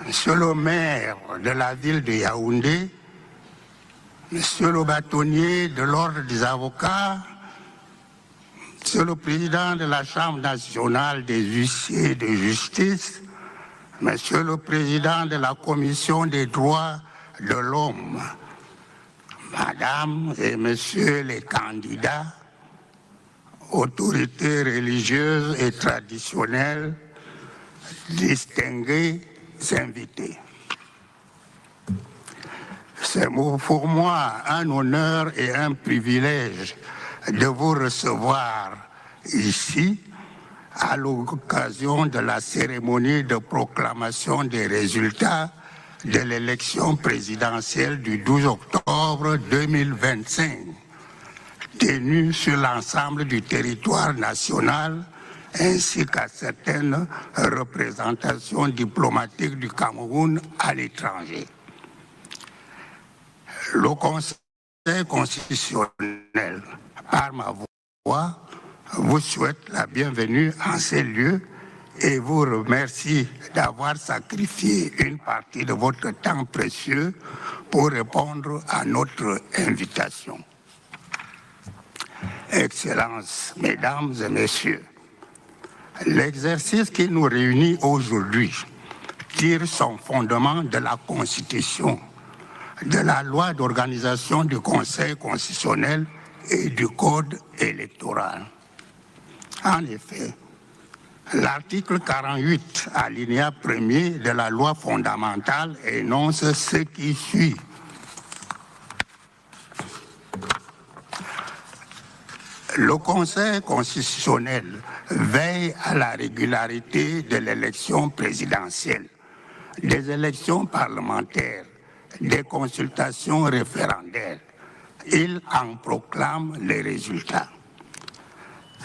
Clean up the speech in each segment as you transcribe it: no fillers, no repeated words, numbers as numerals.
Monsieur le maire de la ville de Yaoundé, Monsieur le bâtonnier de l'ordre des avocats, Monsieur le président de la Chambre nationale des huissiers de justice, Monsieur le président de la Commission des droits de l'homme, Madame et Messieurs les candidats, autorités religieuses et traditionnelles, distingués invités. C'est pour moi un honneur et un privilège de vous recevoir ici à l'occasion de la cérémonie de proclamation des résultats de l'élection présidentielle du 12 octobre 2025, tenue sur l'ensemble du territoire national ainsi qu'à certaines représentations diplomatiques du Cameroun à l'étranger. Le Conseil constitutionnel, par ma voix, vous souhaite la bienvenue en ces lieux et vous remercie d'avoir sacrifié une partie de votre temps précieux pour répondre à notre invitation. Excellences, Mesdames et Messieurs, l'exercice qui nous réunit aujourd'hui tire son fondement de la Constitution, de la loi d'organisation du Conseil constitutionnel et du Code électoral. En effet, l'article 48, alinéa 1er de la loi fondamentale énonce ce qui suit. Le Conseil constitutionnel veille à la régularité de l'élection présidentielle, des élections parlementaires, des consultations référendaires. Il en proclame les résultats.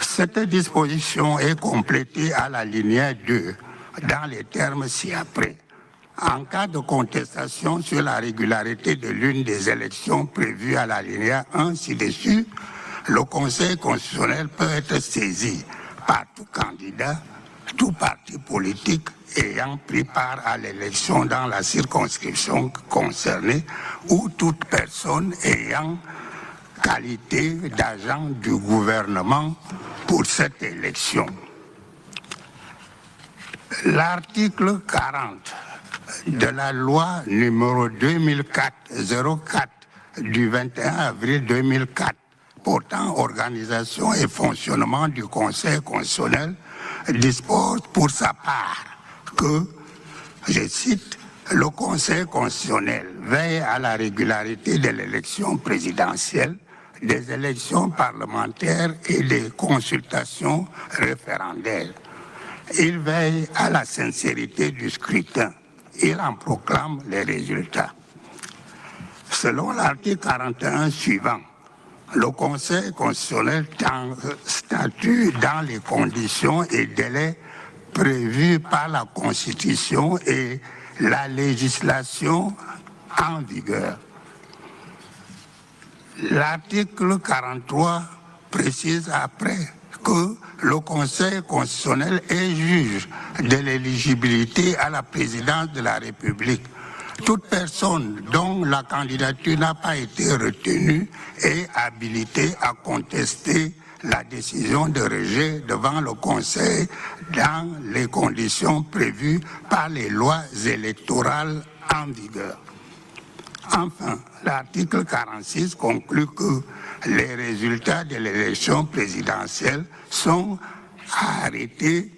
Cette disposition est complétée à l'alinéa 2 dans les termes ci-après. En cas de contestation sur la régularité de l'une des élections prévues à l'alinéa 1 ci-dessus, le Conseil constitutionnel peut être saisi par tout candidat, tout parti politique ayant pris part à l'élection dans la circonscription concernée ou toute personne ayant qualité d'agent du gouvernement pour cette élection. L'article 40 de la loi numéro 2004-04 du 21 avril 2004 portant organisation et fonctionnement du Conseil constitutionnel dispose pour sa part que, je cite, le Conseil constitutionnel veille à la régularité de l'élection présidentielle, des élections parlementaires et des consultations référendaires. Il veille à la sincérité du scrutin. Il en proclame les résultats. Selon l'article 41 suivant, le Conseil constitutionnel statue dans les conditions et délais prévus par la Constitution et la législation en vigueur. L'article 43 précise après que le Conseil constitutionnel est juge de l'éligibilité à la présidence de la République. Toute personne dont la candidature n'a pas été retenue est habilitée à contester la décision de rejet devant le Conseil dans les conditions prévues par les lois électorales en vigueur. Enfin, l'article 46 conclut que les résultats de l'élection présidentielle sont arrêtés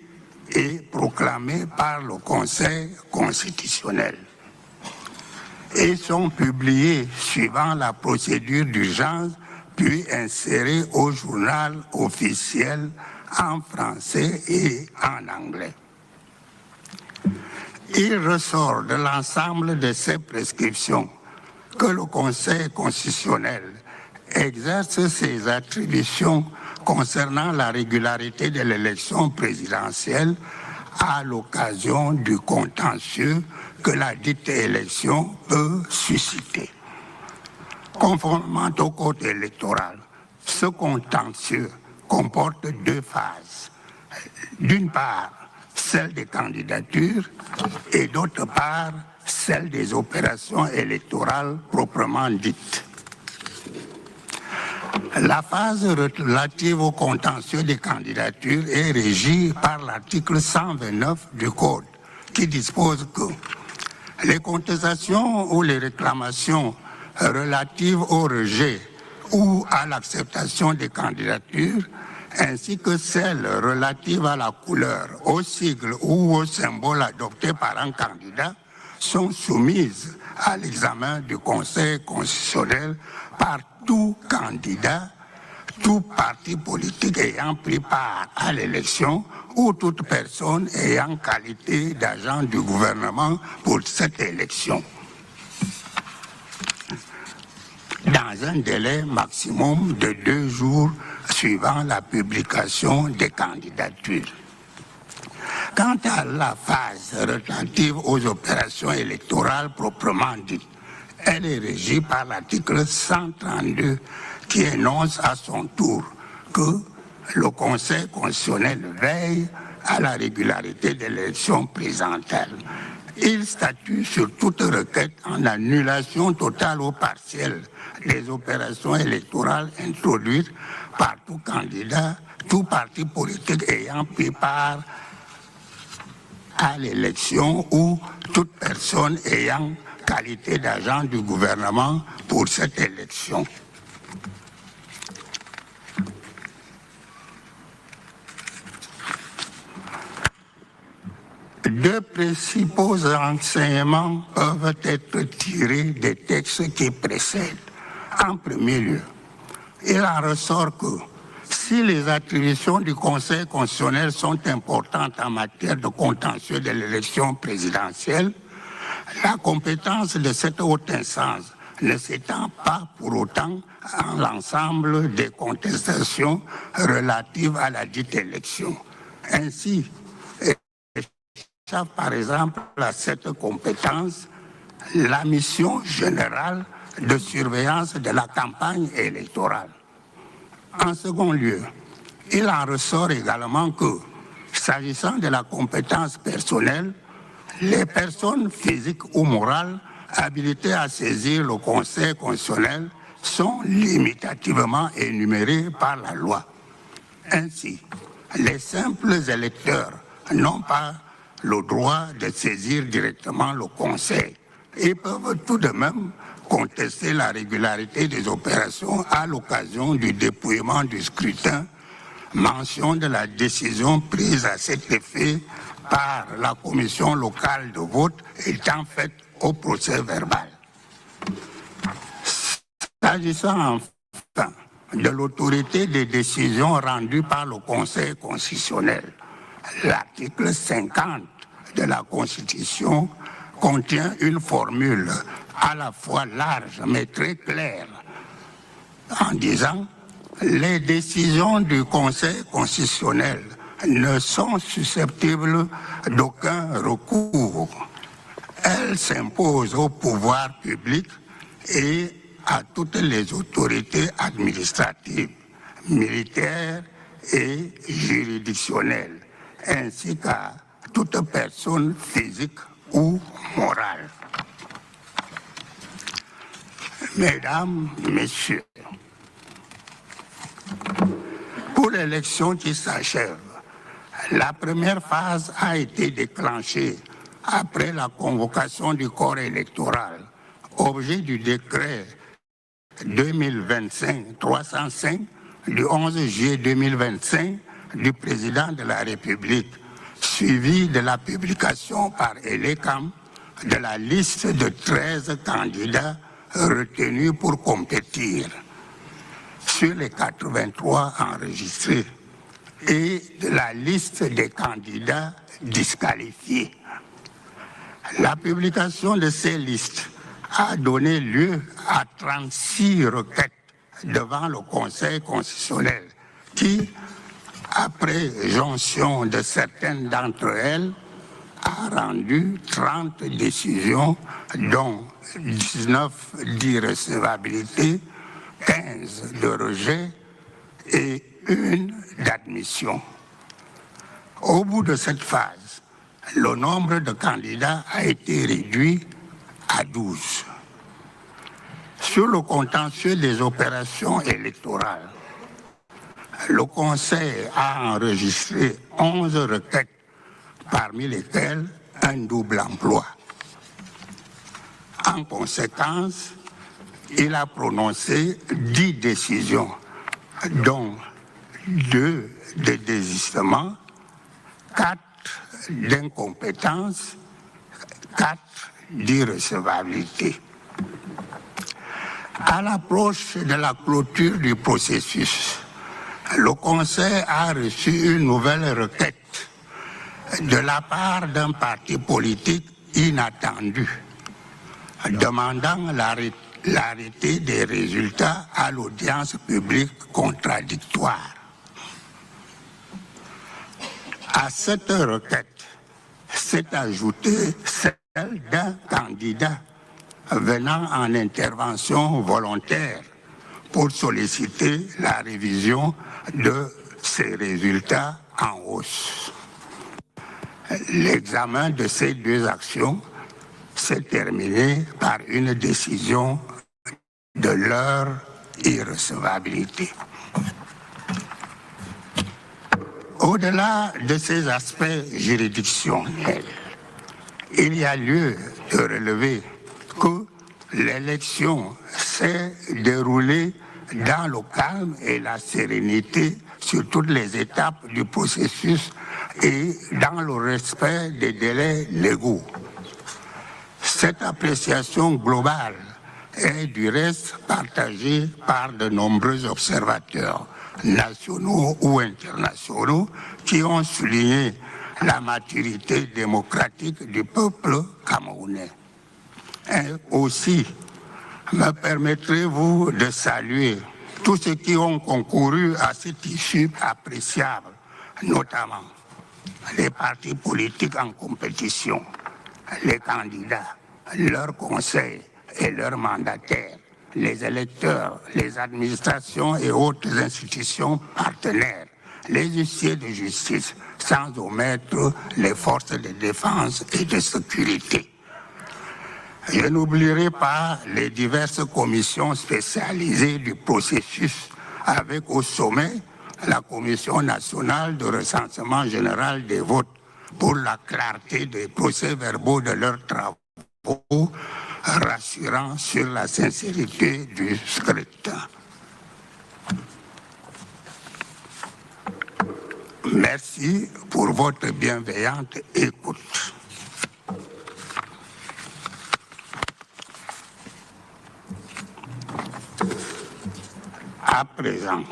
et proclamés par le Conseil constitutionnel et sont publiés suivant la procédure d'urgence puis insérés au journal officiel en français et en anglais. Il ressort de l'ensemble de ces prescriptions que le Conseil constitutionnel exerce ses attributions concernant la régularité de l'élection présidentielle à l'occasion du contentieux que la dite élection peut susciter. Conformément au code électoral, ce contentieux comporte deux phases. D'une part, celle des candidatures et d'autre part, celle des opérations électorales proprement dites. La phase relative au contentieux des candidatures est régie par l'article 129 du Code, qui dispose que les contestations ou les réclamations relatives au rejet ou à l'acceptation des candidatures, ainsi que celles relatives à la couleur, au sigle ou au symbole adopté par un candidat, sont soumises à l'examen du Conseil constitutionnel par tout candidat, tout parti politique ayant pris part à l'élection ou toute personne ayant qualité d'agent du gouvernement pour cette élection, dans un délai maximum de 2 jours suivant la publication des candidatures. Quant à la phase relative aux opérations électorales proprement dites, elle est régie par l'article 132 qui énonce à son tour que le Conseil constitutionnel veille à la régularité de l'élection présidentielle. Il statue sur toute requête en annulation totale ou partielle des opérations électorales introduites par tout candidat, tout parti politique ayant pris part à l'élection ou toute personne ayant qualité d'agent du gouvernement pour cette élection. Deux principaux enseignements peuvent être tirés des textes qui précèdent. En premier lieu, il en ressort que si les attributions du Conseil constitutionnel sont importantes en matière de contentieux de l'élection présidentielle, la compétence de cette haute instance ne s'étend pas pour autant à l'ensemble des contestations relatives à la dite élection. Ainsi, par exemple, à cette compétence, la mission générale de surveillance de la campagne électorale. En second lieu, il en ressort également que, s'agissant de la compétence personnelle, les personnes physiques ou morales habilitées à saisir le Conseil constitutionnel sont limitativement énumérées par la loi. Ainsi, les simples électeurs n'ont pas le droit de saisir directement le Conseil. Ils peuvent tout de même contester la régularité des opérations à l'occasion du dépouillement du scrutin, mention de la décision prise à cet effet par la commission locale de vote étant faite au procès verbal. S'agissant enfin de l'autorité des décisions rendues par le Conseil constitutionnel, l'article 50 de la Constitution contient une formule à la fois large mais très claire en disant « Les décisions du Conseil constitutionnel ne sont susceptibles d'aucun recours. Elles s'imposent au pouvoir public et à toutes les autorités administratives, militaires et juridictionnelles, ainsi qu'à toute personne physique ou morale. » Mesdames, Messieurs, pour l'élection qui s'achève, la première phase a été déclenchée après la convocation du corps électoral, objet du décret 2025-305 du 11 juillet 2025 du Président de la République, suivi de la publication par ELECAM de la liste de 13 candidats retenus pour compétir sur les 83 enregistrés et de la liste des candidats disqualifiés. La publication de ces listes a donné lieu à 36 requêtes devant le Conseil constitutionnel qui, après jonction de certaines d'entre elles, a rendu 30 décisions, dont 19 d'irrecevabilité, 15 de rejet et 1 d'admission. Au bout de cette phase, le nombre de candidats a été réduit à 12. Sur le contentieux des opérations électorales, le Conseil a enregistré 11 requêtes, parmi lesquelles un double emploi. En conséquence, il a prononcé 10 décisions, dont 2 de désistement, 4 d'incompétence, 4 d'irrecevabilité. À l'approche de la clôture du processus, le Conseil a reçu une nouvelle requête de la part d'un parti politique inattendu, demandant l'arrêté des résultats à l'audience publique contradictoire. À cette requête s'est ajoutée celle d'un candidat venant en intervention volontaire pour solliciter la révision de ces résultats en hausse. L'examen de ces 2 actions s'est terminé par une décision de leur irrecevabilité. Au-delà de ces aspects juridictionnels, il y a lieu de relever que l'élection s'est déroulée dans le calme et la sérénité sur toutes les étapes du processus et dans le respect des délais légaux. Cette appréciation globale est du reste partagée par de nombreux observateurs nationaux ou internationaux qui ont souligné la maturité démocratique du peuple camerounais. Et aussi, me permettrez-vous de saluer tous ceux qui ont concouru à cette issue appréciable, notamment les partis politiques en compétition, les candidats, leurs conseils et leurs mandataires, les électeurs, les administrations et autres institutions partenaires, les huissiers de justice, sans omettre les forces de défense et de sécurité. Je n'oublierai pas les diverses commissions spécialisées du processus, avec au sommet la Commission nationale de recensement général des votes pour la clarté des procès-verbaux de leurs travaux, rassurant sur la sincérité du scrutin. Merci pour votre bienveillante écoute. À présent,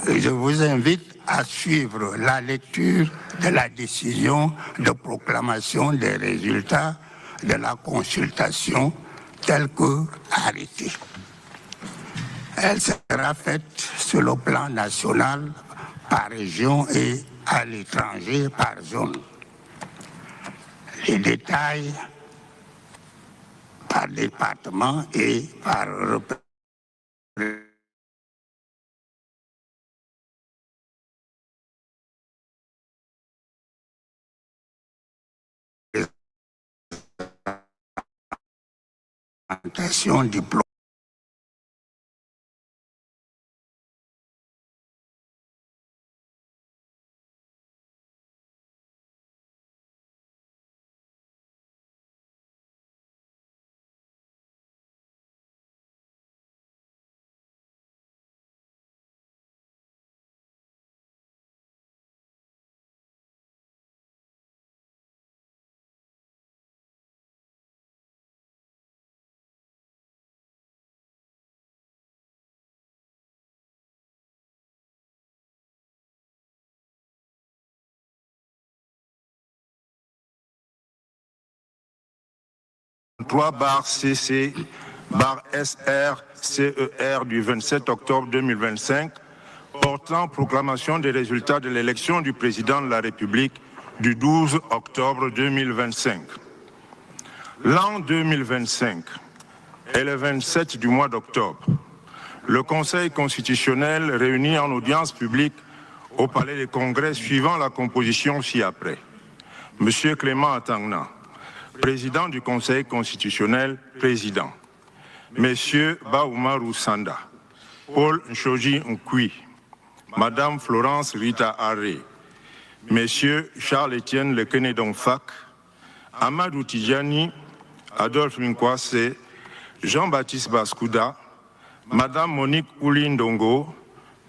je vous invite à suivre la lecture de la décision de proclamation des résultats de la consultation telle que arrêtée. Elle sera faite sur le plan national, par région et à l'étranger par zone. Les détails par département et par représentation diplômée. CC/SR/CER du 27 octobre 2025 portant proclamation des résultats de l'élection du président de la République du 12 octobre 2025. L'an 2025 est le 27 du mois d'octobre. Le Conseil constitutionnel réuni en audience publique au Palais des Congrès suivant la composition ci-après. M. Clément Atangna, président du Conseil constitutionnel, président. M. Baoumarou Sanda, Paul Nshoji Nkui, Madame Florence Rita Aré, M. Charles-Étienne Lekenedon Fak, Amadou Tidjani, Adolphe Nkwase, Jean-Baptiste Baskouda, Madame Monique Oulindongo,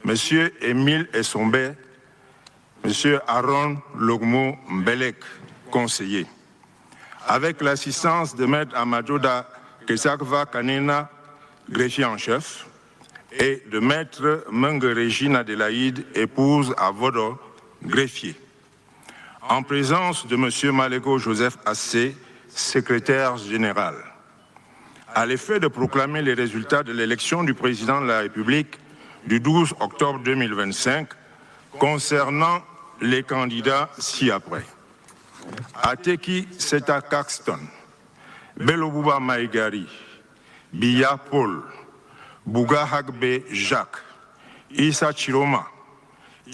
M. Émile Essombe, M. Aaron Logmo Mbelek, conseiller. Avec l'assistance de Maître Amadouda Kesakva Kanena, greffier en chef, et de Maître Menge Régine Adélaïde, épouse à Vodo, greffier. En présence de M. Malego Joseph Assé, secrétaire général. À l'effet de proclamer les résultats de l'élection du président de la République du 12 octobre 2025 concernant les candidats ci-après. Ateki Seta Caxton, Belobouba Maïgari, Biya Paul, Bouga Hagbe Jacques, Issa Tchiroma,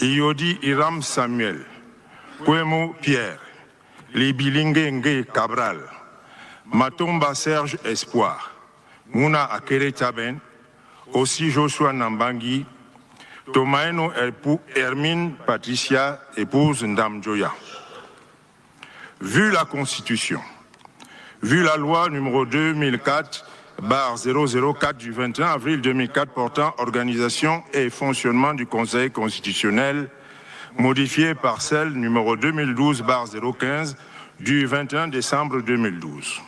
Iyodi Iram Samuel, Kwemo Pierre, Libilingue Nge Cabral, Matomba Serge Espoir, Mouna Akere Taben, aussi Joshua Nambangi, Tomaeno Hermine Patricia, épouse Ndam Joya. Vu la Constitution, vu la loi numéro 2004/004 du 21 avril 2004 portant organisation et fonctionnement du Conseil constitutionnel, modifiée par celle numéro 2012/015 du 21 décembre 2012.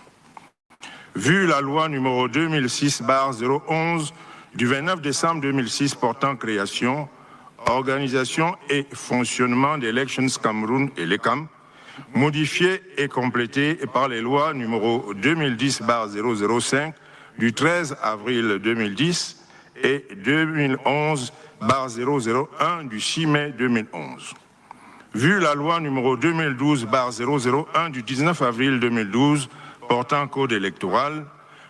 Vu la loi numéro 2006/011 du 29 décembre 2006 portant création, organisation et fonctionnement d'Elections Cameroun et l'ECAM, modifiée et complétée par les lois numéro 2010/005 du 13 avril 2010 et 2011/001 du 6 mai 2011. Vu la loi numéro 2012/001 du 19 avril 2012 portant code électoral,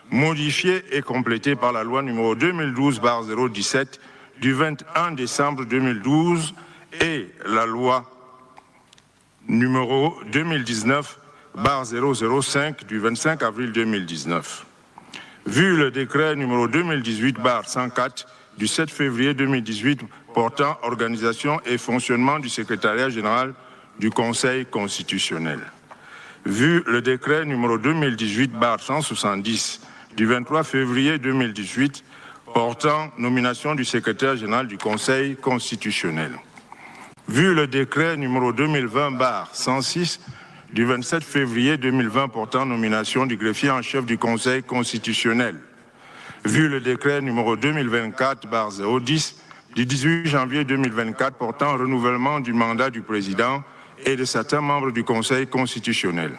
modifiée et complétée par la loi numéro 2012/017 du 21 décembre 2012 et la loi numéro 2019/005 du 25 avril 2019. Vu le décret numéro 2018/104 du 7 février 2018 portant organisation et fonctionnement du secrétariat général du Conseil constitutionnel. Vu le décret numéro 2018/170 du 23 février 2018 portant nomination du secrétaire général du Conseil constitutionnel. Vu le décret numéro 2020/106 du 27 février 2020 portant nomination du greffier en chef du Conseil constitutionnel. Vu le décret numéro 2024/010 du 18 janvier 2024 portant renouvellement du mandat du président et de certains membres du Conseil constitutionnel.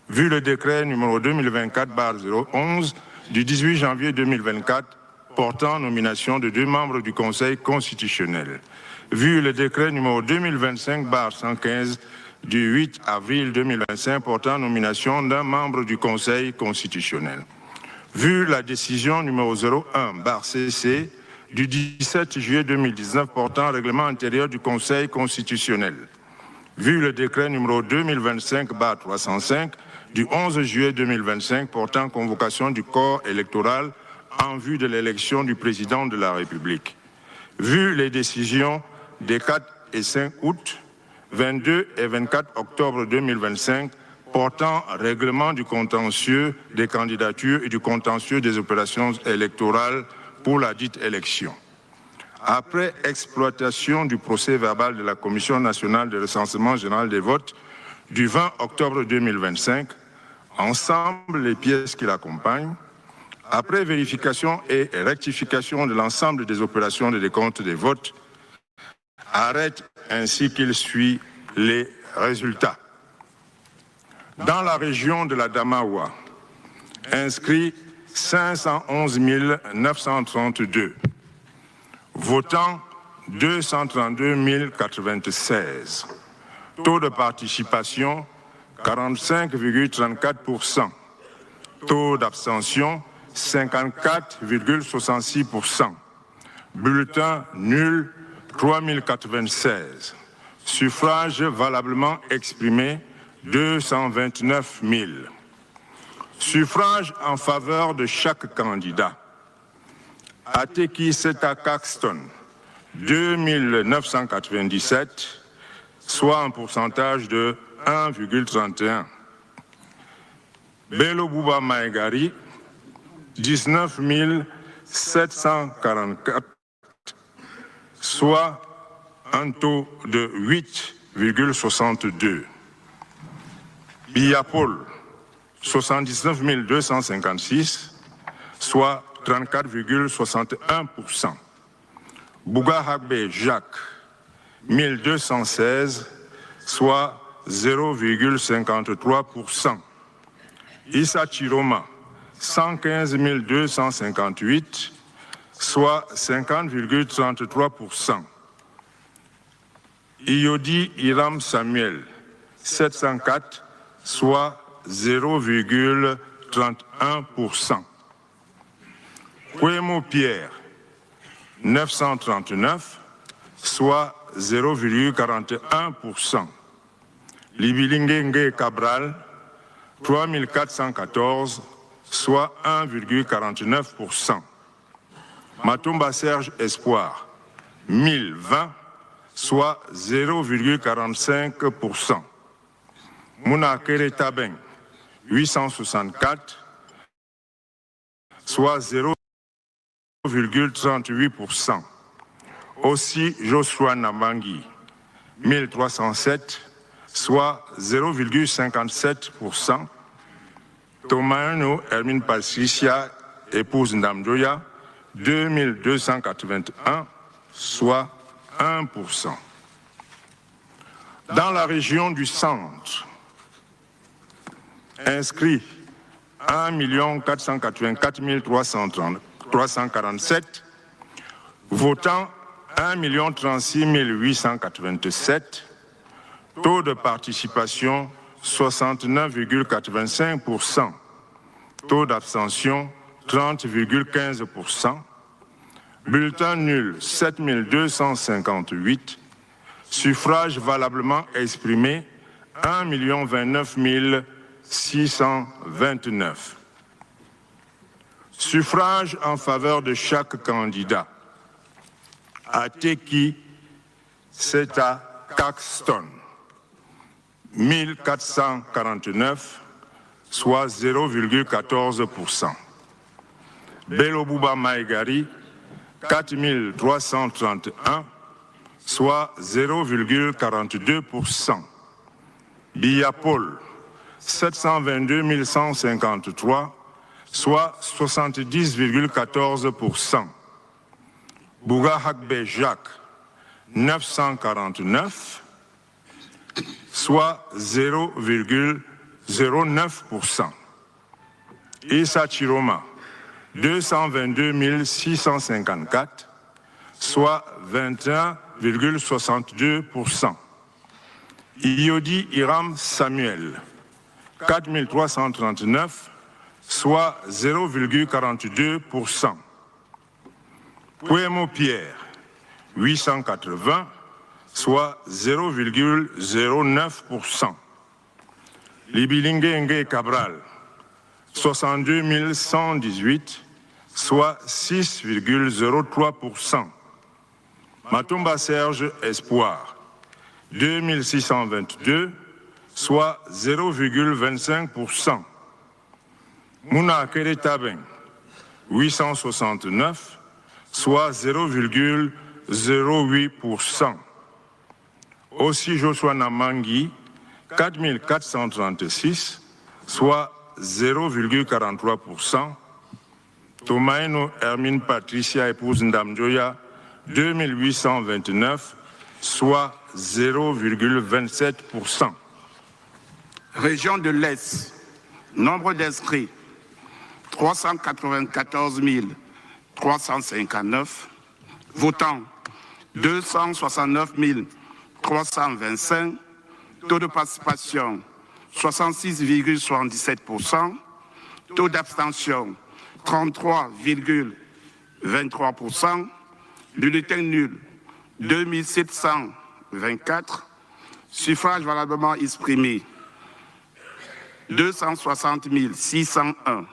Vu le décret numéro 2024/011 du 18 janvier 2024 portant nomination de 2 membres du Conseil constitutionnel. Vu le décret numéro 2025/115 du 8 avril 2025 portant nomination d'un membre du Conseil constitutionnel. Vu la décision numéro 01/CC du 17 juillet 2019 portant règlement intérieur du Conseil constitutionnel. Vu le décret numéro 2025/305 du 11 juillet 2025 portant convocation du corps électoral en vue de l'élection du président de la République. Vu les décisions des 4 et 5 août, 22 et 24 octobre 2025 portant règlement du contentieux des candidatures et du contentieux des opérations électorales pour la dite élection. Après exploitation du procès verbal de la Commission nationale de recensement général des votes du 20 octobre 2025, ensemble les pièces qui l'accompagnent, après vérification et rectification de l'ensemble des opérations de décompte des votes, arrête ainsi qu'il suit les résultats. Dans la région de la Damawa, inscrit 511 932, votant 232 096, taux de participation 45,34%, taux d'abstention 54,66%, bulletin nul 3096, suffrage valablement exprimé 229 000. Suffrage en faveur de chaque candidat. Ateki Seta Caxton, 2997, soit un pourcentage de 1,31. Bello Bouba Maegari, 19 744, soit un taux de 8,62. Biya Paul, 79 256, soit 34,61%. Bouga Hagbe Jacques, 1216, soit 0,53%. Issa Tchiroma, 115 258, soit 50,33%. Iyodi Iram Samuel, 704, soit 0,31%. Kwemo Pierre, 939, soit 0,41%. Libilingenge Cabral, 3414, soit 1,49%. Matumba Serge Espoir, 1020, soit 0,45%. Mouna Kere Taben, 864, soit 0,38%. Aussi Joshua Nabangi, 1307, soit 0,57%. Tomaino Hermine Patricia, épouse Ndamdoya, 2281, soit 1%. Dans la région du centre, inscrit 1 484 347, votant 1 036 887, taux de participation 69,85%, taux d'abstention 30,15%, bulletin nul 7 258, suffrages valablement exprimés 1 029 629. Suffrage en faveur de chaque candidat. Ateki Seta Caxton, 1449, soit 0,14%. Bello Bouba Maegari, 4331, soit 0,42%. Biya Paul, 722 153, soit 70,14%. Bouga Hagbe Jacques, 949, soit 0,09%. Issa Tchiroma, 222 654, soit 21,62%. Iyodi Iram Samuel, 4339, soit 0,42%. Kwemo Pierre, 880, soit 0,09%. Libilingenge Cabral, 62 118, soit 6,03%. Matumba Serge Espoir, 2622, soit 0,25%. Mouna Kere Taben, 869, soit 0,08%. Aussi Joshua Namangi, 4436, soit 0,43%. Tomaino Hermine Patricia, épouse Ndamdoya, 2829, soit 0,27%. Région de l'Est, nombre d'inscrits 394 359, votants 269 325, taux de participation 66,77%, taux d'abstention 33,23%, bulletin nul 2724, suffrages valablement exprimés 260 601.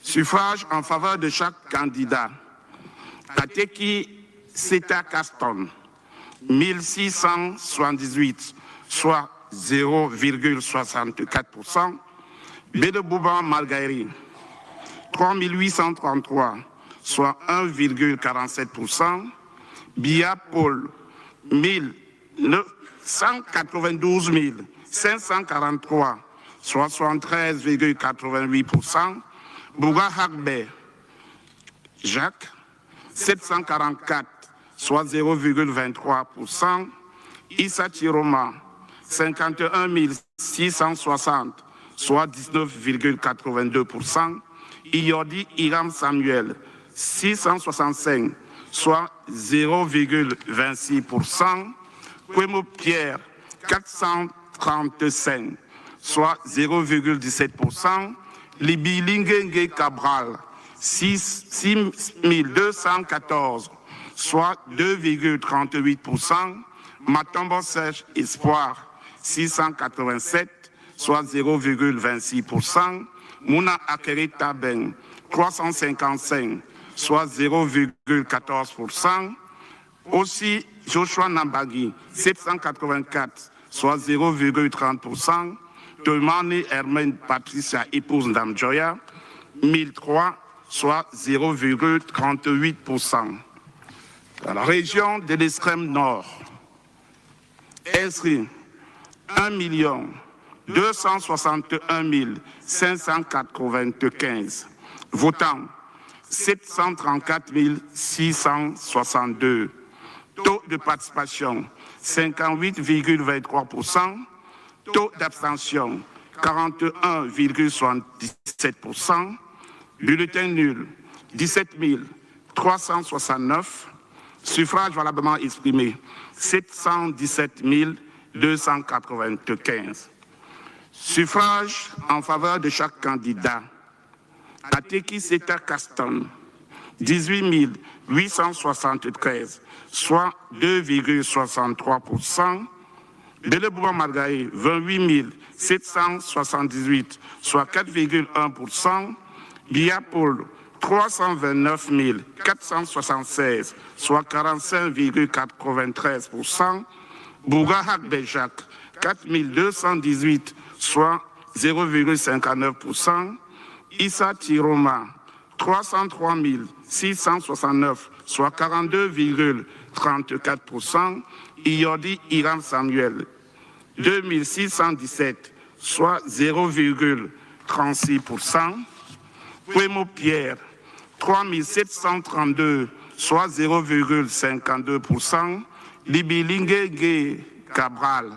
Suffrage en faveur de chaque candidat. Ateki Seta Caston, 1678, soit 0,64%. Bédebouban Margaïri, 3833, soit 1,47%. Biya Paul, 192 543, soit 73,88%. Bouga Hagbe Jacques, 744, soit 0,23%. Issa Tchiroma, 51 660, soit 19,82%. Iyordi Iram Samuel, 665, soit 0,26%. Kwemo Pierre, 435, soit 0,17%. Libi Lingenge Cabral, 6214, soit 2,38%. Matombo Sèche Espoir, 687, soit 0,26%. Mouna Akere Taben, 355, soit 0,14%. Aussi Joshua Nambagi, 784, soit 0,30%. Tomane Hermène Patricia, épouse Ndamjoya, 1003, soit 0,38%. Dans la région de l'extrême nord, inscrit 1 261 595, votants 734 662, taux de participation 58,23%, taux d'abstention 41,77%, bulletin nul 17 369, suffrages valablement exprimés 717 295. Suffrage en faveur de chaque candidat. Ateki Seta Caston, 18 873, soit 2,63%. Belebouba Margaï, 28 778, soit 4,1%. Biya Paul, 329 476, soit 45,93%. Bouga Hakbejak, 4218, soit 0,59%. Issa Tchiroma, 303 669, soit 42,34%. Iyordi Iram Samuel, 2617, soit 0,36%. Kwemo Pierre, 3732, soit 0,52%. Libilingue Cabral,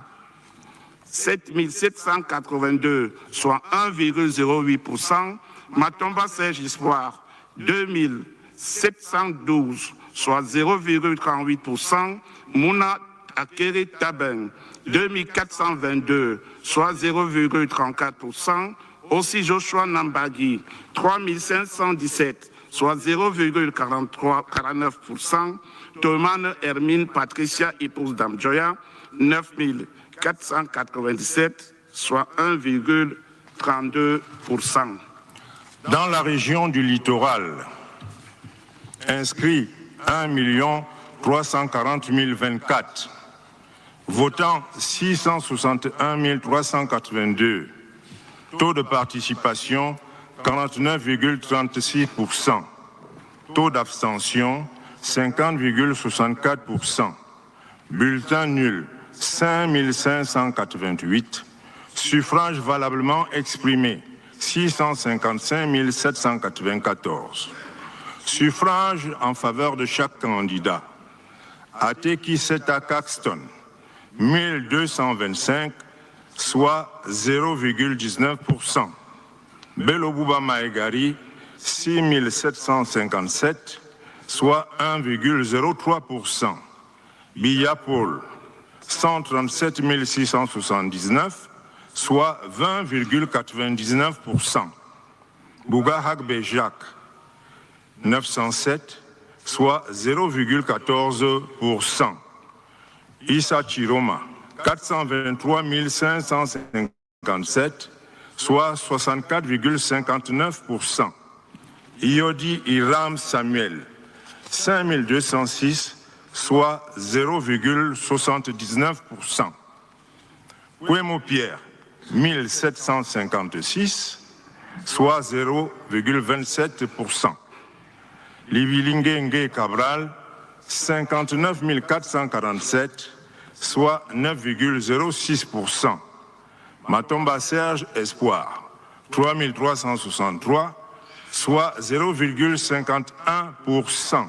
7782, soit 1,08%. Matomba Serge Espoir, 2712, soit 0,38%. Mouna Akere Taben, 2422, soit 0,34%. Aussi Joshua Nambagi, 3517, soit 0,49%. Tomane Hermine Patricia, épouse d'Amjoya, 9497, soit 1,32%. Dans la région du littoral, inscrit 1 340 024, votant 661 382, taux de participation 49,36%, taux d'abstention 50,64%, bulletin nul 5588, suffrages valablement exprimés 655 794. Suffrage en faveur de chaque candidat. Ateki Seta Caxton, 1225, soit 0,19%. Belobouba Maegari, 6757, soit 1,03%. Biya Paul, 137 679, soit 20,99%. Bouga Hagbe Jacques, 907, soit 0,14%. Issa Tchiroma, 423 557, soit 64,59%. Iodi Iram Samuel, 5206, soit 0,79%. Kwemo Pierre, 1756, soit 0,27%. Libilingue Cabral, 59 447, soit 9,06%. Matomba Serge Espoir, 3363, soit 0,51%.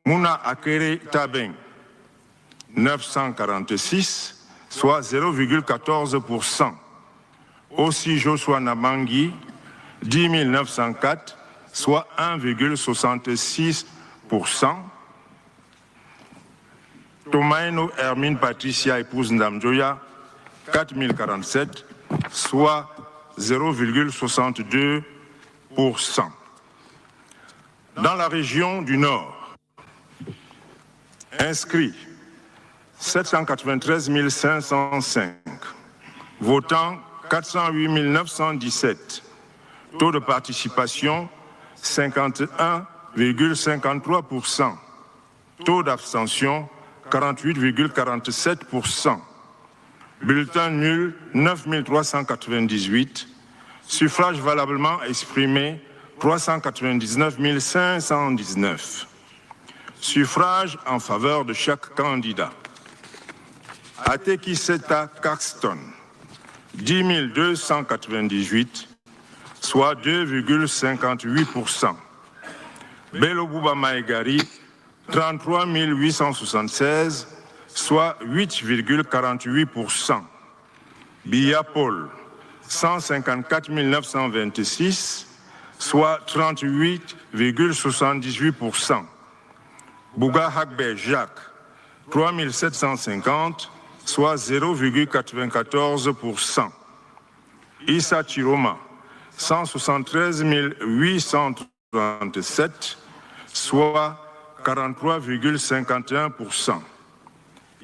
Mouna Akere Tabeng, 946, soit 0,14%. Aussi Joshua Nabangi, 10 904, soit 1,66%. Tomaino Hermine Patricia, épouse Ndamjoya, 4047, soit 0,62%. Dans la région du Nord, inscrits 793 505, votants 408 917, taux de participation 51,53%, taux d'abstention 48,47%, bulletin nul 9 398, suffrage valablement exprimé 399 519, suffrage en faveur de chaque candidat. Ateki Seta Caxton, 10 298, soit 2,58%. Bello Bouba Maegari, 33 876, soit 8,48%. Biya Paul, 154 926, soit 38,78%. Bouga Hakbe Jacques, 3 750, soit 0,94%. Issa Tchiroma, 173 837, soit 43,51%.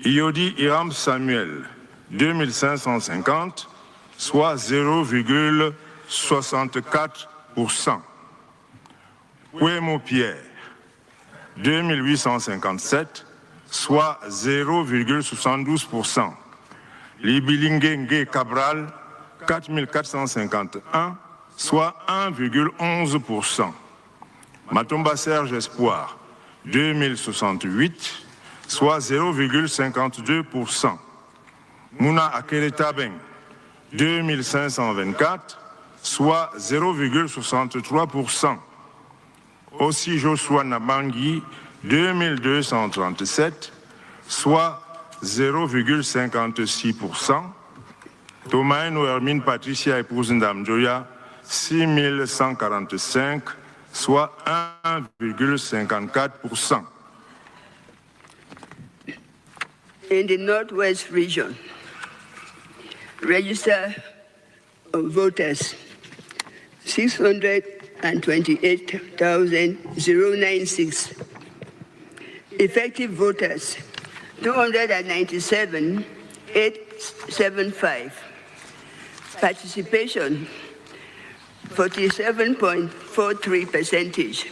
Iodi Iram Samuel, 2550, soit 0,64%. Kwemo Pierre, 2857, soit 0,72%. Libilingue Cabral, 4451, soit 1,11%. Matomba Serge Espoir, 2068, soit 0,52%. Mouna Akere Tabeng, 2524, soit 0,63%. Aussi Joshua Nabangi, 2237, soit 0,56%. Tomaino Hermine Patricia, épouse Ndamjoya, 6145, soit 1,54%. In the Northwest region, register of voters 628,096. Effective voters 297,875. Participation 47.43%.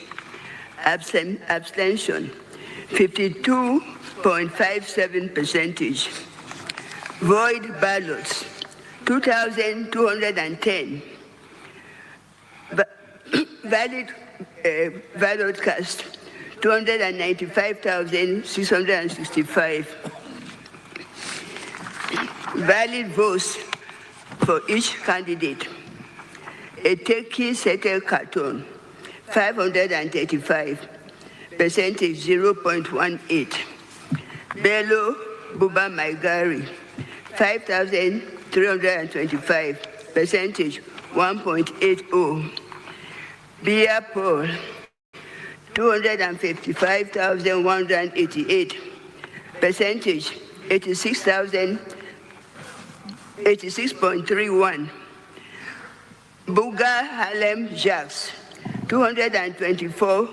Abstention 52.57%. Void ballots 2,210. Valid ballot cast 295,665. Valid votes for each candidate. A Turkey settle carton 535, percentage 0.18. Bello Buba Maigari 5,325, percentage 1.80. Biya Paul 255,188, percentage 86.31. Buga Halem Jacques 224,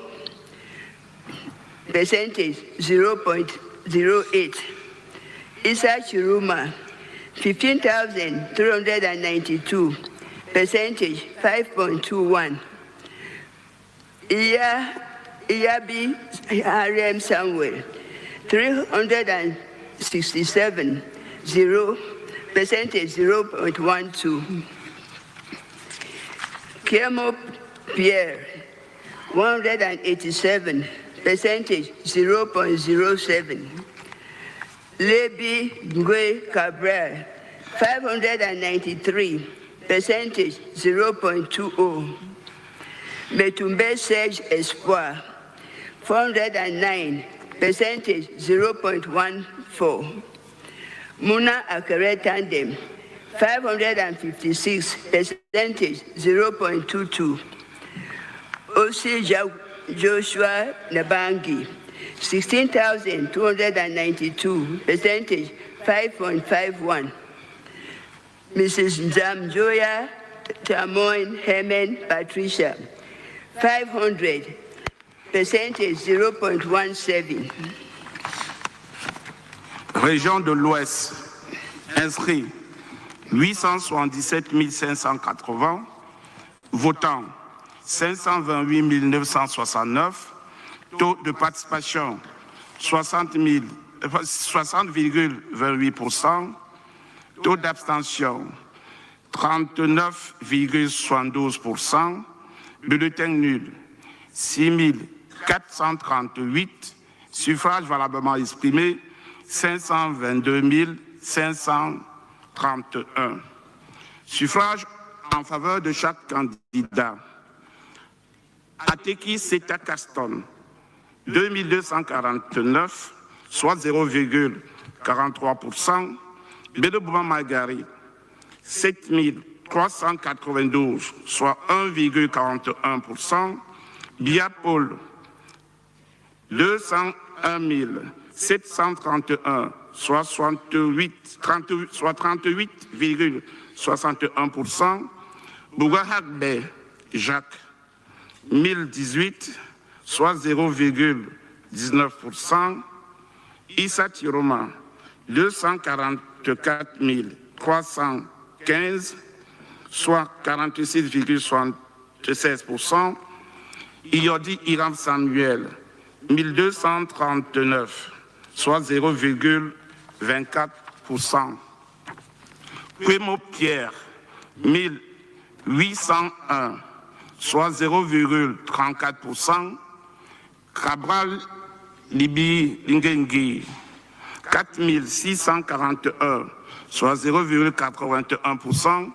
percentage 0.08. Issa Tchiroma 15,392, percentage 5.21. Iyabi Harem Samuel, 367, 0, percentage 0.12. Kemo Pierre, 187, percentage 0.07. Lebi Ngwe Cabral, 593, percentage 0.20. Metumbe Serge Espoir, 409, percentage 0.14. Muna Akere Tandem, 556, percentage 0.22. Osi Joshua Nabangi, 16,292, percentage 5.51. Mrs. Nzamjoya Tamoin Hemen Patricia, 500, percentage 0.17. Région de l'Ouest, inscrit 877 580, votants 528 969, taux de participation 60,28%, taux d'abstention 39,72%, bulletin nul 6 438, suffrages valablement exprimés 522 531. Suffrage en faveur de chaque candidat. Ateki Seta Caston, 2249, soit 0,43%. Bédebouba Magari, 7392, soit 1,41%. Biya Paul, 201 731, soit 38,61%. Bougahagbe Jacques, 1018, soit 0,19%. Issa Tchiroma, 244 315, soit 46,76%. Iyodi Iram Samuel, 1239, soit 0,24%. Quemo Pierre, 1801, soit 0,34%. Cabral Libi Lingengi, 4641, soit 0,81%.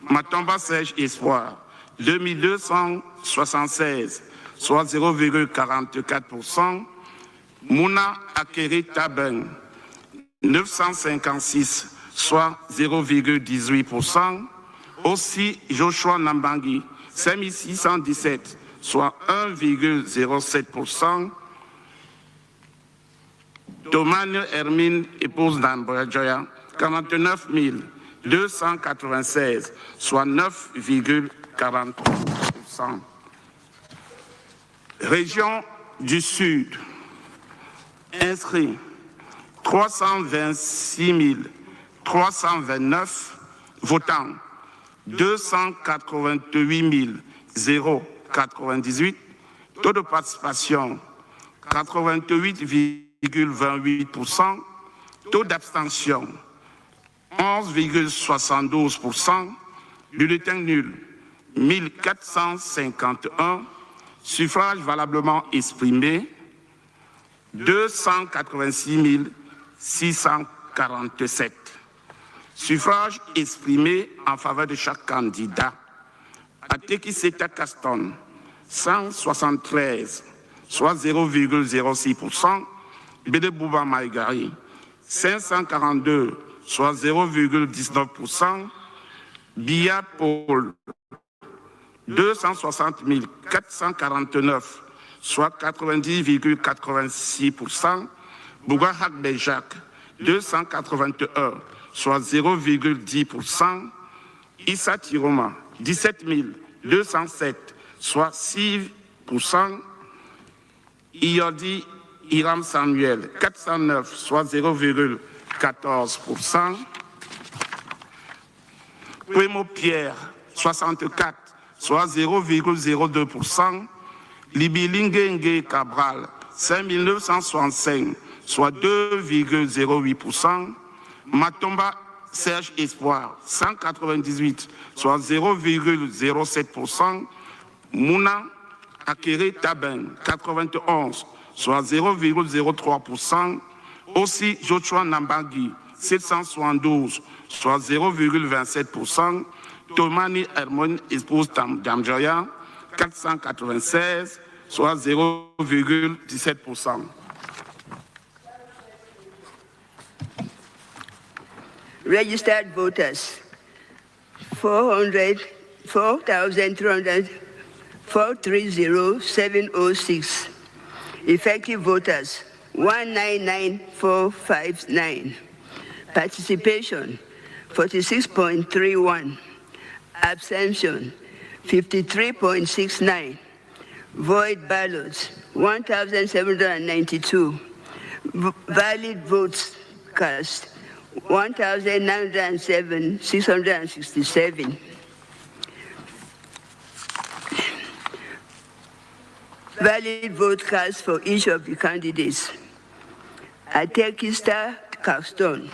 Matomba Serge Espoir, 2276, soit 0,44%. Mouna Akere Taben, 956, soit 0,18%. Aussi Joshua Nambangi, 5617, soit 1,07%. Tomane Hermine, épouse d'Amboya, 49 296, soit 9,43%. Région du Sud, inscrit 326 329, votants 288 098, taux de participation 88,28%, taux d'abstention 11,72%, bulletin nul 1451, suffrages valablement exprimés 286 647. Suffrages exprimés en faveur de chaque candidat. Ateki Seta Caston, 173, soit 0,06%. Bédebouba Maïgari, 542, soit 0,19%. Biya Paul, 260 449, soit 90,86%. Bouga Hagbe Jacques, 281, soit 0,10%. Issa Tchiroma, 17 207, soit 6%. Iyodi Iram Samuel, 409, soit 0,14%. Primo Pierre, 64, soit 0,02%. Libilingue Cabral, 5965, soit 2,08%. Matomba Serge Espoir, 198, soit 0,07%. Mouna Akere Taben, 91, soit 0,03%. Aussi Joshua Nambagi, 772, soit 0,27%. Tomani Hermon Espouse Damjoya, 496, soit 0,17%. Registered voters, 430,706. Effective voters, 199,459. Participation, 46.31. Abstention, 53.69. Void ballots, 1,792. Valid votes cast, 1,907,667. Valid vote cast for each of the candidates. Atekista Caston,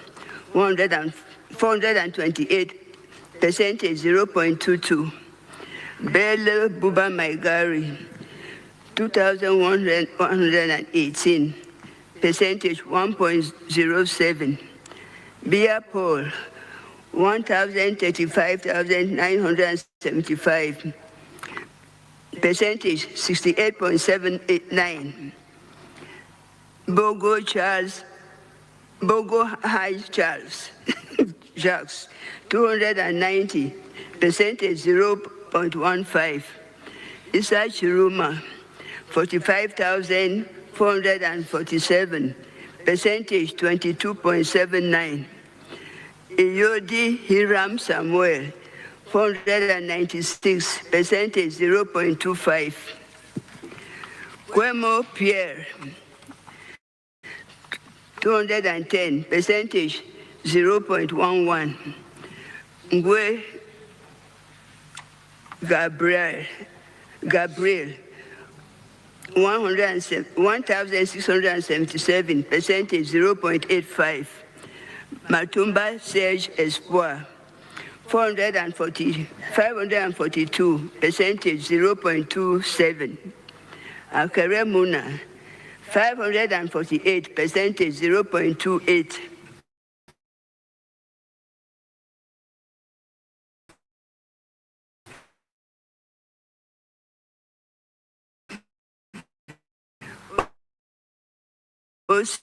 428, percentage 0.22. Bele Buba Maigari, 2,118, percentage 1.07. Biya Paul, 1,035,975, percentage 68.789. Bogo High Charles, Jacques, 290, percentage 0.15. Issa Tchiroma, 45,447, percentage 22.79. Iyodi Hiram Samuel, 496, percentage 0.25. Kwemo Pierre, 210, percentage 0.11. Ngwe Gabriel, 1,677, percentage 0.85. Matumba Serge Espoir, 542, percentage 0.27. Akere Muna, 548, percentage 0.28. Osi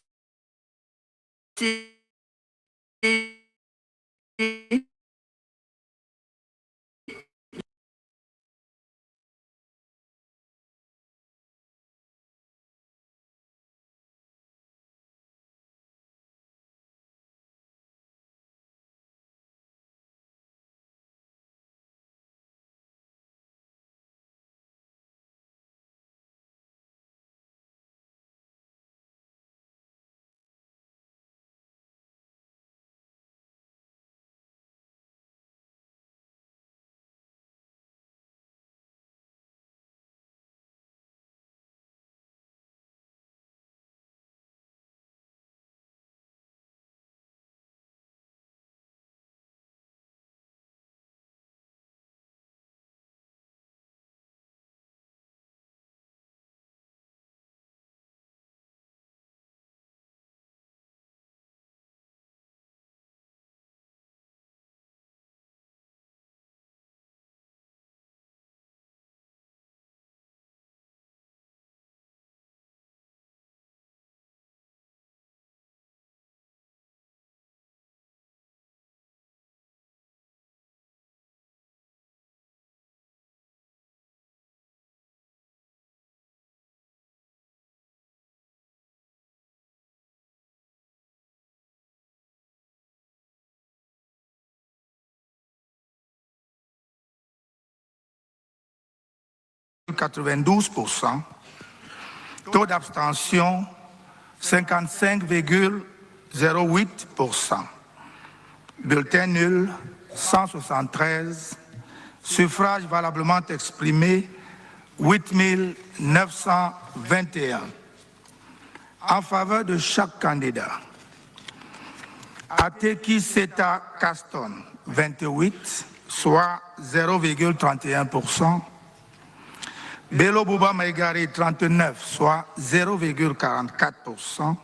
%, taux d'abstention 55,08%, bulletin nul 173. Suffrages valablement exprimés, 8 921. En faveur de chaque candidat, Ateki Seta Caston, 28, soit 0,31%. Bello Bouba Maïgari, 39, soit 0,44%.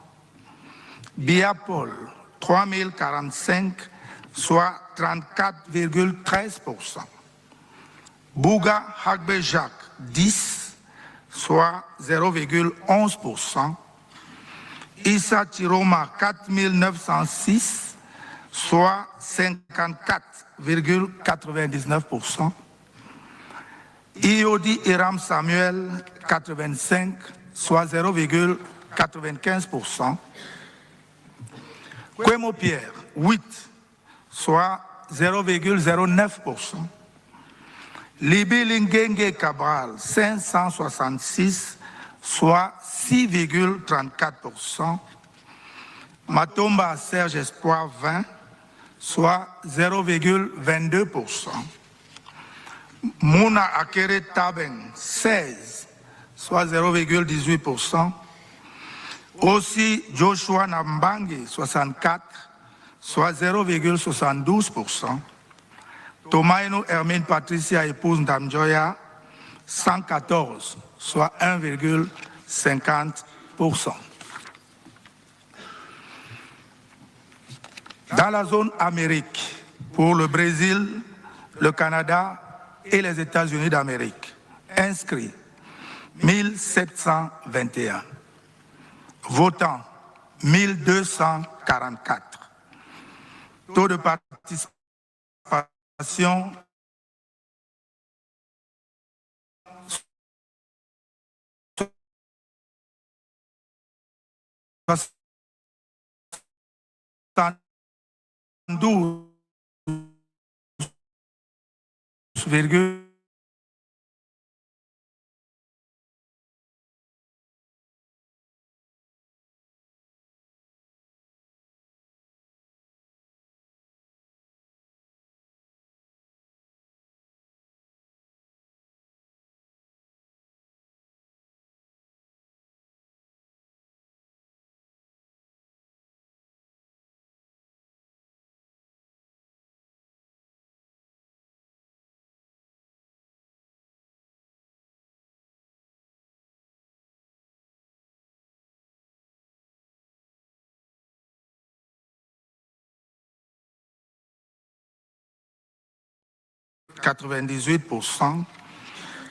Biya Paul, 3045, soit 34,13%. Bouga Hagbe Jacques, 10, soit 0,11%. Issa Tchiroma, 4906, soit 54,99%. Iodi Iram Samuel, 85, soit 0,95%. Kwemo Pierre, 8, soit 0,09%. Libi Lingenge Cabral, 566, soit 6,34%. Matomba Serge Espoir, 20, soit 0,22%. Mouna Akere Taben, 16, soit 0,18%. Aussi Joshua Nambangi, 64, soit 0,72%. Tomaino Hermine Patricia, épouse Ndamjoya, 114, soit 1,50%. Dans la zone Amérique, pour le Brésil, le Canada et les États-Unis d'Amérique, inscrits 1721. Votants 1244. Taux de participation 72,. « 98%.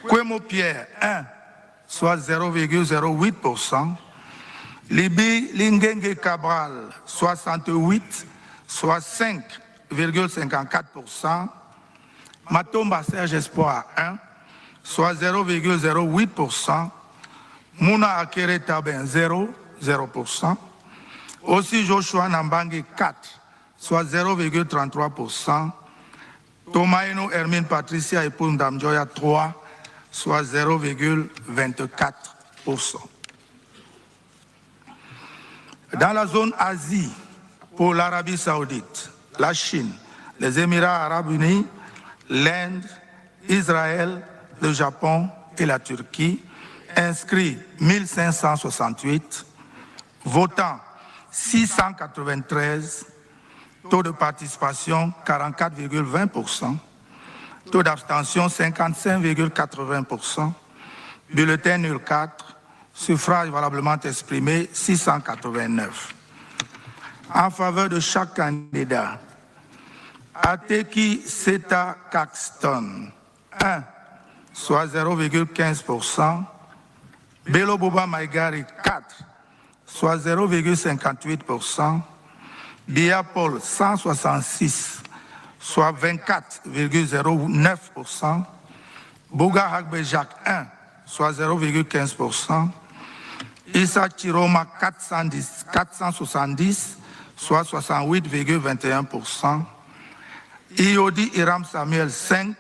Kwemo Pierre, 1, soit 0,08%. Libi Lingenge Cabral, 68, soit 5,54%. Matomba Serge Espoir, 1, soit 0,08%. Mouna Akere Taben, 0,0%. Aussi Joshua Nambangi, 4, soit 0,33%. Tomaino Hermine Patricia, épouse Ndamjoya, 3, soit 0,24%. Dans la zone Asie, pour l'Arabie Saoudite, la Chine, les Émirats Arabes Unis, l'Inde, Israël, le Japon et la Turquie, inscrits 1568, votants 693, taux de participation 44,20%, taux d'abstention 55,80%, bulletin nul 4, suffrage valablement exprimé 689. En faveur de chaque candidat, Ateki Seta Caxton, 1, soit 0,15%, Bello Bouba Maïgari, 4, soit 0,58%, Biya Paul, 166, soit 24,09%, Bouga Hagbe Jacques, 1, soit 0,15%, Issa Tchiroma, 470, soit 68,21%, Iodi Iram Samuel, 5,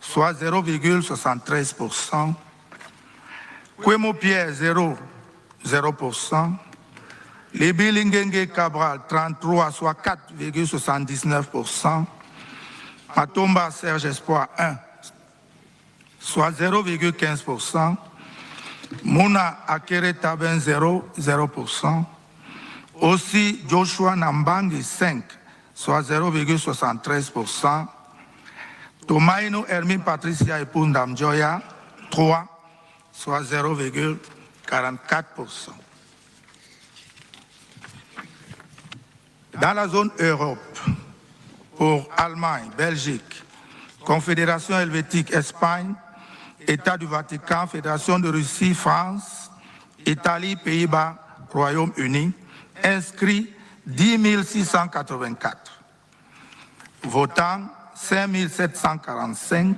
soit 0,73%, Kwemo Pierre, 0,0%, Libi Lingenge Cabral, 33, soit 4,79%, Matomba Serge Espoir 1, soit 0,15%. Mouna Akere Taben 0,0%. Aussi Joshua Nambangi 5, soit 0,73%. Tomaino Hermine Patricia Epundam Joya 3, soit 0,44%. Dans la zone Europe, pour Allemagne, Belgique, Confédération helvétique, Espagne, État du Vatican, Fédération de Russie, France, Italie, Pays-Bas, Royaume-Uni, inscrits 10 684. Votants 5 745.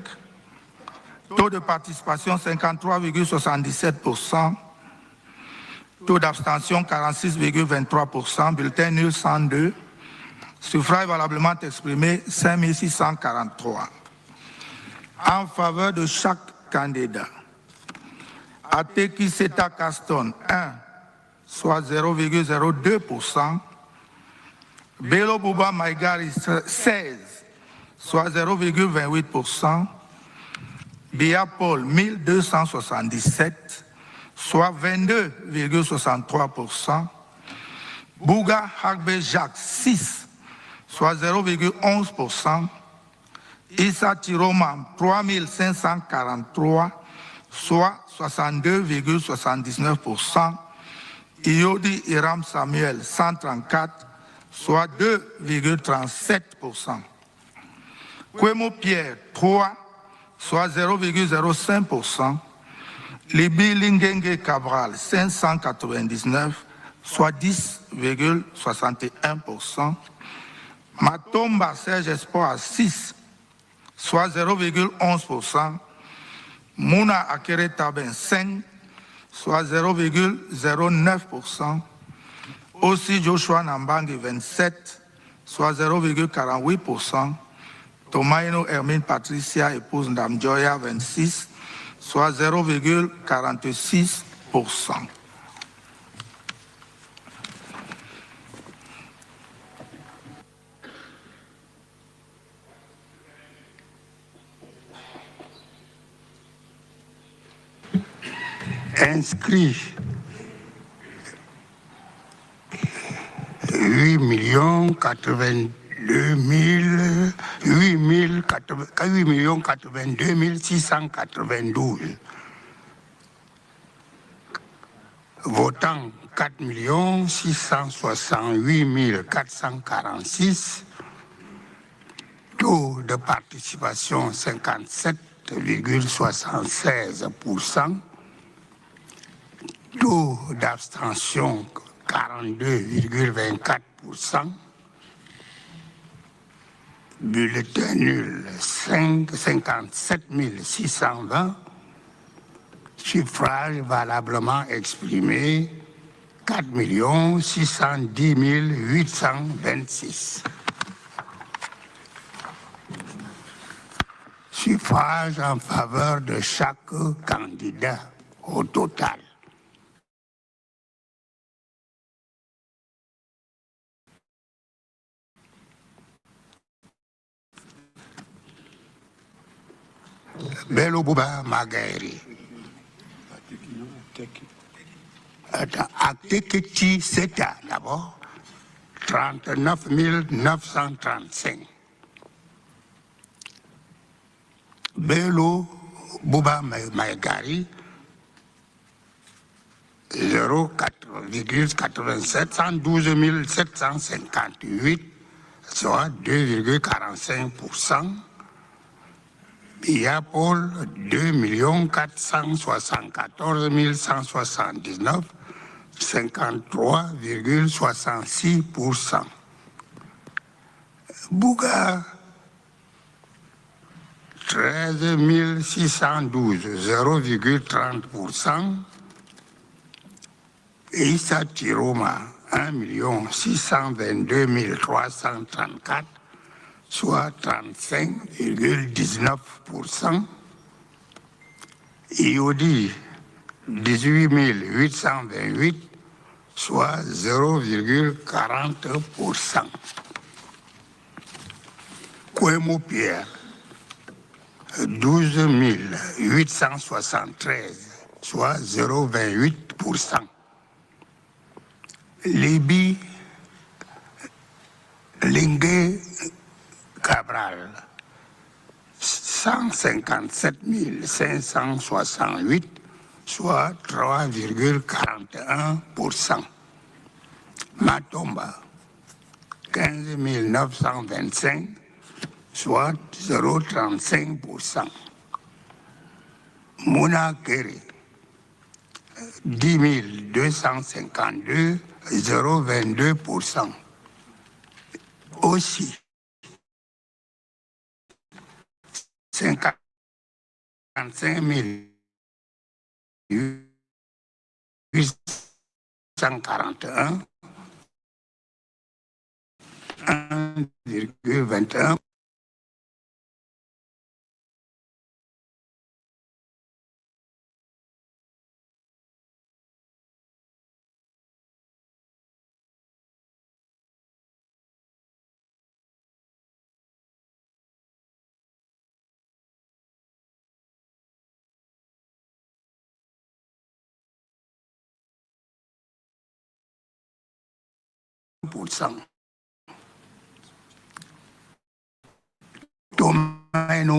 Taux de participation 53,77%. Taux d'abstention 46,23%. Bulletin nul 102. Suffrage valablement exprimé 5 643. En faveur de chaque candidat. Ateki Seta Caston 1, soit 0,02%. Bello Bouba Maïgari 16, soit 0,28%. Biya Paul 1277, soit 22,63%. Bouga Hagbe Jacques 6, soit 0,11%. Issa Tchiroma 3543, soit 62,79%. Iodi Iram Samuel 134, soit 2,37%. Kwemo Pierre 3, soit 0,05%. Libi Lingenge Cabral 599, soit 10,61%. Matomba Serge Espoir 6, soit 0,11%. Mouna Akere Taben 5, soit 0,09%. Aussi Joshua Nambangi 27, soit 0,48%. Tomaino Hermine Patricia, épouse Ndamjoya 26, soit 0,46%. Inscrits 8 82 692. Votants 4 668 446. Taux de participation 57,76%. Taux d'abstention 42,24%. Bulletin nul 57 620. Suffrage valablement exprimé 4 610 826. Suffrage en faveur de chaque candidat au total. Bello Bouba Maguire. Acte Seta d'abord, 39 935. Bello Bouba Maguire, 0,87, 112 758, soit 2,45%. Biya Paul 2 474 179, 53,66%. Bouga 13 612, 0,30%. Issa Tchiroma 1 622 334, soit 35,19%. Iodi 18 828, soit 0,40%. Pierre, 12 873, soit 0,28%. Libye, Lingué Cabral, 157 568, soit 3,41%. Matomba, 15 925, soit 0,35%. Mouna-Kéré, 10 252, 0,22%. Aussi, 55 841, 1,21%. Tomaino,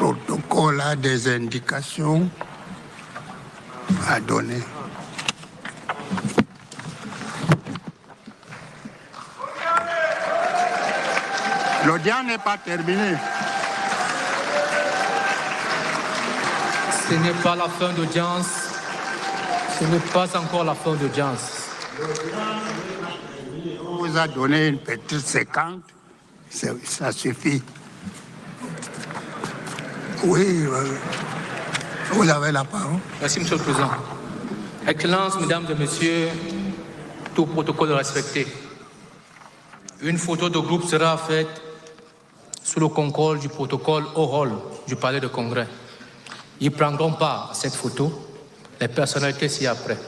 protocole a des indications à donner. L'audience n'est pas terminée. Ce n'est pas la fin d'audience. Ce n'est pas encore la fin d'audience. On vous a donné une petite séquence. Ça suffit. Oui, vous avez la parole. Merci, Monsieur le Président. Excellences, Mesdames et Messieurs, tout protocole respecté. Une photo de groupe sera faite sous le contrôle du protocole au hall du Palais de Congrès. Ils ne prendront pas cette photo, les personnalités ci-après.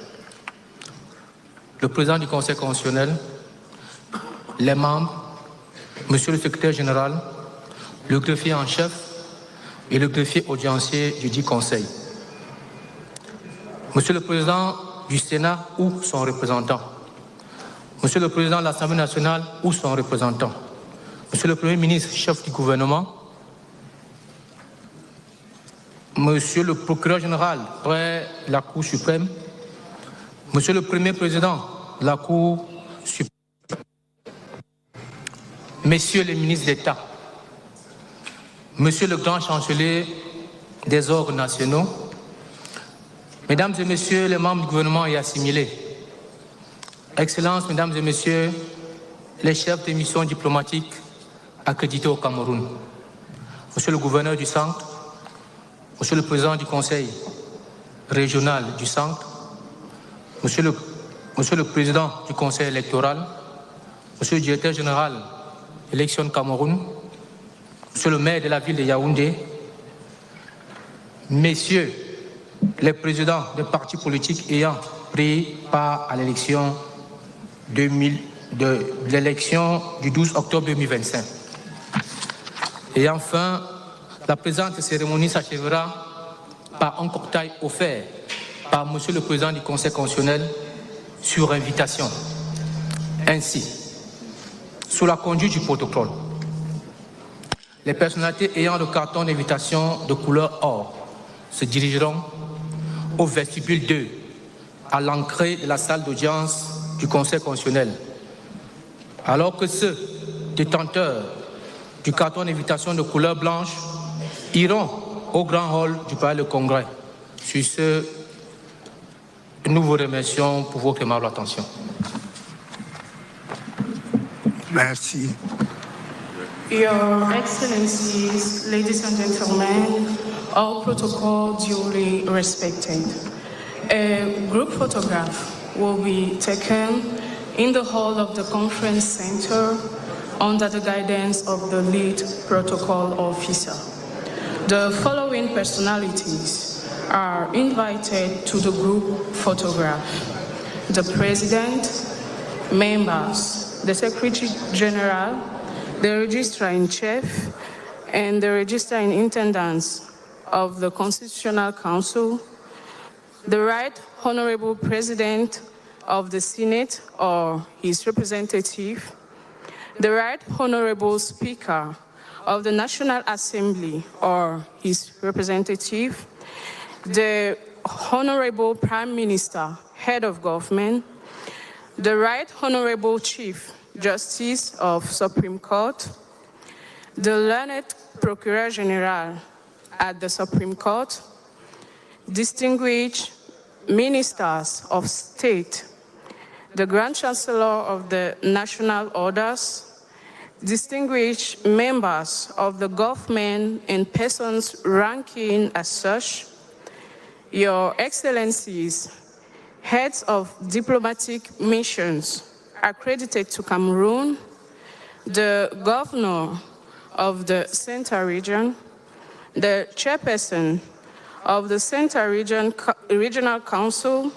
Le Président du Conseil constitutionnel, les membres, Monsieur le Secrétaire général, le greffier en chef et le greffier audiencier du dit Conseil. Monsieur le Président du Sénat ou son représentant. Monsieur le Président de l'Assemblée nationale ou son représentant. Monsieur le Premier ministre, chef du gouvernement. Monsieur le procureur général près la Cour suprême. Monsieur le Premier président de la Cour suprême. Messieurs les ministres d'État. Monsieur le grand chancelier des ordres nationaux. Mesdames et Messieurs les membres du gouvernement et assimilés, Excellences, Mesdames et Messieurs les chefs des missions diplomatiques accrédités au Cameroun, Monsieur le gouverneur du Centre, Monsieur le Président du Conseil régional du Centre, Monsieur le Président du Conseil électoral, Monsieur le Directeur général Élections Cameroun, Monsieur le maire de la ville de Yaoundé, Messieurs les présidents des partis politiques ayant pris part à l'élection du 12 octobre 2025. Et enfin, la présente cérémonie s'achèvera par un cocktail offert par Monsieur le Président du Conseil constitutionnel sur invitation. Ainsi, sous la conduite du protocole, les personnalités ayant le carton d'invitation de couleur or se dirigeront au vestibule 2, à l'entrée de la salle d'audience du Conseil constitutionnel, alors que ceux détenteurs du carton d'invitation de couleur blanche iront au grand hall du Palais de Congrès. Sur ce, nous vous remercions pour votre aimable attention. Merci. Your Excellencies, ladies and gentlemen, all protocol duly respected. A group photograph will be taken in the hall of the conference center under the guidance of the lead protocol officer. The following personalities are invited to the group photograph: the President, members, the Secretary General, the Registrar-in-Chief, and the Registrar-in-Intendants of the Constitutional Council, the Right Honorable President of the Senate or his representative, the Right Honorable Speaker of the National Assembly or his representative, the Honorable Prime Minister, Head of Government, the Right Honorable Chief Justice of Supreme Court, the learned Procureur General at the Supreme Court, distinguished ministers of state, the Grand Chancellor of the National Orders, distinguished members of the government and persons ranking as such, Your Excellencies, heads of diplomatic missions accredited to Cameroon, the Governor of the Central Region, the Chairperson of the Central Regional Council,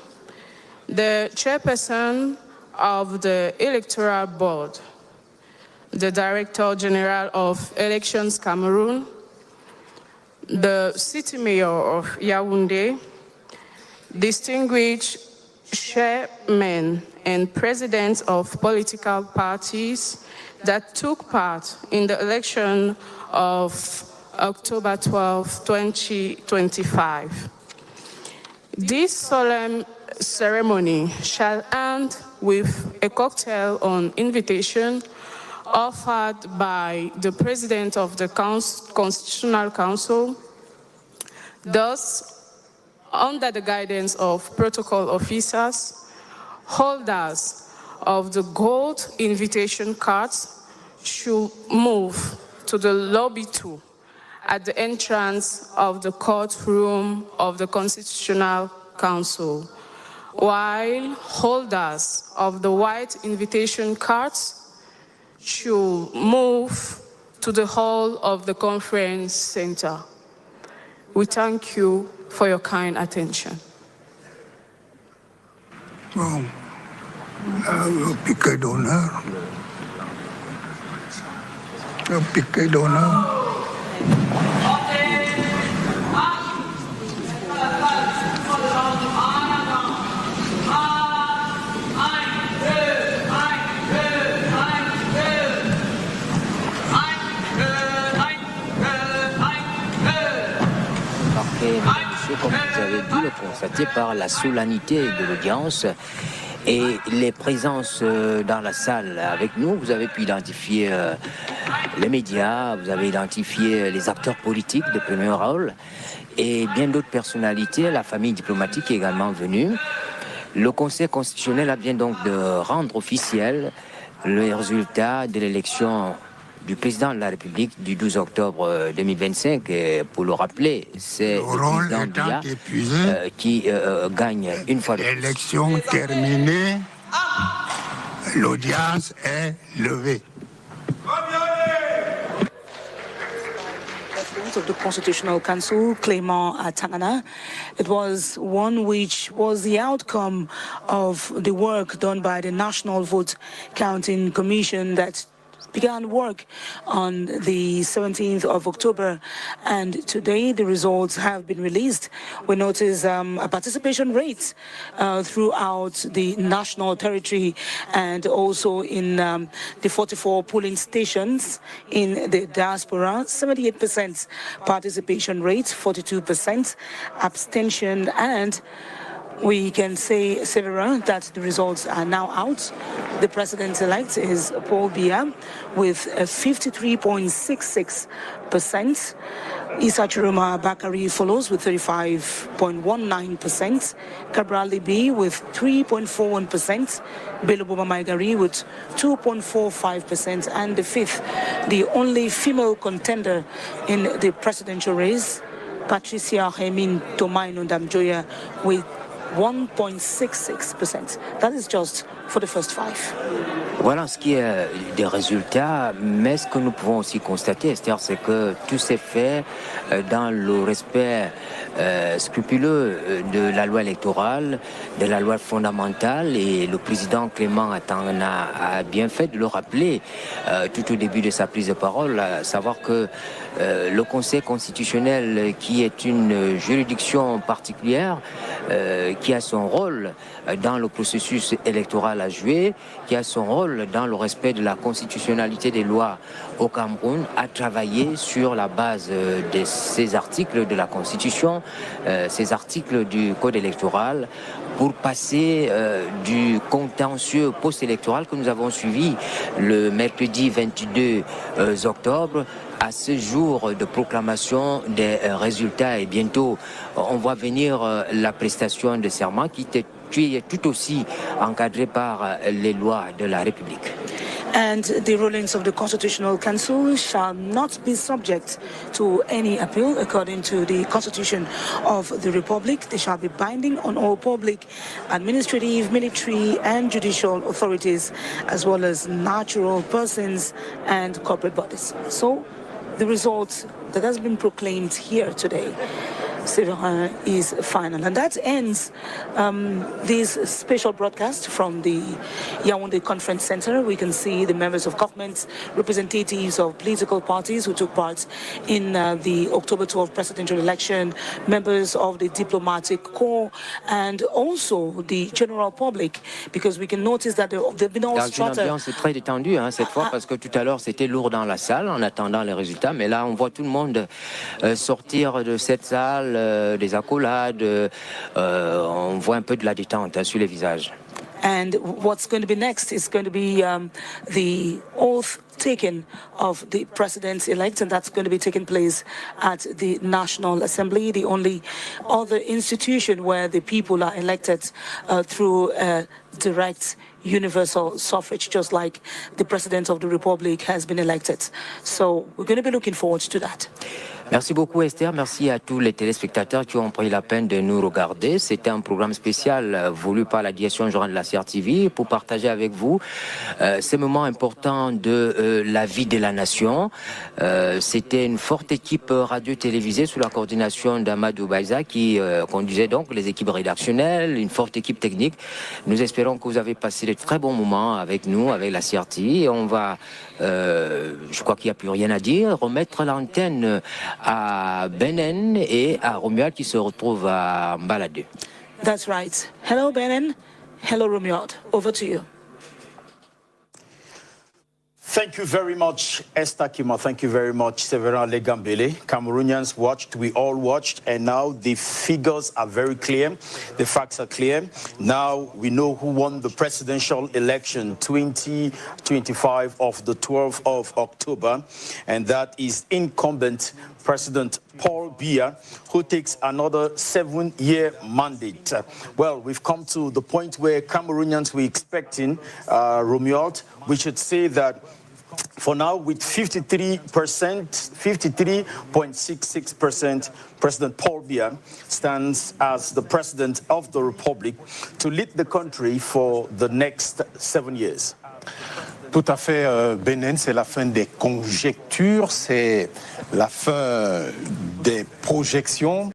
the Chairperson of the Electoral Board, the Director General of Elections Cameroon, the City Mayor of Yaoundé, distinguished chairmen and presidents of political parties that took part in the election of October 12, 2025. This solemn ceremony shall end with a cocktail on invitation offered by the President of the Constitutional Council. Thus, under the guidance of protocol officers, holders of the gold invitation cards should move to the lobby 2 at the entrance of the courtroom of the Constitutional Council, while holders of the white invitation cards should move to the hall of the conference center. We thank you for your kind attention. Bon, le piquet d'honneur. Le piquet d'honneur. Comme vous avez dû le constater par la solennité de l'audience et les présences dans la salle avec nous, vous avez pu identifier les médias, vous avez identifié les acteurs politiques de premier rôle et bien d'autres personnalités, la famille diplomatique est également venue. Le Conseil constitutionnel vient donc de rendre officiel le résultat de l'élection du président de la République du 12 octobre 2025. Et pour le rappeler, c'est le président Biya qui gagne une fois de plus. Élection terminée, l'audience est levée. Of the Constitutional Council, Clément Tangana. It was one which was the outcome of the work done by the National Vote Counting Commission that began work on the 17th of October, and today the results have been released. We notice a participation rate throughout the national territory and also in the 44 polling stations in the diaspora. 78% participation rate, 42% abstention, and we can say, Severa, that the results are now out. The president-elect is Paul Biya with 53.66%. Issa Tchiroma Bakari follows with 35.19%. Cabral Libi with 3.41%. Beloboba Maigari with 2.45%. And the fifth, the only female contender in the presidential race, Patricia Hemin Tomaino Damjoya with 1.66%. That is just for the first five. Voilà ce qui est des résultats, mais ce que nous pouvons aussi constater, c'est-à-dire c'est que tout s'est fait dans le respect scrupuleux de la loi électorale, de la loi fondamentale, et le président Clément Tangana a bien fait de le rappeler tout au début de sa prise de parole, à savoir que le Conseil constitutionnel, qui est une juridiction particulière, qui a son rôle dans le processus électoral à jouer, qui a son rôle dans le respect de la constitutionnalité des lois au Cameroun, a travaillé sur la base de ces articles de la Constitution, ces articles du Code électoral, pour passer du contentieux post-électoral que nous avons suivi le mercredi 22 octobre à ce jour de proclamation des résultats. Et bientôt, on voit venir la prestation de serment qui est tout aussi encadrée par les lois de la République. And the rulings of the Constitutional Council shall not be subject to any appeal according to the Constitution of the Republic. They shall be binding on all public, administrative, military and judicial authorities, as well as natural persons and corporate bodies. So the result that has been proclaimed here today is final. And that ends this special broadcast from the Yaoundé Conference Center. We can see the members of government, representatives of political parties who took part in the October 12 presidential election, members of the diplomatic corps, and also the general public, because we can notice that there have been all strata. L'ambiance est très détendue cette fois, parce que tout à l'heure c'était lourd dans la salle en attendant les résultats, mais là on voit tout le monde sortir de cette salle, des accolades, on voit un peu de la détente sur les visages. And what's going to be next is going to be the oath taken of the president-elect, and that's going to be taking place at the National Assembly, the only other institution where the people are elected through direct universal suffrage, just like the President of the Republic has been elected. So we're going to be looking forward to that. Merci beaucoup Esther, merci à tous les téléspectateurs qui ont pris la peine de nous regarder. C'était un programme spécial voulu par la direction générale de la CRTV pour partager avec vous ces moments importants de la vie de la nation. C'était une forte équipe radio-télévisée sous la coordination d'Amadou Baïza qui conduisait donc les équipes rédactionnelles, une forte équipe technique. Nous espérons que vous avez passé de très bons moments avec nous, avec la CRTV, et on va, je crois qu'il n'y a plus rien à dire, remettre l'antenne à Benen et à Romuald qui se retrouvent à Mbalade. That's right. Hello, Benen. Hello, Romuald. Over to you. Thank you very much, Esther Kima. Thank you very much, Severin Legambele. Cameroonians watched, we all watched, and now the figures are very clear. The facts are clear. Now we know who won the presidential election 2025 of the 12th of October, and that is incumbent President Paul Biya, who takes another 7-year mandate. Well, we've come to the point where Cameroonians were expecting, Romuald, we should say that for now, with 53.66%, President Paul Biya stands as the President of the Republic to lead the country for the next 7 years. Tout à fait, Benin, c'est la fin des conjectures, c'est la fin des projections.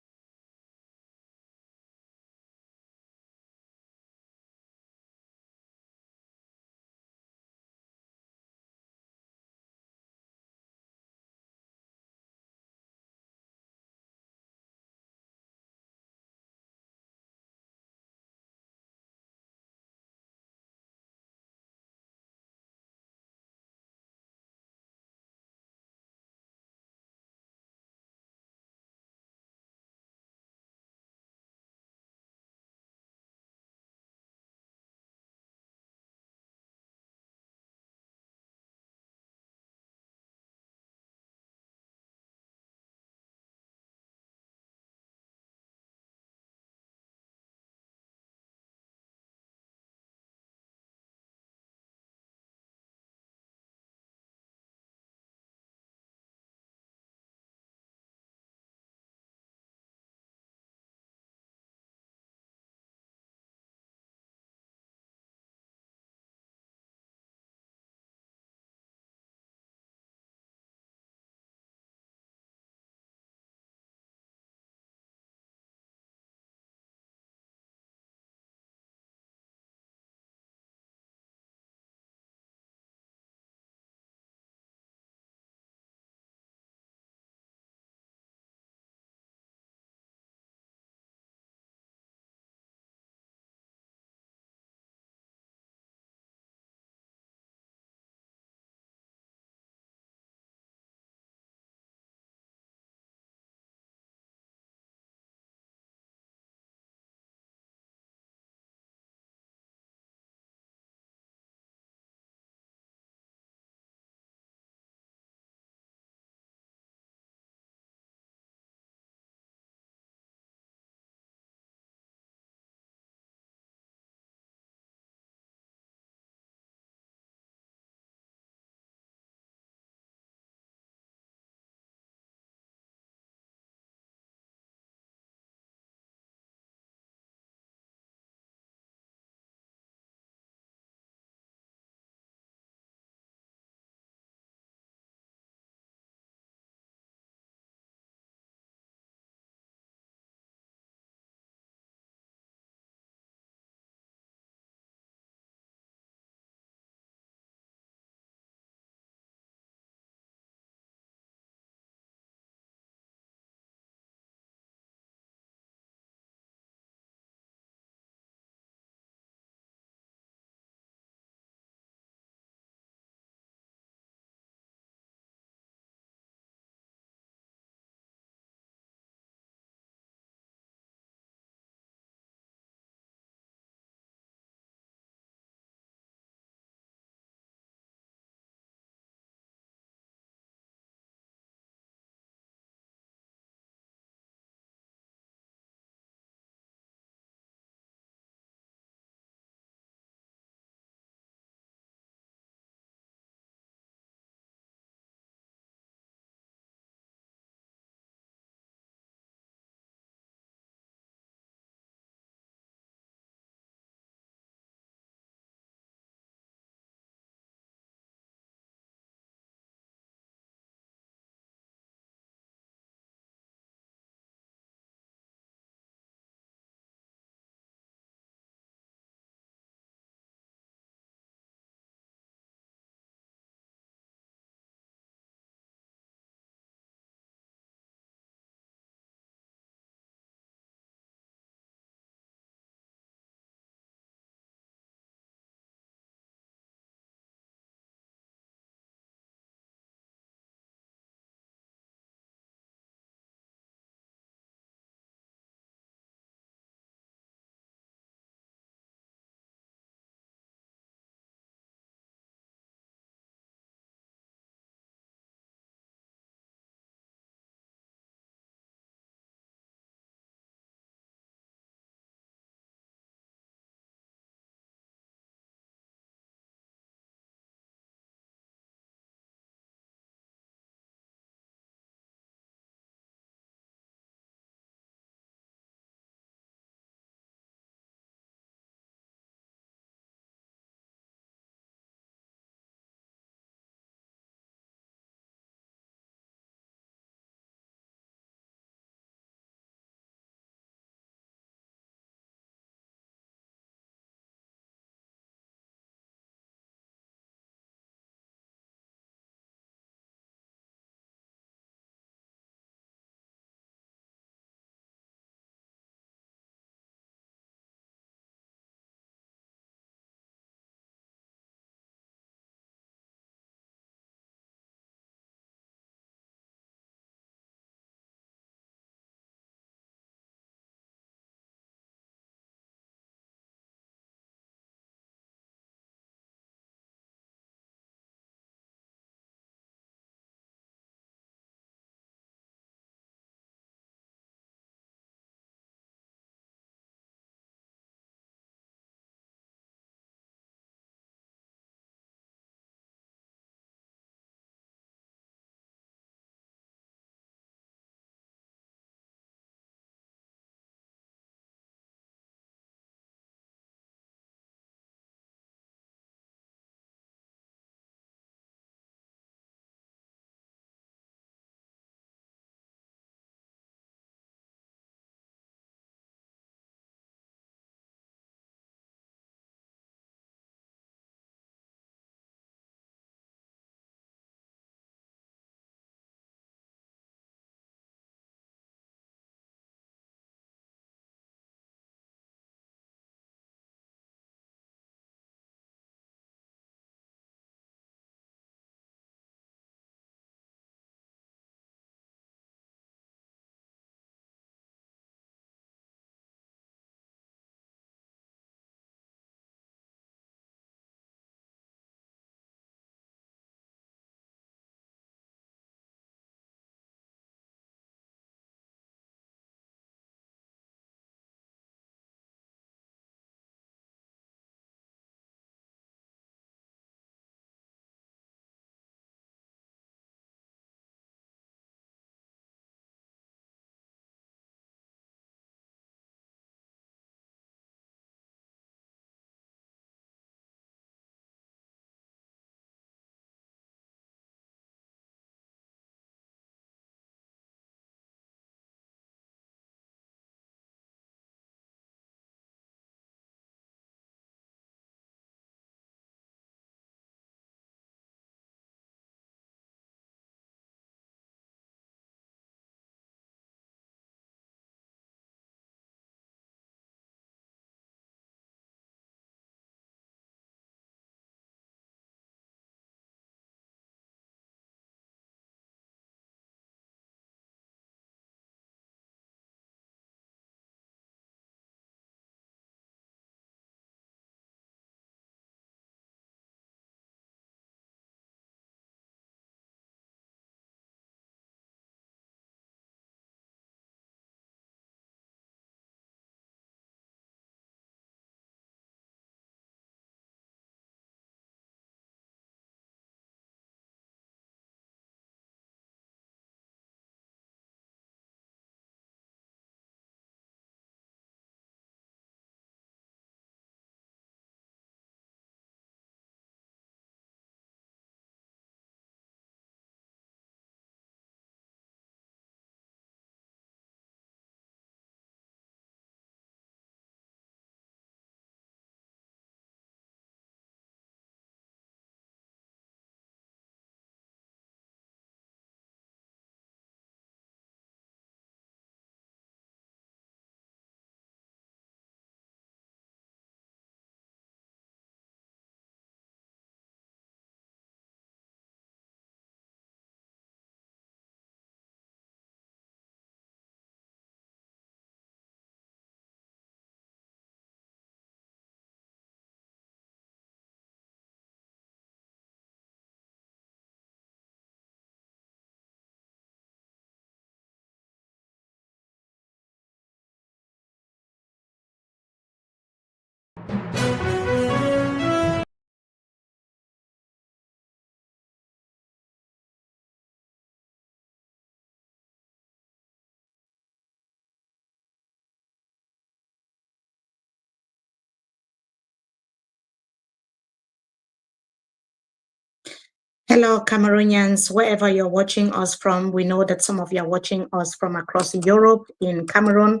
Hello, Cameroonians, wherever you're watching us from. We know that some of you are watching us from across Europe, in Cameroon.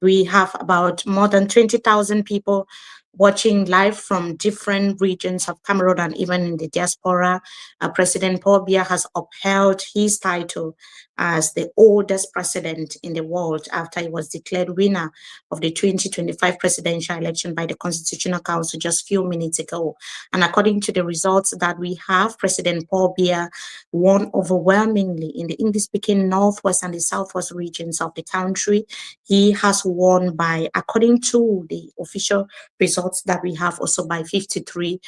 We have about more than 20,000 people watching live from different regions of Cameroon and even in the diaspora. President Paul Biya has upheld his title as the oldest president in the world after he was declared winner of the 2025 presidential election by the Constitutional Council just a few minutes ago. And according to the results that we have, President Paul Biya won overwhelmingly in the English-speaking Northwest and the Southwest regions of the country. He has won by, according to the official results that we have, also by 53%.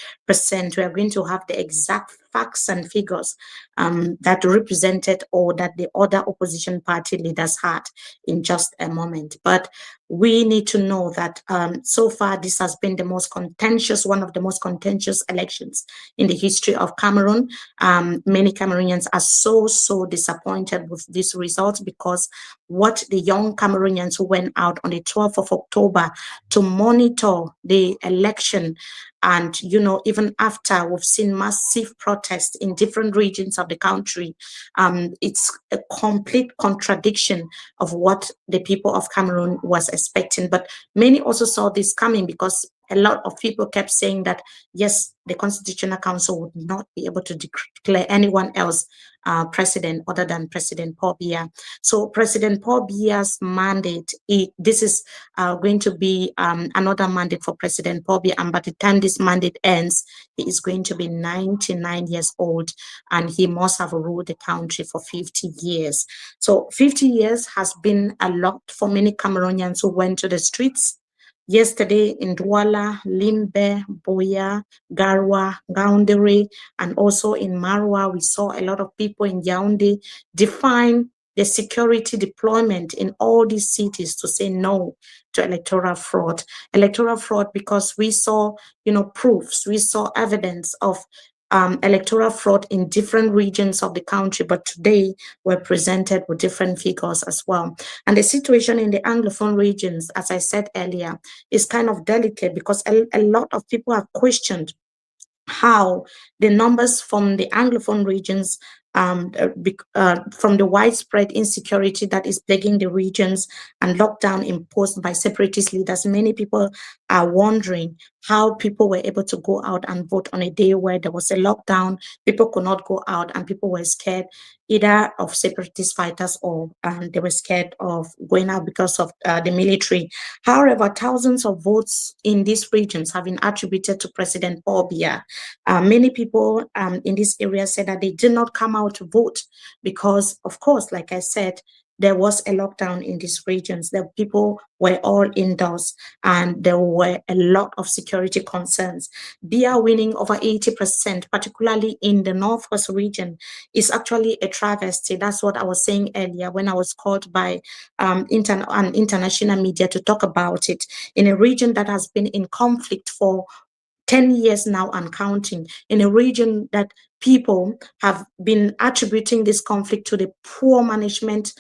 We are going to have the exact facts and figures that represented or that the other opposition party leaders had in just a moment. But we need to know that so far this has been the most contentious, one of the most contentious elections in the history of Cameroon. Many Cameroonians are so disappointed with these results because what the young Cameroonians who went out on the 12th of October to monitor the election, and even after we've seen massive protests in different regions of the country, it's a complete contradiction of what the people of Cameroon was expecting. But many also saw this coming because a lot of people kept saying that, yes, the Constitutional Council would not be able to declare anyone else president other than President Paul Biya. So President Paul Biya's mandate, this is going to be another mandate for President Paul Biya, and by the time this mandate ends, he is going to be 99 years old, and he must have ruled the country for 50 years. So 50 years has been a lot for many Cameroonians who went to the streets yesterday in Douala, Limbe, Boya, Garoua, Gaoundéré, and also in Maroua. We saw a lot of people in Yaoundé define the security deployment in all these cities to say no to electoral fraud. Electoral fraud because we saw, proofs, we saw evidence of electoral fraud in different regions of the country, but today we're presented with different figures as well. And the situation in the Anglophone regions, as I said earlier, is kind of delicate because a lot of people have questioned how the numbers from the Anglophone regions, from the widespread insecurity that is plaguing the regions and lockdown imposed by separatist leaders, many people are wondering how people were able to go out and vote on a day where there was a lockdown, people could not go out, and people were scared either of separatist fighters or they were scared of going out because of the military. However, thousands of votes in these regions have been attributed to President Paul Biya. Many people in this area said that they did not come out to vote because, of course, like I said, there was a lockdown in these regions. The people were all indoors and there were a lot of security concerns. Biya winning over 80%, particularly in the Northwest region, is actually a travesty. That's what I was saying earlier when I was called by international media to talk about it. In a region that has been in conflict for 10 years now and counting, in a region that people have been attributing this conflict to the poor management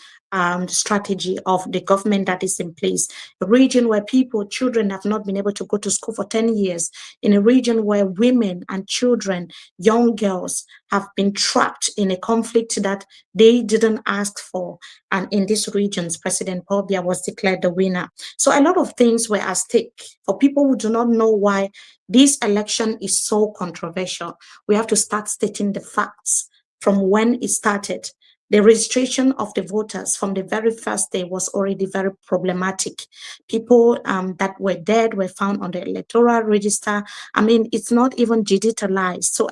strategy of the government that is in place, a region where children have not been able to go to school for 10 years, in a region where women and children, young girls have been trapped in a conflict that they didn't ask for. And in these regions, President Paul Biya was declared the winner. So a lot of things were at stake. For people who do not know why this election is so controversial, we have to start stating the facts from when it started. The registration of the voters from the very first day was already very problematic. People that were dead were found on the electoral register. I mean, it's not even digitalized. So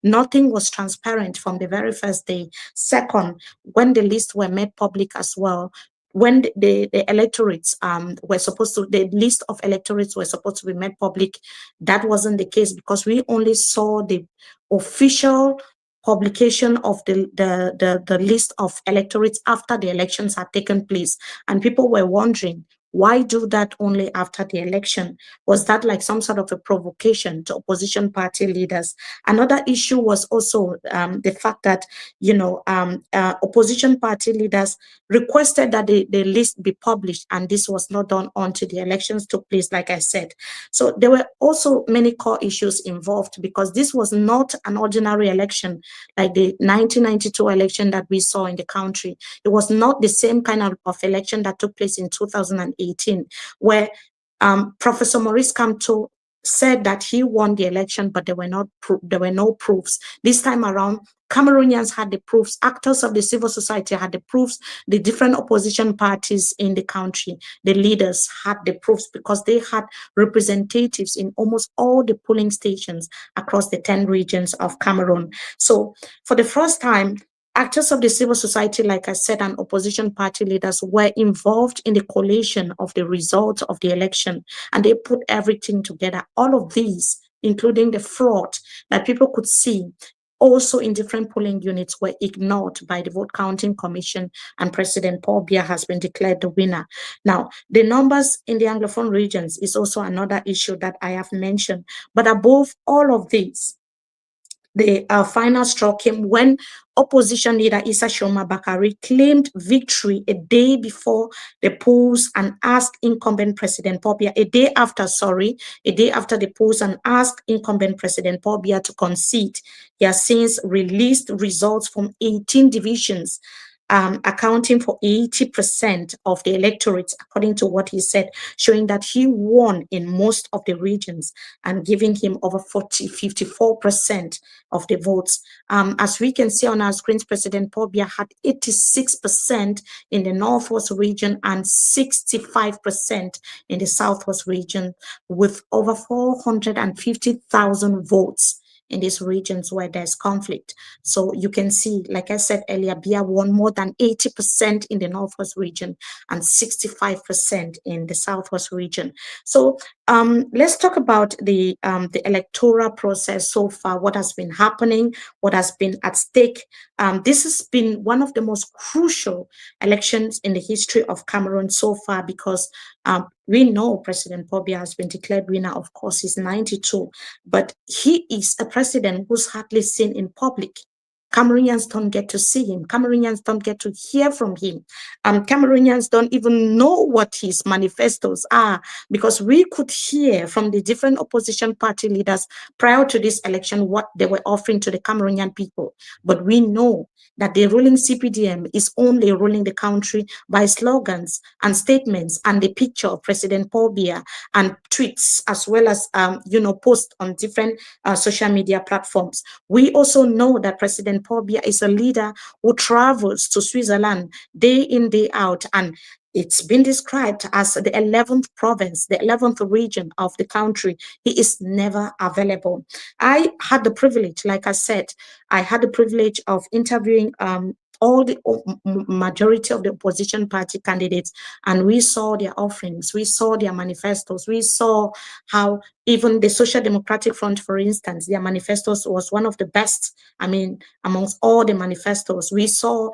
nothing was transparent from the very first day. Second, when the lists were made public as well, when the electorates the list of electorates were supposed to be made public, that wasn't the case because we only saw the official publication of the list of electorates after the elections had taken place. And people were wondering, Why do that only after the election? Was that like some sort of a provocation to opposition party leaders? Another issue was also the fact that, opposition party leaders requested that the list be published, and this was not done until the elections took place, like I said. So there were also many core issues involved, because this was not an ordinary election like the 1992 election that we saw in the country. It was not the same kind of election that took place in 2018, where Professor Maurice Kamto said that he won the election, but there were no proofs. This time around, Cameroonians had the proofs, actors of the civil society had the proofs, the different opposition parties in the country, the leaders had the proofs, because they had representatives in almost all the polling stations across the 10 regions of Cameroon. So for the first time, actors of the civil society, like I said, and opposition party leaders were involved in the collation of the results of the election, and they put everything together. All of these, including the fraud that people could see also in different polling units, were ignored by the Vote Counting Commission, and President Paul Biya has been declared the winner. Now, the numbers in the Anglophone regions is also another issue that I have mentioned. But above all of these, the final straw came when opposition leader Issa Tchiroma claimed victory a day before the polls and asked incumbent President Paul Biya, a day after the polls, and asked incumbent President Paul Biya to concede. He has since released results from 18 divisions, accounting for 80% of the electorate, according to what he said, showing that he won in most of the regions and giving him over 54% of the votes. As we can see on our screens, President Paul Biya had 86% in the Northwest region and 65% in the Southwest region, with over 450,000 votes in these regions where there's conflict. So you can see, like I said earlier, Biya won more than 80% in the Northwest region and 65% in the Southwest region. So let's talk about the electoral process so far, what has been happening, what has been at stake. This has been one of the most crucial elections in the history of Cameroon so far, because we know President Paul Biya has been declared winner. Of course, he's 92, but he is a president who's hardly seen in public. Cameroonians don't get to see him. Cameroonians don't get to hear from him. Cameroonians don't even know what his manifestos are, because we could hear from the different opposition party leaders prior to this election what they were offering to the Cameroonian people. But we know that the ruling CPDM is only ruling the country by slogans and statements and the picture of President Paul Biya and tweets, as well as posts on different social media platforms. We also know that President Paul Biya is a leader who travels to Switzerland day in, day out, and it's been described as the 11th province, the 11th region of the country. He is never available. I had the privilege, like I said, I had the privilege of interviewing all the majority of the opposition party candidates, and we saw their offerings, we saw their manifestos, we saw how even the Social Democratic Front, for instance, their manifestos was one of the best, amongst all the manifestos. We saw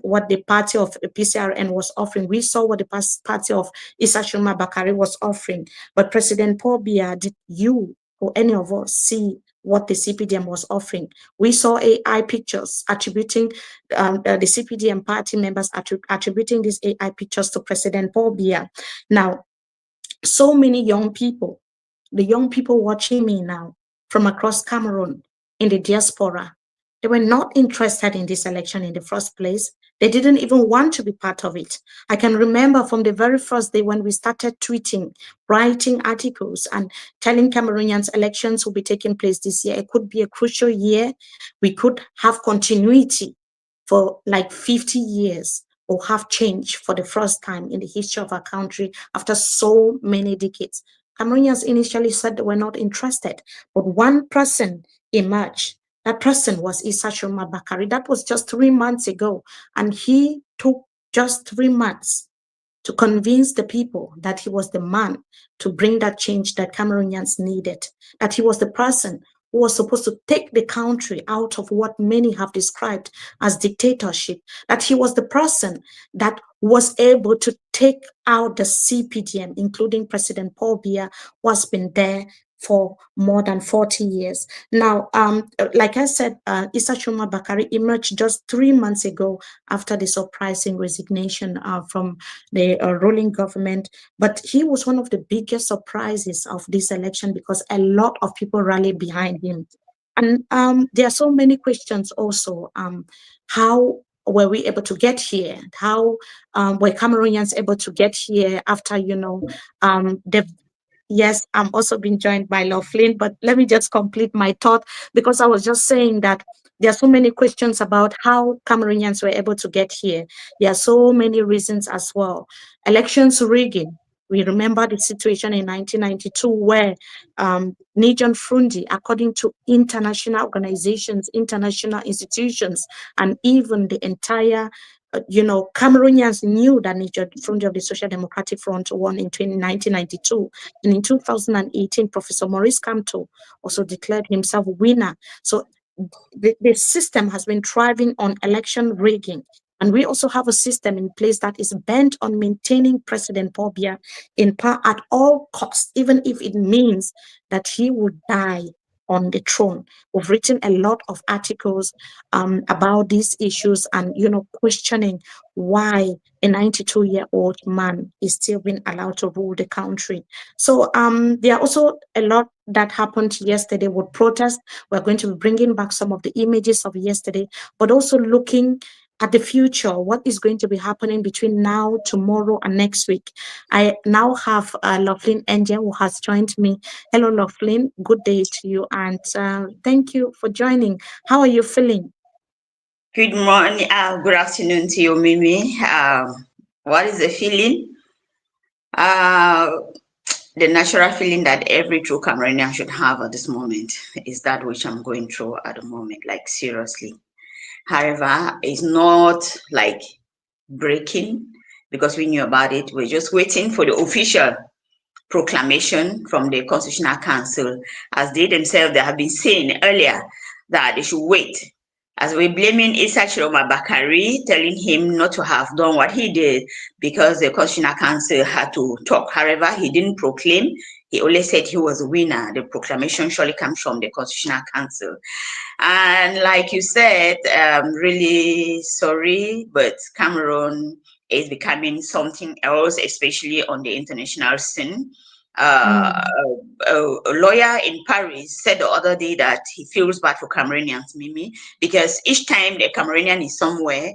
what the party of PCRN was offering. We saw what the party of Issa Tchiroma was offering. But President Paul Biya, did you or any of us see what the CPDM was offering? We saw AI pictures attributing the CPDM party members attributing these AI pictures to President Paul Biya. Now, so many young people, the young people watching me now from across Cameroon in the diaspora, they were not interested in this election in the first place. They didn't even want to be part of it. I can remember from the very first day when we started tweeting, writing articles, and telling Cameroonians elections will be taking place this year. It could be a crucial year. We could have continuity for like 50 years or have change for the first time in the history of our country after so many decades. Cameroonians initially said they were not interested, but one person emerged. That person was Issa Tchiroma. That was just 3 months ago. And he took just 3 months to convince the people that he was the man to bring that change that Cameroonians needed, that he was the person who was supposed to take the country out of what many have described as dictatorship, that he was the person that was able to take out the CPDM, including President Paul Biya, who has been there for more than 40 years. Now, like I said, Issa Tchiroma Bakari emerged just 3 months ago after the surprising resignation from the ruling government. But he was one of the biggest surprises of this election because a lot of people rallied behind him. And there are so many questions also. How were we able to get here? How were Cameroonians able to get here after, they've Yes, I'm also being joined by Laughlin, but let me just complete my thought because I was just saying that there are so many questions about how Cameroonians were able to get here. There are so many reasons as well. Elections rigging. We remember the situation in 1992 where Nigel Frundi, according to international organizations, international institutions, and even the entire Cameroonians knew that Niger Front of the Social Democratic Front won in 1992. And in 2018, Professor Maurice Kamto also declared himself winner. So the system has been thriving on election rigging. And we also have a system in place that is bent on maintaining President Paul Biya in power at all costs, even if it means that he would die on the throne. We've written a lot of articles about these issues and, questioning why a 92-year-old man is still being allowed to rule the country. So there are also a lot that happened yesterday with protests. We're going to be bringing back some of the images of yesterday, but also looking at the future, what is going to be happening between now, tomorrow, and next week. I now have Laughlin Angel who has joined me. Hello, Laughlin. Good day to you, and thank you for joining. How are you feeling? Good morning, good afternoon to you, Mimi. What is the feeling? The natural feeling that every true Cameroonian should have at this moment is that which I'm going through at the moment, like seriously. However, it's not like breaking because we knew about it. We're just waiting for the official proclamation from the Constitutional Council, as they themselves they have been saying earlier that they should wait. As we're blaming Issa Tchiroma Bakari, telling him not to have done what he did because the Constitutional Council had to talk. However, he didn't proclaim. He only said he was a winner. The proclamation surely comes from the Constitutional Council. And like you said, really sorry, but Cameroon is becoming something else, especially on the international scene. A lawyer in Paris said the other day that he feels bad for Cameroonians, Mimi, because each time the Cameroonian is somewhere,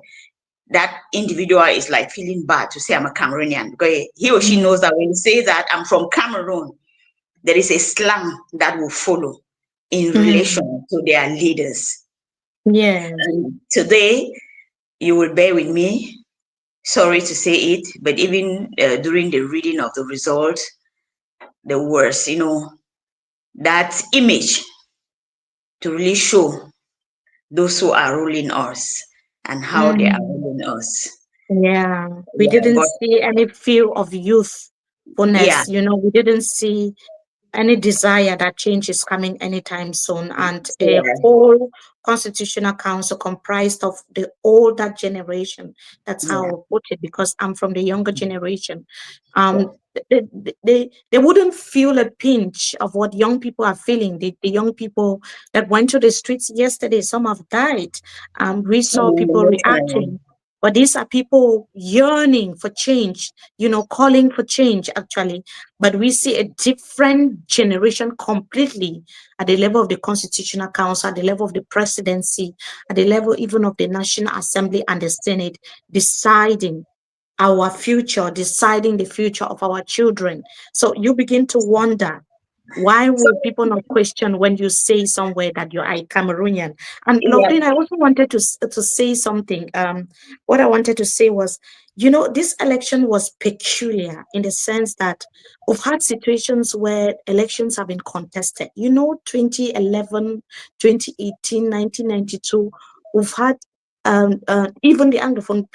that individual is like feeling bad to say I'm a Cameroonian, because he or she knows that when you say that I'm from Cameroon, there is a slang that will follow in relation to their leaders. Yeah. And today, you will bear with me. Sorry to say it, but even during the reading of the results, the words, that image to really show those who are ruling us and how they are ruling us. Yeah, we didn't see any feel of youthfulness, we didn't see any desire that change is coming anytime soon. And a whole constitutional council comprised of the older generation. That's how I put it, because I'm from the younger generation. They wouldn't feel a pinch of what young people are feeling. The young people that went to the streets yesterday, some have died. We saw people reacting. But these are people yearning for change, calling for change, actually. But we see a different generation completely at the level of the Constitutional Council, at the level of the presidency, at the level even of the National Assembly and the Senate, deciding our future, deciding the future of our children. So you begin to wonder, why will people not question when you say somewhere that you're a Cameroonian? And Laughlin, I also wanted to say something. What I wanted to say was, this election was peculiar in the sense that we've had situations where elections have been contested. 2011, 2018, 1992, we've had even the Anglophone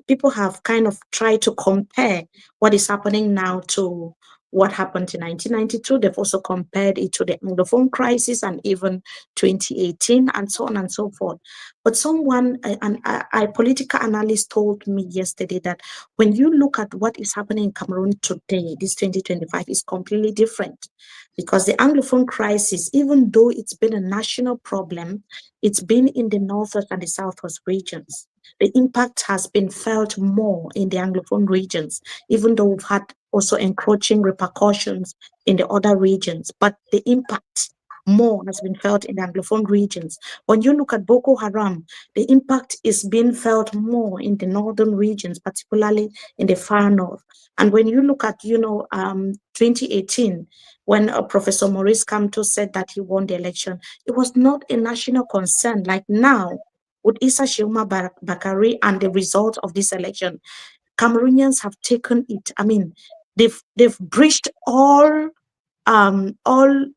people have kind of tried to compare what is happening now to what happened in 1992. They've also compared it to the Anglophone crisis and even 2018 and so on and so forth. But someone, a political analyst told me yesterday that when you look at what is happening in Cameroon today, this 2025 is completely different, because the Anglophone crisis, even though it's been a national problem, it's been in the northwest and the southwest regions. The impact has been felt more in the Anglophone regions, even though we've had also encroaching repercussions in the other regions, but the impact more has been felt in the Anglophone regions. When you look at Boko Haram, the impact is being felt more in the northern regions, particularly in the far north. And when you look at, 2018, when Professor Maurice Kamto said that he won the election, it was not a national concern. Like now, with Issa Tchiroma Bakari and the result of this election, Cameroonians have taken it. I mean, they've breached all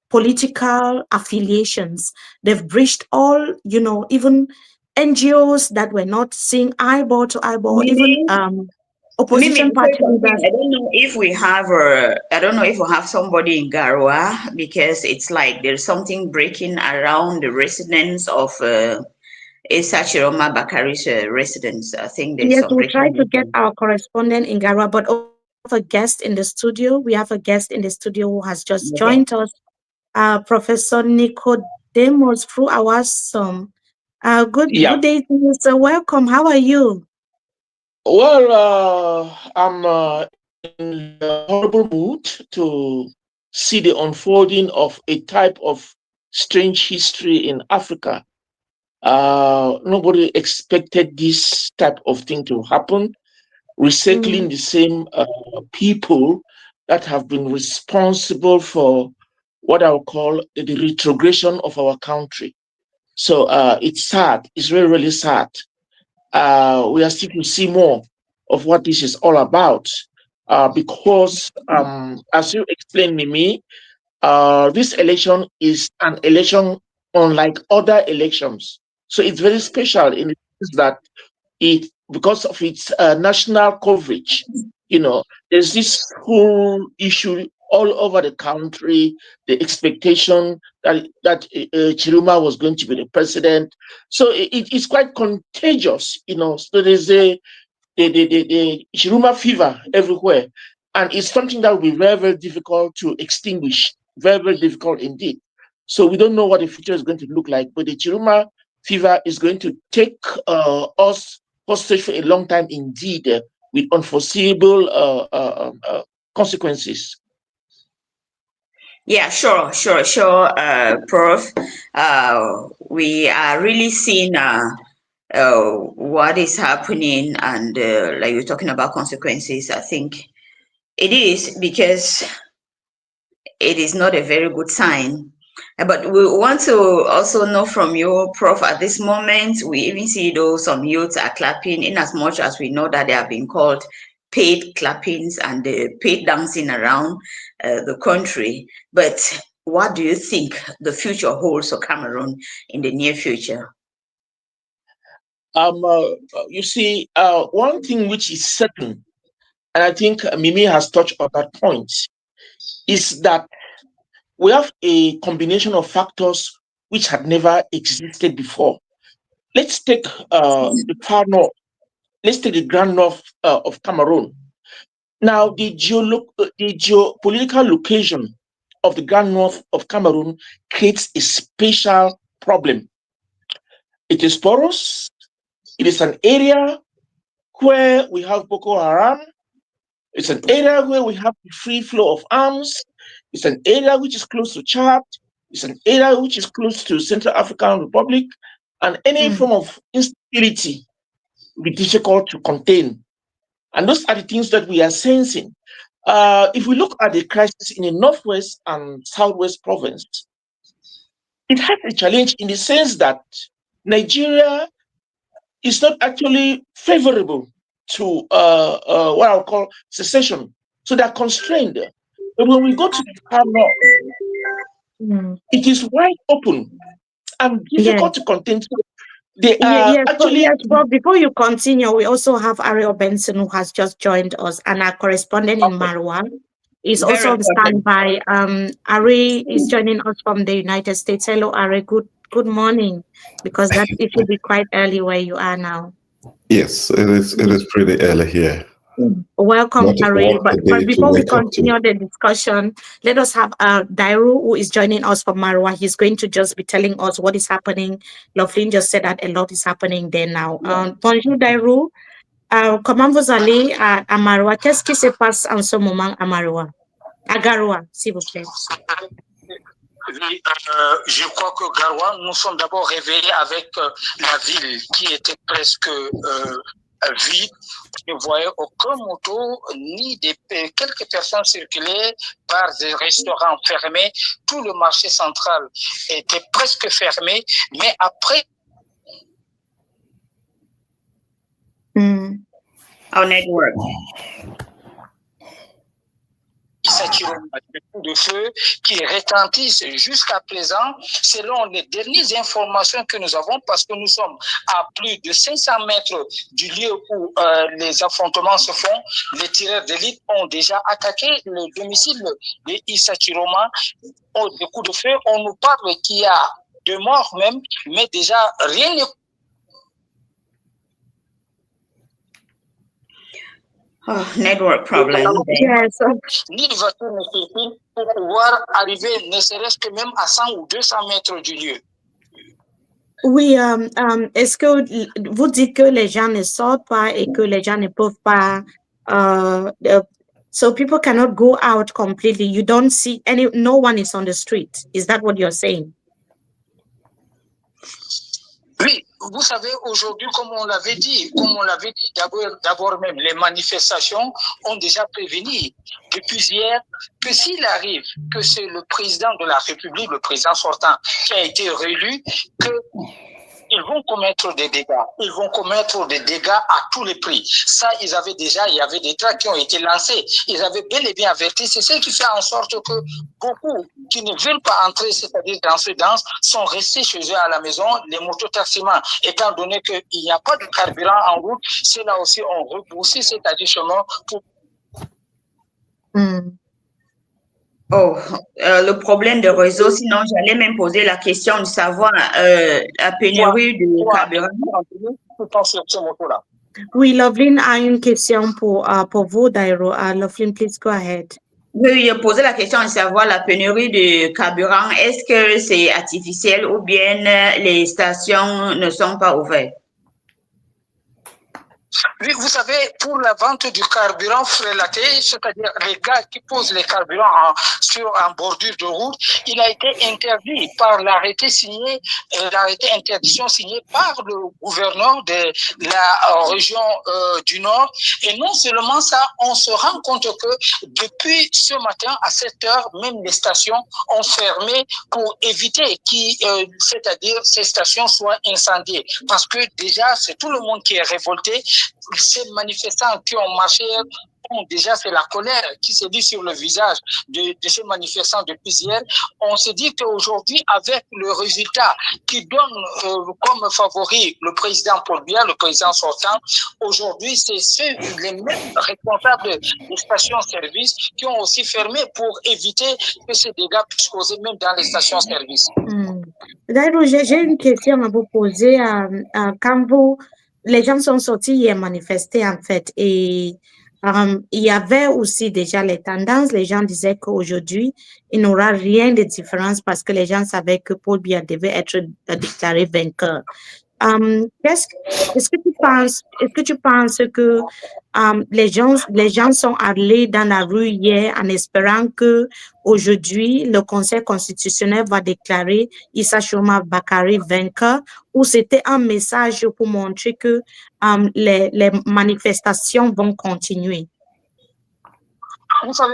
political affiliations. They've breached all, even NGOs that were not seeing eyeball to eyeball, even opposition party leaders. I don't know if we have somebody in Garoua, because it's like there's something breaking around the residence of Issa Tchiroma Bakari's residence. I think there's yes, some we'll try to get breaking. our correspondent in Garoua, but we have a guest in the studio. We have a guest in the studio who has just joined us, Professor Nicodemus through our Awesome. Good day to you, sir. Welcome. How are you? Well, I'm in a horrible mood to see the unfolding of a type of strange history in Africa. Nobody expected this type of thing to happen, recycling the same people that have been responsible for what I would call the retrogression of our country. So it's sad. It's really, really sad. We are still to see more of what this is all about, because as you explained, Mimi, this election is an election unlike other elections. So it's very special in the sense that because of its national coverage, there's this whole issue all over the country, the expectation that Tchiroma was going to be the president. So it's quite contagious, So there's the Tchiroma fever everywhere. And it's something that will be very, very difficult to extinguish, very, very difficult indeed. So we don't know what the future is going to look like, but the Tchiroma fever is going to take us hostage for a long time indeed, with unforeseeable consequences. Yeah, sure, Prof. We are really seeing what is happening, and like you're talking about consequences. I think it is, because it is not a very good sign. But we want to also know from you, Prof, at this moment, we even see though some youths are clapping, in as much as we know that they have been called paid clappings and paid dancing around the country. But what do you think the future holds for Cameroon in the near future? You see, one thing which is certain, and I think Mimi has touched on that point, is that we have a combination of factors which had never existed before. Let's take the far north. Let's take the grand north of Cameroon. Now, the geopolitical location of the grand north of Cameroon creates a special problem. It is porous. It is an area where we have Boko Haram. It's an area where we have the free flow of arms. It's an area which is close to Chad. It's an area which is close to Central African Republic. And any form of instability will be difficult to contain. And those are the things that we are sensing. If we look at the crisis in the Northwest and Southwest province, it has a challenge in the sense that Nigeria is not actually favorable to what I'll call secession. So they're constrained. But when we go to the far north, it is wide open and difficult to contain. They are actually. Yes, but before you continue, we also have Ariel Benson, who has just joined us, and our correspondent in Marwa. is Very also on important. standby. Ari is joining us from the United States. Hello, Ari. Good morning, because that it should be quite early where you are now. Yes, it is. It is pretty early here. Welcome, Ari. What a But day to before we wake up to. continue the discussion, let us have Dairu, who is joining us from Marwa. He's going to just be telling us what is happening. Loveline just said that a lot is happening there now. Bonjour, Dairu. Comment vous allez à Marwa? Qu'est-ce qui se passe en ce moment à Marwa? À Garoua, s'il vous plaît. Oui, je crois que Garoua, nous sommes d'abord réveillés avec la ville qui était presque vide. Je ne voyais aucun moto, ni quelques personnes circulaient, bars et restaurants fermés. Tout le marché central était presque fermé. Mais après... Our network. Issa Tchiroma, des coups de feu qui retentissent jusqu'à présent, selon les dernières informations que nous avons, parce que nous sommes à plus de 500 mètres du lieu où les affrontements se font. Les tireurs d'élite ont déjà attaqué le domicile de Issa Tchiroma. Des coups de feu, on nous parle qu'il y a 2 morts même, mais déjà rien n'est... Oh, network problem. Yes. Ni de voiture ne circule pour pouvoir arriver ne serait-ce que même à 100 ou 200 mètres du lieu. Oui, est-ce que vous dites que les gens ne sortent pas et que les gens ne peuvent pas, so people cannot go out completely. You don't see no one is on the street. Is that what you're saying? Oui, vous savez, aujourd'hui, comme on l'avait dit d'abord même, les manifestations ont déjà prévenu depuis hier que s'il arrive que c'est le président de la République, le président sortant, qui a été réélu, ils vont commettre des dégâts. Ils vont commettre des dégâts à tous les prix. Ça, il y avait des tracts qui ont été lancés. Ils avaient bel et bien averti. C'est ce qui fait en sorte que beaucoup qui ne veulent pas entrer, c'est-à-dire dans ce danse, sont restés chez eux à la maison. Les mototaximans, étant donné qu'il n'y a pas de carburant en route, ceux-là aussi ont repoussé, c'est-à-dire chemin pour... Oh, le problème de réseau, sinon j'allais même poser la question de savoir la pénurie de carburant. Oui, Loveline a une question pour vous, Dairo. Loveline, please go ahead. Oui, je posais la question de savoir la pénurie de carburant. Est-ce que c'est artificiel ou bien les stations ne sont pas ouvertes? Oui, vous savez, pour la vente du carburant frélaté, c'est-à-dire les gars qui posent les carburants en bordure de route, il a été interdit par l'arrêté interdiction signé par le gouverneur de la région du Nord. Et non seulement ça, on se rend compte que depuis ce matin à 7 heures, même les stations ont fermé pour éviter c'est-à-dire ces stations soient incendiées. Parce que déjà, c'est tout le monde qui est révolté. Ces manifestants qui ont marché ont déjà fait la colère qui se dit sur le visage de ces manifestants depuis hier. On se dit qu'aujourd'hui, avec le résultat qui donne comme favori le président Paul Biya, le président sortant, aujourd'hui, c'est les mêmes responsables des stations-service qui ont aussi fermé pour éviter que ces dégâts puissent causer même dans les stations-service. D'ailleurs, j'ai une question à vous poser. Quand les gens sont sortis hier manifester, en fait, et il y avait aussi déjà les tendances. Les gens disaient qu'aujourd'hui, il n'y aura rien de différence parce que les gens savaient que Paul Biya devait être déclaré vainqueur. Est-ce que tu penses que les gens sont allés dans la rue hier en espérant que aujourd'hui le Conseil constitutionnel va déclarer Issa Tchiroma Bakary vainqueur, ou c'était un message pour montrer que les manifestations vont continuer? Vous savez,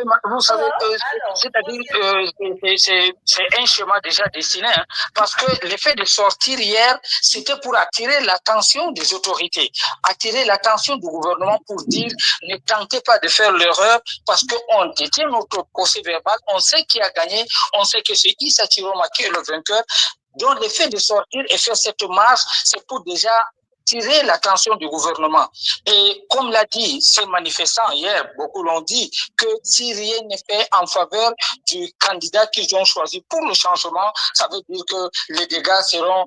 c'est-à-dire c'est un schéma déjà dessiné, hein, parce que l'effet de sortir hier, c'était pour attirer l'attention des autorités, attirer l'attention du gouvernement pour dire ne tentez pas de faire l'erreur, parce qu'on détient notre procès verbal, on sait qui a gagné, on sait que c'est Issa Tchiroma qui est le vainqueur. Donc l'effet de sortir et faire cette marche, c'est pour déjà attirer l'attention du gouvernement. Et comme l'a dit ces manifestants hier, beaucoup l'ont dit, que si rien n'est fait en faveur du candidat qu'ils ont choisi pour le changement, ça veut dire que les dégâts seront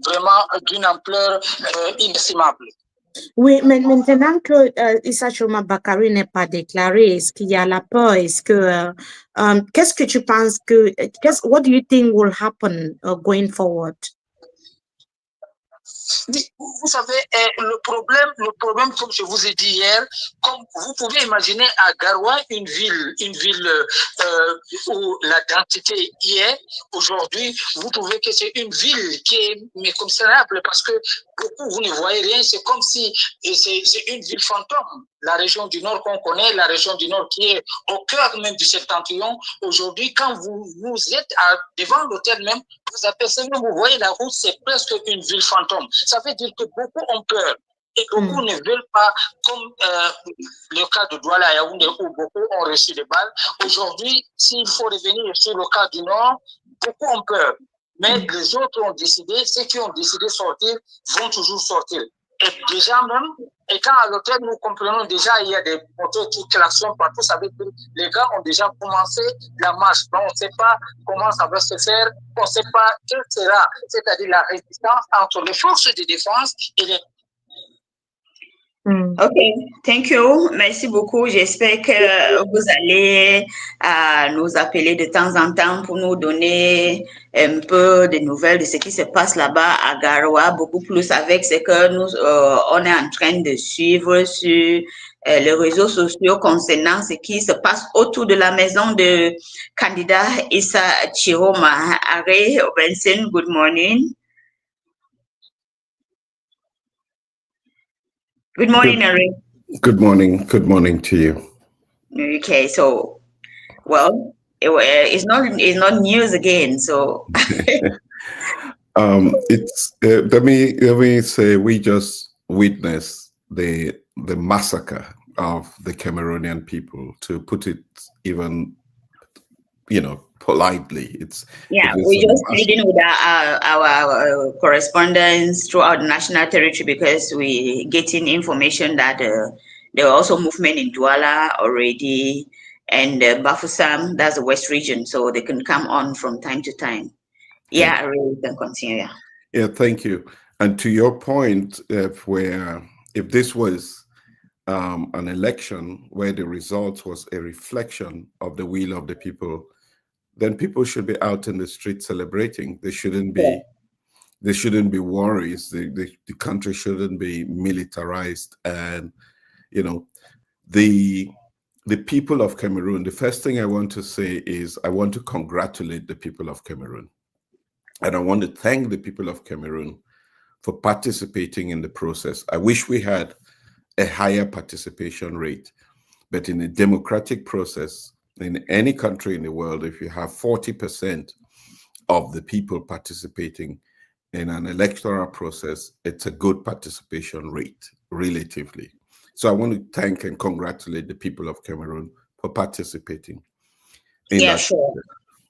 vraiment d'une ampleur inestimable. Oui, mais maintenant que Issa Tchiroma Bakary n'est pas déclaré, est-ce qu'il y a la peur? Est-ce que qu'est-ce que tu penses que what do you think will happen going forward? Vous savez, le problème, comme je vous ai dit hier, comme vous pouvez imaginer à Garoua, une ville où la densité y est, aujourd'hui, vous trouvez que c'est une ville qui est méconnaissable parce que beaucoup, vous ne voyez rien, c'est comme si c'est une ville fantôme. La région du Nord qu'on connaît, la région du Nord qui est au cœur même du septentrion, aujourd'hui, quand vous êtes devant l'hôtel même, vous apercevez, vous voyez la route, c'est presque une ville fantôme. Ça veut dire que beaucoup ont peur et beaucoup ne veulent pas, comme le cas de Douala Yaoundé où beaucoup ont reçu des balles. Aujourd'hui, s'il faut revenir sur le cas du Nord, beaucoup ont peur. Mais les autres ont décidé, ceux qui ont décidé de sortir vont toujours sortir. Et déjà même, étant à l'hôtel, nous comprenons déjà, il y a des motos qui klaxonnent partout. Ça veut dire que les gars ont déjà commencé la marche. Donc, on ne sait pas comment ça va se faire. On ne sait pas quelle sera, c'est-à-dire la résistance entre les forces de défense et les... Ok, thank you. Merci beaucoup. J'espère que vous allez nous appeler de temps en temps pour nous donner un peu de nouvelles de ce qui se passe là-bas à Garoua, beaucoup plus avec ce que nous on est en train de suivre sur les réseaux sociaux concernant ce qui se passe autour de la maison de candidat Issa Tchiroma. Are Benson, good morning. Good morning, Ari. Good morning. Good morning to you. Okay, so, well, it's not news again. So, it's let me say we just witnessed the massacre of the Cameroonian people. To put it even, politely, we just reading with our correspondence throughout the national territory because we getting information that there are also movement in Douala already and Bafoussam, that's the west region, so they can come on from time to time. Yeah, really can continue. Yeah, thank you. And to your point, if this was an election where the result was a reflection of the will of the people, then people should be out in the street celebrating. There shouldn't be worries. The country shouldn't be militarized. And the people of Cameroon, the first thing I want to say is I want to congratulate the people of Cameroon. And I want to thank the people of Cameroon for participating in the process. I wish we had a higher participation rate, but in a democratic process, in any country in the world, if you have 40% of the people participating in an electoral process, it's a good participation rate, relatively. So I want to thank and congratulate the people of Cameroon for participating in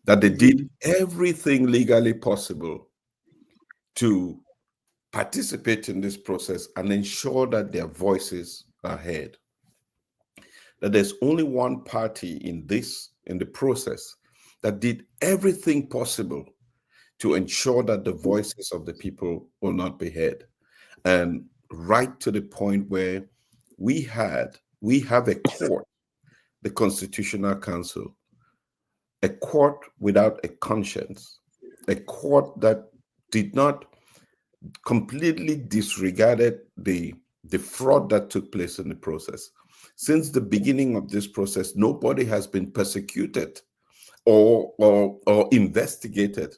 that they did everything legally possible to participate in this process and ensure that their voices are heard. That there's only one party in the process that did everything possible to ensure that the voices of the people will not be heard. And right to the point where we have a court, the Constitutional Council, a court without a conscience, a court that did not completely disregarded the fraud that took place in the process. Since the beginning of this process, nobody has been persecuted or investigated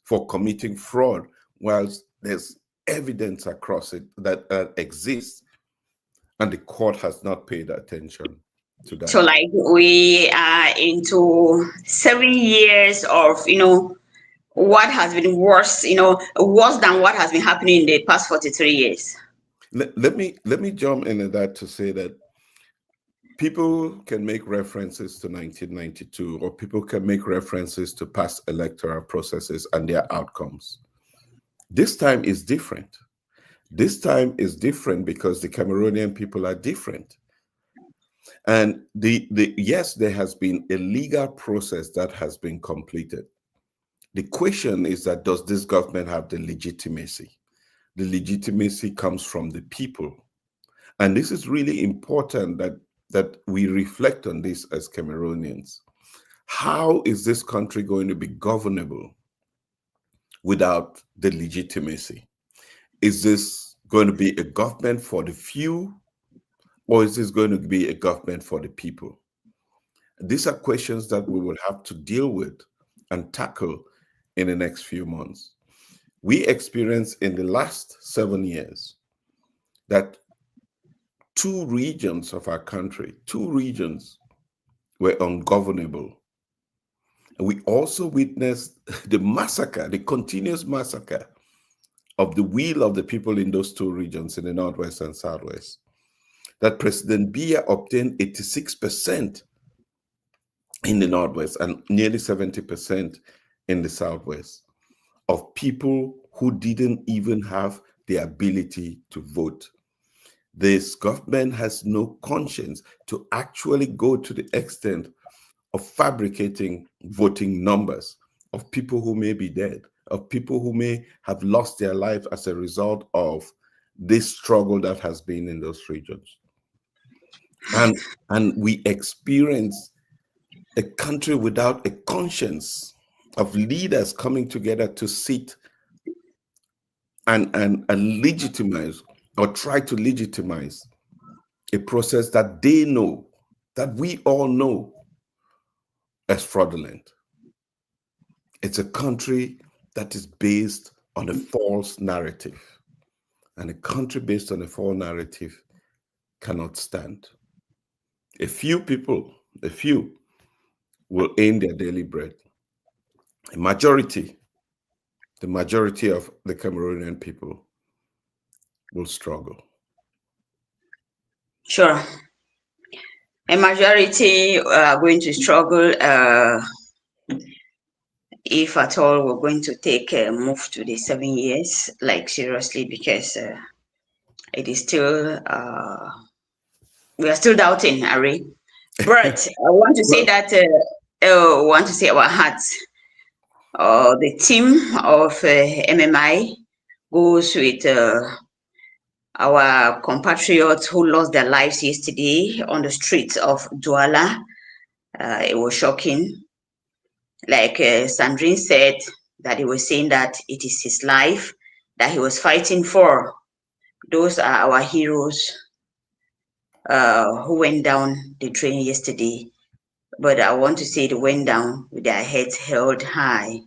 for committing fraud, whilst there's evidence across it that exists, and the court has not paid attention to that. So, like, we are into 7 years of, what has been worse, worse than what has been happening in the past 43 years. Let me jump into that to say that people can make references to 1992, or people can make references to past electoral processes and their outcomes. This time is different. This time is different because the Cameroonian people are different. And yes, there has been a legal process that has been completed. The question is that, does this government have the legitimacy? The legitimacy comes from the people. And this is really important that we reflect on this as Cameroonians. How is this country going to be governable without the legitimacy? Is this going to be a government for the few, or is this going to be a government for the people? These are questions that we will have to deal with and tackle in the next few months. We experienced in the last 7 years that 2 regions of our country, 2 regions were ungovernable. And we also witnessed the massacre, the continuous massacre of the will of the people in those 2 regions, in the Northwest and Southwest. That President Biya obtained 86% in the Northwest and nearly 70% in the Southwest of people who didn't even have the ability to vote. This government has no conscience to actually go to the extent of fabricating voting numbers of people who may be dead, of people who may have lost their lives as a result of this struggle that has been in those regions. And we experience a country without a conscience of leaders coming together to sit and legitimize or try to legitimize a process that they know, that we all know as fraudulent. It's a country that is based on a false narrative. And a country based on a false narrative cannot stand. A few people, a few, will earn their daily bread. The majority of the Cameroonian people will struggle. Sure. A majority are going to struggle if at all we're going to take a move to the 7 years, like seriously, because it is still, we are still doubting, Ari. But I want to say that, I want to say our hearts. The team of MMI goes with our compatriots who lost their lives yesterday on the streets of Douala. It was shocking. Like Sandrine said, that he was saying that it is his life that he was fighting for. Those are our heroes who went down the drain yesterday. But I want to say they went down with their heads held high.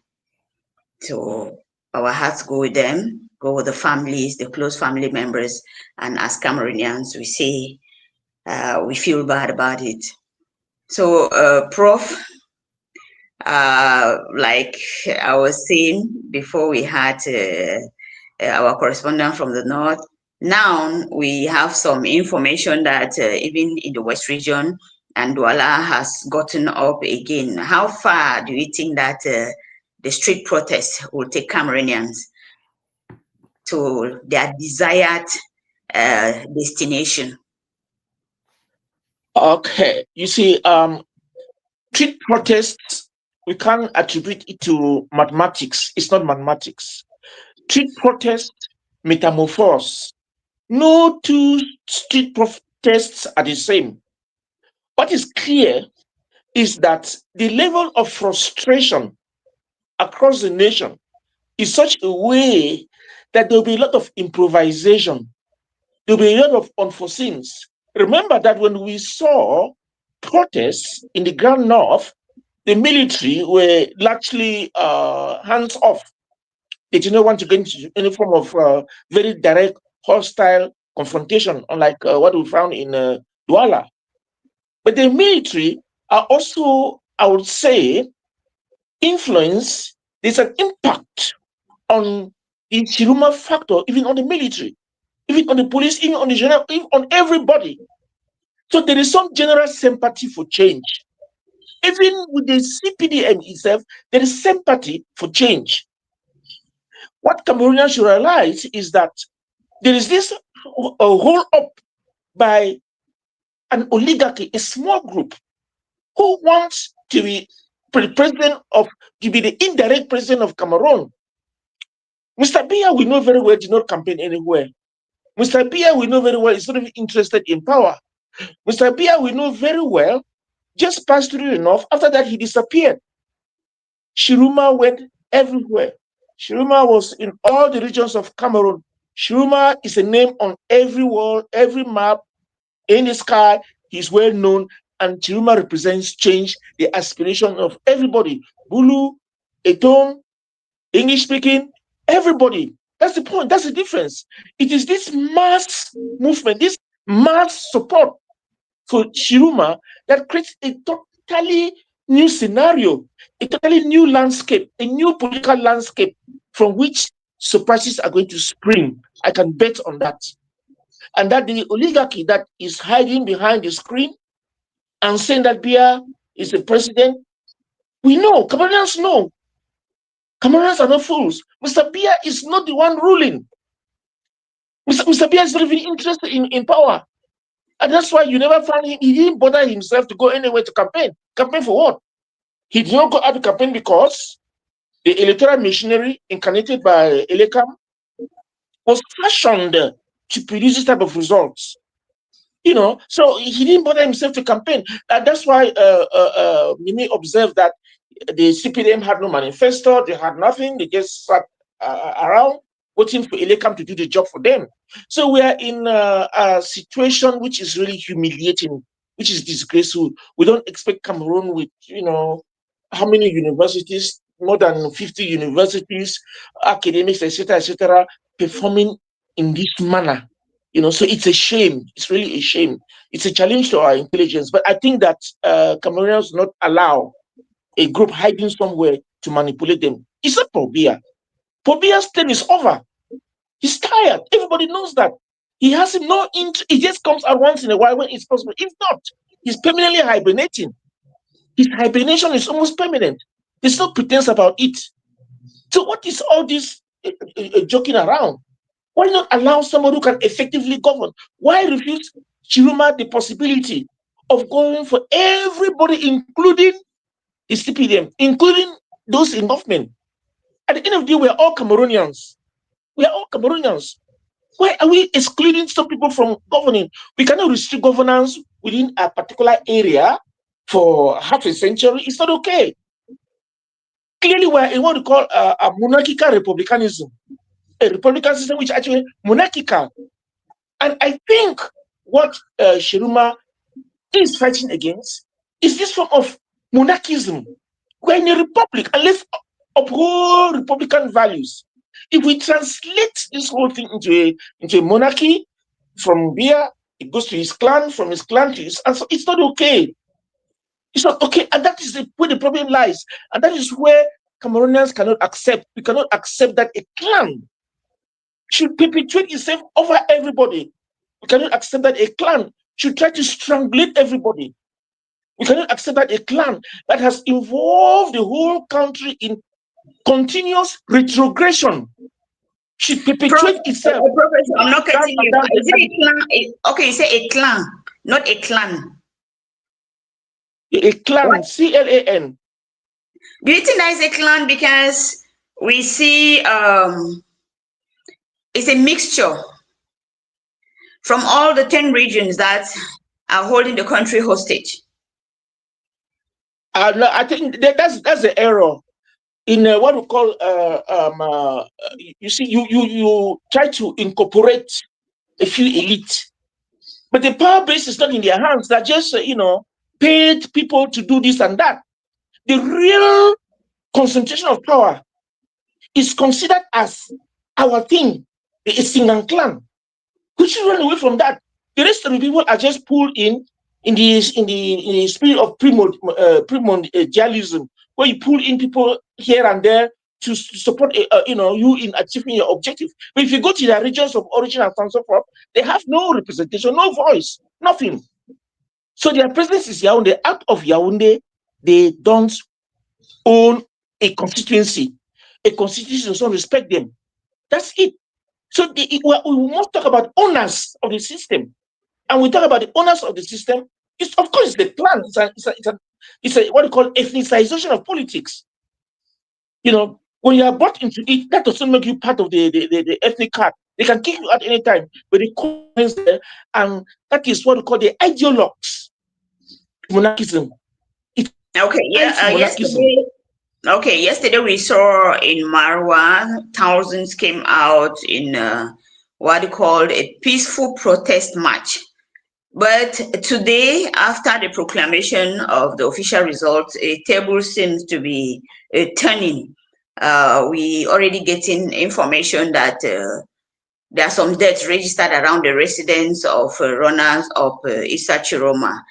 So our hearts go with them, go with the families, the close family members. And as Cameroonians, we say we feel bad about it. So, Prof, like I was saying before, we had our correspondent from the north. Now we have some information that even in the West region, and Douala has gotten up again. How far do you think that the street protests will take Cameroonians to their desired destination? Okay, you see, street protests, we can't attribute it to mathematics. It's not mathematics. Street protests metamorphose. No 2 street protests are the same. What is clear is that the level of frustration across the nation is such a way that there'll be a lot of improvisation. There'll be a lot of unforeseens. Remember that when we saw protests in the Grand North, the military were largely hands off. They did not want to get into any form of very direct, hostile confrontation, unlike what we found in Douala. But the military are also, I would say, influence. There's an impact on the Tchiroma factor, even on the military, even on the police, even on the general, even on everybody. So there is some general sympathy for change. Even with the CPDM itself, there is sympathy for change. What Cameroonians should realize is that there is this hold up by an oligarchy, a small group, who wants to be the indirect president of Cameroon. Mr. Biya, we know very well, did not campaign anywhere. Mr. Biya, we know very well, is not even interested in power. Mr. Biya, we know very well, just passed through enough. After that, he disappeared. Tchiroma went everywhere. Tchiroma was in all the regions of Cameroon. Tchiroma is a name on every wall, every map, in the sky. He's well known, and Tchiroma represents change, the aspiration of everybody. Bulu, Eton, English speaking, everybody. That's the point. That's the difference. It is this mass movement, this mass support for Tchiroma that creates a totally new scenario, a totally new landscape, a new political landscape from which surprises are going to spring. I can bet on that. And that the oligarchy that is hiding behind the screen and saying that Biya is the president, we know, Cameroonians know. Cameroonians are not fools. Mr. Biya is not the one ruling. Mr. Biya is not even interested in power. And that's why you never found him. He didn't bother himself to go anywhere to campaign. Campaign for what? He did not go out to campaign because the electoral machinery incarnated by Elekam was fashioned to produce this type of results. You know, so he didn't bother himself to campaign. That's why Mimi observed that the CPDM had no manifesto, they had nothing, they just sat around waiting for Elekam to do the job for them. So we are in a situation which is really humiliating, which is disgraceful. We don't expect Cameroon with, you know, how many universities, more than 50 universities, academics, etc., performing in this manner. You know, so it's a shame. It's really a shame. It's a challenge to our intelligence. But I think that Cameroonians will not allow a group hiding somewhere to manipulate them. It's not Paul Biya. Paul Biya's term is over. He's tired. Everybody knows that. He has no interest. He just comes out once in a while when it's possible. If not, he's permanently hibernating. His hibernation is almost permanent. There's no pretense about it. So what is all this joking around? Why not allow someone who can effectively govern? Why refuse Tchiroma the possibility of going for everybody, including the CPDM, including those in government? At the end of the day, we are all Cameroonians. We are all Cameroonians. Why are we excluding some people from governing? We cannot restrict governance within a particular area for half a century. It's not okay. Clearly, we are in what we call a monarchical republicanism. A republican system which is actually monarchical. And I think what Tchiroma is fighting against is this form of monarchism. We're in a republic, and let's uphold republican values. If we translate this whole thing into a monarchy, from Biya, it goes to his clan, from his clan to his, and so it's not okay. It's not okay, and that is where the problem lies. And that is where Cameroonians cannot accept. We cannot accept that a clan should perpetuate itself over everybody. We cannot accept that a clan should try to strangulate everybody. We cannot accept that a clan that has involved the whole country in continuous retrogression should perpetuate itself. Professor, I'm not getting you. Is it a clan? Okay, you say a clan, not a clan. A clan, C-L-A-N. Do you think that is a clan? Because we see it's a mixture from all the 10 regions that are holding the country hostage. No, I think that's the error in what we call you see, you try to incorporate a few elite, but the power base is not in their hands. They're just paid people to do this and that. The real concentration of power is considered as our thing, the Singan clan. We should run away from that. The rest of the people are just pulled in the spirit of primordialism, where you pull in people here and there to support you in achieving your objective. But if you go to their regions of origin and so forth, they have no representation, no voice, nothing. So their presence is Yaoundé. Out of Yaoundé, they don't own a constituency. A constituency does not respect them. That's it. So we must talk about owners of the system. And we talk about the owners of the system. It's, of course, the plan. It's a what you call ethnicization of politics. You know, when you are brought into it, that doesn't make you part of the ethnic card. They can kick you at any time, but they come there, and that is what we call the ideologues. Monarchism. Yesterday we saw in Marwa, thousands came out in what they called a peaceful protest march. But today, after the proclamation of the official results, a table seems to be turning. We already getting information that there are some deaths registered around the residence of runners of Issa Tchiroma.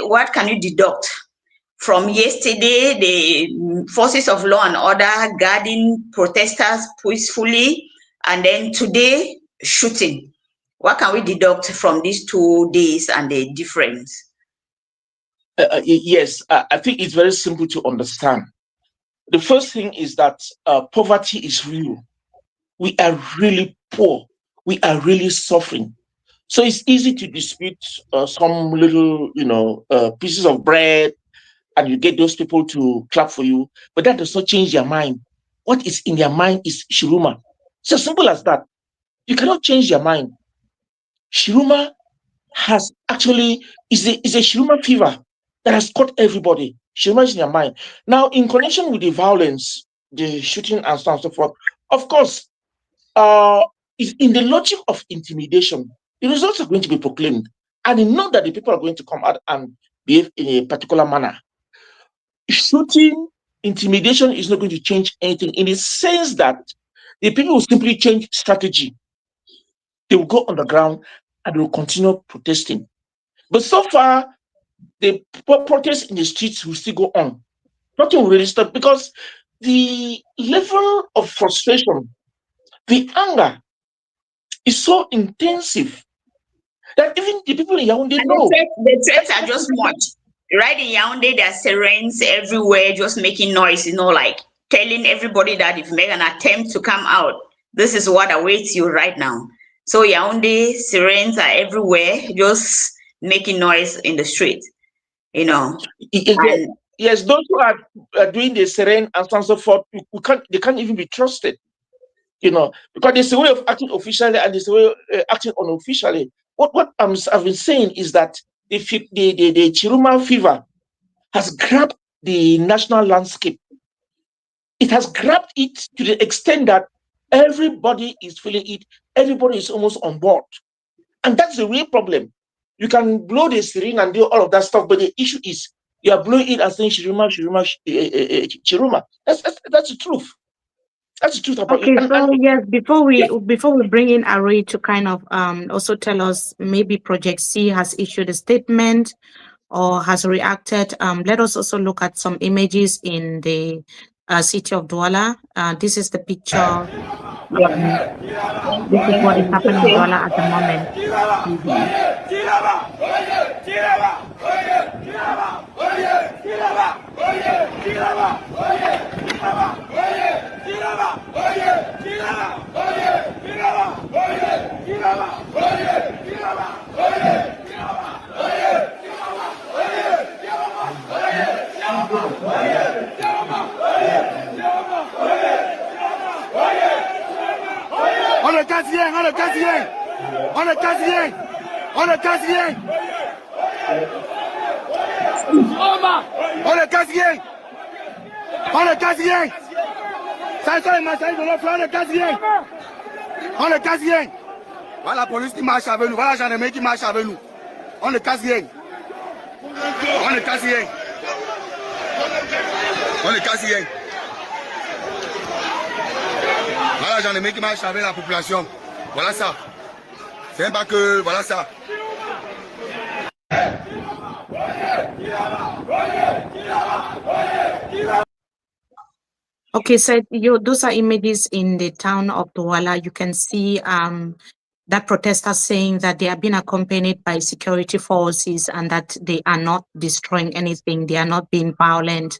What can you deduct from yesterday? The forces of law and order guarding protesters peacefully, and then today shooting. What can we deduct from these 2 days and the difference? Yes, I think it's very simple to understand. The first thing is that poverty is real. We are really poor. We are really suffering. So it's easy to dispute some little, pieces of bread, and you get those people to clap for you. But that does not change their mind. What is in their mind is Tchiroma. It's as simple as that. You cannot change their mind. Tchiroma has actually is a Tchiroma fever that has caught everybody. Tchiroma is in their mind. Now, in connection with the violence, the shooting and so on and so forth, of course, in the logic of intimidation, the results are going to be proclaimed. And you know that the people are going to come out and behave in a particular manner. Shooting, intimidation is not going to change anything in the sense that the people will simply change strategy. They will go on the ground and they will continue protesting. But so far, the protests in the streets will still go on. Nothing will really stop because the level of frustration, the anger is so intensive that even the people in Yaoundé know. The threats are just much. Right in Yaoundé, there are sirens everywhere just making noise, like telling everybody that if you make an attempt to come out, this is what awaits you right now. So Yaoundé, sirens are everywhere, just making noise in the street, Yes, those who are doing the siren and so on and so forth, they can't even be trusted, because there's a way of acting officially and there's a way of acting unofficially. What I've been saying is that the Tchiroma fever has grabbed the national landscape. It has grabbed it to the extent that everybody is feeling it. Everybody is almost on board. And that's the real problem. You can blow the siren and do all of that stuff, but the issue is you are blowing it and saying Tchiroma. That's the truth. That's the truth about it. Okay, so yes, before we bring in Ari to kind of also tell us, maybe Project C has issued a statement or has reacted. Let us also look at some images in the city of Douala. This is the picture. This is what is happening in Douala at the moment. On le quatrième, on le quatrième, on le quatrième, on le quatrième, on le quatrième, on le quatrième. Ça est massacre de l'autre, on le quatrième, on le quatrième. Voilà la police qui marche avec nous, voilà la gendarmerie qui marche avec nous. On le quatrième, on le quatrième, on le quatrième. Voilà la gendarmerie qui marche avec la population. Voilà ça. C'est pas que. Voilà ça. Okay, so those are images in the town of Douala. You can see that protesters saying that they are being accompanied by security forces and that they are not destroying anything. They are not being violent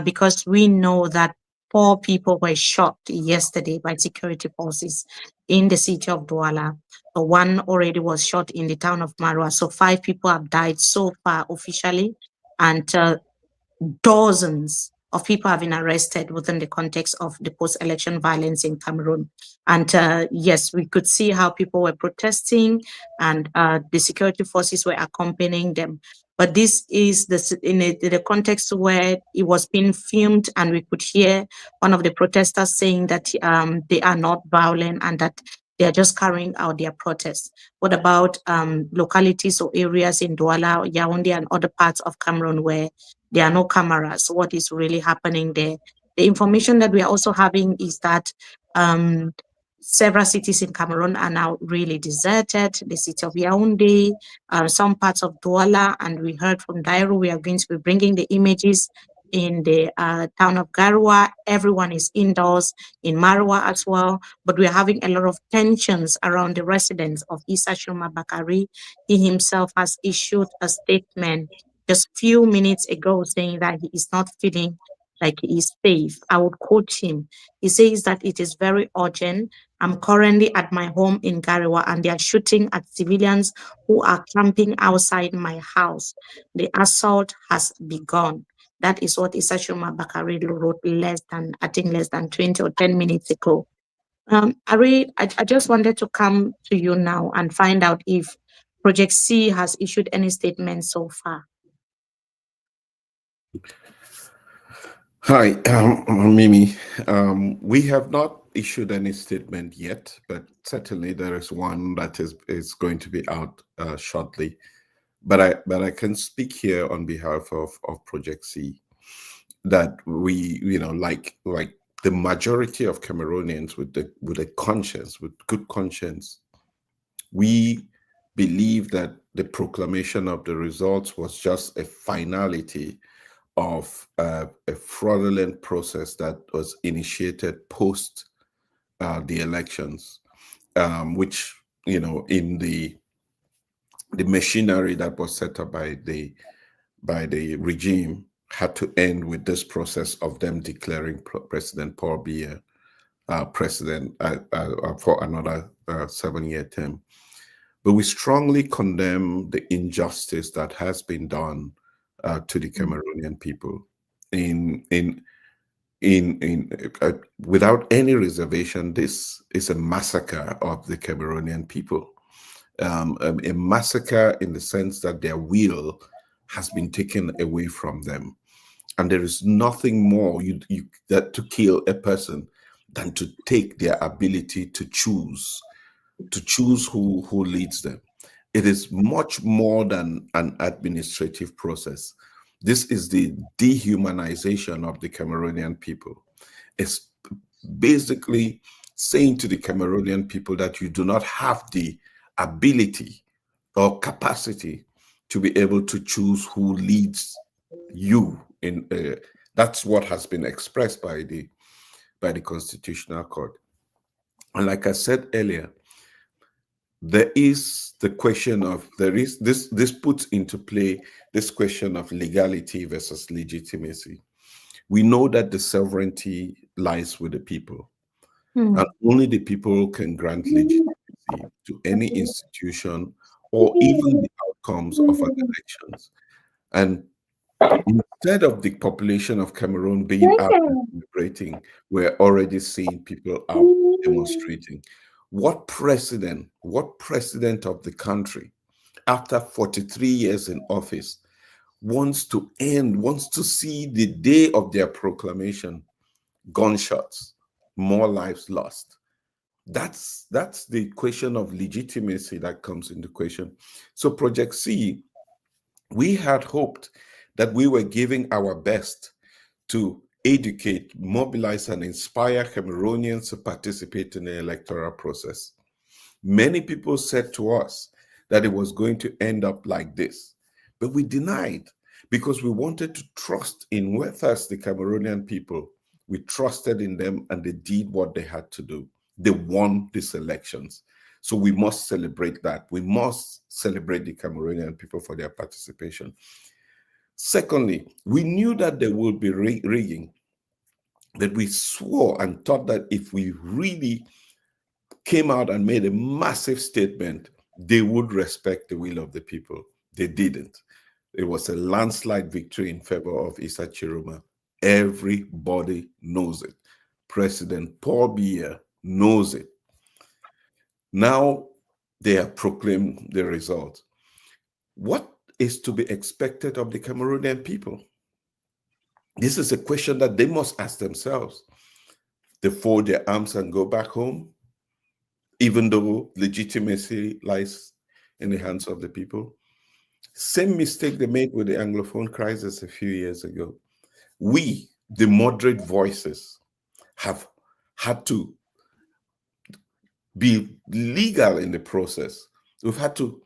because we know that 4 people were shot yesterday by security forces in the city of Douala. One already was shot in the town of Marwa. So 5 people have died so far officially, and dozens of people have been arrested within the context of the post-election violence in Cameroon. And yes, we could see how people were protesting, and the security forces were accompanying them. But this is in the context where it was being filmed, and we could hear one of the protesters saying that they are not violent and that they are just carrying out their protests. What about localities or areas in Douala, Yaoundé, and other parts of Cameroon where there are no cameras? What is really happening there? The information that we are also having is that several cities in Cameroon are now really deserted. The city of Yaoundé, some parts of Douala, and we heard from Dairo, we are going to be bringing the images in the town of Garoua. Everyone is indoors, in Marwa as well, but we're having a lot of tensions around the residence of Issa Tchiroma Bakari. He himself has issued a statement just few minutes ago saying that he is not feeling like he is safe. I would quote him. He says that it is very urgent. I'm currently at my home in Garoua, and they are shooting at civilians who are camping outside my house. The assault has begun. That is what Issa Tchiroma Bakari wrote less than 20 or 10 minutes ago. Ari, I just wanted to come to you now and find out if Project C has issued any statement so far. Hi, Mimi. We have not issued any statement yet, but certainly there is one that is going to be out shortly. But I can speak here on behalf of Project C that we, like the majority of Cameroonians with a conscience, with good conscience, we believe that the proclamation of the results was just a finality of a fraudulent process that was initiated post the elections, which, in the machinery that was set up by the regime had to end with this process of them declaring President Paul Biya president for another 7-year term. But we strongly condemn the injustice that has been done to the Cameroonian people without any reservation. This is a massacre of the Cameroonian people, a massacre in the sense that their will has been taken away from them, and there is nothing more that to kill a person than to take their ability to choose who leads them. It is much more than an administrative process. This is the dehumanization of the Cameroonian people. It's basically saying to the Cameroonian people that you do not have the ability or capacity to be able to choose who leads you. That's what has been expressed by the Constitutional Court. And like I said earlier, there is the question of this puts into play this question of legality versus legitimacy. We know that the sovereignty lies with the people, and only the people can grant legitimacy to any institution or even the outcomes of our elections. And instead of the population of Cameroon being out celebrating, we're already seeing people out demonstrating. What president of the country, after 43 years in office, wants to see the day of their proclamation, gunshots, more lives lost? That's the question of legitimacy that comes into question. So Project C, we had hoped that we were giving our best to educate, mobilize, and inspire Cameroonians to participate in the electoral process. Many people said to us that it was going to end up like this, but we denied because we wanted to trust in first the Cameroonian people. We trusted in them, and they did what they had to do. They won these elections. So we must celebrate that. We must celebrate the Cameroonian people for their participation. Secondly, we knew that there would be rigging. that we swore and thought that if we really came out and made a massive statement, they would respect the will of the people. They didn't. It was a landslide victory in favor of Issa Tchiroma. Everybody knows it. President Paul Biya knows it. Now they have proclaimed the result. What is to be expected of the Cameroonian people? This is a question that they must ask themselves. They fold their arms and go back home, even though legitimacy lies in the hands of the people. Same mistake they made with the Anglophone crisis a few years ago. We, the moderate voices, have had to be legal in the process. We've had to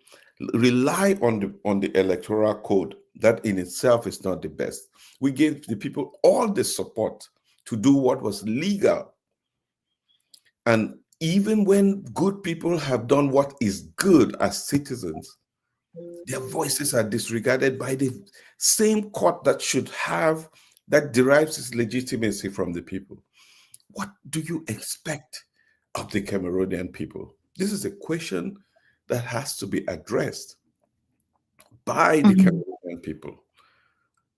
rely on the electoral code. That in itself is not the best. We gave the people all the support to do what was legal. And even when good people have done what is good as citizens, their voices are disregarded by the same court that derives its legitimacy from the people. What do you expect of the Cameroonian people? This is a question that has to be addressed by the Cameroonian people.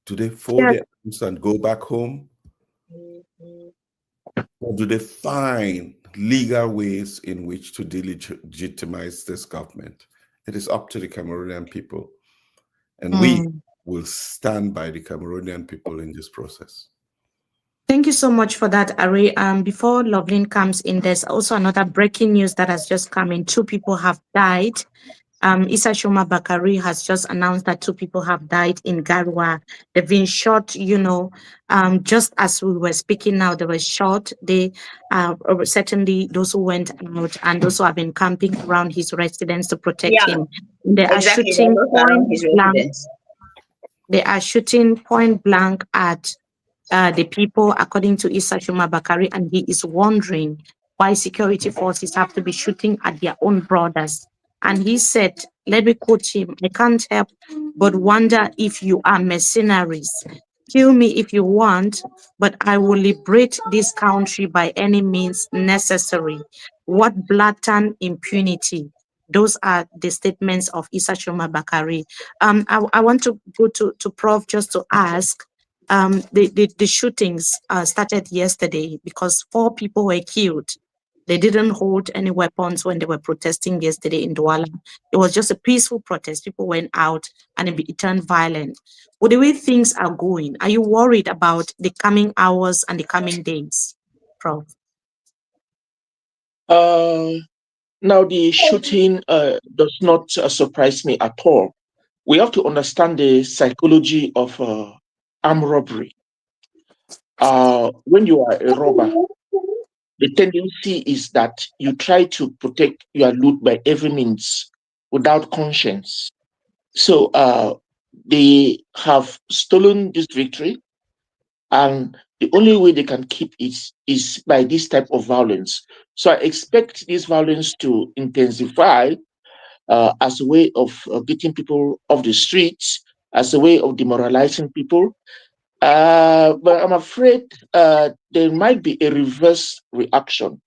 Do they fold their arms and go back home? Or do they find legal ways in which to delegitimize this government? It is up to the Cameroonian people. And we will stand by the Cameroonian people in this process. Thank you so much for that, Ari. Before Lovelyn comes in, there's also another breaking news that has just come in. 2 people have died. Issa Tchiroma Bakari has just announced that 2 people have died in Garoua. They've been shot, just as we were speaking now, they were shot. They certainly those who went out and those who have been camping around his residence to protect him. They are shooting point blank. They are shooting point blank at the people, according to Issa Tchiroma Bakari, and he is wondering why security forces have to be shooting at their own brothers. And he said, let me quote him, "I can't help but wonder if you are mercenaries. Kill me if you want, but I will liberate this country by any means necessary. What blatant impunity." Those are the statements of Issa Tchiroma Bakari. I want to go to Prof just to ask, the shootings started yesterday because 4 people were killed. They didn't hold any weapons when they were protesting yesterday in Douala. It was just a peaceful protest. People went out and it turned violent. With the way things are going, are you worried about the coming hours and the coming days, Prof? Now, the shooting does not surprise me at all. We have to understand the psychology of armed robbery. When you are a robber, the tendency is that you try to protect your loot by every means without conscience. So they have stolen this victory, and the only way they can keep it is by this type of violence. So I expect this violence to intensify as a way of getting people off the streets, as a way of demoralizing people. But I'm afraid there might be a reverse reaction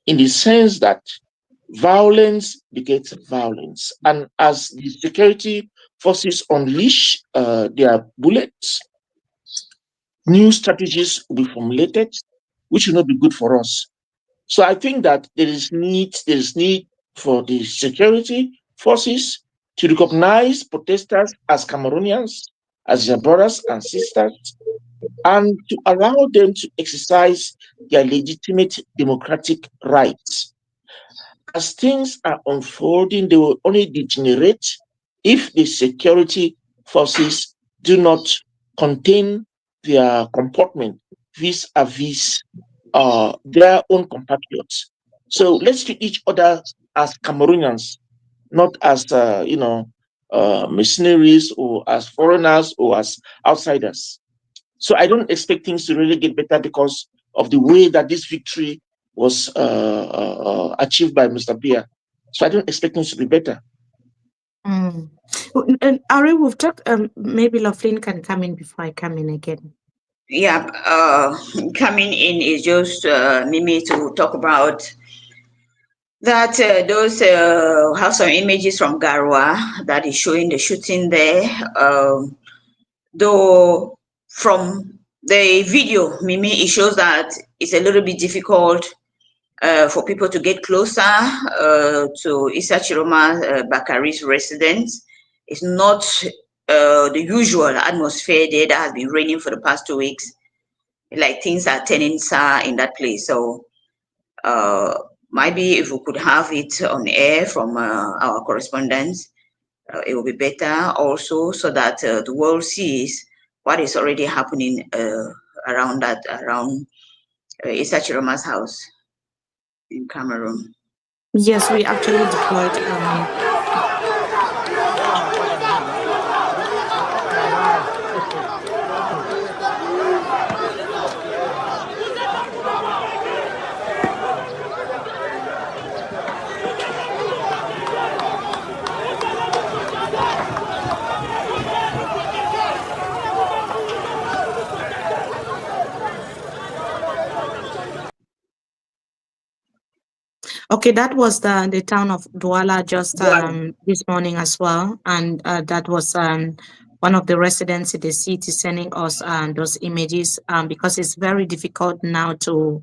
in the sense that violence begets violence. And as the security forces unleash their bullets, new strategies will be formulated, which will not be good for us. So I think that there is need for the security forces to recognize protesters as Cameroonians, as their brothers and sisters, and to allow them to exercise their legitimate democratic rights. As things are unfolding, they will only degenerate if the security forces do not contain their comportment vis-a-vis their own compatriots. So let's treat each other as Cameroonians, not as mercenaries or as foreigners or as outsiders. So I don't expect things to really get better because of the way that this victory was achieved by Mr. Biya. So I don't expect things to be better. And Ari, we've talked, maybe Lovelyn can come in before I come in again. coming in is just Mimi to talk about that those have some images from Garoua that is showing the shooting there. Though from the video, Mimi, it shows that it's a little bit difficult for people to get closer to Issa Tchiroma Bakari's residence. It's not the usual atmosphere there that has been raining for the past 2 weeks. Like things are turning sour in that place. So maybe if we could have it on air from our correspondents, it will be better also, so that the world sees what is already happening around Issa Tchiroma's house in Cameroon. Yes, we actually deployed. Okay, that was the town of Douala just this morning as well, and that was one of the residents in the city sending us those images because it's very difficult now to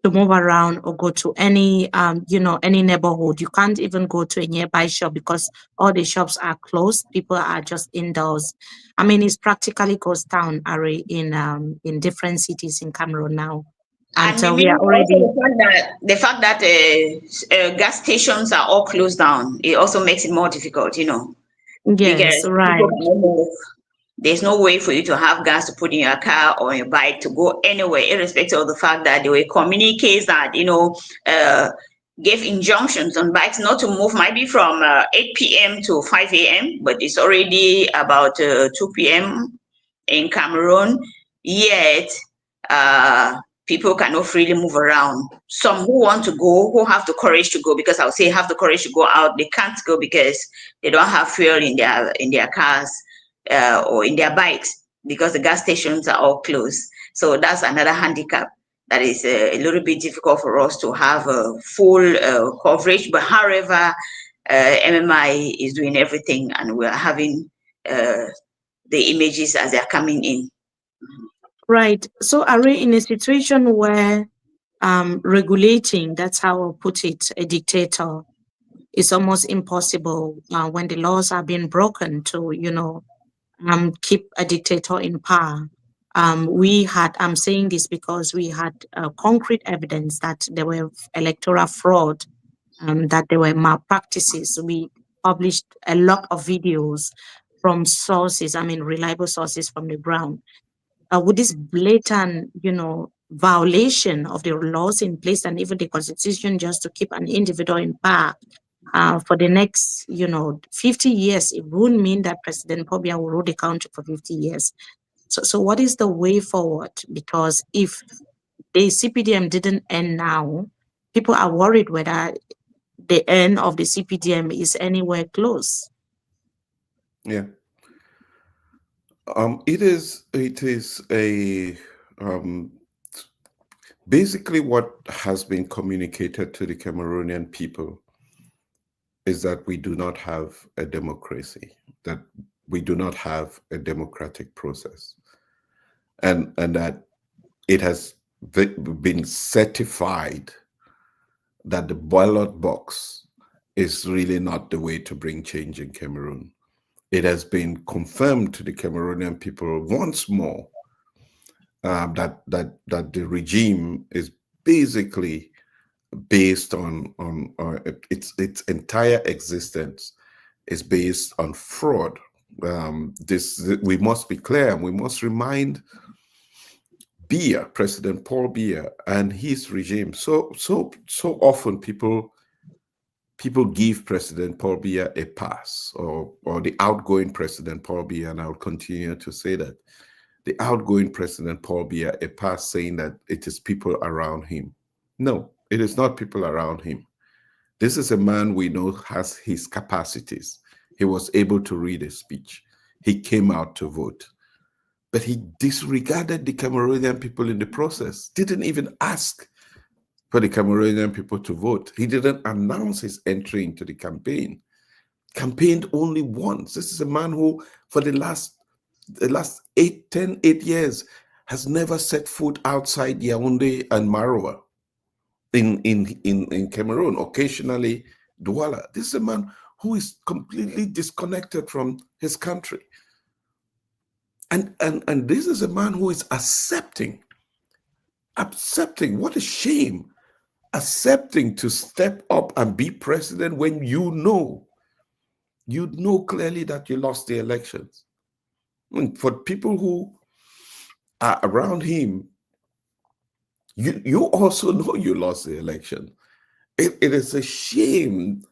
move around or go to any any neighborhood. You can't even go to a nearby shop because all the shops are closed. People are just indoors. I mean, it's practically ghost town, Ari, in different cities in Cameroon now. And we are already the fact that gas stations are all closed down. It also makes it more difficult, Yes, because right. there's no way for you to have gas to put in your car or your bike to go anywhere, irrespective of the fact that there were communiques that gave injunctions on bikes not to move, maybe from 8 p.m. to 5 a.m., but it's already about 2 p.m. in Cameroon. Yet people cannot freely move around. Some who want to go, who have the courage to go, because I would say have the courage to go out, they can't go because they don't have fuel in their cars or in their bikes, because the gas stations are all closed. So that's another handicap that is a little bit difficult for us to have a full coverage. But however, MMI is doing everything, and we're having the images as they're coming in. Right. So are we in a situation where regulating, that's how I'll put it, a dictator is almost impossible when the laws are being broken to, keep a dictator in power? I'm saying this because we had concrete evidence that there were electoral fraud, that there were malpractices. We published a lot of videos from sources, reliable sources from the ground. With this blatant, violation of the laws in place and even the constitution, just to keep an individual in power for the next, 50 years, it wouldn't mean that President Paul Biya will rule the country for 50 years. So what is the way forward? Because if the CPDM didn't end now, people are worried whether the end of the CPDM is anywhere close. Yeah. It is a basically what has been communicated to the Cameroonian people is that we do not have a democracy, that we do not have a democratic process, and that it has been certified that the ballot box is really not the way to bring change in Cameroon. It has been confirmed to the Cameroonian people once more that the regime is basically based on its entire existence is based on fraud. We must be clear, and we must remind Biya, President Paul Biya, and his regime. So often people give President Paul Biya a pass, or the outgoing President Paul Biya, and I'll continue to say that, the outgoing President Paul Biya a pass, saying that it is people around him. No, it is not people around him. This is a man we know has his capacities. He was able to read a speech. He came out to vote. but he disregarded the Cameroonian people in the process, didn't even ask for the Cameroonian people to vote. He didn't announce his entry into the campaign. Campaigned only once. This is a man who, for the last 8 years, has never set foot outside Yaoundé and Maroua in Cameroon, occasionally Douala. This is a man who is completely disconnected from his country. And this is a man who is accepting, what a shame, accepting to step up and be president when you know clearly that you lost the elections. And for people who are around him, you also know you lost the election. It is a shame.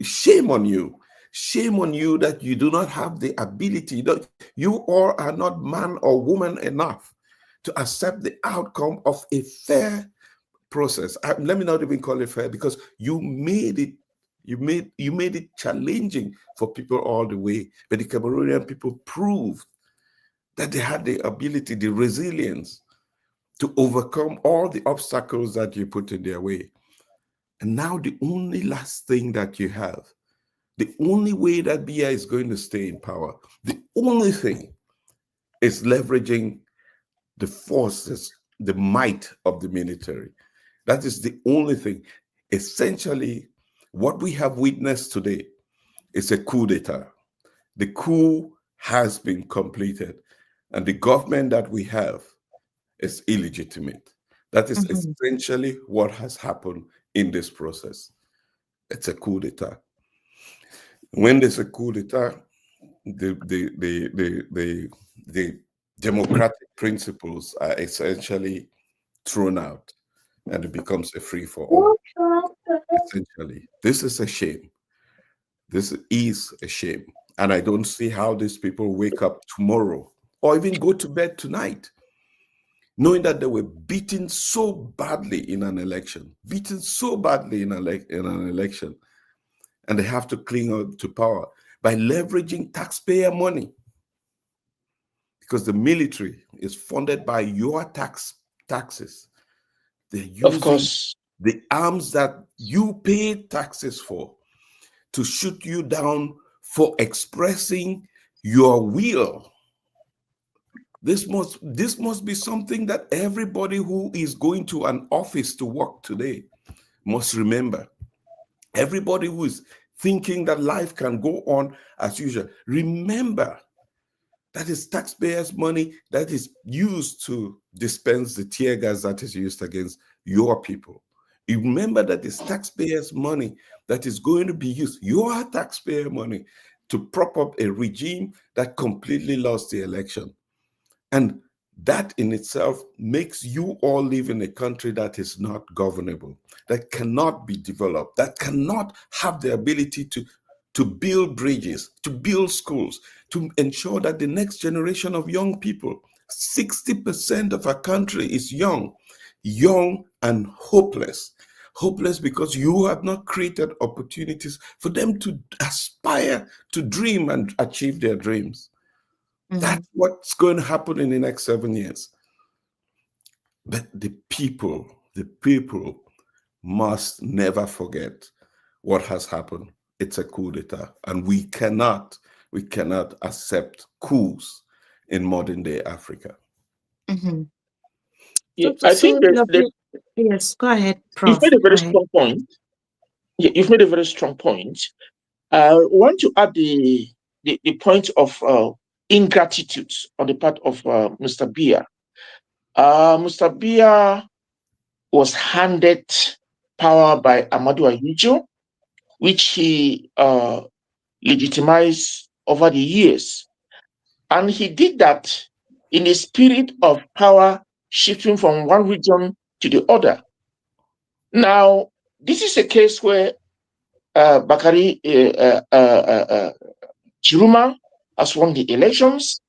Shame on you. Shame on you that you do not have the ability, that you all are not man or woman enough to accept the outcome of a fair process. Let me not even call it fair, because you made it challenging for people all the way. But the Cameroonian people proved that they had the ability, the resilience to overcome all the obstacles that you put in their way. And now the only last thing that you have, the only way that Biya is going to stay in power, the only thing is leveraging the forces, the might of the military. That is the only thing. Essentially, what we have witnessed today is a coup d'etat. The coup has been completed, and the government that we have is illegitimate. That is essentially what has happened in this process. It's a coup d'etat. When there's a coup d'etat, the democratic principles are essentially thrown out, and it becomes a free-for-all. Essentially, this is a shame. This is a shame. And I don't see how these people wake up tomorrow or even go to bed tonight knowing that they were beaten so badly in an election, and they have to cling on to power by leveraging taxpayer money, because the military is funded by your taxes. They're using the arms that you pay taxes for to shoot you down for expressing your will. This must be something that everybody who is going to an office to work today must remember. Everybody who is thinking that life can go on as usual, remember that is taxpayers' money that is used to dispense the tear gas that is used against your people. You remember that it's taxpayers' money that is going to be used, your taxpayer money, to prop up a regime that completely lost the election. And that in itself makes you all live in a country that is not governable, that cannot be developed, that cannot have the ability to build bridges, to build schools, to ensure that the next generation of young people, 60% of our country is young and hopeless. Hopeless because you have not created opportunities for them to aspire, to dream and achieve their dreams. That's what's going to happen in the next 7 years. But the people must never forget what has happened. It's a coup d'etat, and we cannot accept coups in modern day Africa. Yeah, I think that yes, go ahead, Prof. You've made a very strong point. Yeah, you've made a very strong point. I want to add the point of ingratitude on the part of Mr. Biya. Mr. Biya was handed power by Amadou Ahidjo, which he legitimized over the years. And he did that in the spirit of power shifting from one region to the other. Now, this is a case where Bakari Tchiroma has won the elections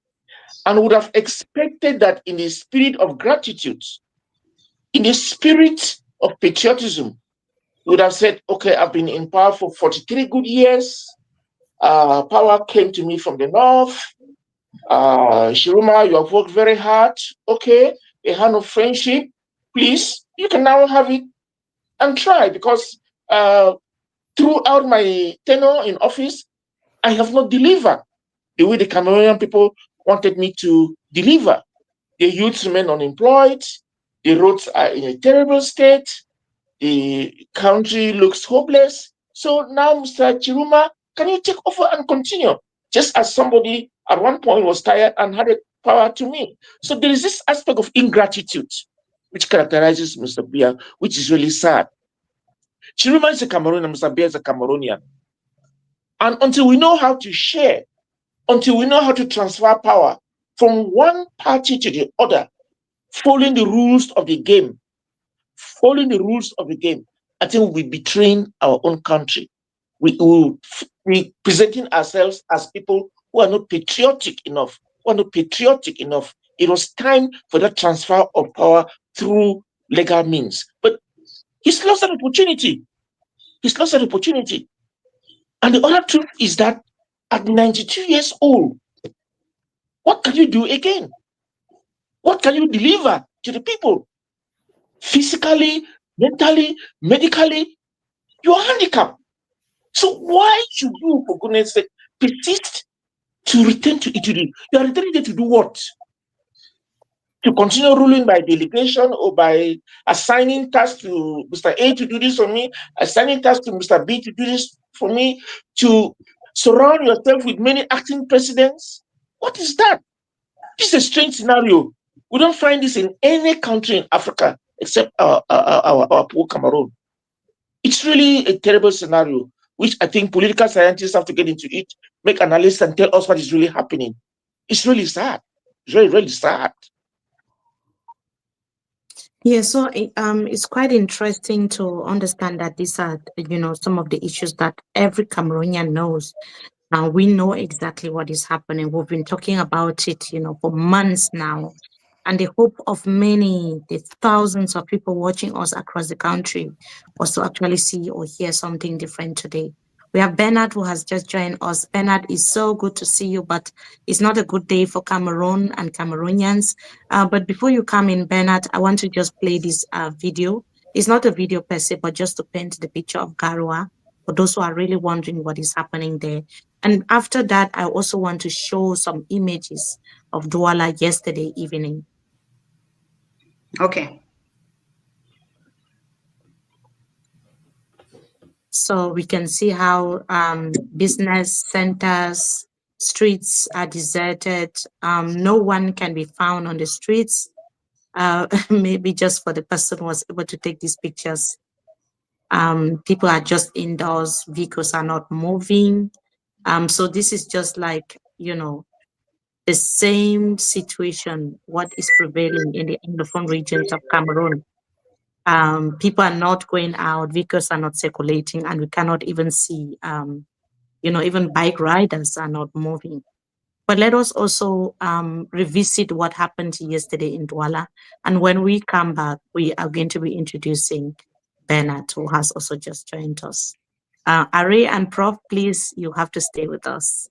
and would have expected that in the spirit of gratitude, in the spirit of patriotism, would have said, okay, I've been in power for 43 good years. Power came to me from the north. Tchiroma, you have worked very hard. Okay, a hand of friendship. Please, you can now have it and try, because throughout my tenure in office, I have not delivered the way the Cameroonian people wanted me to deliver. The youths remain unemployed. The roads are in a terrible state. The country looks hopeless. So now, Mr. Tchiroma, can you take over and continue? Just as somebody at one point was tired and had a power to me. So there is this aspect of ingratitude which characterizes Mr. Biya, which is really sad. Tchiroma is a Cameroonian, Mr. Biya is a Cameroonian. And until we know how to share, until we know how to transfer power from one party to the other, following the rules of the game, I think we'll be betraying our own country. We will be presenting ourselves as people who are not patriotic enough, It was time for that transfer of power through legal means. But he's lost that opportunity. And the other truth is that at 92 years old, what can you do again? What can you deliver to the people? Physically, mentally, medically, you are handicapped. So why should you, for goodness sake, persist to return to Italy? You are returning there to do what? To continue ruling by delegation or by assigning tasks to Mr. A to do this for me, assigning tasks to Mr. B to do this for me, to surround yourself with many acting presidents? What is that? This is a strange scenario. We don't find this in any country in Africa except our poor Cameroon. It's really a terrible scenario, which I think political scientists have to get into it, make analysis and tell us what is really happening. It's really sad. It's really, really sad. Yeah, so it's quite interesting to understand that these are, some of the issues that every Cameroonian knows. Now we know exactly what is happening. We've been talking about it, for months now. And the hope of the thousands of people watching us across the country was to actually see or hear something different today. We have Bernard who has just joined us. Bernard, it's so good to see you, but it's not a good day for Cameroon and Cameroonians. But before you come in, Bernard, I want to just play this video. It's not a video per se, but just to paint the picture of Garoua for those who are really wondering what is happening there. And after that, I also want to show some images of Douala yesterday evening. Okay. So we can see how business centers, streets are deserted. No one can be found on the streets. Maybe just for the person who was able to take these pictures. People are just indoors. Vehicles are not moving. So this is just like, the same situation, what is prevailing in the Anglophone regions of Cameroon. People are not going out, vehicles are not circulating, and we cannot even see, even bike riders are not moving. But let us also revisit what happened yesterday in Douala. And when we come back, we are going to be introducing Bernard, who has also just joined us. Are and Prof, please, you have to stay with us.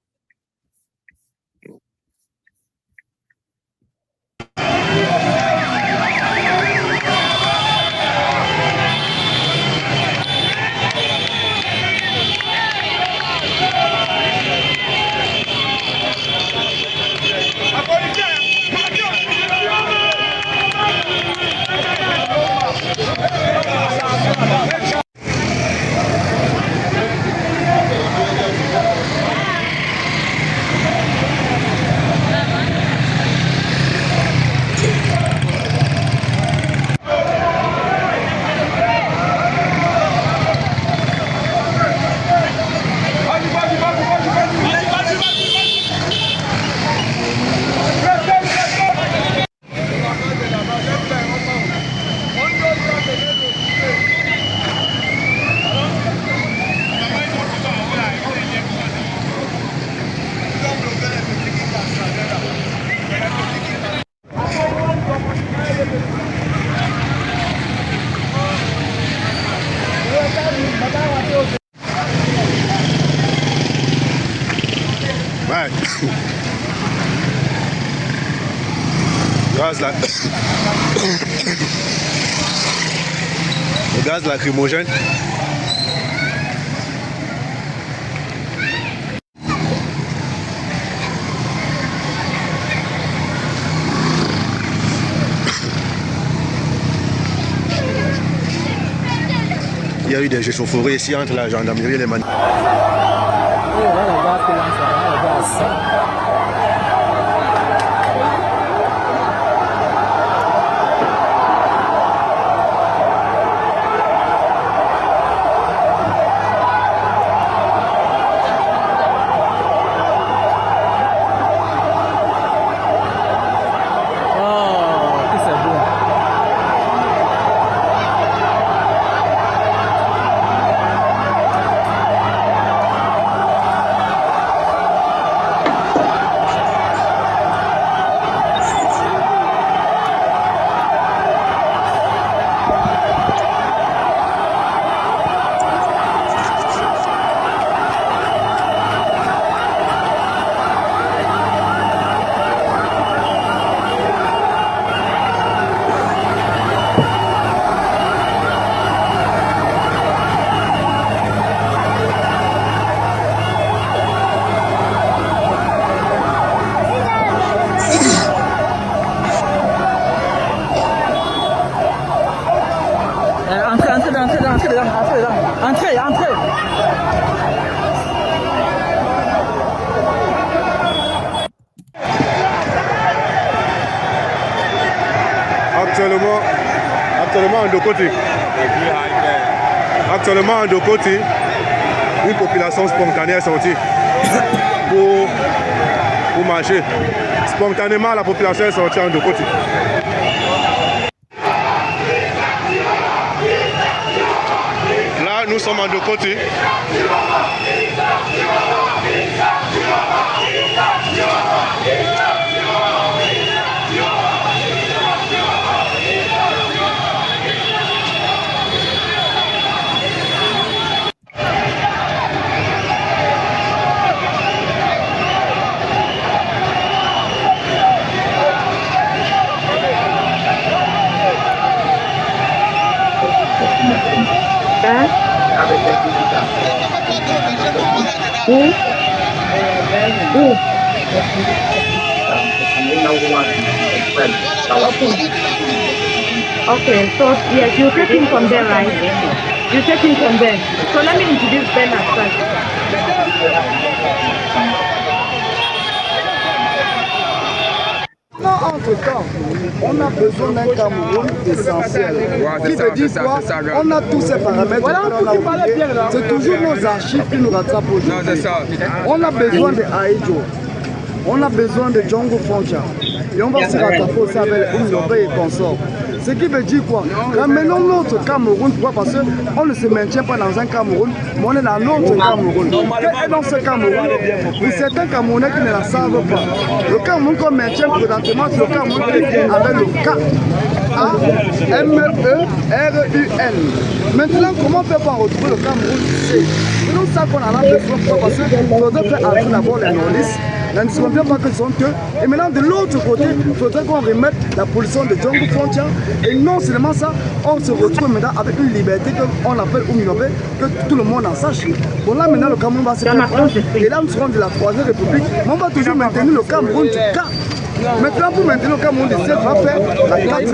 gaz là. Le gaz lacrymogène. Il y a eu des échauffourées ici entre la gendarmerie et les manifestants. Actuellement en Dokoti. Actuellement en Dokoti, une population spontanée est sortie pour marcher. Spontanément, la population est sortie en Dokoti. Là, nous sommes en Dokoti. Okay, so yes, you're taking from there, right? You're taking from there. So let me introduce Bernard first. Entre-temps, on a besoin d'un Cameroun essentiel. Qui veut dire quoi? On a tous ces paramètres qu'on a oubliés. C'est toujours nos archives qui nous rattrapent aujourd'hui. On a besoin de Aïdjo. On a besoin de Django Foncha. Et on va se rattraper aussi avec Oumiobe et consorts. Ce qui veut dire quoi? Ramenons notre Cameroun, pourquoi? Parce qu'on ne se maintient pas dans un Cameroun, mais on est dans notre Cameroun. Quel est dans ce Cameroun? Pour certains Camerounais qui ne la savent pas, le Cameroun qu'on maintient présentement, c'est le Cameroun qui est avec le K. A-M-E-R-U-N. Maintenant, comment on peut pas retrouver le Cameroun? C'est nous ça qu'on en a besoin, parce qu'il faudrait faire entrer d'abord les nordistes. Là, ne savons bien pas que ce sont eux. Et maintenant, de l'autre côté, il faudrait qu'on remette la position de Django Frontier. Et non seulement ça, on se retrouve maintenant avec une liberté qu'on appelle Oumiobe, que tout le monde en sache. Bon, là, maintenant, le Cameroun va se faire prendre. Et là, nous serons de la Troisième République. Mais on va toujours maintenir le Cameroun du cas. Maintenant, pour maintenir le Cameroun du C, on va faire la 4.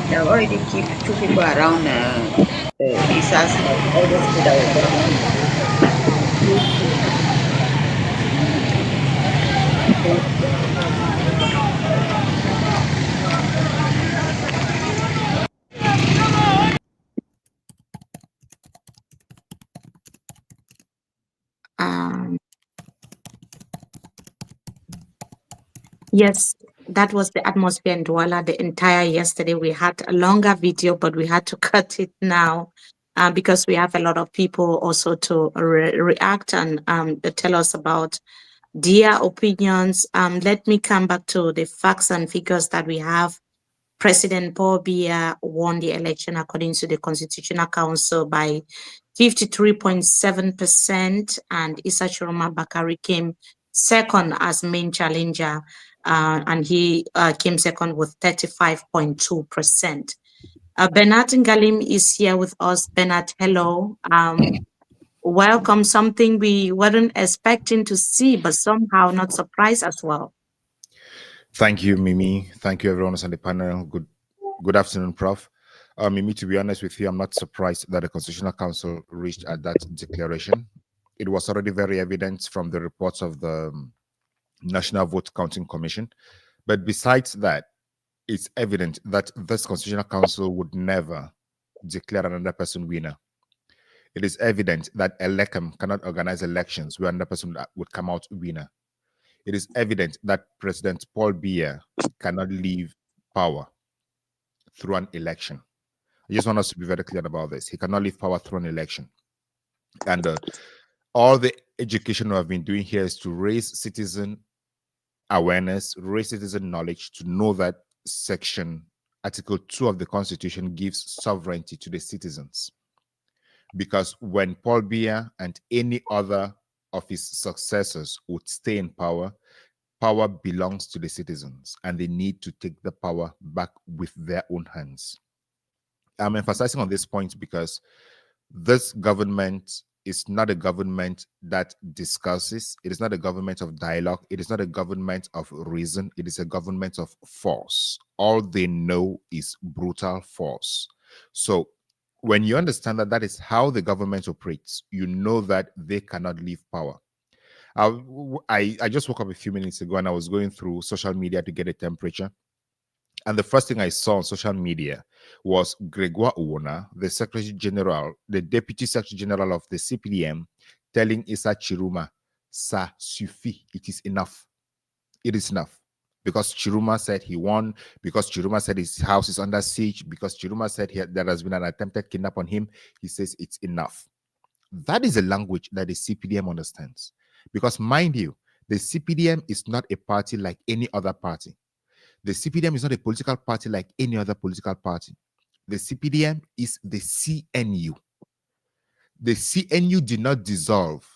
They already keep 2 people around Issa's all those people that were Yes, that was the atmosphere in Douala the entire yesterday. We had a longer video, but we had to cut it now because we have a lot of people also to react and tell us about their opinions. Let me come back to the facts and figures that we have President Paul Biya won the election according to the Constitutional Council by 53.7%, and Issa Tchiroma Bakari came second as main challenger, and he came second with 35.2%. Bernard Ngalim is here with us. Bernard, hello. Welcome. Something we weren't expecting to see, but somehow not surprised as well. Thank you, Mimi. Thank you, everyone on the panel. Good afternoon, Prof. Mimi, to be honest with you, I'm not surprised that the Constitutional Council reached at that declaration. It was already very evident from the reports of the National Vote Counting Commission. But besides that, it's evident that this Constitutional Council would never declare another person winner. It is evident that ELECAM cannot organize elections where another person would come out winner. It is evident that President Paul Biya cannot leave power through an election. I just want us to be very clear about this. He cannot leave power through an election. And all the education we have been doing here is to raise citizen awareness, raise citizen knowledge, to know that Article 2 of the Constitution gives sovereignty to the citizens. Because when Paul Biya and any other of his successors would stay in power, power belongs to the citizens, and they need to take the power back with their own hands. I'm emphasizing on this point because this government is not a government that discusses. It is not a government of dialogue. It is not a government of reason. It is a government of force. All they know is brutal force. So when you understand that that is how the government operates, you know that they cannot leave power. I just woke up a few minutes ago and I was going through social media to get a temperature. And the first thing I saw on social media was Garoua, the Secretary General, the Deputy Secretary General of the CPDM, telling Issa Tchiroma, "Ça suffit, it is enough. It is enough." Because Tchiroma said he won, because Tchiroma said his house is under siege, because Tchiroma said there has been an attempted kidnap on him, he says it's enough. That is a language that the CPDM understands. Because mind you, the CPDM is not a party like any other party. The CPDM is not a political party like any other political party. The CPDM is the CNU. The CNU did not dissolve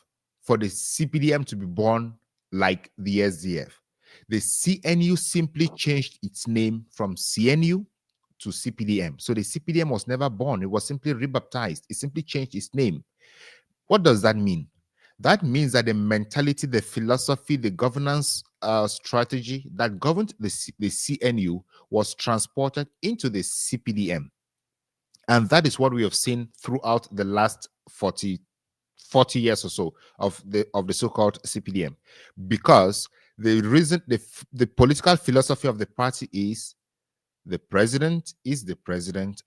for the CPDM to be born like the SDF. The CNU simply changed its name from CNU to CPDM. So the CPDM was never born. It was simply rebaptized. It simply changed its name. What does that mean? That means that the mentality, the philosophy, the governance strategy that governed the CNU was transported into the CPDM. And that is what we have seen throughout the last 40 years or so of the so-called CPDM. Because the reason, the political philosophy of the party is the president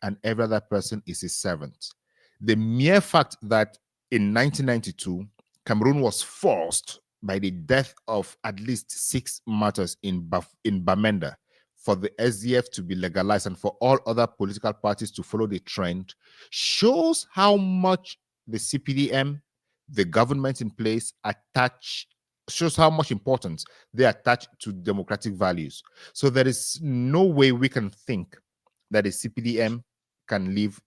and every other person is his servant. The mere fact that in 1992, Cameroon was forced by the death of at least 6 martyrs in Bamenda for the SDF to be legalized and for all other political parties to follow the trend shows how much the CPDM, the government in place, shows how much importance they attach to democratic values. So there is no way we can think that a CPDM can live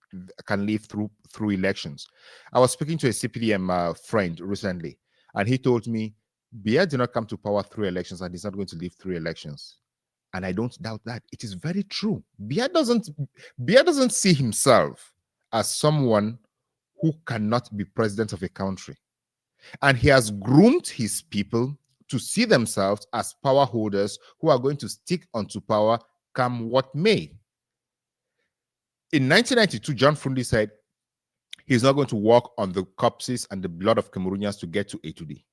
through elections. I was speaking to a CPDM friend recently, and he told me Biya did not come to power through elections and he's not going to live through elections. And I don't doubt that. It is very true. Biya doesn't see himself as someone who cannot be president of a country. And he has groomed his people to see themselves as power holders who are going to stick onto power come what may. In 1992, John Frundi said he's not going to walk on the corpses and the blood of Cameroonians to get to A to D.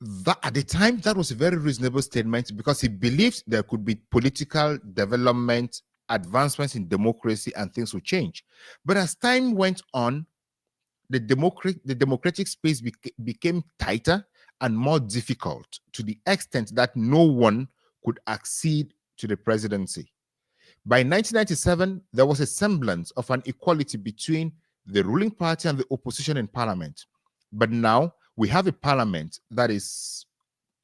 That, at the time, that was a very reasonable statement because he believed there could be political development, advancements in democracy, and things would change. But as time went on, the democratic space became tighter and more difficult to the extent that no one could accede to the presidency. By 1997, there was a semblance of an equality between the ruling party and the opposition in parliament. But now we have a parliament that is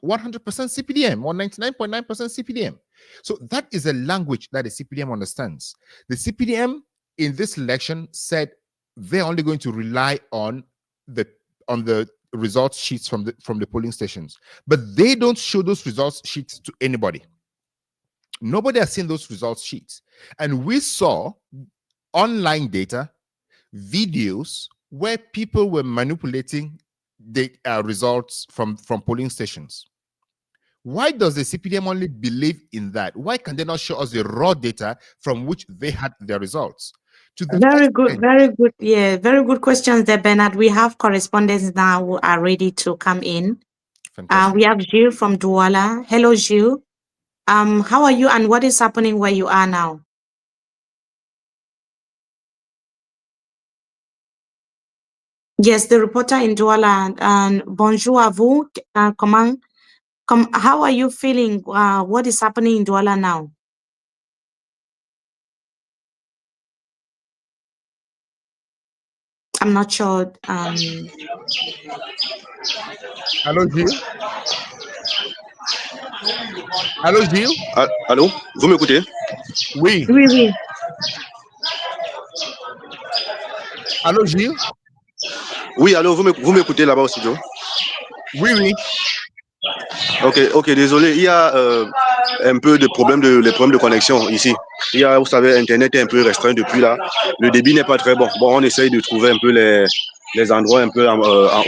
100% CPDM or 99.9% CPDM. So that is a language that the CPDM understands. The CPDM in this election said they're only going to rely on the results sheets from the polling stations, but they don't show those results sheets to anybody. Nobody has seen those results sheets, and we saw online data, videos where people were manipulating the results from polling stations. Why does the CPDM only believe in that? Why can they not show us the raw data from which they had their results? Very good. Yeah, very good questions there, Bernard. We have correspondents now who are ready to come in. We have Gilles from Douala. Hello, Gilles. How are you and what is happening where you are now? Yes, the reporter in Douala. And bonjour à vous. How are you feeling? What is happening in Douala now? I'm not sure. Allô, Gilles? Allô, Gilles? Allô? Vous m'écoutez? Oui. Oui, oui. Allô, Gilles? Oui, allô, vous m'écoutez là-bas au studio? Oui, oui. Ok, désolé, il y a un peu de problèmes de connexion ici. Il y a, vous savez, Internet est un peu restreint depuis là. Le débit n'est pas très bon. Bon, on essaye de trouver un peu les endroits un peu en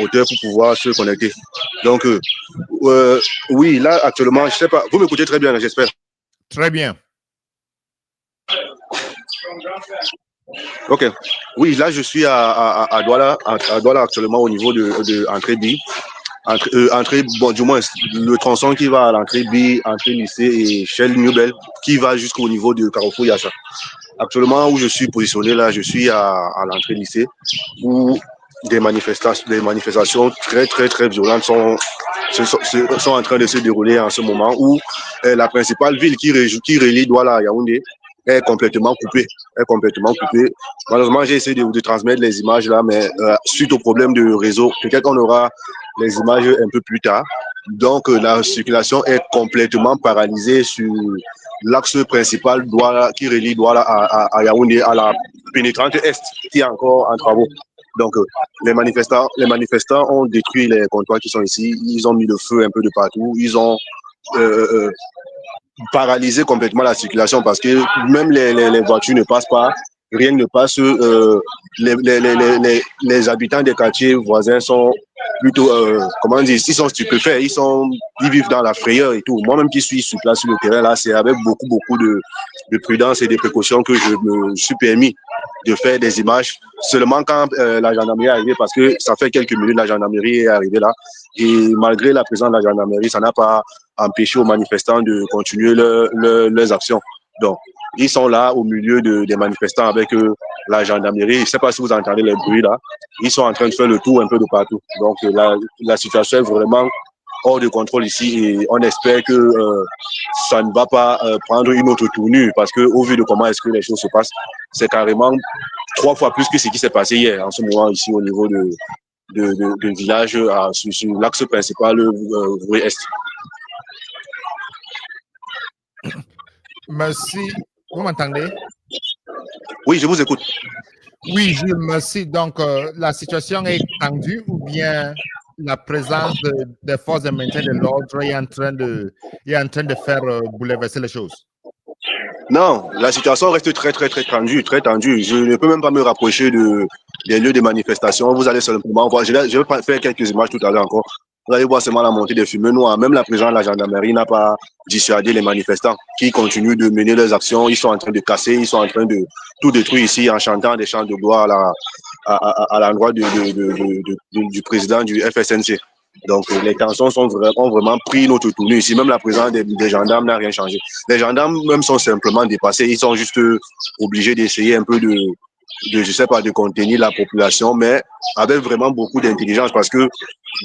hauteur pour pouvoir se connecter. Donc, oui, là, actuellement, je sais pas, vous m'écoutez très bien, j'espère. Très bien. Ok. Oui, là, je suis à Douala actuellement au niveau de entrée B. Entrée, bon, du moins, le tronçon qui va à l'entrée B, entrée lycée et Shell Newbel, qui va jusqu'au niveau de Carrefour Yassa. Actuellement, où je suis positionné, là, je suis à l'entrée lycée, où des manifestations très, très, très violentes sont en train de se dérouler en ce moment, où la principale ville qui relie Douala à Yaoundé est complètement coupée. Malheureusement, j'ai essayé de transmettre les images là, mais suite au problème de réseau, peut-être qu'on aura les images un peu plus tard. Donc, la circulation est complètement paralysée sur l'axe principal qui relie Douala à Yaoundé, à la pénétrante est, qui est encore en travaux. Donc, les manifestants ont détruit les comptoirs qui sont ici. Ils ont mis le feu un peu de partout. Ils ont paralysé complètement la circulation parce que même les voitures ne passent pas. Rien ne passe. Les habitants des quartiers voisins sont plutôt, comment dire, ils sont stupéfaits, ils vivent dans la frayeur et tout. Moi-même qui suis sur place sur le terrain, là, c'est avec beaucoup de prudence et de précautions que je me suis permis de faire des images. Seulement quand la gendarmerie est arrivée, parce que ça fait quelques minutes, la gendarmerie est arrivée là. Et malgré la présence de la gendarmerie, ça n'a pas empêché aux manifestants de continuer leurs actions. Donc, ils sont là au milieu des manifestants avec la gendarmerie. Je ne sais pas si vous entendez les bruits là. Ils sont en train de faire le tour un peu de partout. Donc, la situation est vraiment hors de contrôle ici et on espère que ça ne va pas prendre une autre tournure parce qu'au vu de comment est-ce que les choses se passent, c'est carrément 3 fois plus que ce qui s'est passé hier en ce moment ici au niveau de village sur l'axe principal ouest. Merci. Vous m'entendez? Oui, je vous écoute. Oui, Jules, merci. Donc, la situation est tendue ou bien la présence des forces de maintien de l'ordre est en train de faire bouleverser les choses? Non, la situation reste très, très, très tendue, très tendue. Je ne peux même pas me rapprocher des lieux de manifestation. Vous allez simplement voir, je vais faire quelques images tout à l'heure encore. Vous allez voir seulement la montée des fumées noires. Même la présence de la gendarmerie n'a pas dissuadé les manifestants qui continuent de mener leurs actions. Ils sont en train de casser, ils sont en train de tout détruire ici en chantant des chants de gloire à l'endroit du président du FSNC. Donc les tensions ont vraiment pris notre tournure ici. Même la présence des gendarmes n'a rien changé. Les gendarmes même sont simplement dépassés. Ils sont juste obligés d'essayer un peu je sais pas, de contenir la population, mais avec vraiment beaucoup d'intelligence parce que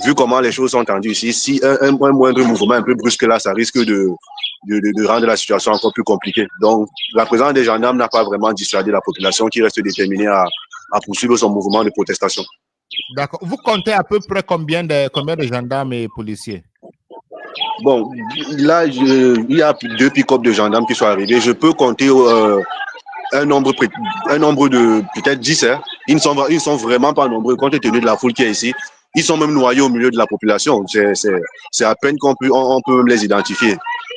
vu comment les choses sont tendues ici, si un moindre mouvement un peu brusque là, ça risque de rendre la situation encore plus compliquée. Donc la présence des gendarmes n'a pas vraiment dissuadé la population qui reste déterminée à poursuivre son mouvement de protestation. D'accord. Vous comptez à peu près combien de gendarmes et policiers? bon, là, il y a 2 pick-up de gendarmes qui sont arrivés. Je peux compter un nombre de peut-être 10. Hein. Ils ne sont vraiment pas nombreux compte tenu de la foule qui est ici. Ils sont même noyés au milieu de la population. C'est à peine qu'on peut, on peut même les identifier.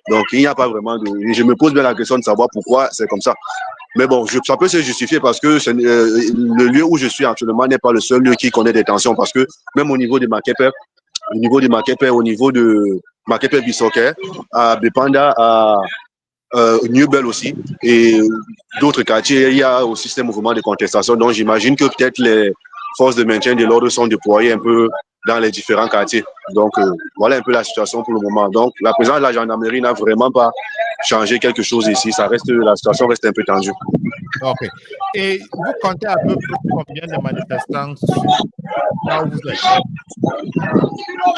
Donc, il n'y a pas vraiment de... Je me pose bien la question de savoir pourquoi c'est comme ça. Mais bon, ça peut se justifier parce que le lieu où je suis actuellement n'est pas le seul lieu qui connaît des tensions. Parce que même au niveau de Makepe, au niveau de Makepe Bissoké, à Bepanda, à Newbell aussi, et d'autres quartiers, il y a aussi ces mouvements de contestation. Donc j'imagine que peut-être les forces de maintien de l'ordre sont déployées un peu dans les différents quartiers. Donc voilà un peu la situation pour le moment. Donc la présence de la gendarmerie n'a vraiment pas changé quelque chose ici. La situation reste un peu tendue. Ok. Et vous comptez à peu près combien de manifestants là où vous êtes?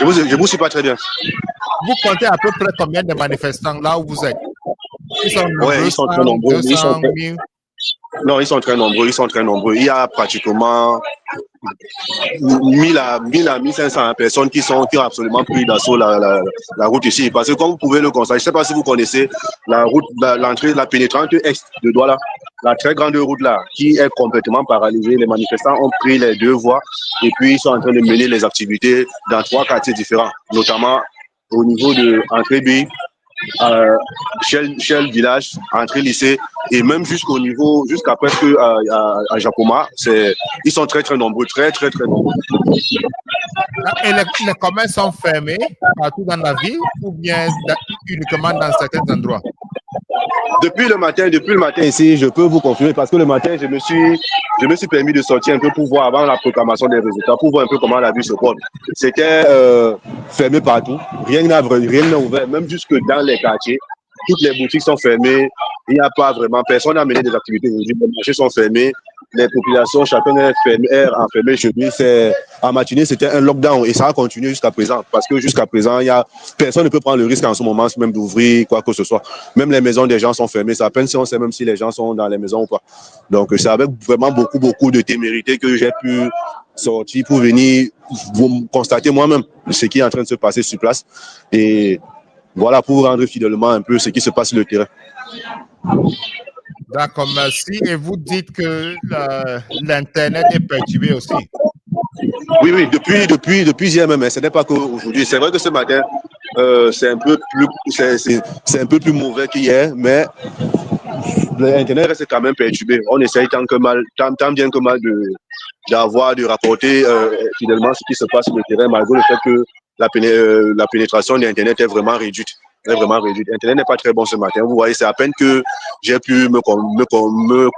Je vous suis pas très bien. Vous comptez à peu près combien de manifestants là où vous êtes? Ils sont nombreux, ils sont très nombreux. 200, 1000. Non, ils sont très nombreux. Il y a pratiquement 1000 à 1500 personnes qui ont absolument pris d'assaut la route ici. Parce que comme vous pouvez le constater, je ne sais pas si vous connaissez la route, l'entrée, la pénétrante est de Douala, la très grande route là, qui est complètement paralysée. Les manifestants ont pris les 2 voies et puis ils sont en train de mener les activités dans 3 quartiers différents, notamment au niveau de Entrée B, Shell Village, Entrée Lycée, et même jusqu'à presque à Jacoma. Ils sont très nombreux, très nombreux. Et les commerces sont fermés partout dans la ville ou bien uniquement dans certains endroits? Depuis le matin ici, je peux vous confirmer parce que le matin, je me suis permis de sortir un peu pour voir avant la proclamation des résultats, pour voir un peu comment la ville se porte. C'était fermé partout, rien n'a ouvert, même jusque dans les quartiers. Toutes les boutiques sont fermées, il n'y a pas vraiment, personne n'a mené des activités aujourd'hui, les marchés sont fermés, les populations, chacun est enfermé chez lui. En matinée, c'était un lockdown et ça a continué jusqu'à présent. Parce que jusqu'à présent, personne ne peut prendre le risque en ce moment même d'ouvrir quoi que ce soit. Même les maisons des gens sont fermées. C'est à peine si on sait même si les gens sont dans les maisons ou pas. Donc c'est avec vraiment beaucoup de témérité que j'ai pu sortir pour venir vous constater moi-même ce qui est en train de se passer sur place. Et voilà, pour rendre fidèlement un peu ce qui se passe sur le terrain. D'accord, merci. Et vous dites que l'Internet est perturbé aussi? Oui, depuis hier même. Ce n'est pas qu'aujourd'hui. C'est vrai que ce matin, c'est un peu plus mauvais qu'hier, mais l'Internet reste quand même perturbé. On essaye tant bien que mal de rapporter fidèlement ce qui se passe sur le terrain, malgré le fait que la pénétration de l'Internet est vraiment réduite. Internet n'est pas très bon ce matin. Vous voyez, c'est à peine que j'ai pu me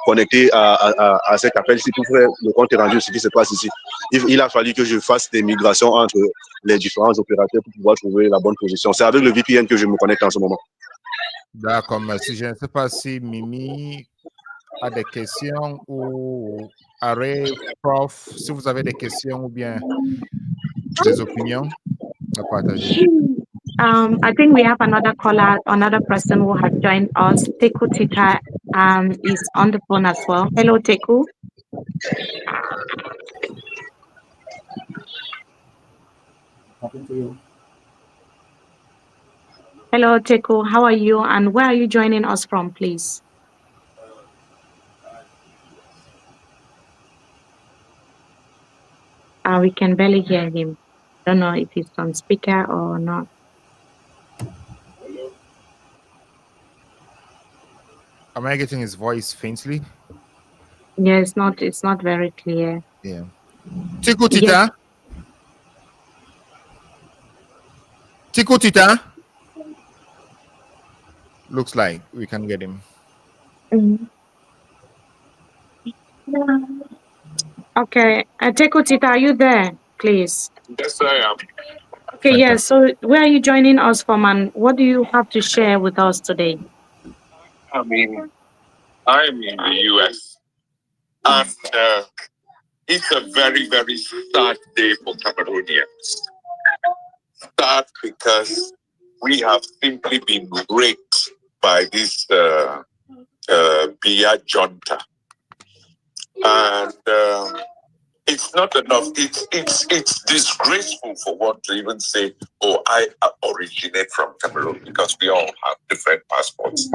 connecter à cet appel-ci pour faire le compte rendu de ce qui se passe ici. Il a fallu que je fasse des migrations entre les différents opérateurs pour pouvoir trouver la bonne position. C'est avec le VPN que je me connecte en ce moment. D'accord, merci. Je ne sais pas si Mimi a des questions ou Arrêt, Prof, si vous avez des questions ou bien des opinions à partager. I think we have another caller, another person who has joined us. Teku Tita is on the phone as well. Hello, Teku. Hello, Teku. How are you? And where are you joining us from, please? We can barely hear him. Don't know if he's on speaker or not. Am I getting his voice faintly? Yeah, it's not very clear. Yeah. Teku Tita? Teku Tita? Looks like we can get him. Okay. Teku Tita, are you there, please? Yes, I am. Okay, yeah. So where are you joining us from and what do you have to share with us today? I'm in the US. And it's a very, very sad day for Cameroonians. Sad because we have simply been raped by this Biya junta. And It's not enough. It's disgraceful for one to even say, "Oh, I originate from Cameroon," because we all have different passports.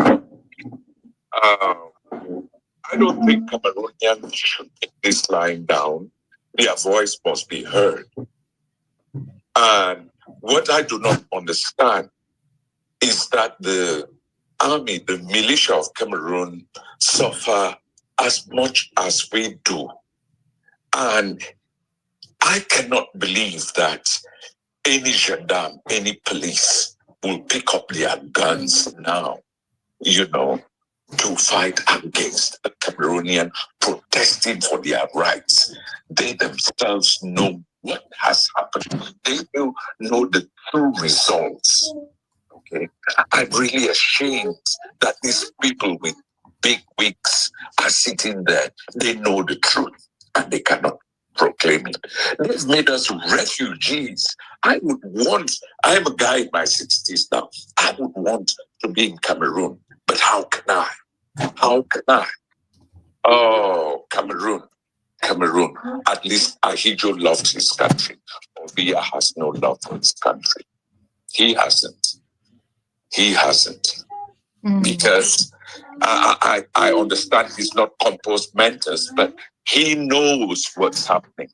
I don't think Cameroonians should take this line down. Their voice must be heard. And what I do not understand is that the army, the militia of Cameroon, suffer as much as we do. And I cannot believe that any gendarme, any police will pick up their guns now, to fight against a Cameroonian protesting for their rights. They themselves know what has happened. They know the true results. Okay, I'm really ashamed that these people with big wigs are sitting there. They know the truth and they cannot proclaim it. They've made us refugees. I'm a guy in my 60s now. I would want to be in Cameroon, but how can I? How can I? Oh, Cameroon. At least Ahijo loved his country. Biya has no love for his country. He hasn't. Because I understand he's not composed mentors, but he knows what's happening.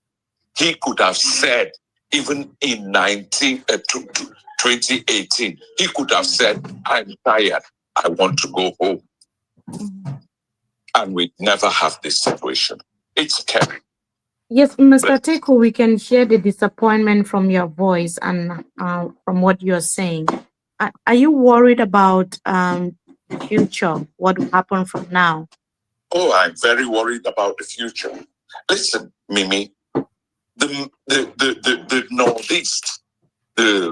He could have said, even in 2018, he could have said, "I'm tired. I want to go home." And we never have this situation. It's scary. Yes, Mr. Teku, we can hear the disappointment from your voice and from what you're saying. Are you worried about the future? What will happen from now? Oh, I'm very worried about the future. Listen, Mimi, the Northeast, the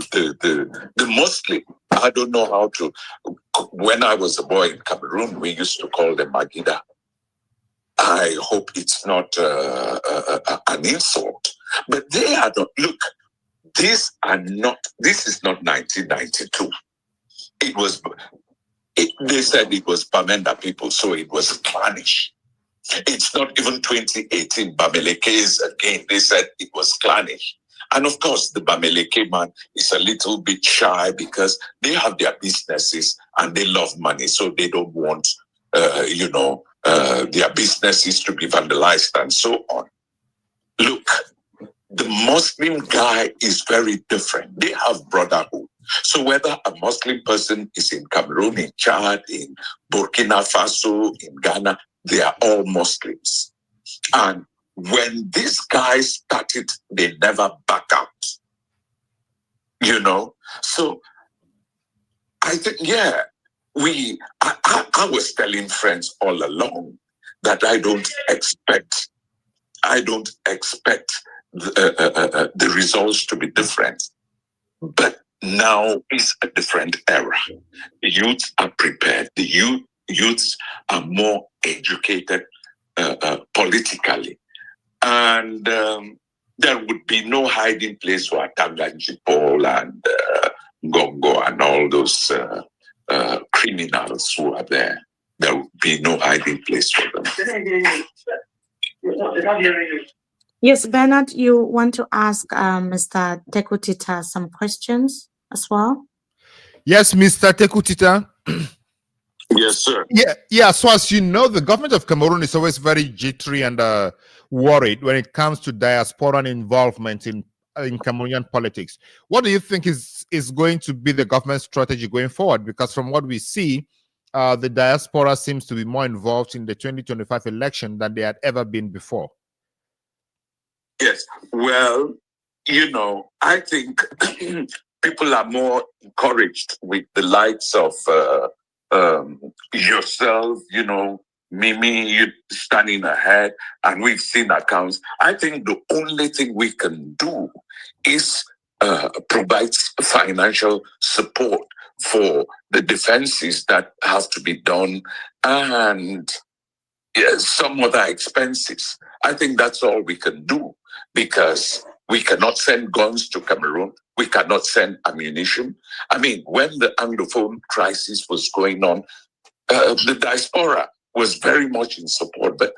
Muslim, I don't know how to. When I was a boy in Cameroon, we used to call them Magida. I hope it's not an insult, but they are not. Look, this is not 1992. They said it was Bamenda people, so it was clannish. It's not even 2018 Bamelekes again. They said it was clannish. And of course, the Bameleke man is a little bit shy because they have their businesses and they love money, so they don't want, their businesses to be vandalized and so on. Look, the Muslim guy is very different. They have brotherhood. So whether a Muslim person is in Cameroon, in Chad, in Burkina Faso, in Ghana, they are all Muslims. And when these guys started, they never back out. So I think, I was telling friends all along that I don't expect the results to be different. But now is a different era. The youths are prepared. The youths are more educated politically. And there would be no hiding place for Atanganjipol and Gongo and all those criminals who are there. There would be no hiding place for them. Yes, Bernard, you want to ask Mr. Teku Tita some questions as well? Yes, Mr. Teku Tita. Yes, sir. Yeah. So as you know, the government of Cameroon is always very jittery and worried when it comes to diaspora involvement in Cameroonian politics. What do you think is going to be the government's strategy going forward? Because from what we see, the diaspora seems to be more involved in the 2025 election than they had ever been before. Yes. Well, I think people are more encouraged with the likes of yourself, Mimi, you standing ahead, and we've seen accounts. I think the only thing we can do is provide financial support for the defenses that have to be done and some other expenses. I think that's all we can do, because we cannot send guns to Cameroon. We cannot send ammunition. I mean, when the Anglophone crisis was going on, the diaspora was very much in support. But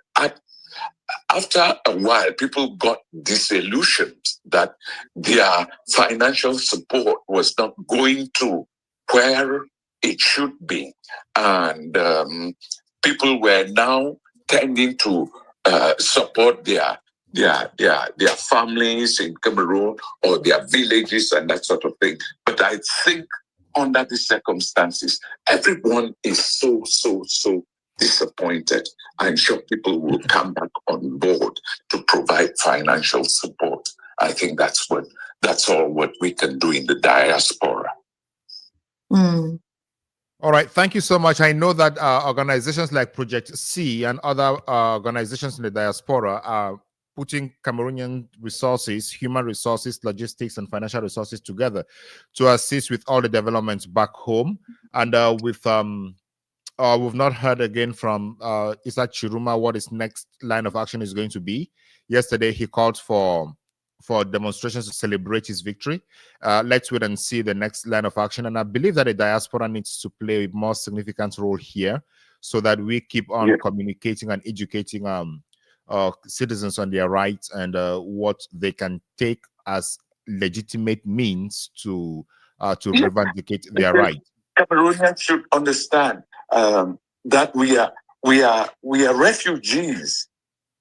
after a while, people got disillusioned that their financial support was not going to where it should be. And people were now tending to support their families in Cameroon or their villages and that sort of thing. But I think under the circumstances, everyone is so disappointed. I'm sure people will come back on board to provide financial support. I think that's all what we can do in the diaspora. Mm. All right, thank you so much. I know that organizations like Project C and other organizations in the diaspora are putting Cameroonian resources, human resources, logistics, and financial resources together to assist with all the developments back home. And we've not heard again from Issa Tchiroma what his next line of action is going to be. Yesterday, he called for demonstrations to celebrate his victory. Let's wait and see the next line of action. And I believe that the diaspora needs to play a more significant role here so that we keep on communicating and educating citizens on their rights and what they can take as legitimate means to reivindicate their rights. Cameroonians should understand that we are refugees.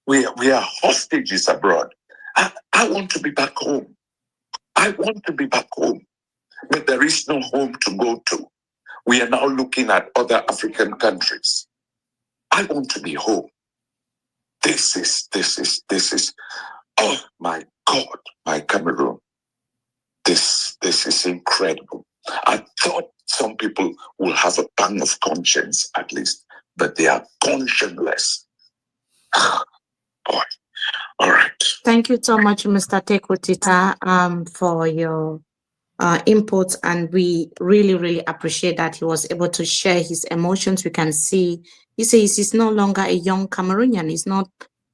We are hostages abroad. I want to be back home. I want to be back home, but there is no home to go to. We are now looking at other African countries. I want to be home. This is. Oh my God, my Cameroon. This is incredible. I thought some people will have a pang of conscience at least, but they are conscienceless. Boy. All right. Thank you so much, Mr. Tekutita, for your inputs, and we really appreciate that he was able to share his emotions. We can see he says he's no longer a young Cameroonian. He's not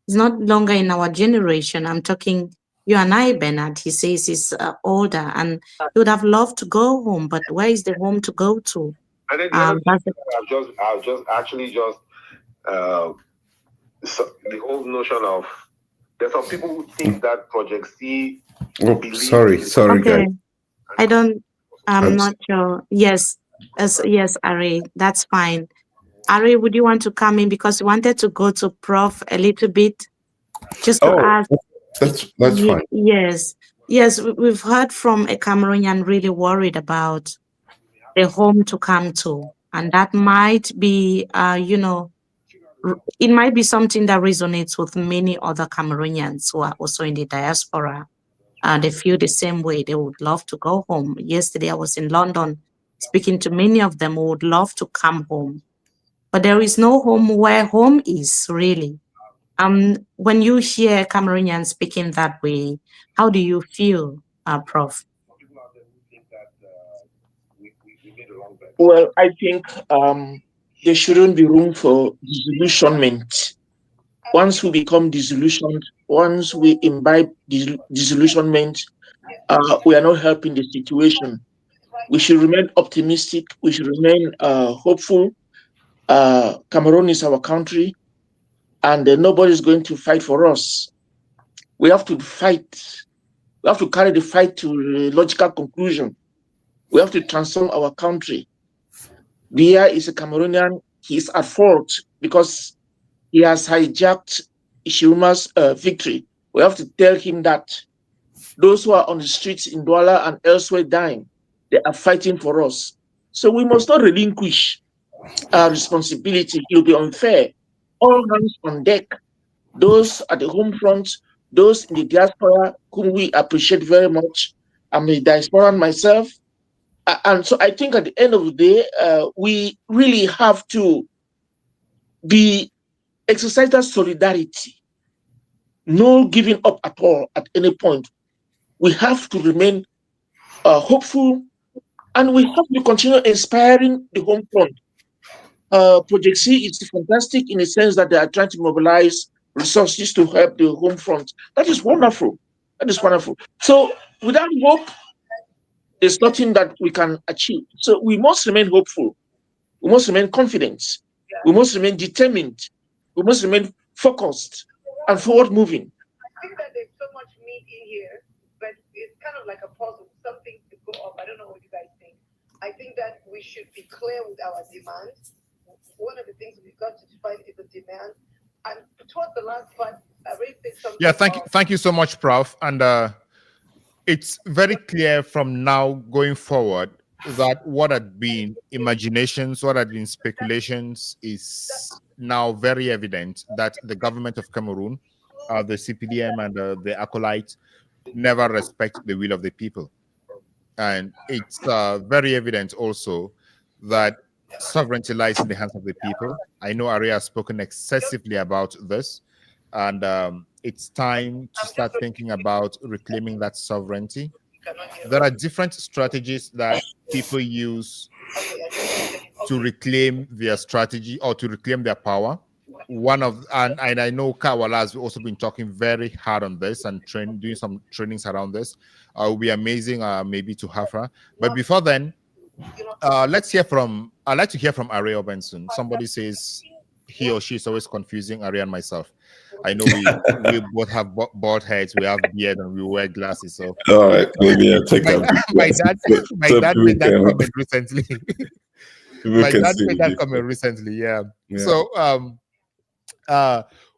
longer in our generation. I'm talking you and I, Bernard. He says he's older and he would have loved to go home, but where is the home to go to? And then I've just the whole notion of there's some people who think that Project C. Oh, sorry, okay. guys. I'm not sure. Yes, Ari, that's fine. Ari, would you want to come in because we wanted to go to Prof a little bit, just to ask. That's fine. Yes, we've heard from a Cameroonian really worried about the home to come to, and that might be, it might be something that resonates with many other Cameroonians who are also in the diaspora. They feel the same way. They would love to go home. Yesterday, I was in London speaking to many of them who would love to come home. But there is no home where home is, really. When you hear Cameroonians speaking that way, how do you feel, Prof? Well, I think there shouldn't be room for disillusionment. Once we become disillusioned, once we imbibe disillusionment, we are not helping the situation. We should remain optimistic. We should remain hopeful. Cameroon is our country, and nobody is going to fight for us. We have to fight. We have to carry the fight to a logical conclusion. We have to transform our country. Biya is a Cameroonian. He is at fault because he has hijacked Tchiroma's victory. We have to tell him that those who are on the streets in Douala and elsewhere dying, they are fighting for us. So we must not relinquish our responsibility. It will be unfair. All hands on deck. Those at the home front, those in the diaspora, whom we appreciate very much. I'm a diasporan myself. And so I think at the end of the day, we really have to exercise that solidarity. No giving up at all at any point. We have to remain hopeful, and we have to continue inspiring the home front. Project C is fantastic in the sense that they are trying to mobilize resources to help the home front. That is wonderful. That is wonderful. So without hope, there's nothing that we can achieve. So we must remain hopeful. We must remain confident. We must remain determined. We must remain focused. and forward moving. I think that there's so much meat in here, but it's kind of like a puzzle, something to go up. I don't know what you guys think. I think that we should be clear with our demands. One of the things we've got to find is the demand. And towards the last part, I raised something. Yeah, thank you so much, Prof. And it's very clear from now going forward that what had been imaginations, what had been speculations is now very evident that the government of Cameroon, the CPDM and the acolytes never respect the will of the people. And it's very evident also that sovereignty lies in the hands of the people. I know Aria has spoken excessively about this, and it's time to start thinking about reclaiming that sovereignty. There are different strategies that people use to reclaim their strategy or to reclaim their power. One of and I know Kawala has also been talking very hard on this and doing some trainings around this. It will be amazing maybe to have her. But before then, let's hear from I'd like to hear from Aria Benson. Somebody says he or she is always confusing Aria and myself. I know we both have bald heads, we have beard, and we wear glasses. So all right, maybe I'll take my dad made that comment recently. My dad made that comment recently. Yeah. So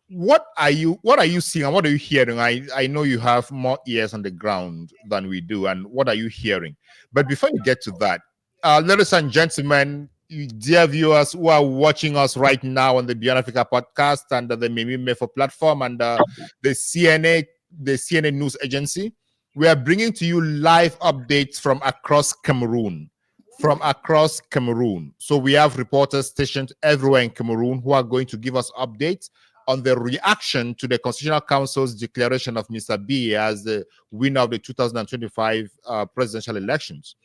what are you seeing and what are you hearing? I know you have more ears on the ground than we do, and what are you hearing? But before you get to that, ladies and gentlemen, dear viewers who are watching us right now on the Beyond Africa podcast and the Mimi Mefo platform and the CNN news agency, we are bringing to you live updates from across Cameroon. So we have reporters stationed everywhere in Cameroon who are going to give us updates on the reaction to the Constitutional Council's declaration of Mr. Biya as the winner of the 2025 presidential elections.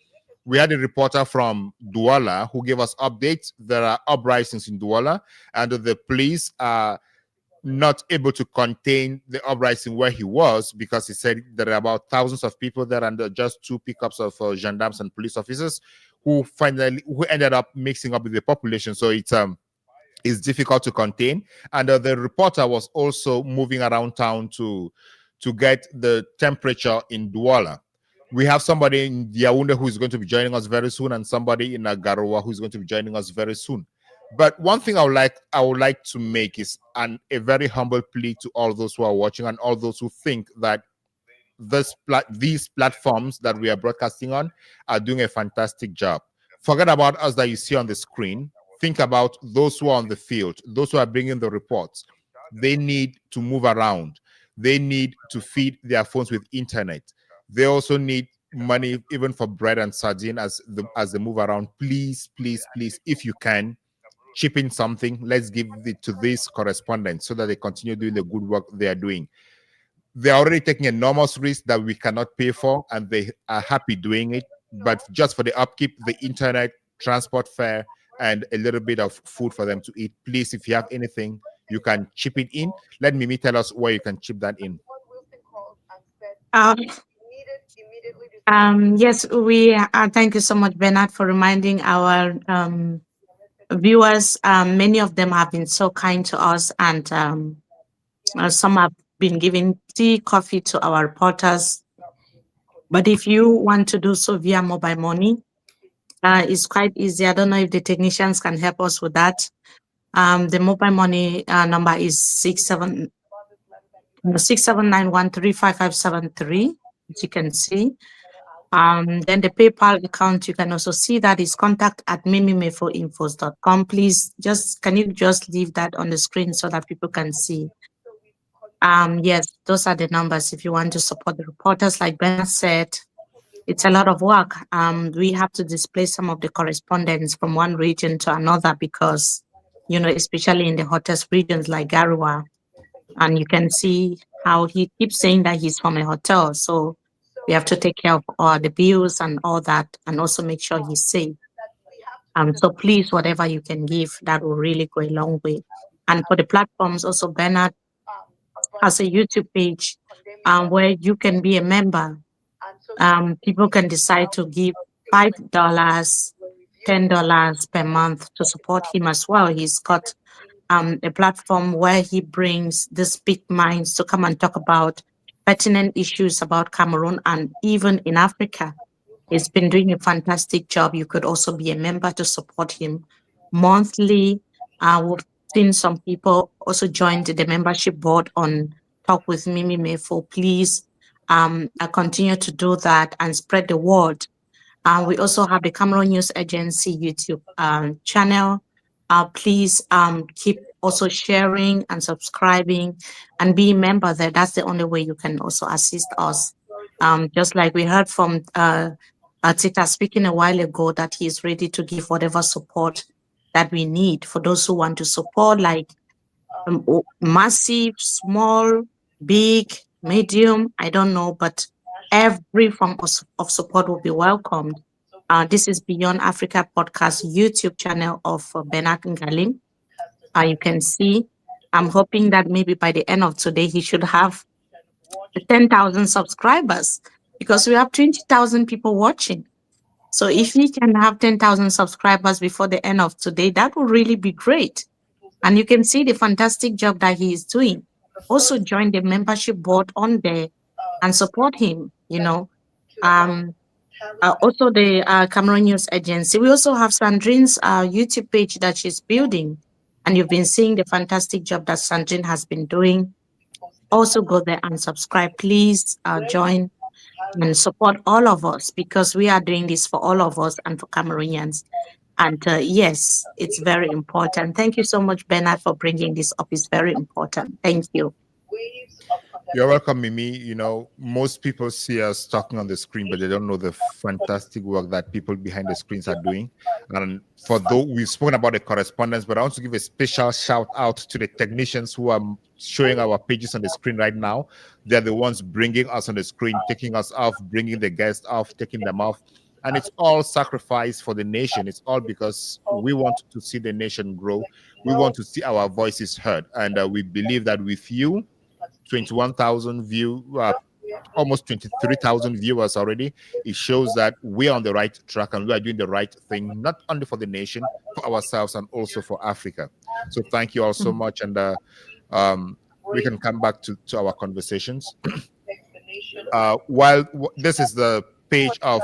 We had a reporter from Douala who gave us updates. There are uprisings in Douala, and the police are not able to contain the uprising where he was because he said there are about thousands of people there and just 2 pickups of gendarmes and police officers who ended up mixing up with the population. So it's difficult to contain. And the reporter was also moving around town to get the temperature in Douala. We have somebody in Yaoundé who is going to be joining us very soon, and somebody in Garoua who is going to be joining us very soon. But one thing I would like to make is a very humble plea to all those who are watching and all those who think that these platforms that we are broadcasting on are doing a fantastic job. Forget about us that you see on the screen. Think about those who are on the field, those who are bringing the reports. They need to move around. They need to feed their phones with internet. They also need money even for bread and sardine as they move around. Please, please, please, if you can, chip in something. Let's give it to these correspondents so that they continue doing the good work they are doing. They're already taking enormous risks that we cannot pay for, and they are happy doing it. But just for the upkeep, the internet, transport fare, and a little bit of food for them to eat, please, if you have anything, you can chip it in. Let Mimi tell us where you can chip that in. Yes, we thank you so much, Bernard, for reminding our viewers. Many of them have been so kind to us, and some have been giving tea, coffee to our reporters. But if you want to do so via mobile money, it's quite easy. I don't know if the technicians can help us with that. The mobile money number is 6791355573, as you can see. Then the PayPal account, you can also see that is contact@mimimefoinfos.com. Please, can you just leave that on the screen so that people can see? Yes, those are the numbers if you want to support the reporters. Like Ben said, it's a lot of work. We have to displace some of the correspondents from one region to another because, especially in the hottest regions like Garoua, and you can see how he keeps saying that he's from a hotel. So we have to take care of all the bills and all that, and also make sure he's safe. So please, whatever you can give, that will really go a long way. And for the platforms, also Bernard has a YouTube page where you can be a member. People can decide to give $5, $10 per month to support him as well. He's got a platform where he brings these big minds to come and talk about pertinent issues about Cameroon and even in Africa. He's been doing a fantastic job. You could also be a member to support him monthly. We've seen some people also joined the membership board on Talk with Mimi Mefo. Please continue to do that and spread the word. We also have the Cameroon News Agency YouTube channel. Please keep also sharing and subscribing and be a member there. That's the only way you can also assist us. Just like we heard from Tita speaking a while ago, that he is ready to give whatever support that we need for those who want to support, like massive, small, big, medium, I don't know, but every form of support will be welcomed. This is Beyond Africa Podcast YouTube channel of Bernard Ngalim. You can see, I'm hoping that maybe by the end of today, he should have 10,000 subscribers, because we have 20,000 people watching. So if he can have 10,000 subscribers before the end of today, that would really be great. And you can see the fantastic job that he is doing. Also join the membership board on there and support him, you know. Also the Cameroon News Agency. We also have Sandrine's YouTube page that she's building. And you've been seeing the fantastic job that Sandrine has been doing. Also go there and subscribe. Please join and support all of us, because we are doing this for all of us and for Cameroonians. And yes, it's very important. Thank you so much, Bernard, for bringing this up. It's very important. Thank you. You're welcome, Mimi. You know, most people see us talking on the screen, but they don't know the fantastic work that people behind the screens are doing. And for those, we've spoken about the correspondence, but I want to give a special shout out to the technicians who are showing our pages on the screen right now. They're the ones bringing us on the screen, taking us off, bringing the guests off, taking them off. And it's all sacrifice for the nation. It's all because we want to see the nation grow. We want to see our voices heard. And we believe that with you, 21,000 views, almost 23,000 viewers already, it shows that we're on the right track and we are doing the right thing, not only for the nation, for ourselves, and also for Africa. So thank you all so much. And we can come back to our conversations. While this is the page of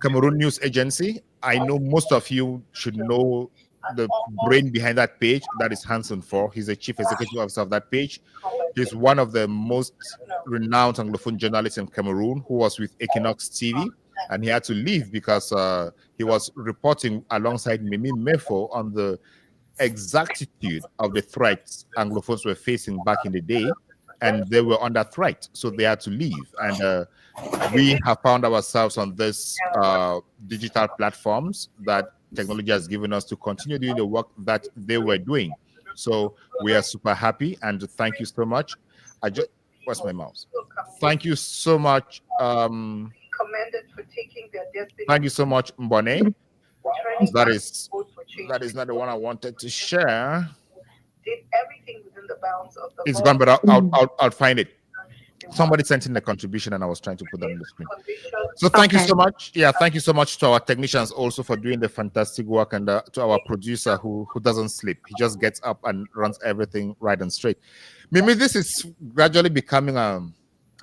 Cameroon News Agency, I know most of you should know the brain behind that page. That is Hanson For. He's the chief executive officer of that page. He's one of the most renowned Anglophone journalists in Cameroon, who was with Equinox TV, and he had to leave because he was reporting alongside Mimi Mefo on the exactitude of the threats Anglophones were facing back in the day, and they were under threat, so they had to leave. And we have found ourselves on this digital platforms that technology has given us to continue doing the work that they were doing. So we are super happy, and thank you so much. Where's my mouse? Thank you so much. Thank you so much, Mbone. That is not the one I wanted to share. It's gone, but I'll find it. Somebody sent in a contribution and I was trying to put them on the screen. So thank you so much. Yeah, thank you so much to our technicians also for doing the fantastic work, and to our producer who doesn't sleep. He just gets up and runs everything right and straight. Mimi, this is gradually becoming an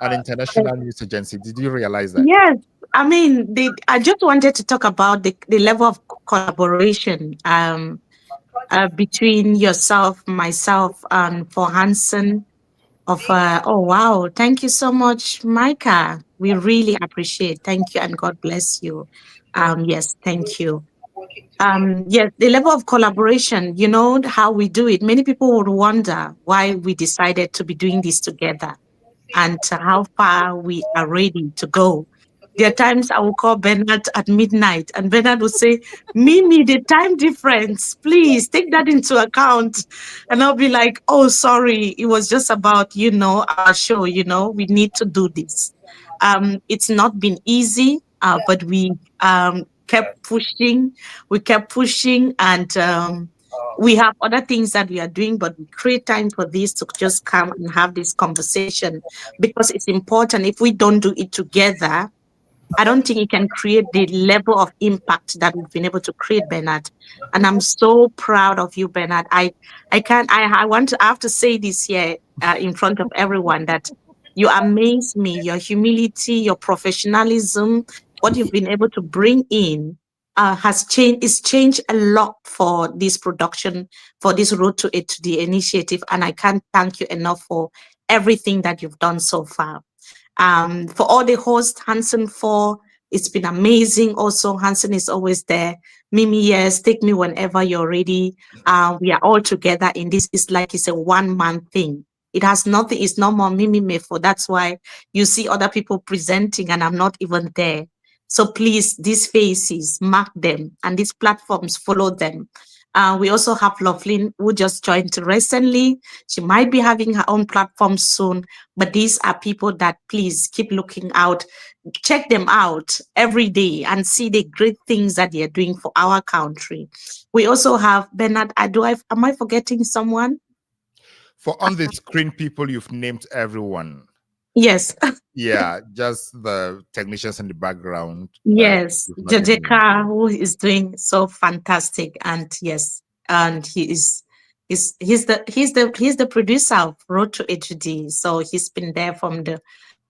international news agency. Did you realize that? Yes. I mean, I just wanted to talk about the level of collaboration between yourself, myself, and for Hanson. Oh wow, thank you so much, Micah. We really appreciate. Thank you, and God bless you. Yes, thank you. Yes, the level of collaboration, you know how we do it. Many people would wonder why we decided to be doing this together and how far we are ready to go. There are times I will call Bernard at midnight, and Bernard will say, Mimi, the time difference, please take that into account. And I'll be like, oh, sorry, it was just about, our show, we need to do this. It's not been easy, but we kept pushing. We kept pushing, and we have other things that we are doing, but we create time for this to just come and have this conversation, because it's important. If we don't do it together, I don't think it can create the level of impact that we've been able to create, Bernard. And I'm so proud of you, Bernard. I have to say this here in front of everyone that you amaze me, your humility, your professionalism, what you've been able to bring in it's changed a lot for this production, for this Road to It to the initiative. And I can't thank you enough for everything that you've done so far. For all the hosts, Hansen it's been amazing. Also, Hansen is always there. Mimi, yes, take me whenever you're ready. We are all together in this. It's a one-man thing. It has nothing, it's no more Mimi Mefo. That's why you see other people presenting and I'm not even there. So please, these faces, mark them, and these platforms, follow them. We also have Lovelyn, who just joined recently. She might be having her own platform soon, but these are people that please keep looking out. Check them out every day and see the great things that they're doing for our country. We also have Bernard. Am I forgetting someone? For on the screen people, you've named everyone. Yes. Yeah, just the technicians in the background. Yes, Jajeka, who is doing so fantastic, and yes, and he's the producer of Road to HD, so he's been there from the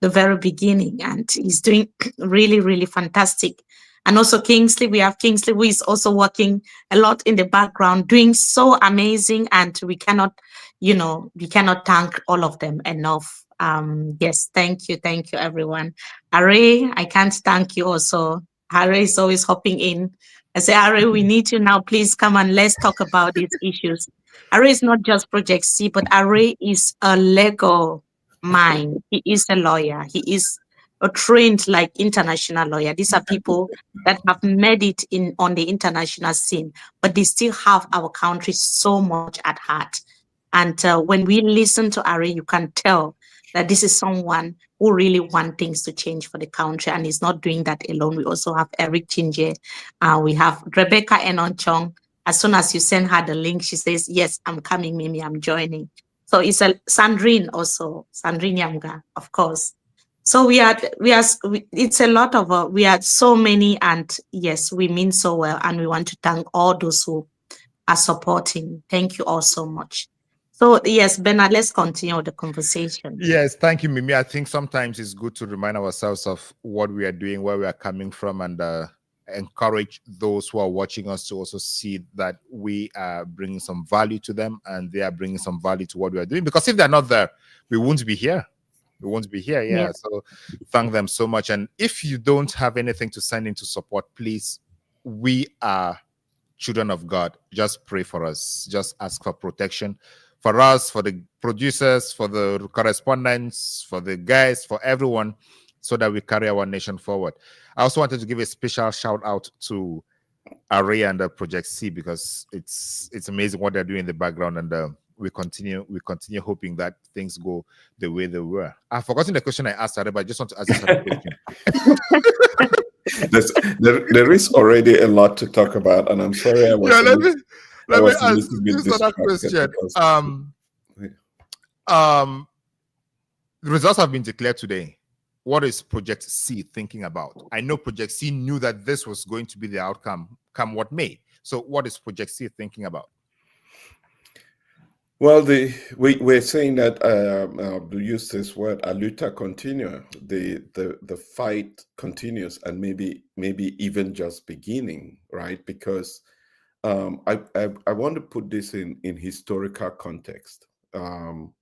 very beginning, and he's doing really, really fantastic. And also Kingsley, we have Kingsley, who is also working a lot in the background, doing so amazing, and we cannot thank all of them enough. Yes, thank you, everyone. Are, I can't thank you also. Are is always hopping in. I say, Are, we need you now. Please come and let's talk about these issues. Are is not just Project C, but Are is a Lego mind. He is a lawyer. He is a trained international lawyer. These are people that have made it on the international scene, but they still have our country so much at heart. And when we listen to Are, you can tell that this is someone who really wants things to change for the country, and is not doing that alone. We also have Eric Chinje. We have Rebecca Enonchong. As soon as you send her the link, she says, yes, I'm coming, Mimi, I'm joining. So it's Sandrine also, Sandrine Yamga, of course. So it's a lot of, we are so many, and yes, we mean so well, and we want to thank all those who are supporting. Thank you all so much. So yes, Bernard, let's continue the conversation. Yes, thank you, Mimi. I think sometimes it's good to remind ourselves of what we are doing, where we are coming from, and encourage those who are watching us to also see that we are bringing some value to them, and they are bringing some value to what we are doing. Because if they're not there, we won't be here. We won't be here. Yeah. So thank them so much. And if you don't have anything to send in to support, please, we are children of God. Just pray for us. Just ask for protection for us, for the producers, for the correspondents, for the guys, for everyone, so that we carry our nation forward. I also wanted to give a special shout out to Array and Project C, because it's amazing what they're doing in the background, and we continue hoping that things go the way they were. I've forgotten the question I asked Array, but I just want to ask this other question. There is already a lot to talk about, and I'm sorry I was. Yeah, let me ask this other question. The results have been declared today. What is Project C thinking about? I know Project C knew that this was going to be the outcome, come what may. So what is Project C thinking about? Well, we're saying that to use this word, aluta continua. The fight continues, and maybe even just beginning, right? Because I want to put this in historical context. About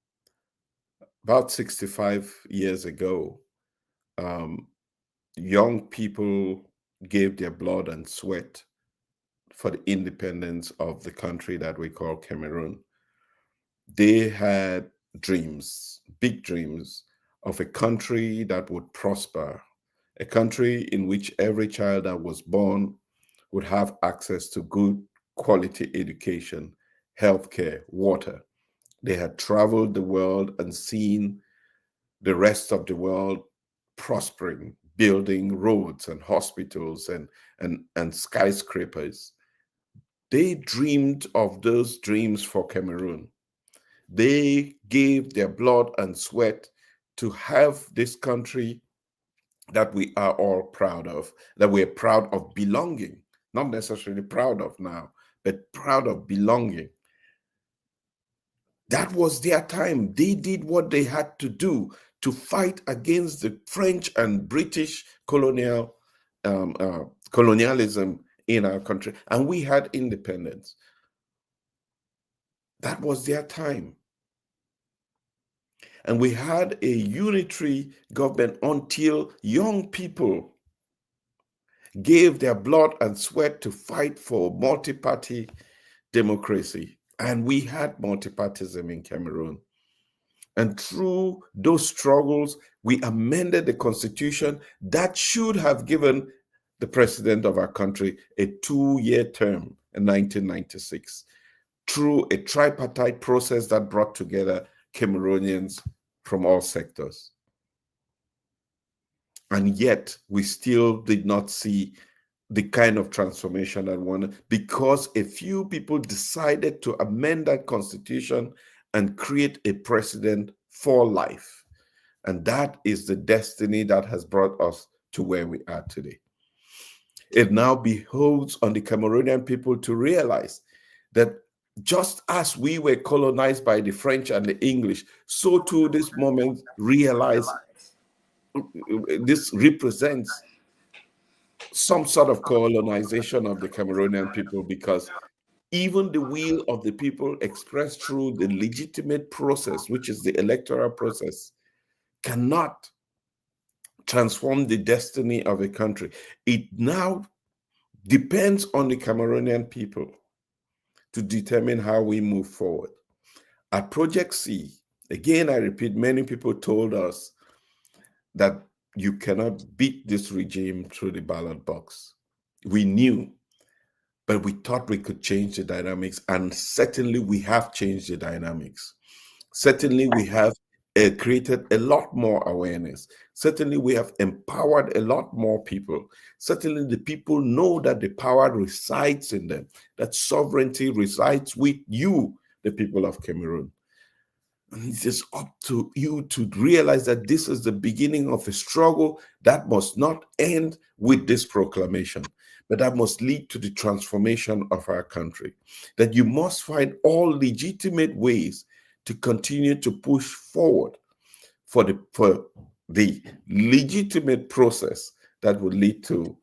65 years ago, young people gave their blood and sweat for the independence of the country that we call Cameroon. They had dreams, big dreams, of a country that would prosper, a country in which every child that was born would have access to good quality education, healthcare, water. They had traveled the world and seen the rest of the world prospering, building roads and hospitals and skyscrapers. They dreamed of those dreams for Cameroon. They gave their blood and sweat to have this country that we are all proud of, that we're proud of belonging, not necessarily proud of now, but proud of belonging. That was their time. They did what they had to do to fight against the French and British colonialism in our country, and we had independence. That was their time. And we had a unitary government until young people gave their blood and sweat to fight for multi-party democracy. And we had multi-partyism in Cameroon. And through those struggles, we amended the constitution that should have given the president of our country a 2-year term in 1996, through a tripartite process that brought together Cameroonians from all sectors. And yet, we still did not see the kind of transformation that wanted, because a few people decided to amend that constitution and create a president for life. And that is the destiny that has brought us to where we are today. It now behoves on the Cameroonian people to realize that just as we were colonized by the French and the English, so too this moment realize this represents some sort of colonization of the Cameroonian people, because even the will of the people expressed through the legitimate process, which is the electoral process, cannot transform the destiny of a country. It now depends on the Cameroonian people to determine how we move forward. At Project C, again, I repeat, many people told us that you cannot beat this regime through the ballot box. We knew, but we thought we could change the dynamics, and certainly we have changed the dynamics. Certainly we have created a lot more awareness. Certainly we have empowered a lot more people. Certainly the people know that the power resides in them, that sovereignty resides with you, the people of Cameroon. And it is up to you to realize that this is the beginning of a struggle that must not end with this proclamation, but that must lead to the transformation of our country. That you must find all legitimate ways to continue to push forward for the legitimate process that will lead to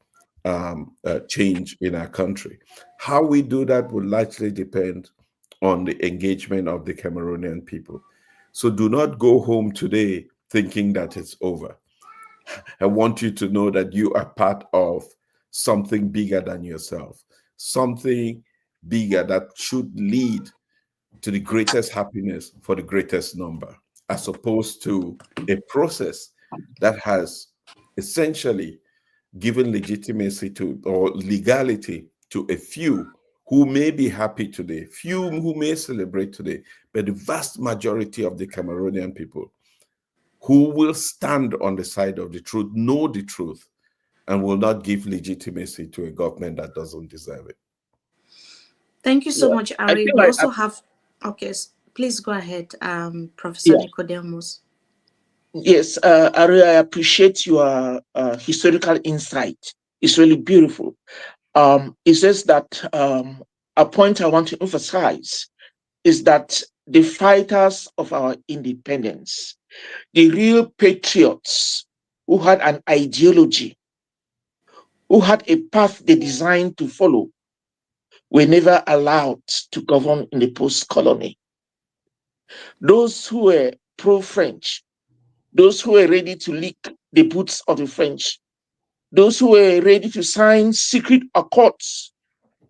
change in our country. How we do that will largely depend on the engagement of the Cameroonian people. So do not go home today thinking that it's over. I want you to know that you are part of something bigger than yourself, something bigger that should lead to the greatest happiness for the greatest number, as opposed to a process that has essentially given legitimacy to, or legality to, a few who may be happy today, few who may celebrate today, but the vast majority of the Cameroonian people who will stand on the side of the truth, know the truth, and will not give legitimacy to a government that doesn't deserve it. Thank you so much, Ari. We also have, okay, please go ahead, Professor Nicodemus. Yes, Ari, I appreciate your historical insight. It's really beautiful. It says that a point I want to emphasize is that the fighters of our independence, the real patriots who had an ideology, who had a path they designed to follow, were never allowed to govern in the post-colony. Those who were pro-French, those who were ready to lick the boots of the French, those who were ready to sign secret accords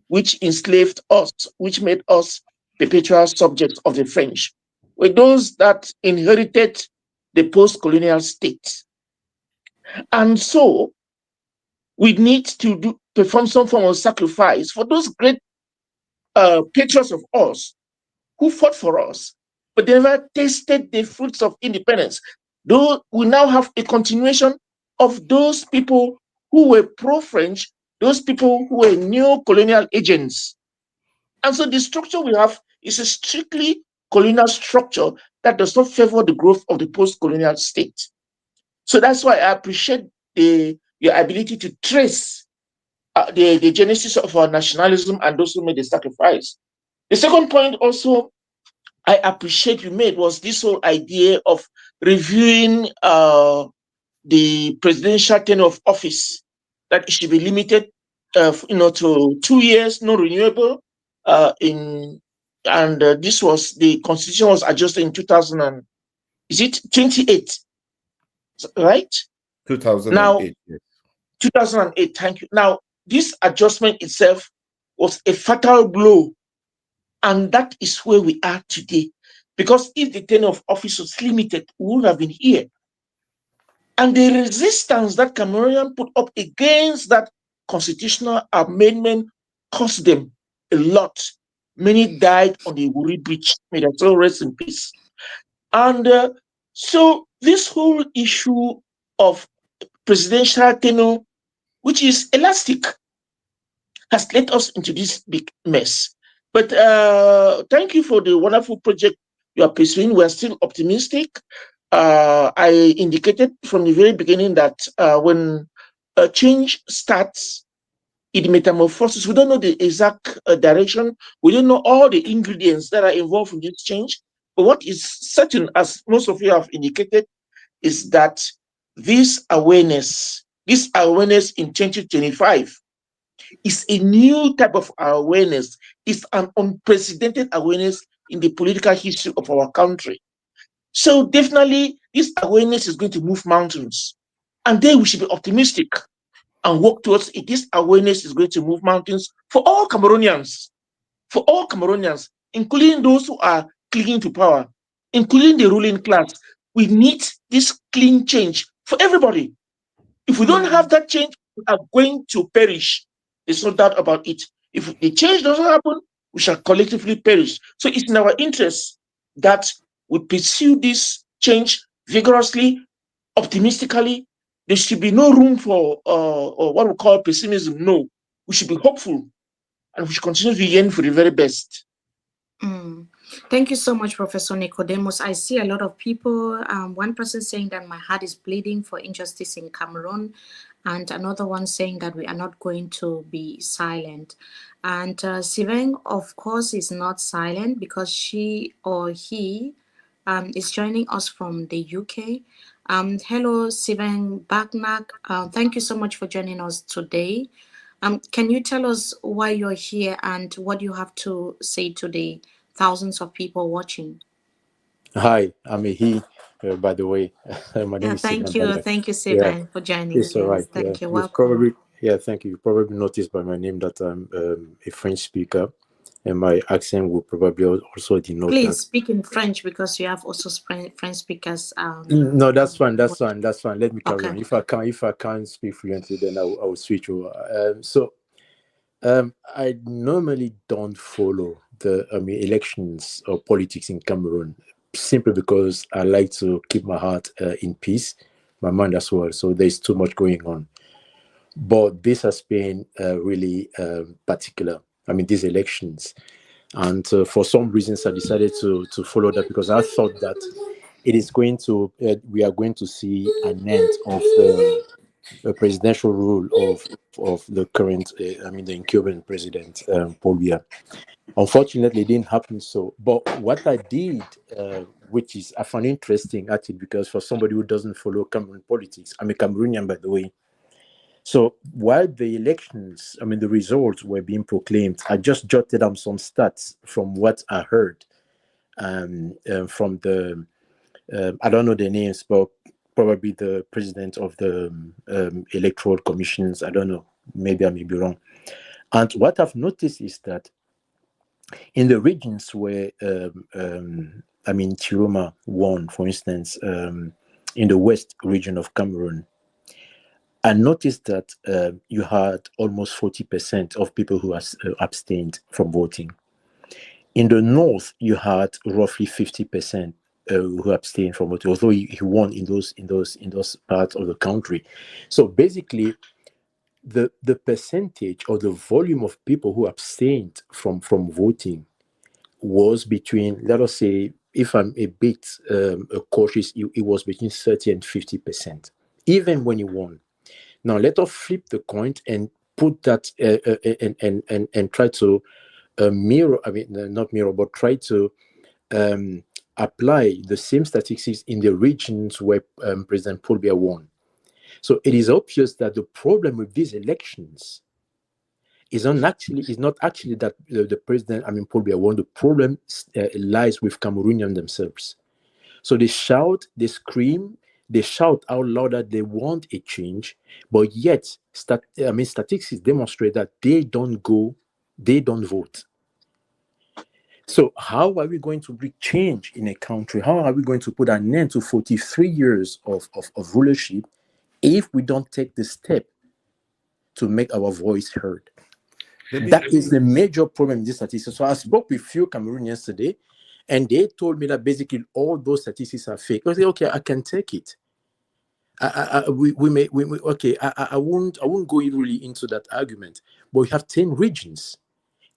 which enslaved us, which made us perpetual subjects of the French, were those that inherited the post-colonial state. And so we need to perform some form of sacrifice for those great patriots of us who fought for us, but they never tasted the fruits of independence. Though we now have a continuation of those people who were pro-French, those people who were neo-colonial agents. And so the structure we have is a strictly colonial structure that does not favor the growth of the post-colonial state. So that's why I appreciate your ability to trace the genesis of our nationalism and those who made the sacrifice. The second point also I appreciate you made was this whole idea of reviewing the presidential tenure of office, that it should be limited, to 2 years, no renewable. This was the constitution was adjusted in 2000 and is it 28, right? 2008. Now, yes. 2008. Thank you. Now, this adjustment itself was a fatal blow, and that is where we are today. Because if the tenure of office was limited, we would have been here. And the resistance that Cameroonians put up against that constitutional amendment cost them a lot. Many died on the Wuri Bridge. May their soul rest in peace. And so this whole issue of presidential tenure, which is elastic, has led us into this big mess. But thank you for the wonderful project you are pursuing. We are still optimistic. I indicated from the very beginning that when a change starts, it metamorphoses. We don't know the exact direction. We don't know all the ingredients that are involved in this change. But what is certain, as most of you have indicated, is that this awareness in 2025 is a new type of awareness. It's an unprecedented awareness in the political history of our country. So definitely, this awareness is going to move mountains. And then we should be optimistic and work towards it. This awareness is going to move mountains for all Cameroonians, including those who are clinging to power, including the ruling class. We need this clean change for everybody. If we don't have that change, we are going to perish. There's no doubt about it. If the change doesn't happen, we shall collectively perish. So it's in our interest that we pursue this change vigorously, optimistically. There should be no room for what we call pessimism. No, we should be hopeful, and we should continue to yearn for the very best. Thank you so much, Professor Nicodemus. I see a lot of people, one person saying that my heart is bleeding for injustice in Cameroon, and another one saying that we are not going to be silent. And Siveng, of course, is not silent because she or he is joining us from the UK. Hello, Siveng Bagnak. Thank you so much for joining us today. Can you tell us why you're here and what you have to say to the thousands of people watching? Hi, I'm a he, by the way. My name is Thank Siveng. you. Thank you, Siveng, for joining. It's all right. Thank you. You've Welcome. probably, thank you. You probably noticed by my name that I'm a French speaker, and my accent will probably also denote Please that. speak in French because you have also French speakers. No, that's fine. That's fine. Let me carry Okay. on. If I can't speak fluently, then I will switch over. I normally don't follow the elections or politics in Cameroon, simply because I like to keep my heart in peace, my mind as well. So there's too much going on. But this has been really particular. These elections. And for some reasons, I decided to follow that because I thought that it is going to, we are going to see an end of the presidential rule of the current, the incumbent president, Paul Biya. Unfortunately, it didn't happen so. But what I did, which is I found interesting actually, because for somebody who doesn't follow Cameroon politics, I'm a Cameroonian, by the way. So while the elections, the results were being proclaimed, I just jotted down some stats from what I heard from the, I don't know the names, but probably the president of the electoral commissions. I don't know, maybe I may be wrong. And what I've noticed is that in the regions where, Tchiroma won, for instance, in the west region of Cameroon, I noticed that you had almost 40% of people who abstained from voting. In the north, you had roughly 50% who abstained from voting, although he won in those parts of the country. So basically, the percentage or the volume of people who abstained from voting was between, let us say, if I'm a bit cautious, it was between 30 and 50%, even when he won. Now let us flip the coin and put that and try to mirror. I mean, not mirror, but try to apply the same statistics in the regions where President Paul Biya won. So it is obvious that the problem with these elections is not actually that the president, Paul Biya won. The problem lies with Cameroonians themselves. So they shout, they scream, they shout out loud that they want a change, but yet statistics demonstrate that they don't vote. So how are we going to bring change in a country? How are we going to put an end to 43 years of rulership if we don't take the step to make our voice heard? That is the major problem in this statistics. So I spoke with few Cameroonians yesterday, and they told me that basically all those statistics are fake. I said, okay, I can take it. I won't go really into that argument. But we have 10 regions.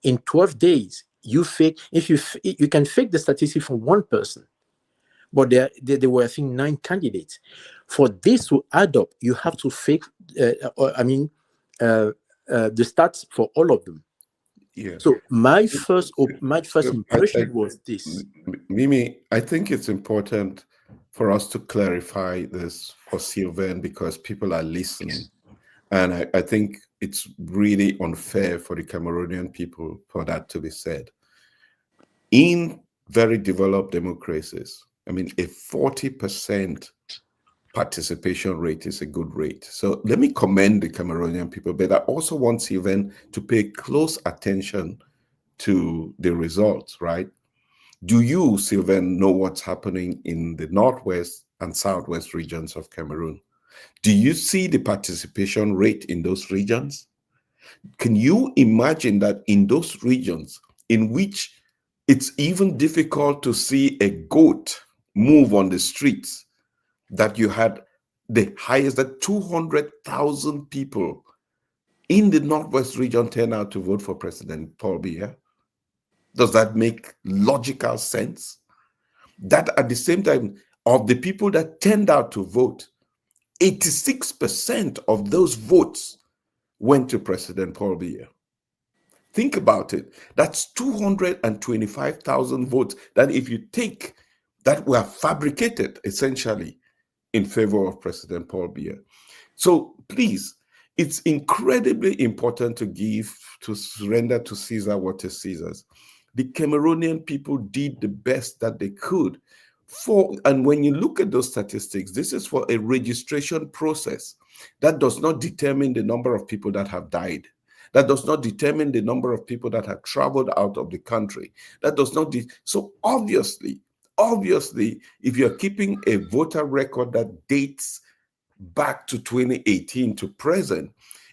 In 12 days, you can fake the statistic from one person, but there were, I think, 9 candidates. For this to add up, you have to fake. The stats for all of them. Yeah. So my first impression was this. Mimi, I think it's important for us to clarify this for Sylvain because people are listening. And I think it's really unfair for the Cameroonian people for that to be said. In very developed democracies, a 40% participation rate is a good rate. So let me commend the Cameroonian people, but I also want Sylvain to pay close attention to the results, right? Do you, Sylvain, know what's happening in the northwest and southwest regions of Cameroon? Do you see the participation rate in those regions? Can you imagine that in those regions in which it's even difficult to see a goat move on the streets, that you had the highest, that 200,000 people in the Northwest region turn out to vote for President Paul Biya? Does that make logical sense? That at the same time, of the people that turned out to vote, 86% of those votes went to President Paul Biya. Think about it. That's 225,000 votes that if you take, that were fabricated essentially in favor of President Paul Biya. So please, it's incredibly important to surrender to Caesar what is Caesar's. The Cameroonian people did the best that they could. And when you look at those statistics, this is for a registration process. That does not determine the number of people that have died. That does not determine the number of people that have traveled out of the country. That does not. So obviously, if you're keeping a voter record that dates back to 2018 to present,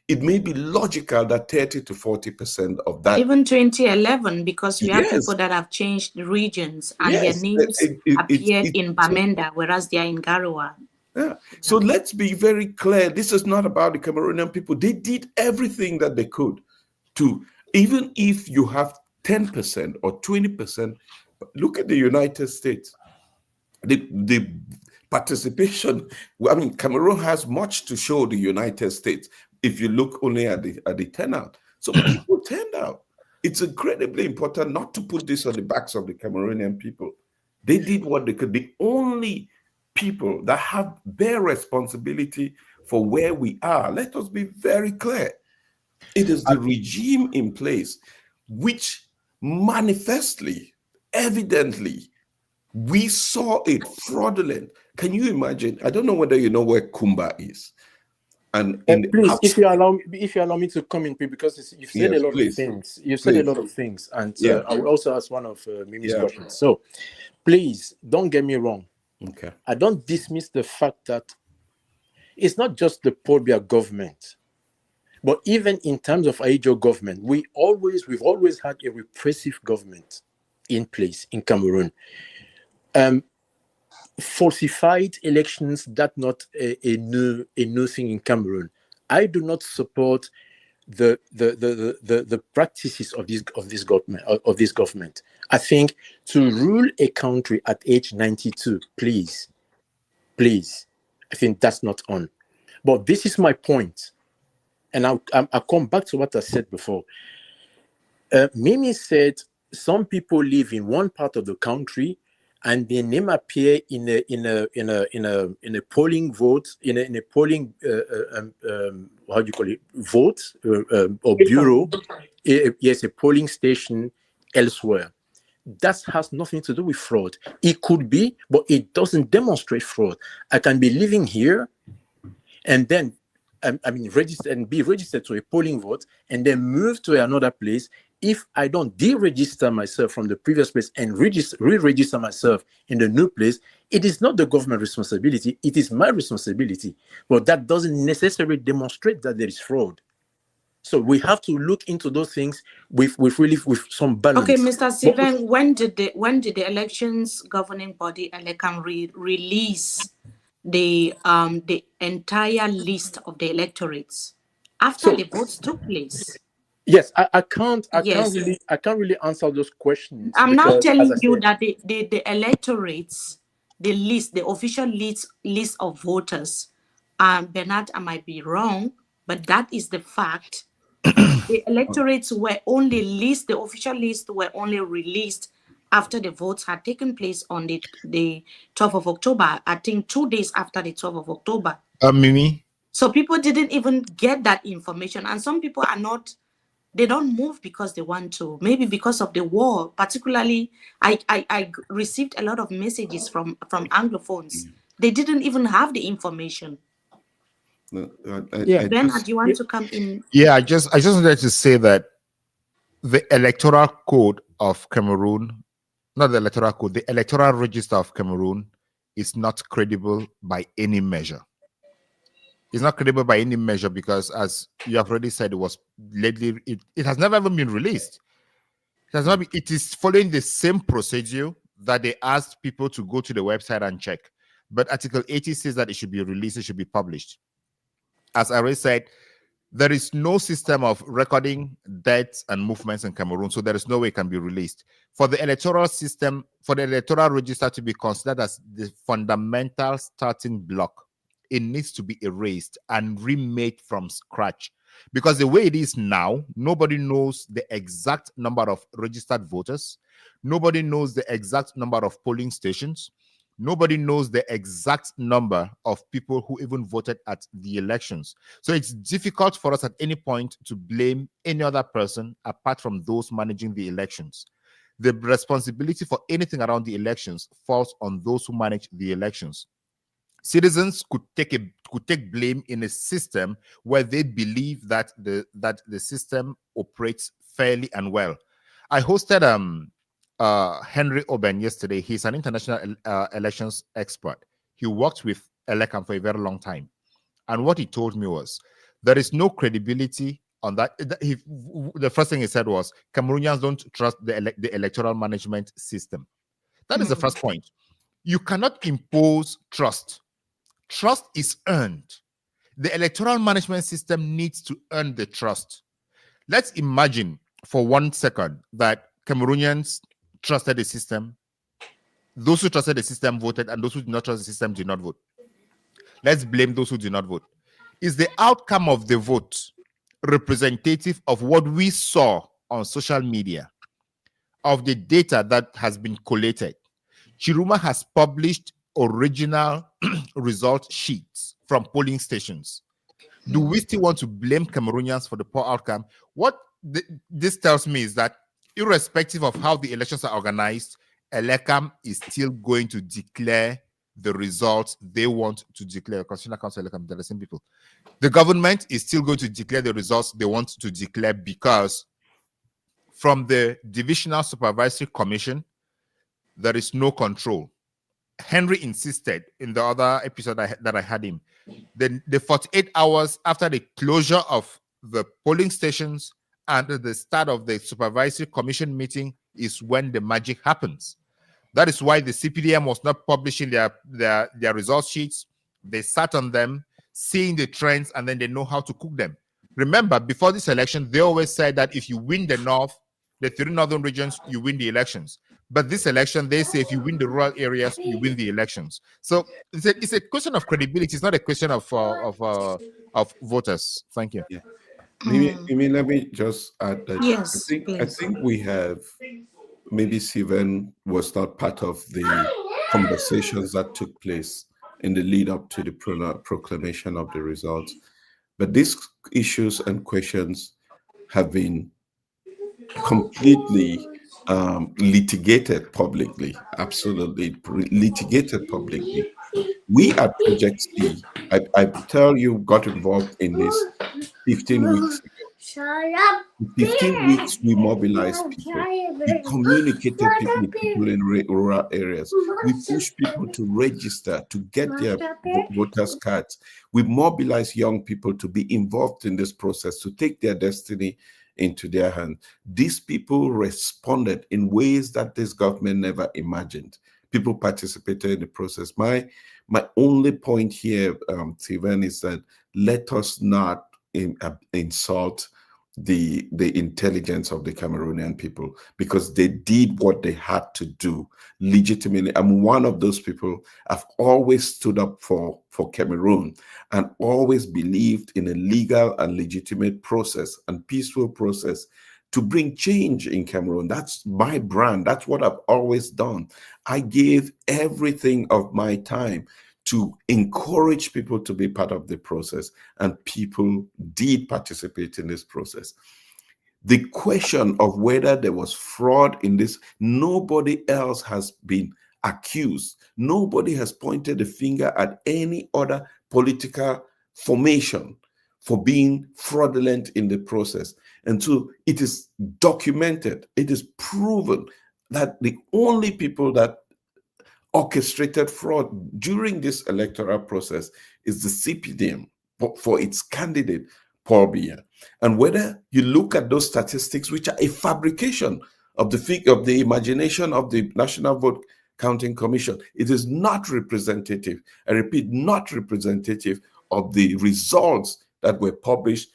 it may be logical that 30 to 40% of that. Even 2011, because we have people that have changed regions and their names appeared in Bamenda, whereas they are in Garoua. Yeah. So let's be very clear. This is not about the Cameroonian people. They did everything that they could to, even if you have 10% or 20%, look at the United States. The participation, Cameroon has much to show the United States if you look only at the turnout. So people turned out. It's incredibly important not to put this on the backs of the Cameroonian people. They did what they could. The only people that bear responsibility for where we are, let us be very clear. It is the regime in place which manifestly, evidently, we saw it fraudulent. Can you imagine? I don't know whether you know where Kumba is. And please, if you allow me to come in, because you've said a lot of things. You've said a lot of things, and I will also ask one of Mimi's questions. So, please don't get me wrong. Okay, I don't dismiss the fact that it's not just the Paul Biya government, but even in terms of Aidjo government, we've always had a repressive government in place in Cameroon. Falsified elections, that's not a new thing in Cameroon. I do not support the practices of this government. I think to rule a country at age 92, please, I think that's not on. But this is my point. And I'll come back to what I said before. Mimi said some people live in one part of the country and their name appear in a polling vote, in a polling how do you call it, vote or bureau. Yes, a polling station elsewhere. That has nothing to do with fraud. It could be, but it doesn't demonstrate fraud. I can be living here and then register and be registered to a polling vote and then move to another place. If I don't deregister myself from the previous place and re-register myself in the new place, it is not the government responsibility, it is my responsibility. But that doesn't necessarily demonstrate that there is fraud. So we have to look into those things with some balance. Okay, Mr. Steven, when did the elections governing body ELECAM release the entire list of the electorates after the votes took place? Yes, I can't really answer those questions. I'm now telling you that the electorates, the official list of voters, Bernard, I might be wrong, but that is the fact. The electorates were only released, the official list were only released after the votes had taken place on the 12th of October, I think 2 days after the 12th of October. Mimi? So people didn't even get that information. And some people are not, they don't move because they want to, maybe because of the war. Particularly, I received a lot of messages from Anglophones. They didn't even have the information. Bernard, do you want to come in? Yeah, I just wanted to say that the electoral code of Cameroon, not the electoral code, the electoral register of Cameroon is not credible by any measure. It's not credible by any measure because, as you have already said, it was lately, it has never even been released. It has not been, it is following the same procedure that they asked people to go to the website and check. But Article 80 says that it should be released, it should be published. As I already said, there is no system of recording deaths and movements in Cameroon, so there is no way it can be released. For the electoral system, for the electoral register to be considered as the fundamental starting block, it needs to be erased and remade from scratch. Because the way it is now, nobody knows the exact number of registered voters. Nobody knows the exact number of polling stations. Nobody knows the exact number of people who even voted at the elections. So it's difficult for us at any point to blame any other person apart from those managing the elections. The responsibility for anything around the elections falls on those who manage the elections. Citizens could take blame in a system where they believe that the system operates fairly and well. I hosted Henry Oben yesterday. He's an international elections expert. He worked with ELECAM for a very long time. And what he told me was, there is no credibility on that. The first thing he said was, Cameroonians don't trust the electoral management system. That is the first point. You cannot impose trust. Trust is earned. The electoral management system needs to earn the trust. Let's imagine for 1 second that Cameroonians trusted the system. Those who trusted the system voted, and those who did not trust the system did not vote. Let's blame those who did not vote. Is the outcome of the vote representative of what we saw on social media, of the data that has been collated? Tchiroma has published original result sheets from polling stations. Do we still want to blame Cameroonians for the poor outcome? What this tells me is that irrespective of how the elections are organized, ELECAM is still going to declare the results they want to declare. Constitutional Council, ELECAM, they're the same people. The government is still going to declare the results they want to declare because from the Divisional Supervisory Commission, there is no control. Henry insisted in the other episode that I had him, the 48 hours after the closure of the polling stations and the start of the supervisory commission meeting is when the magic happens. That is why the CPDM was not publishing their result sheets. They sat on them, seeing the trends, and then they know how to cook them. Remember, before this election, they always said that if you win the North, the 3 northern regions, you win the elections. But this election, they say if you win the rural areas, you win the elections. So it's a question of credibility. It's not a question of voters. Thank you. Yeah. Maybe let me just add that Yes, I please. think we have, maybe Steven was not part of the conversations that took place in the lead up to the proclamation of the results. But these issues and questions have been completely litigated publicly, absolutely litigated publicly. We at Project C, I tell you, got involved in this 15 weeks ago. In 15 weeks, we mobilized people. We communicated with people in rural areas. We pushed people to register, to get their voters' cards. We mobilized young people to be involved in this process, to take their destiny into their hands. These people responded in ways that this government never imagined. People participated in the process. My only point here, Steven, is that let us not insult the intelligence of the Cameroonian people, because they did what they had to do legitimately. I'm one of those people. I've always stood up for Cameroon and always believed in a legal and legitimate process and peaceful process to bring change in Cameroon. That's my brand. That's what I've always done. I gave everything of my time to encourage people to be part of the process, and people did participate in this process. The question of whether there was fraud in this, nobody else has been accused. Nobody has pointed the finger at any other political formation for being fraudulent in the process. And so it is documented, it is proven that the only people that orchestrated fraud during this electoral process is the CPDM for its candidate, Paul Biya. And whether you look at those statistics, which are a fabrication of the imagination of the National Vote Counting Commission, it is not representative, I repeat, not representative of the results that were published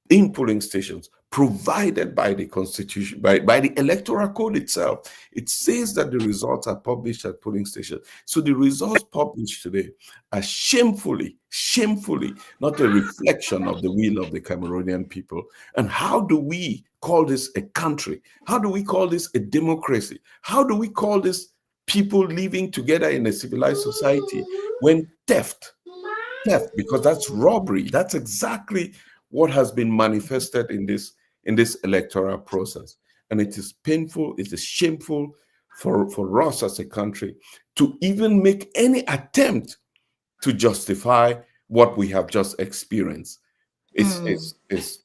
in polling stations provided by the Constitution, by the Electoral Code itself. It says that the results are published at polling stations. So the results published today are shamefully not a reflection of the will of the Cameroonian people. And how do we call this a country? How do we call this a democracy? How do we call this people living together in a civilized society when theft, because that's robbery, that's exactly what has been manifested in this electoral process. And it is painful, it is shameful for us as a country to even make any attempt to justify what we have just experienced. It's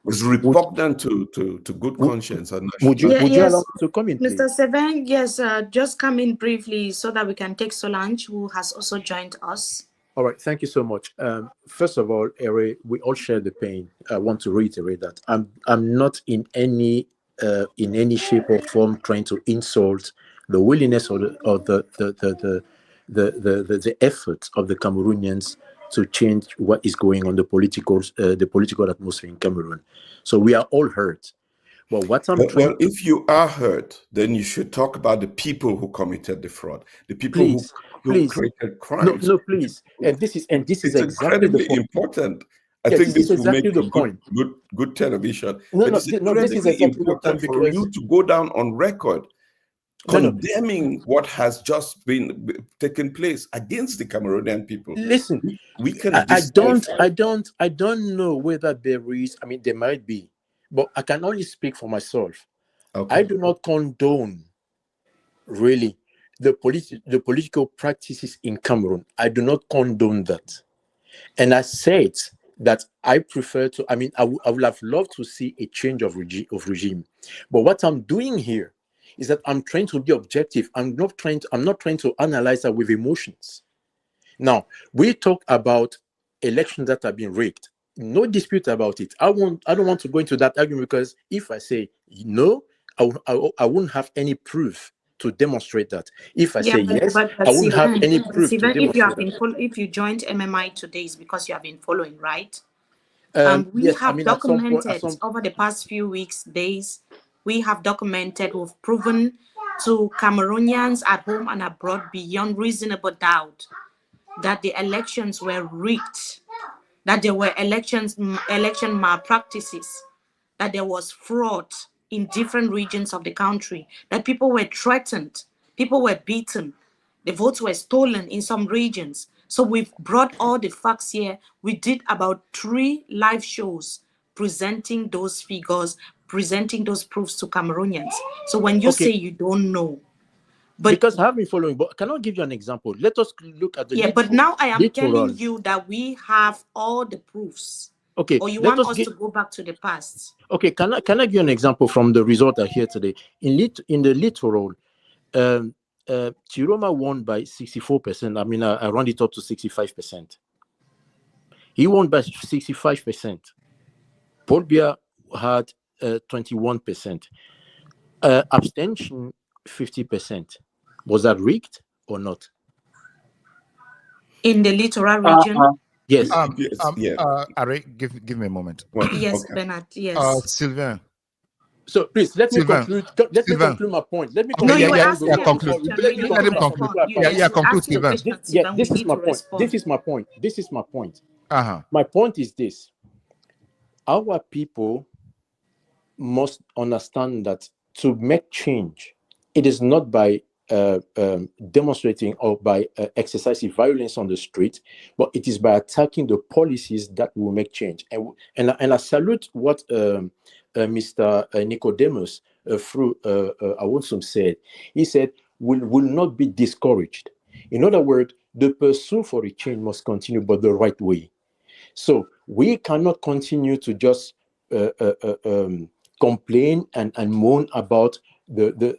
repugnant to good conscience. And would you allow me to come in, please? Mr. Seven, yes, just come in briefly so that we can take Solange, who has also joined us. All right, thank you so much. First of all, Ere, we all share the pain. I want to reiterate that I'm not in any shape or form trying to insult the willingness or the effort of the Cameroonians to change what is going on the political atmosphere in Cameroon. So we are all hurt. Well, if you are hurt, then you should talk about the people who committed the fraud, the people who created crimes. No, please. And this is exactly incredibly important. I think this will make good television. This is exactly important for you to go down on record condemning what has just been taken place against the Cameroonian people. Listen, I don't know whether there is. I mean, there might be, but I can only speak for myself. Okay. I do not condone, really, the political practices in Cameroon. I do not condone that. And I said that I prefer to, I mean, I would have loved to see a change of regime. But what I'm doing here is that I'm trying to be objective. I'm not trying to analyze that with emotions. Now, we talk about elections that have been rigged. No dispute about it. I don't want to go into that argument, because if I say no, I wouldn't have any proof to demonstrate that. If I say yes, I wouldn't have any proof to demonstrate that. If you joined MMI today, it's because you have been following, right? We yes, have documented over the past few weeks, days, we have documented, we've proven to Cameroonians at home and abroad beyond reasonable doubt that the elections were rigged, that there were election malpractices, that there was fraud in different regions of the country, that people were threatened, people were beaten, the votes were stolen in some regions. So we've brought all the facts here. We did about 3 live shows presenting those figures, presenting those proofs to Cameroonians. So when you say you don't know, but because I have been following, but can I give you an example? Let us look at the but now I am literal. telling you that we have all the proofs. Okay, Or you want us to go back to the past? Okay, can I give you an example from the result I hear today? In the literal, Tchiroma won by 64%. I mean, I round it up to 65%. He won by 65%. Paul Biya had 21%. Abstention 50%. Was that rigged or not? In the littoral region? Yes. Are, give me a moment. Yes, okay. Bernard. Yes. Sylvain. So please let me conclude. Let me conclude my point. Let me conclude. No, you were asking conclude. Let him conclude. Conclude, Sylvain. This is my point. This is my point. This is my point. My point is this: our people must understand that to make change, it is not by demonstrating or by exercising violence on the street, but it is by attacking the policies that will make change. And I salute what Mr. Nicodemus through Awonsum said. He said, will not be discouraged. In other words, the pursuit for a change must continue, but the right way. So we cannot continue to just complain and moan about the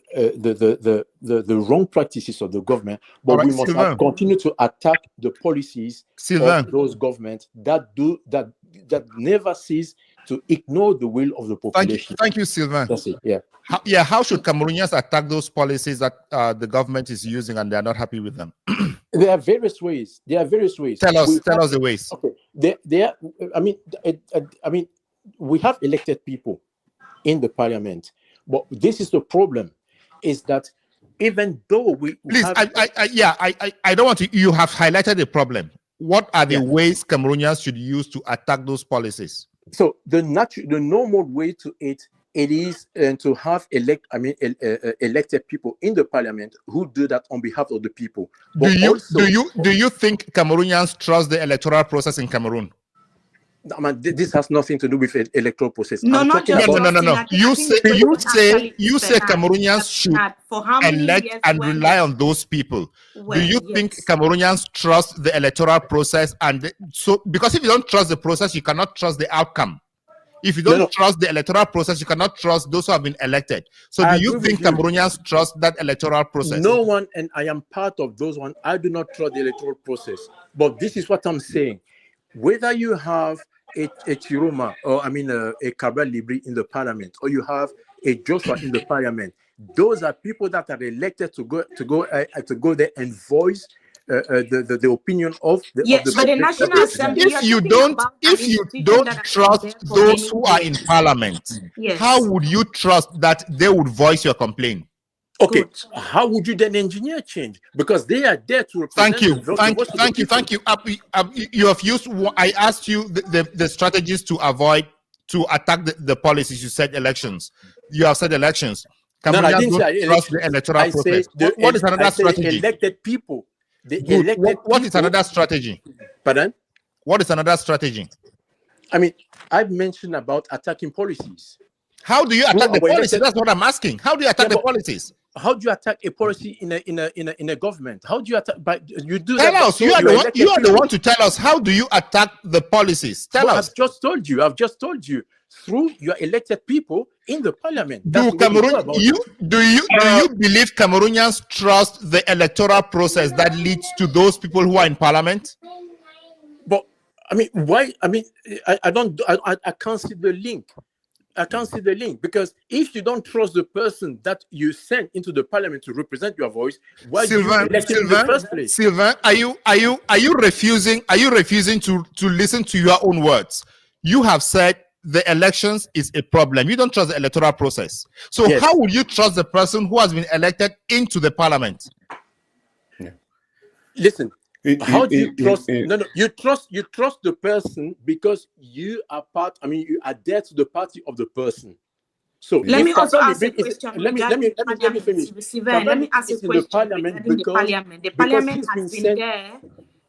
wrong practices of the government, but we must continue to attack the policies of those governments that never cease to ignore the will of the population. Thank you, Sylvain. That's it. Yeah. How should Cameroonians attack those policies that the government is using and they are not happy with them? There are various ways. Tell us the ways. Okay. I mean, we have elected people in the parliament, but this is the problem: is that even though we I don't want to. You have highlighted the problem. What are the ways Cameroonians should use to attack those policies? So the normal way to it is to have elected people in the parliament who do that on behalf of the people. But do you think Cameroonians trust the electoral process in Cameroon? This has nothing to do with electoral process. No. You say Cameroonians should elect and rely on those people. Do you think Cameroonians trust the electoral process? Because if you don't trust the process, you cannot trust the outcome. If you don't trust the electoral process, you cannot trust those who have been elected. So do you think Cameroonians trust that electoral process? No one, and I am part of those one. I do not trust the electoral process. But this is what I'm saying. Whether you have a Tchiroma or a Cabral Libri in the parliament, or you have a Joshua in the parliament, those are people that are elected to go there and voice the opinion of the but the National Assembly. If you don't trust those who are in parliament, how would you trust that they would voice your complaint? Okay, how would you then engineer change? Because they are there to represent. Thank you. You have used. I asked you the strategies to attack the policies. You said elections. You have said elections. I didn't say trust the electoral process. What is another strategy? Elected people. What is another strategy? Pardon? What is another strategy? I've mentioned about attacking policies. How do you attack the policies? That's what I'm asking. How do you attack the policies? How do you attack a policy in a government? How do you attack? You do tell us. You are the one to tell us. How do you attack the policies? Tell us. I've just told you through your elected people in the parliament. Do you believe Cameroonians trust the electoral process that leads to those people who are in parliament? But why? I can't see the link. I can't see the link, because if you don't trust the person that you sent into the parliament to represent your voice, why do you elect him in the first place? Sylvain, are you refusing to listen to your own words? You have said the elections is a problem. You don't trust the electoral process. So Yes. how will you trust the person who has been elected into the parliament? Listen, how do you trust? No, you trust the person because you are part. I mean, you are there to the party of the person. So let me also ask a question regarding the parliament. Let me ask a question regarding the parliament. The parliament has been there.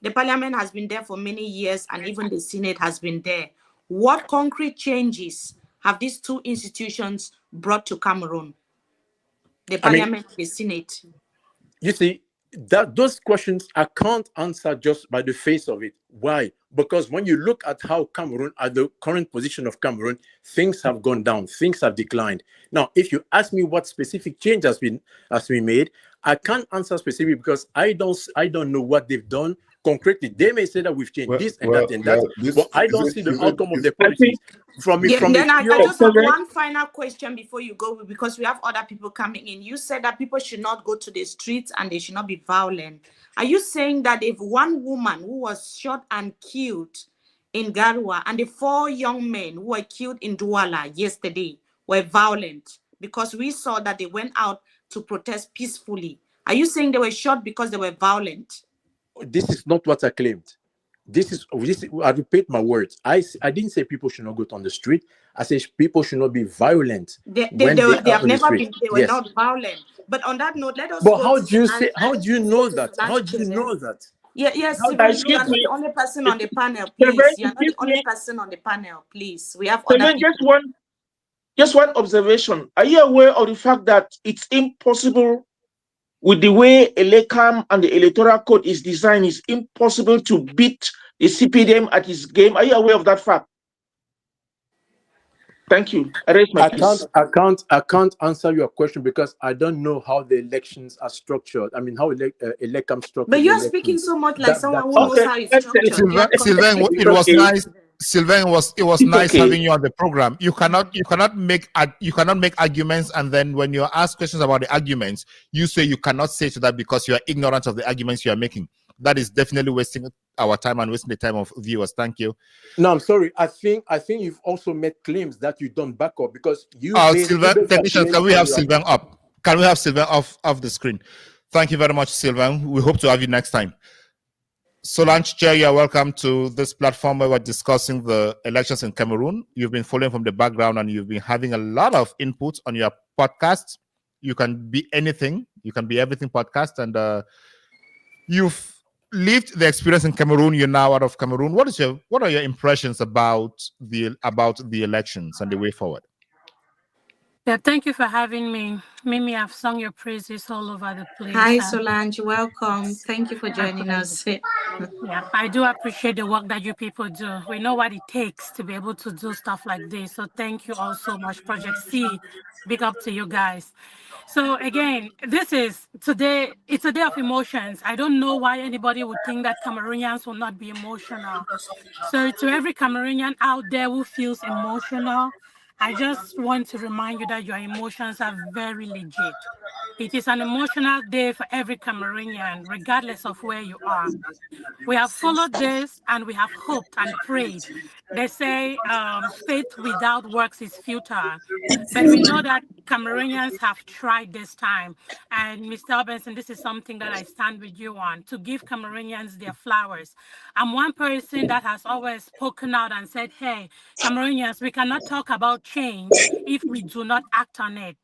The parliament has been there for many years, and even the Senate has been there. What concrete changes have these two institutions brought to Cameroon? The parliament, the Senate. You see, that those questions I can't answer just by the face of it. Why? Because when you look at how Cameroon, at the current position of Cameroon, things have gone down, things have declined. Now, if you ask me what specific change has been made, I can't answer specifically because I don't know what they've done concretely. They may say that we've changed this and that and that, but I don't see the outcome of their policies. Then I just have one final question before you go, because we have other people coming in. You said that people should not go to the streets and they should not be violent. Are you saying that if one woman who was shot and killed in Garoua and the 4 young men who were killed in Douala yesterday were violent because we saw that they went out to protest peacefully? Are you saying they were shot because they were violent? This is not what I claimed. This is I repeat my words. I didn't say people should not go on the street. I say people should not be violent. They have never been. They were not violent. But on that note, let us. But how do you say? How do you know that? How do you know that? Yes, you are not the only person on the panel, please. You are not the only person on the panel, please. We have other people. Just one observation. Are you aware of the fact that it's impossible, with the way ELECAM and the electoral code is designed, it's impossible to beat the CPDM at its game? Are you aware of that fact? Thank you. I can't answer your question because I don't know how the elections are structured. I mean, how ELECAM structured. But you're speaking so much like someone who knows how it's structured. Sylvain, it was nice. Sylvain, it was nice having you on the program. You cannot make arguments, and then when you're asked questions about the arguments, you say you cannot say to that because you are ignorant of the arguments you are making. That is definitely wasting our time and wasting the time of viewers. Thank you. No, I'm sorry. I think you've also made claims that you don't back up because you. Sylvain, technicians, can we have Sylvain up? Can we have Sylvain off the screen? Thank you very much, Sylvain. We hope to have you next time. Solange Chair, you are welcome to this platform where we're discussing the elections in Cameroon. You've been following from the background and you've been having a lot of input on your podcast. You can be anything. You can be everything podcast. And you've lived the experience in Cameroon. You're now out of Cameroon. What are your impressions about the elections and the way forward? Yeah, thank you for having me. Mimi, I've sung your praises all over the place. Hi, Solange. Welcome. Thank you for joining us. Yeah, I do appreciate the work that you people do. We know what it takes to be able to do stuff like this. So thank you all so much, Project C. Big up to you guys. So again, it's a day of emotions. I don't know why anybody would think that Cameroonians will not be emotional. So to every Cameroonian out there who feels emotional, I just want to remind you that your emotions are very legit. It is an emotional day for every Cameroonian, regardless of where you are. We have followed this and we have hoped and prayed. They say faith without works is futile. But we know that Cameroonians have tried this time. And Mr. Benson, this is something that I stand with you on, to give Cameroonians their flowers. I'm one person that has always spoken out and said, hey, Cameroonians, we cannot talk about change if we do not act on it.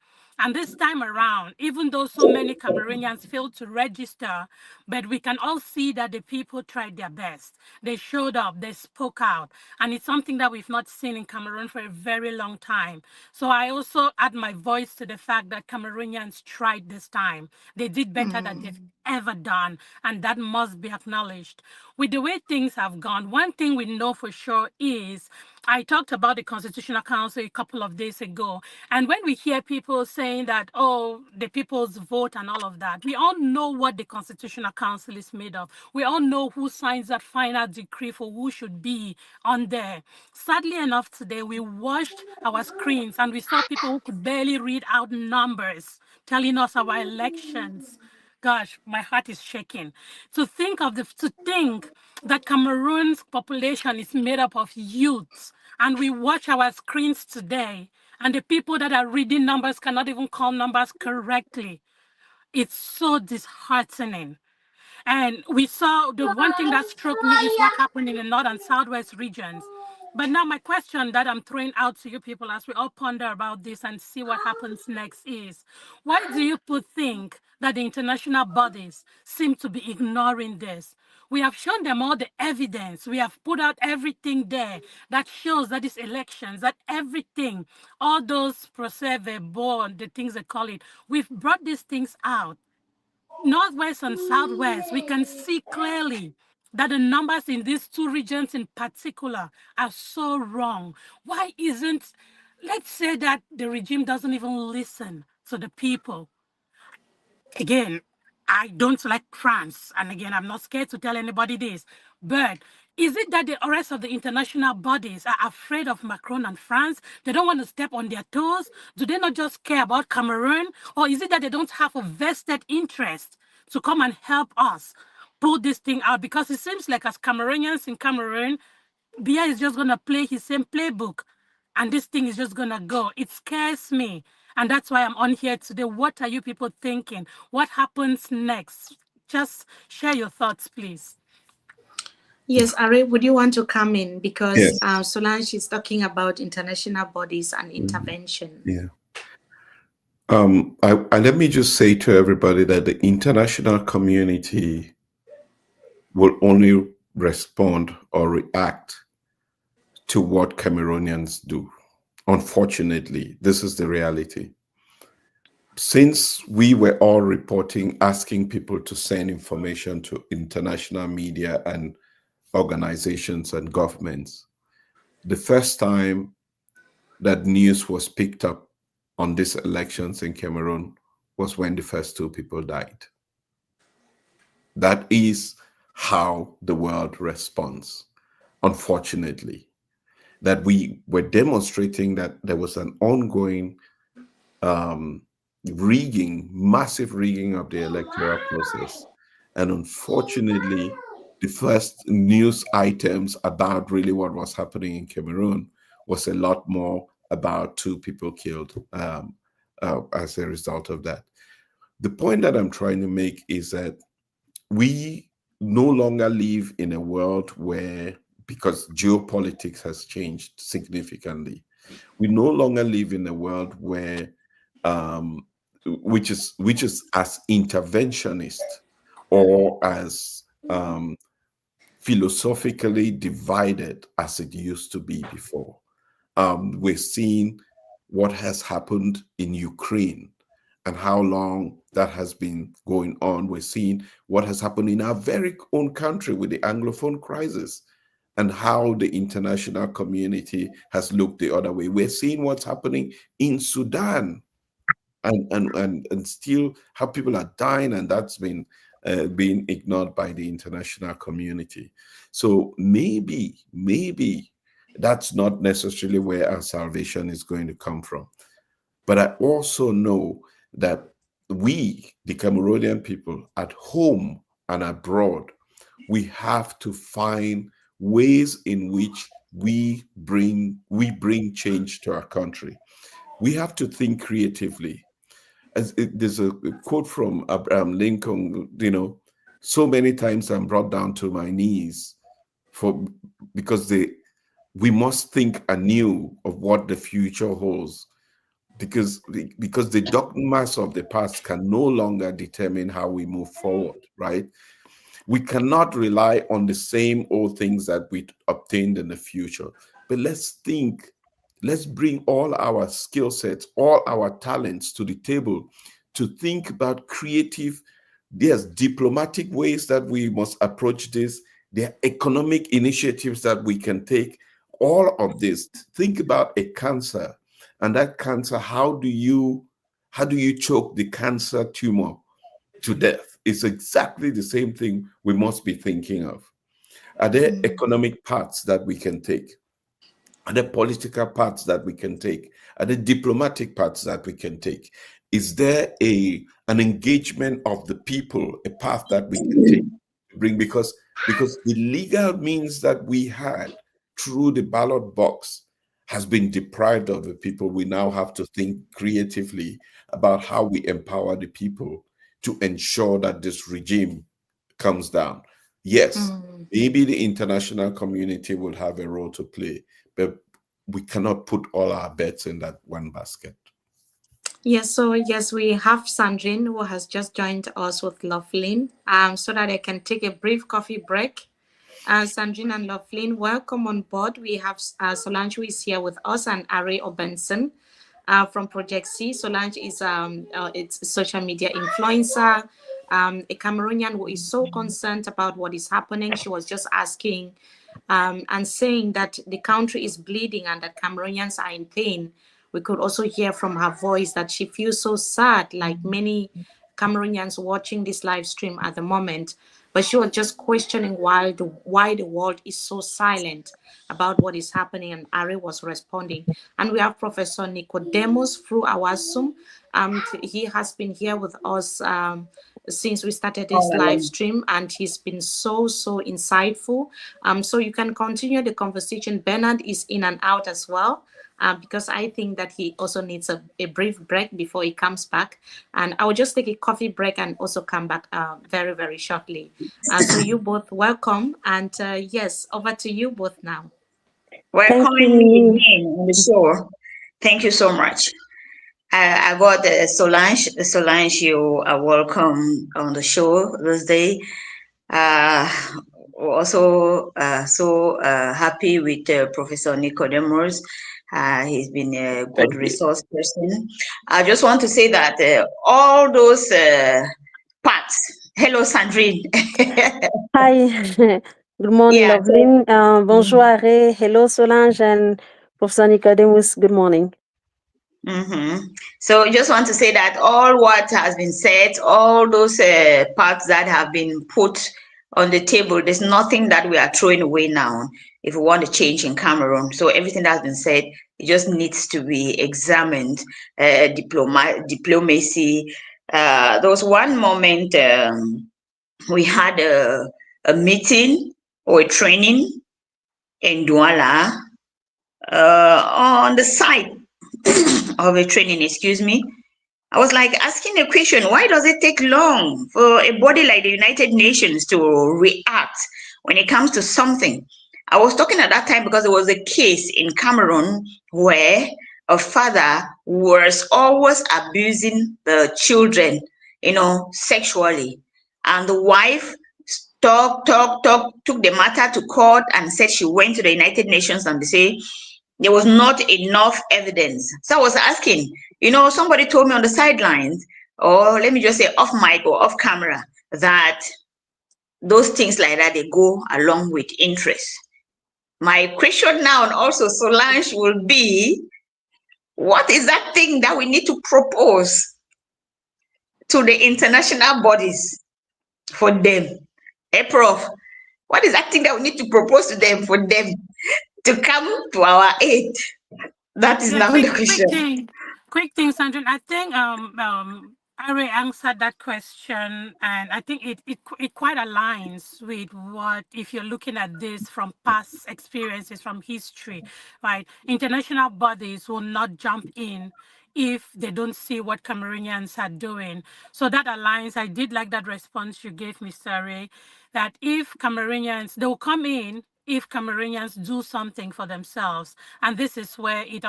And this time around, even though so many Cameroonians failed to register, but we can all see that the people tried their best. They showed up, they spoke out, and it's something that we've not seen in Cameroon for a very long time. So I also add my voice to the fact that Cameroonians tried this time. They did better than they've ever done, and that must be acknowledged. With the way things have gone, one thing we know for sure is, I talked about the Constitutional Council a couple of days ago, and when we hear people saying that, oh, the people's vote and all of that, we all know what the Constitutional Council is made of. We all know who signs that final decree for who should be on there. Sadly enough, today we watched our screens and we saw people who could barely read out numbers telling us our elections gosh, my heart is shaking. To think that Cameroon's population is made up of youths, and we watch our screens today, and the people that are reading numbers cannot even call numbers correctly. It's so disheartening. And we saw the one thing that struck me is what happened in the north and southwest regions. But now my question that I'm throwing out to you people as we all ponder about this and see what happens next is, why do you think that the international bodies seem to be ignoring this? We have shown them all the evidence. We have put out everything there that shows that these elections, that everything, all those procès-verbaux, the things they call it, we've brought these things out. Northwest and Southwest, we can see clearly that the numbers in these two regions in particular are so wrong. Why isn't, let's say that the regime doesn't even listen to the people. Again, I don't like France. And again, I'm not scared to tell anybody this. But is it that the rest of the international bodies are afraid of Macron and France? They don't want to step on their toes? Do they not just care about Cameroon? Or is it that they don't have a vested interest to come and help us pull this thing out? Because it seems like as Cameroonians in Cameroon, Biya is just going to play his same playbook. And this thing is just going to go. It scares me. And that's why I'm on here today. What are you people thinking? What happens next? Just share your thoughts, please. Yes, Ari, would you want to come in? Because Yes. Solange is talking about international bodies and intervention. Yeah. Let me just say to everybody that the international community will only respond or react to what Cameroonians do. Unfortunately, this is the reality. Since we were all reporting, asking people to send information to international media and organizations and governments, the first time that news was picked up on these elections in Cameroon was when the first two people died. That is how the world responds, unfortunately. That we were demonstrating that there was an ongoing rigging, massive rigging of the electoral process. And unfortunately, the first news items about really what was happening in Cameroon was a lot more about two people killed as a result of that. The point that I'm trying to make is that we no longer live in a world where, because geopolitics has changed significantly, we no longer live in a world where which is as interventionist or as philosophically divided as it used to be before. We're seeing what has happened in Ukraine and how long that has been going on. We're seeing what has happened in our very own country with the Anglophone crisis and how the international community has looked the other way. We're seeing what's happening in Sudan and still how people are dying, and that's been being ignored by the international community. So maybe that's not necessarily where our salvation is going to come from. But I also know that we, the Cameroonian people, at home and abroad, we have to find ways in which we bring change to our country. We have to think creatively. There's a quote from Abraham Lincoln, so many times I'm brought down to my knees because we must think anew of what the future holds, because the dogmas of the past can no longer determine how we move forward, right? We cannot rely on the same old things that we obtained in the future, but let's bring all our skill sets, all our talents to the table to think about creative, there's diplomatic ways that we must approach this. There are economic initiatives that we can take. All of this, think about a cancer, and that cancer, how do you choke the cancer tumor to death? It's exactly the same thing we must be thinking of. Are there economic paths that we can take? and the political paths that we can take, and the diplomatic paths that we can take? Is there an engagement of the people, a path that we can take to bring, because the legal means that we had through the ballot box has been deprived of the people? We now have to think creatively about how we empower the people to ensure that this regime comes down. Yes, maybe the international community will have a role to play, but we cannot put all our bets in that one basket. Yes, so yes, we have Sandrine who has just joined us with Lovelyn, so that I can take a brief coffee break. Sandrine and Lovelyn, welcome on board. We have Solange who is here with us, and Ari Obenson from Project C. Solange is it's a social media influencer, a Cameroonian who is so concerned about what is happening. She was just asking and saying that the country is bleeding and that Cameroonians are in pain. We could also hear from her voice that she feels so sad, like many Cameroonians watching this live stream at the moment. But she was just questioning why the world is so silent about what is happening, and Ari was responding. And we have Professor Nicodemus through our Zoom. He has been here with us since we started this live stream, and he's been so insightful. So you can continue the conversation. Bernard is in and out as well. Because I think that he also needs a brief break before he comes back. And I will just take a coffee break and also come back very, very shortly. So you both welcome. And yes, over to you both now. Welcoming me again on the show. Thank you so much. I got Solange. Solange, you are welcome on the show this day. Also, happy with Professor Nicodemus. He's been a good resource person. I just want to say that all those parts. Hello, Sandrine. Hi. Good morning, Yeah, Lovelyn. Bonjour, Are. Hello, Solange and Professor Nicodemus. Good morning. So I just want to say that all what has been said, all those parts that have been put on the table, there's nothing that we are throwing away now if we want to change in Cameroon. So everything that has been said, it just needs to be examined. Diplomacy. There was one moment we had a meeting or a training in Douala on the site of a training, excuse me. I was like asking a question, why does it take long for a body like the United Nations to react when it comes to something? I was talking at that time because there was a case in Cameroon where a father was always abusing the children, sexually. And the wife took the matter to court and said she went to the United Nations and they say there was not enough evidence. So I was asking, somebody told me on the sidelines, or let me just say off mic or off camera, that those things like that, they go along with interest. My question now, and also Solange, will be, what is that thing that we need to propose to the international bodies for them? Hey, Prof, what is that thing that we need to propose to them for them to come to our aid? That is now the question. Quick thing, Sandrine. I think Ari answered that question, and I think it quite aligns with what, if you're looking at this from past experiences, from history, right? International bodies will not jump in if they don't see what Cameroonians are doing. So that aligns. I did like that response you gave, Mr. Ray, that if Cameroonians, they will come in if Cameroonians do something for themselves. And this is where it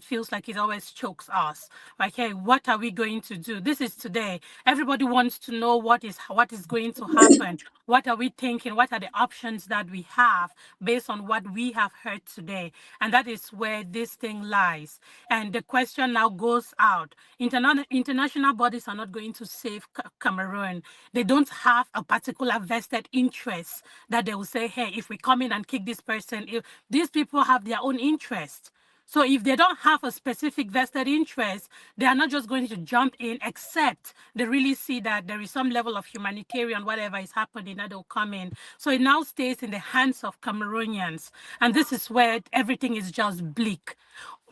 feels like it always chokes us. Like, hey, what are we going to do? This is today. Everybody wants to know what is going to happen. What are we thinking? What are the options that we have based on what we have heard today? And that is where this thing lies. And the question now goes out. International bodies are not going to save Cameroon. They don't have a particular vested interest that they will say, hey, if we come in and kick this person, if these people have their own interest. So if they don't have a specific vested interest, they are not just going to jump in, except they really see that there is some level of humanitarian, whatever is happening, that they'll come in. So it now stays in the hands of Cameroonians. And this is where everything is just bleak.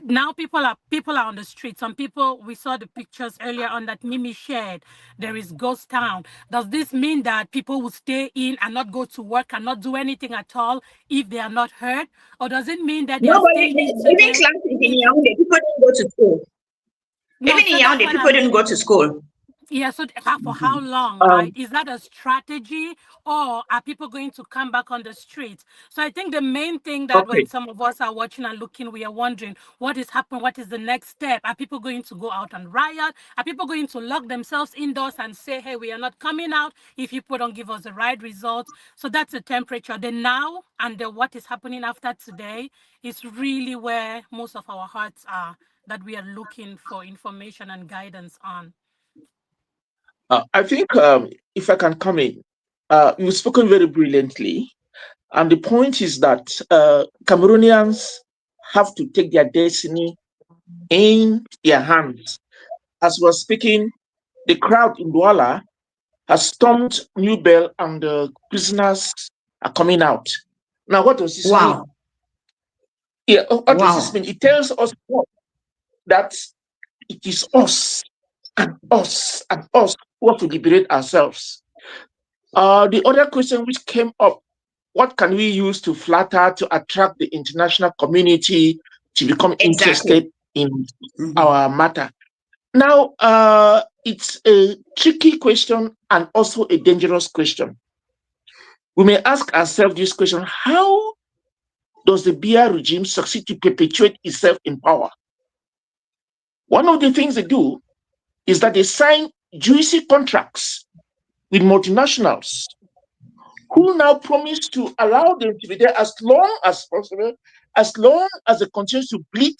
Now people are on the street. Some people, we saw the pictures earlier on that Mimi shared. There is ghost town. Does this mean that people will stay in and not go to work and not do anything at all if they are not heard? Or does it mean that they are Nobody, staying in even classes in Yaoundé, people didn't go to school. No, Even so in that's Yaoundé, what people I didn't go mean. to school. Yeah, so for how long, right? Is that a strategy, or are people going to come back on the streets? So I think the main thing that when some of us are watching and looking, we are wondering what is happening, what is the next step? Are people going to go out and riot? Are people going to lock themselves indoors and say, hey, we are not coming out if people don't give us the right results? So that's the temperature. The now and the what is happening after today is really where most of our hearts are, that we are looking for information and guidance on. I think if I can come in, you've spoken very brilliantly. And the point is that Cameroonians have to take their destiny in their hands. As we're speaking, the crowd in Douala has stormed New Bell and the prisoners are coming out. Now, what does this mean? Yeah, what does this mean? It tells us that it is us and us and us who have to liberate ourselves. The other question which came up, what can we use to flatter, to attract the international community to become interested in our matter? Now, it's a tricky question and also a dangerous question. We may ask ourselves this question: how does the Biya regime succeed to perpetuate itself in power? One of the things they do is that they sign juicy contracts with multinationals who now promise to allow them to be there as long as possible, as long as they continue to bleed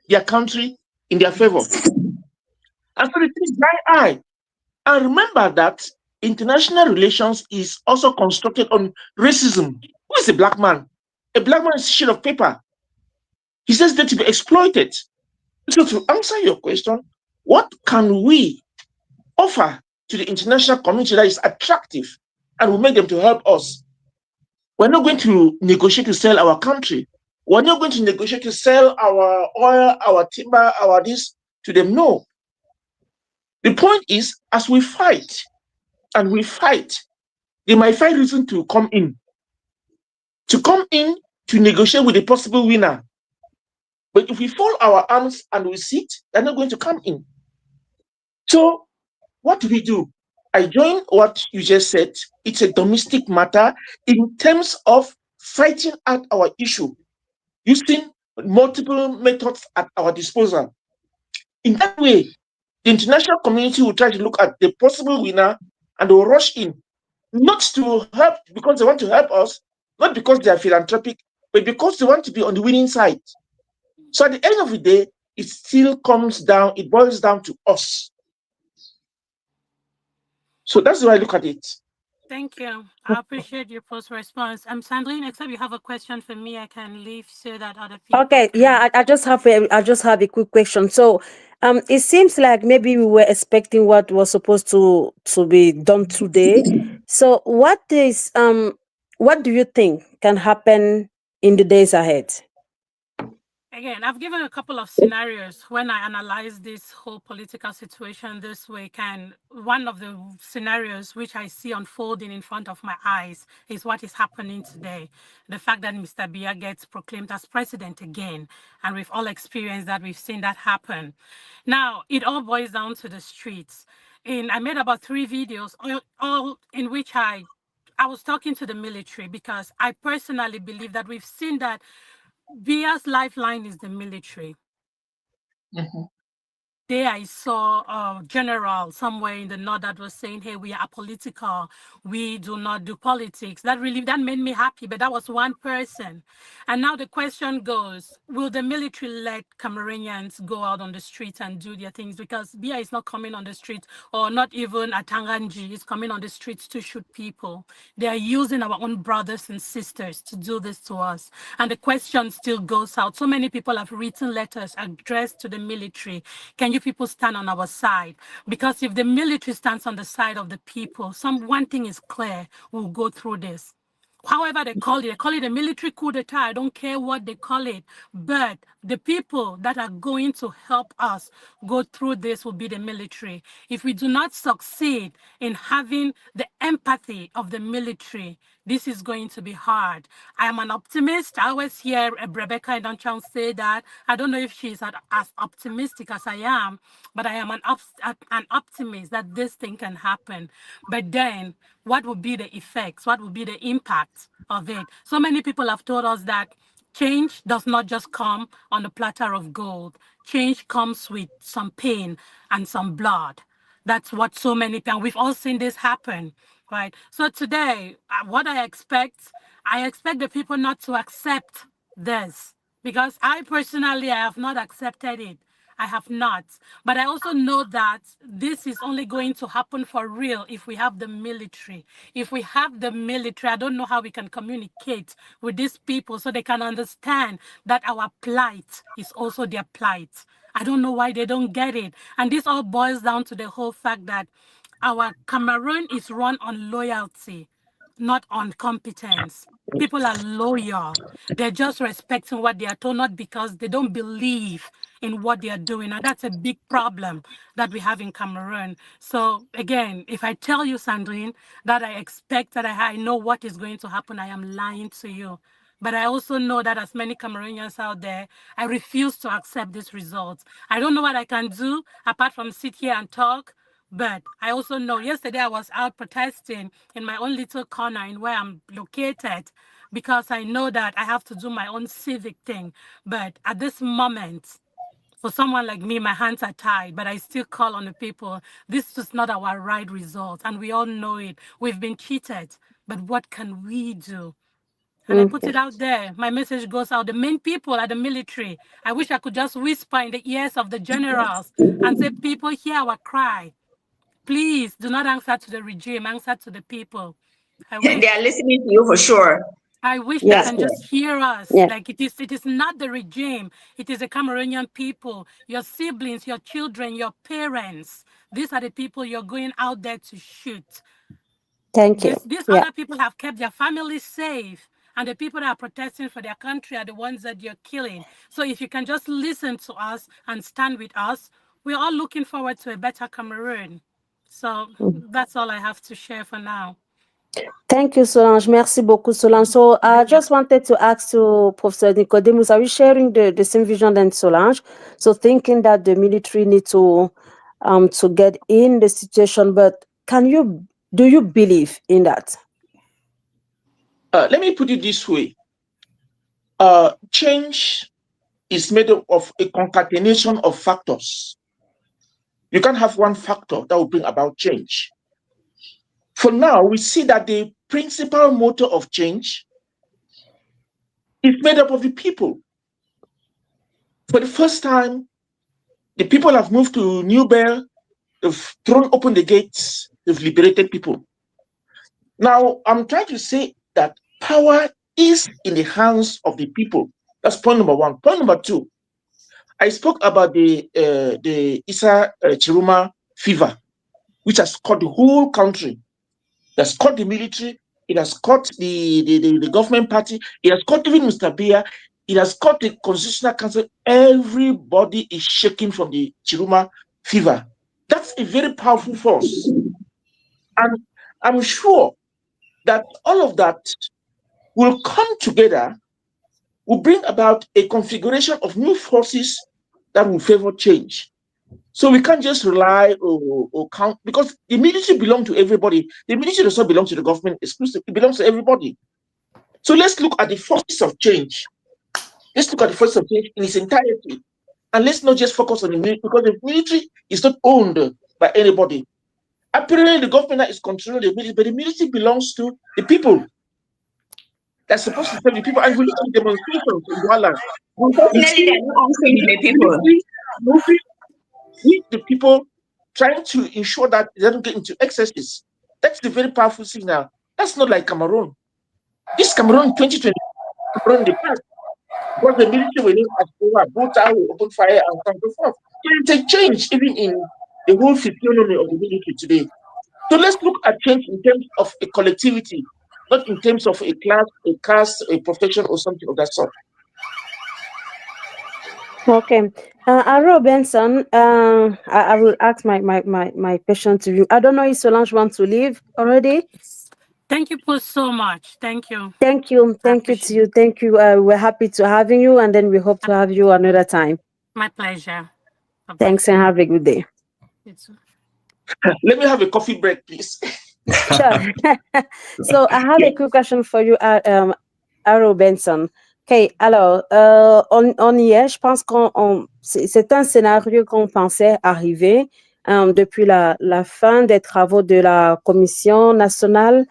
their country in their favor. And so the thing is very high. And remember that international relations is also constructed on racism. Who is a black man? A black man is a sheet of paper. He says that to be exploited. So to answer your question, what can we offer to the international community that is attractive and will make them to help us? We're not going to negotiate to sell our country. We're not going to negotiate to sell our oil, our timber, our this to them. No. The point is, as we fight and we fight, they might find reason to come in to negotiate with a possible winner. But if we fold our arms and we sit, they're not going to come in. So what do we do? I join what you just said. It's a domestic matter in terms of fighting out our issue, using multiple methods at our disposal. In that way, the international community will try to look at the possible winner and they will rush in, not to help because they want to help us, not because they are philanthropic, but because they want to be on the winning side. So at the end of the day, it still comes down, it boils down to us. So that's the way I look at it. Thank you. I appreciate your post response. Sandrine, except you have a question for me, I can leave so that other people. Okay, yeah, I just have a quick question. So, it seems like maybe we were expecting what was supposed to be done today. So, what do you think can happen in the days ahead? Again, I've given a couple of scenarios when I analyze this whole political situation this week, and one of the scenarios which I see unfolding in front of my eyes is what is happening today. The fact that Mr. Biya gets proclaimed as president again, and we've all experienced that, we've seen that happen. Now, it all boils down to the streets. I made about 3 videos, all in which I was talking to the military, because I personally believe that we've seen that Biya's lifeline is the military. day I saw a general somewhere in the north that was saying, hey, we are apolitical, we do not do politics. That made me happy, but that was one person. And now the question goes, will the military let Cameroonians go out on the streets and do their things? Because Biya is not coming on the streets, or not even Atanganji is coming on the streets to shoot people. They are using our own brothers and sisters to do this to us. And the question still goes out. So many people have written letters addressed to the military. Can you people stand on our side? Because if the military stands on the side of the people, one thing is clear, we'll go through this. However they call it a military coup d'etat. I don't care what they call it. But the people that are going to help us go through this will be the military. If we do not succeed in having the empathy of the military, this is going to be hard. I am an optimist. I always hear Rebecca Idanchan say that. I don't know if she's as optimistic as I am, but I am an optimist that this thing can happen. But then, what will be the effects? What will be the impact of it? So many people have told us that change does not just come on a platter of gold. Change comes with some pain and some blood. That's what so many people, we've all seen this happen, right? So today, what I expect the people not to accept this, because I personally, I have not accepted it. I have not. But I also know that this is only going to happen for real if we have the military. If we have the military, I don't know how we can communicate with these people so they can understand that our plight is also their plight. I don't know why they don't get it. And this all boils down to the whole fact that our Cameroon is run on loyalty, not on competence. People are loyal. They're just respecting what they are told, not because they don't believe in what they are doing. And that's a big problem that we have in Cameroon. So again, if I tell you, Sandrine, that I expect that I know what is going to happen, I am lying to you. But I also know that as many Cameroonians out there, I refuse to accept these results. I don't know what I can do apart from sit here and talk. But I also know yesterday I was out protesting in my own little corner in where I'm located, because I know that I have to do my own civic thing. But at this moment, for someone like me, my hands are tied, but I still call on the people. This is not our right result, and we all know it. We've been cheated, but what can we do? And I put it out there. My message goes out. The main people are the military. I wish I could just whisper in the ears of the generals and say, people, hear our cry. Please do not answer to the regime, answer to the people. They are listening to you for sure. I wish they can just hear us. Like it is not the regime. It is the Cameroonian people, your siblings, your children, your parents. These are the people you're going out there to shoot. Thank you. These other people have kept their families safe. And the people that are protesting for their country are the ones that you're killing. So if you can just listen to us and stand with us, we're all looking forward to a better Cameroon. So that's all I have to share for now. Thank you, Solange. Merci beaucoup, Solange. So I just wanted to ask you, Professor Nicodemus, are you sharing the same vision than Solange? So thinking that the military need to get in the situation, but do you believe in that? Let me put it this way. Change is made up of a concatenation of factors. You can't have one factor that will bring about change. For now, we see that the principal motor of change is made up of the people. For the first time, the people have moved to New Bell, they've thrown open the gates, they've liberated people. Now, I'm trying to say that power is in the hands of the people. That's point number one. Point number two, I spoke about the Issa Tchiroma fever, which has caught the whole country. It has caught the military, it has caught the government party, it has caught even Mr. Biya, it has caught the Constitutional Council. Everybody is shaking from the Tchiroma fever. That's a very powerful force. And I'm sure that all of that will come together, will bring about a configuration of new forces that will favor change. So we can't just rely or count, because the military belongs to everybody. The military does not belong to the government exclusively. It belongs to everybody. So let's look at the forces of change. Let's look at the forces of change in its entirety. And let's not just focus on the military, because the military is not owned by anybody. Apparently, the government is controlling the military, but the military belongs to the people. That's supposed to serve the people. And we look at the demonstrations in Douala. Unfortunately, they're not answering to the people. Moving with the people, trying to ensure that they don't get into excesses. That's the very powerful signal. That's not like Cameroon. This Cameroon 2020, Cameroon in the past, because the military will not both out, open fire, and so on and so forth. So it's a change even in the whole physiognomy of the military today. So let's look at change in terms of a collectivity, not in terms of a class, a caste, a profession, or something of that sort. Okay. Aro Benson, I will ask my question to you. I don't know if Solange wants to leave already. Thank you, Paul, so much. Thank you. Thank you. Thank you to you. Thank you. We're happy to having you, and then we hope to have you another time. My pleasure. Bye-bye. Thanks, and have a good day. Let me have a coffee break, please. Sure. So I have a quick question for you, Aro Benson. OK, alors, on y est. Je pense c'est un scénario qu'on pensait arriver depuis la fin des travaux de la Commission nationale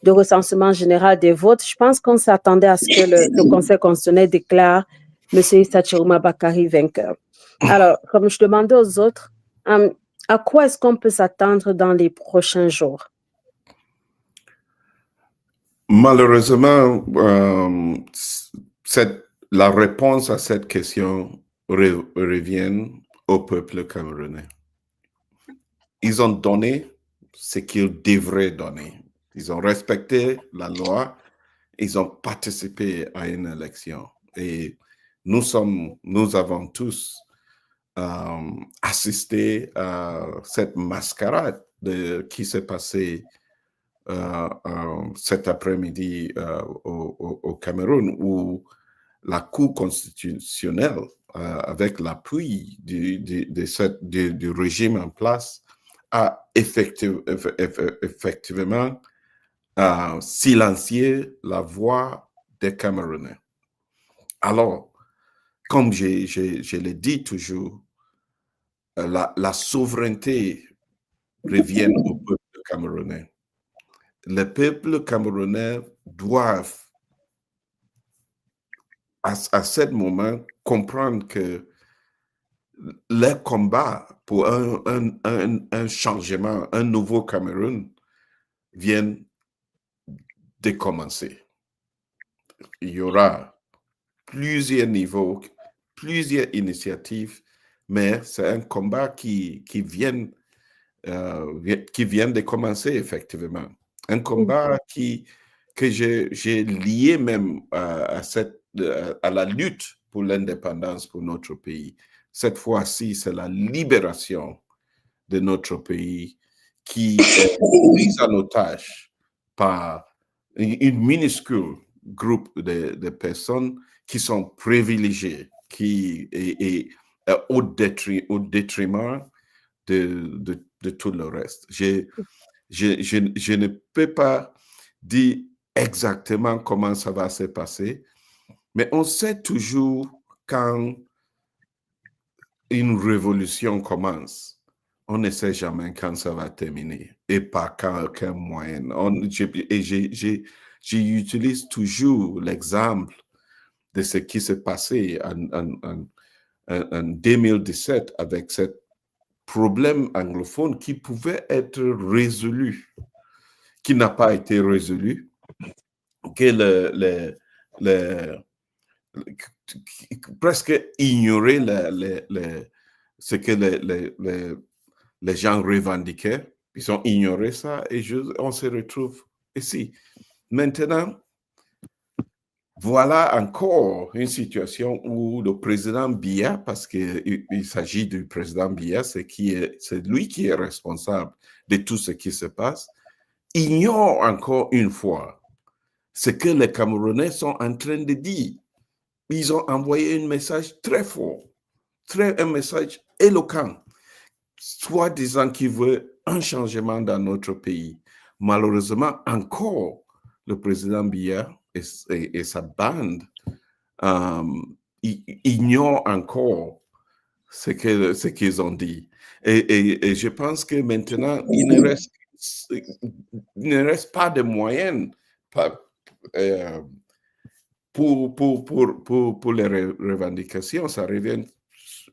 de recensement général des votes. Je pense qu'on s'attendait à ce que le Conseil constitutionnel déclare M. Issa Tchiroma vainqueur. Alors, comme je demandais aux autres, à quoi est-ce qu'on peut s'attendre dans les prochains jours? Malheureusement, la réponse à cette question revient au peuple camerounais. Ils ont donné ce qu'ils devraient donner. Ils ont respecté la loi, ils ont participé à une élection. Et nous avons tous assisté à cette mascarade qui s'est passée cet après-midi au Cameroun, où la Cour constitutionnelle, avec l'appui du régime en place, a effectivement silencié la voix des Camerounais. Alors, comme je le dis toujours, la souveraineté revient au peuple camerounais. Le peuple camerounais doit, à ce moment, comprendre que le combat pour un changement, un nouveau Cameroun, vient de commencer. Il y aura plusieurs niveaux, plusieurs initiatives, mais c'est un combat qui vient de commencer, effectivement. Un combat que j'ai lié même à la lutte pour l'indépendance pour notre pays. Cette fois-ci, c'est la libération de notre pays qui est prise en otage par une minuscule groupe de personnes qui sont privilégiées, qui est au détriment de tout le reste. Je ne peux pas dire exactement comment ça va se passer, mais on sait toujours quand une révolution commence, on ne sait jamais quand ça va terminer et par quel moyen. J'utilise toujours l'exemple de ce qui s'est passé en 2017 avec ce problème anglophone qui pouvait être résolu, qui n'a pas été résolu, que presque ignorer ce que les gens revendiquaient. Ils ont ignoré ça et on se retrouve ici. Maintenant, voilà encore une situation où le président Biya, parce qu'il s'agit du président Biya, c'est lui qui est responsable de tout ce qui se passe, ignore encore une fois ce que les Camerounais sont en train de dire. Ils ont envoyé un message très fort, un message éloquent, soit disant qu'ils veulent un changement dans notre pays. Malheureusement, encore, le président Biya et sa bande ignorent encore ce qu'ils ont dit. Et je pense que maintenant, il ne reste pas de moyens pour les revendications. Ça revient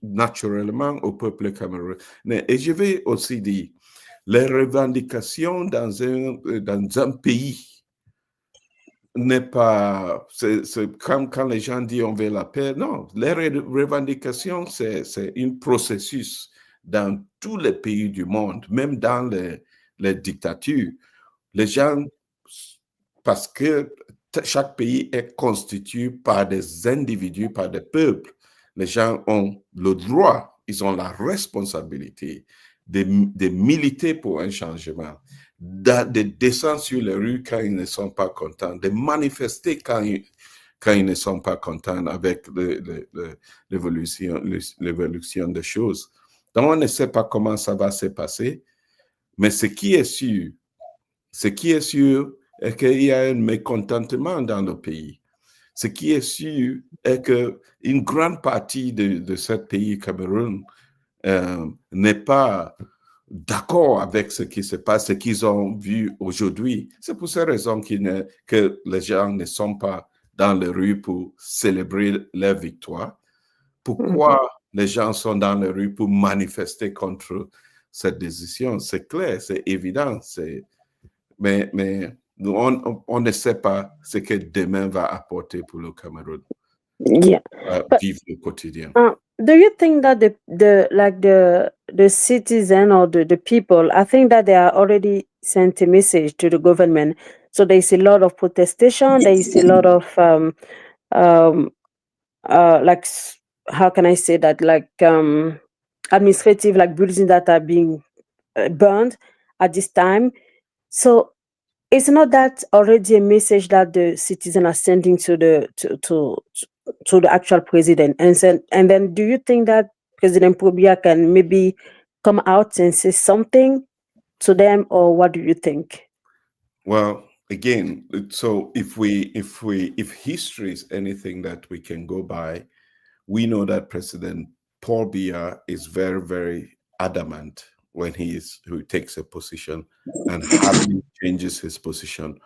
naturellement au peuple camerounais. Et je vais aussi dire, les revendications dans un pays n'est pas, c'est comme quand les gens disent on veut la paix. Non, les revendications, c'est un processus dans tous les pays du monde, même dans les dictatures. Les gens, parce que chaque pays est constitué par des individus, par des peuples, les gens ont le droit, ils ont la responsabilité de militer pour un changement, de descendre sur les rues quand ils ne sont pas contents, de manifester quand ils ne sont pas contents avec l'évolution des choses. Donc, on ne sait pas comment ça va se passer, mais ce qui est sûr est qu'il y a un mécontentement dans le pays. Ce qui est sûr est qu'une grande partie de ce pays, Cameroun, n'est pas d'accord avec ce qui se passe, ce qu'ils ont vu aujourd'hui. C'est pour ces raisons que les gens ne sont pas dans les rues pour célébrer leur victoire. Pourquoi les gens sont dans les rues pour manifester contre cette décision? C'est clair, c'est évident. Mais on ne sait pas ce que demain va apporter pour le Cameroun. Yeah. Vivre le quotidien. Do you think that the citizen or the people, I think that they are already sent a message to the government. So there is a lot of protestation. There is a lot of like, how can I say that, like administrative, like buildings that are being burned at this time. So it's not that already a message that the citizens are sending to the to the actual president, and then do you think that President Paul Biya can maybe come out and say something to them, or what do you think? Well, again, so if history is anything that we can go by, we know that President Paul Biya is very, very adamant when he takes a position and hardly changes his position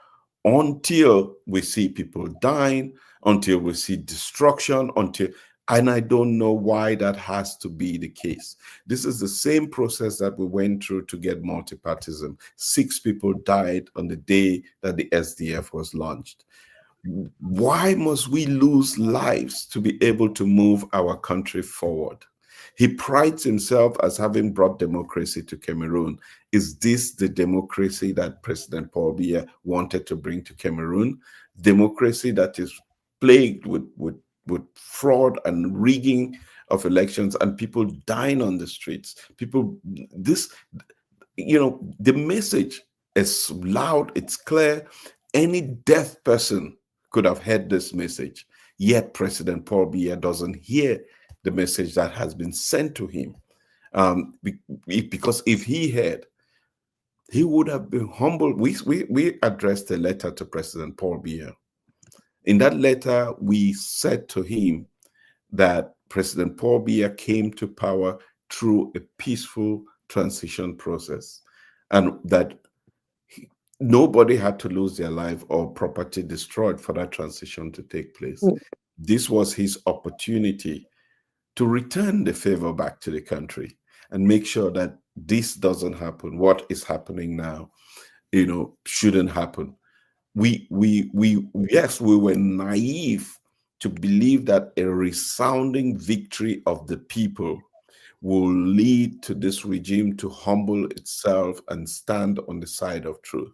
until we see people dying, until we see destruction, and I don't know why that has to be the case. This is the same process that we went through to get multipartism. 6 people died on the day that the SDF was launched. Why must we lose lives to be able to move our country forward? He prides himself as having brought democracy to Cameroon. Is this the democracy that President Paul Biya wanted to bring to Cameroon? Democracy that is plagued with fraud and rigging of elections and people dying on the streets. The message is loud, it's clear. Any deaf person could have heard this message, yet President Paul Biya doesn't hear the message that has been sent to him. Because if he had, he would have been humble. We addressed a letter to President Paul Biya. In that letter, we said to him that President Paul Biya came to power through a peaceful transition process, and that nobody had to lose their life or property destroyed for that transition to take place. This was his opportunity to return the favor back to the country and make sure that this doesn't happen. What is happening now, shouldn't happen. We were naive to believe that a resounding victory of the people will lead to this regime to humble itself and stand on the side of truth.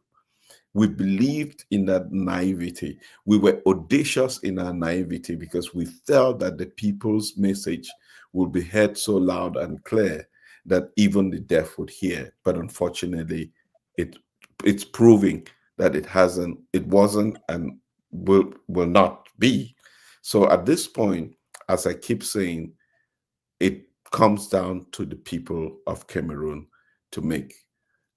We believed in that naivety. We were audacious in our naivety because we felt that the people's message would be heard so loud and clear that even the deaf would hear. But unfortunately, it's proving that it wasn't, and will not be. So at this point, as I keep saying, it comes down to the people of Cameroon to make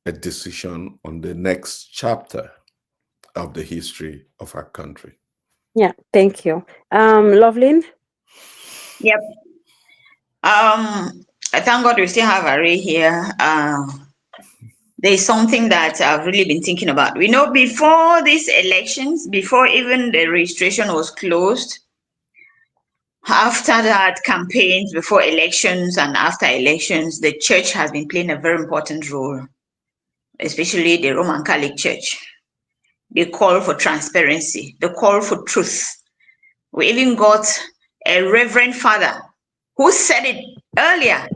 a decision on the next chapter of the history of our country. Yeah, thank you. Lovelyn? Yep. I thank God we still have Array here. There's something that I've really been thinking about. We know before these elections, before even the registration was closed, after that campaigns, before elections and after elections, the church has been playing a very important role, especially the Roman Catholic Church. The call for transparency, the call for truth. We even got a reverend father who said it earlier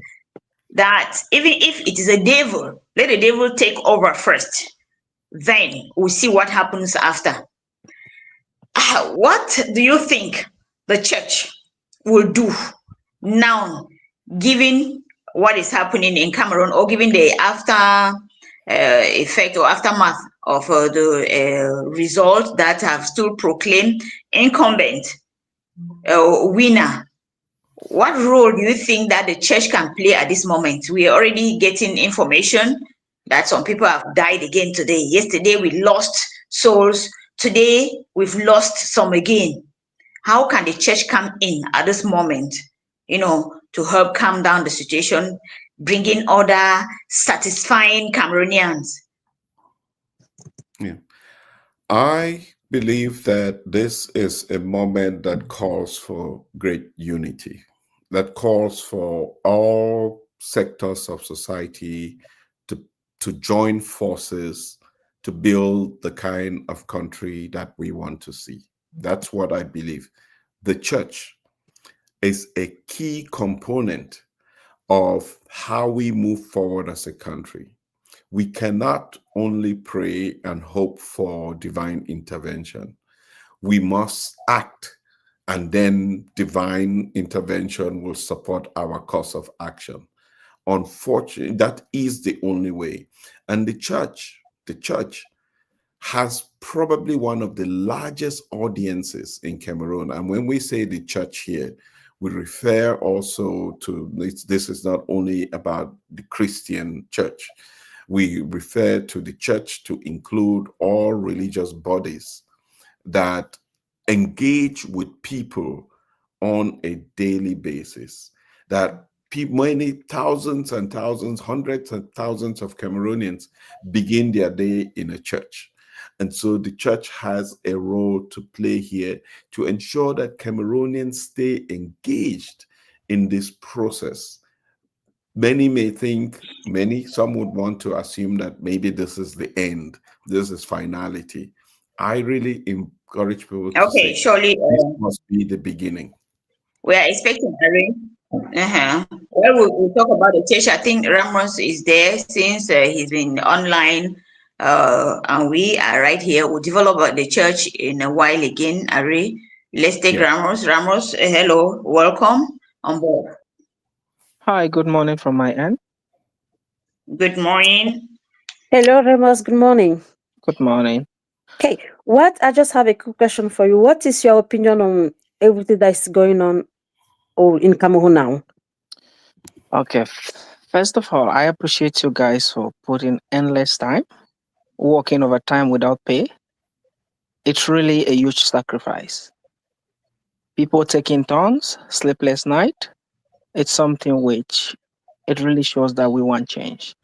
that even if it is a devil, let the devil take over first. Then we'll see what happens after. What do you think the church will do now, given what is happening in Cameroon, or given the after effect or aftermath of the result that have still proclaimed incumbent winner? What role do you think that the church can play at this moment? We are already getting information that some people have died again today. Yesterday we lost souls. Today we've lost some again. How can the church come in at this moment, to help calm down the situation, bringing order, satisfying Cameroonians? Yeah. I believe that this is a moment that calls for great unity, that calls for all sectors of society to join forces to build the kind of country that we want to see. That's what I believe. The church is a key component of how we move forward as a country. We cannot only pray and hope for divine intervention. We must act, and then divine intervention will support our course of action. Unfortunately, that is the only way. And the church has probably one of the largest audiences in Cameroon. And when we say the church here, we refer also to this is not only about the Christian church. We refer to the church to include all religious bodies that engage with people on a daily basis, that many thousands and thousands, hundreds and thousands of Cameroonians begin their day in a church. And so the church has a role to play here to ensure that Cameroonians stay engaged in this process. Many may think, some would want to assume that maybe this is the end, this is finality. I really encourage people to say, surely this must be the beginning. We are expecting Harry. Well, we'll talk about the church. I think Ramos is there since he's been online, and we are right here. We'll develop the church in a while again, Harry. Let's take Ramos. Ramos, hello, welcome on board. Hi, good morning from my end. Good morning. Hello, Ramos. Good morning. Good morning. Okay, I just have a quick question for you. What is your opinion on everything that is going on in Cameroon now? Okay, first of all, I appreciate you guys for putting endless time, working overtime without pay. It's really a huge sacrifice. People taking turns, sleepless night. It's something which it really shows that we want change.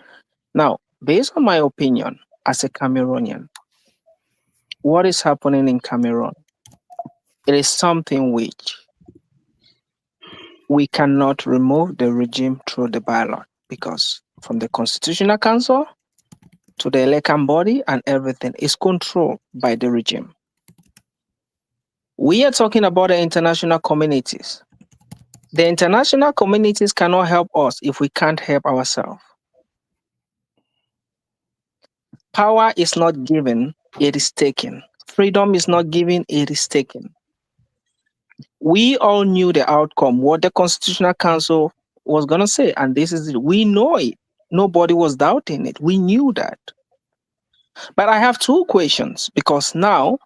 Now, based on my opinion as a Cameroonian, what is happening in Cameroon? It is something which we cannot remove the regime through the ballot, because from the Constitutional Council to the electoral body and everything is controlled by the regime. We are talking about the international communities. The international communities cannot help us if we can't help ourselves. Power is not given, it is taken. Freedom is not given, it is taken. We all knew the outcome, what the Constitutional Council was going to say, and this is it. We know it. Nobody was doubting it. We knew that. But I have two questions, because now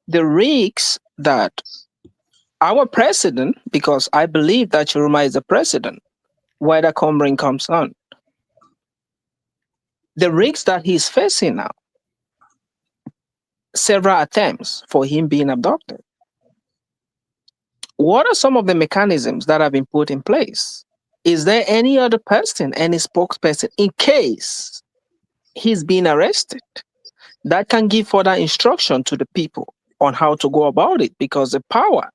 the risks that our president, because I believe that Tchiroma is the president, whether Cameroon comes on, the risks that he's facing now, several attempts for him being abducted. What are some of the mechanisms that have been put in place Is there any other person, any spokesperson, in case he's being arrested, that can give further instruction to the people on how to go about it? Because the power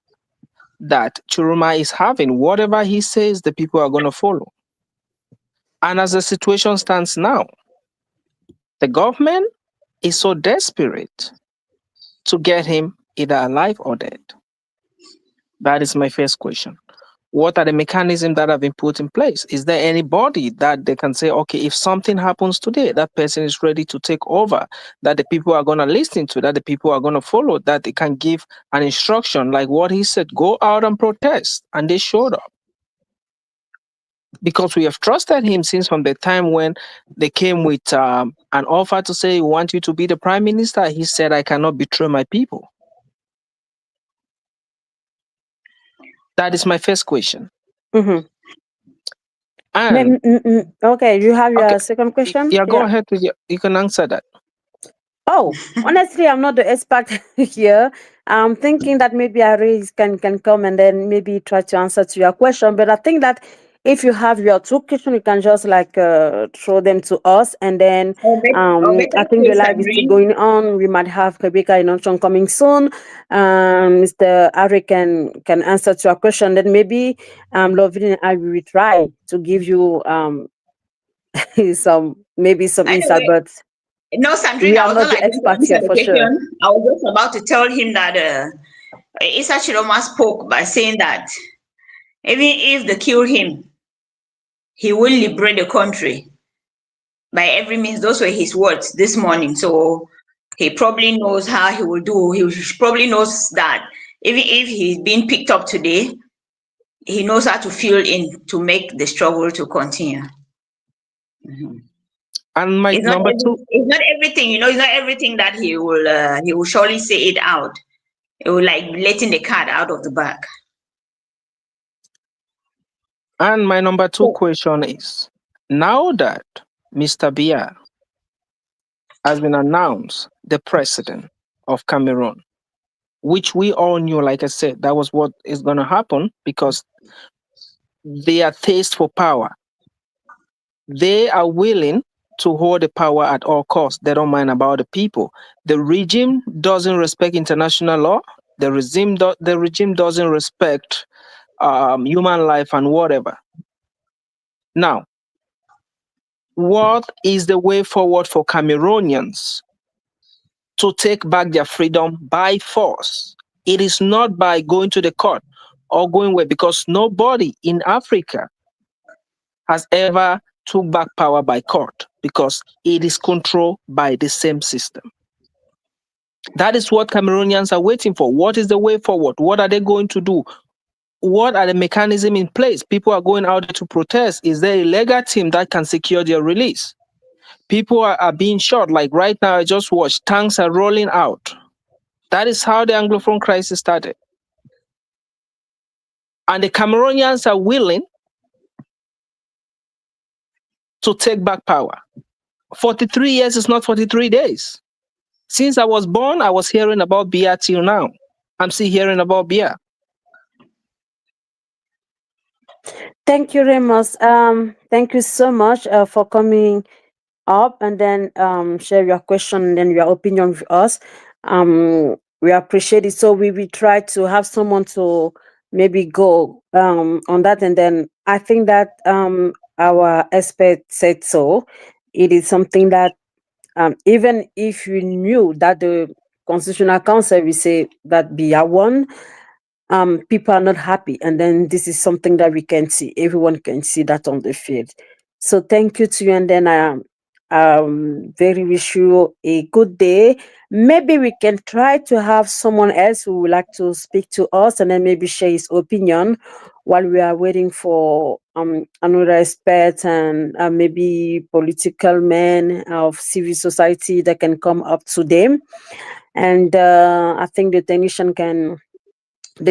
that Tchiroma is having, whatever he says, the people are going to follow. And as the situation stands now, the government is so desperate to get him either alive or dead. That is my first question. What are the mechanisms that have been put in place? Is there anybody that they can say, okay, if something happens today, that person is ready to take over, that the people are going to listen to, that the people are going to follow, that they can give an instruction like what he said, go out and protest, and they showed up. Because we have trusted him since from the time when they came with an offer to say, we want you to be the prime minister. He said, I cannot betray my people. That is my first question. Mm-hmm. And okay, you have your second question? Yeah, go ahead with you can answer that. Oh, honestly, I'm not the expert here. I'm thinking that maybe Aris can come and then maybe try to answer to your question. But I think that if you have your two questions, you can just like throw them to us, and then I think the live is still going on. We might have Rebecca Inonchon coming soon. Mr. Ari can answer to your question. Then maybe Lovin and I will try to give you some insight, but. No, Sandrine, We are I was not not the like experts here for sure. I was just about to tell him that Issa Tchiroma spoke by saying that even if they kill him, he will liberate the country by every means. Those were his words this morning. So he probably knows how he will do. He probably knows that even if he's being picked up today, he knows how to fill in to make the struggle to continue. Mm-hmm. And my number two, it's not everything, it's not everything that he will surely say it out. It will like letting the cat out of the bag. And my number two question is, now that Mr. Biya has been announced the president of Cameroon, which we all knew, like I said, that was what is going to happen because their taste for power, they are willing to hold the power at all costs. They don't mind about the people. The regime doesn't respect international law. The regime doesn't respect human life and whatever. Now, what is the way forward for Cameroonians to take back their freedom by force? It is not by going to the court or going away, because nobody in Africa has ever took back power by court, because it is controlled by the same system. That is what Cameroonians are waiting for. What is the way forward? What are they going to do? What are the mechanisms in place? People are going out there to protest. Is there a legal team that can secure their release? People are being shot. Like right now, I just watched, tanks are rolling out. That is how the Anglophone crisis started. And the Cameroonians are willing to take back power. 43 years is not 43 days. Since I was born, I was hearing about Biya till now. I'm still hearing about Biya. Thank you, Ramos. Thank you so much for coming up and then share your question and then your opinion with us. We appreciate it. So we will try to have someone to maybe go on that, and then I think that our expert said so. It is something that even if you knew that the Constitutional Council will say that Biya won, people are not happy, and then this is something that we can see. Everyone can see that on the field. So thank you to you, and then very wish you a good day. Maybe we can try to have someone else who would like to speak to us and then maybe share his opinion while we are waiting for another expert and maybe political men of civil society that can come up to them. And I think the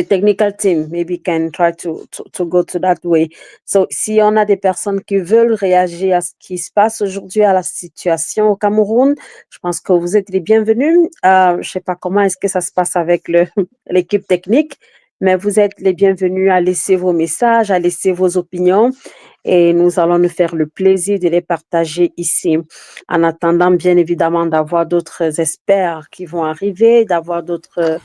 technical team maybe can try to go to that way. So, si on a des personnes qui veulent réagir à ce qui se passe aujourd'hui, à la situation au Cameroun, je pense que vous êtes les bienvenus. Je sais pas comment est-ce que ça se passe avec l'équipe technique, mais vous êtes les bienvenus à laisser vos messages, à laisser vos opinions et nous allons nous faire le plaisir de les partager ici. En attendant, bien évidemment, d'avoir d'autres experts qui vont arriver, d'avoir d'autres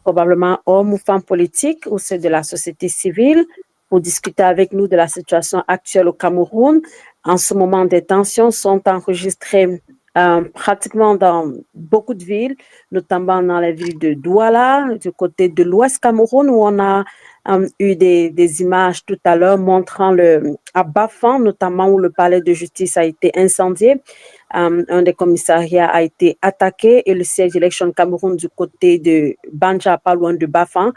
probablement hommes ou femmes politiques ou ceux de la société civile pour discuter avec nous de la situation actuelle au Cameroun. En ce moment, des tensions sont enregistrées pratiquement dans beaucoup de villes, notamment dans la ville de Douala, du côté de l'Ouest Cameroun, où on a eu des images tout à l'heure montrant à Bafang, notamment où le palais de justice a été incendié. Un des commissariats a été attaqué et le siège Election Cameroun du côté de Banja, pas loin de Bafang,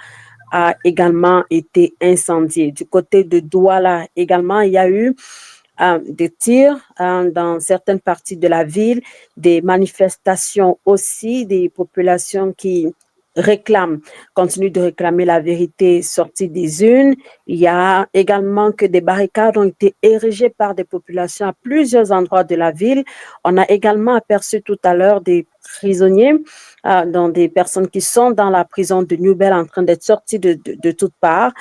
a également été incendié. Du côté de Douala également, il y a eu des tirs dans certaines parties de la ville, des manifestations aussi, des populations qui continuent de réclamer la vérité sortie des urnes. Il y a également que des barricades ont été érigées par des populations à plusieurs endroits de la ville. On a également aperçu tout à l'heure des prisonniers, dont des personnes qui sont dans la prison de Newbel en train d'être sorties de toutes parts.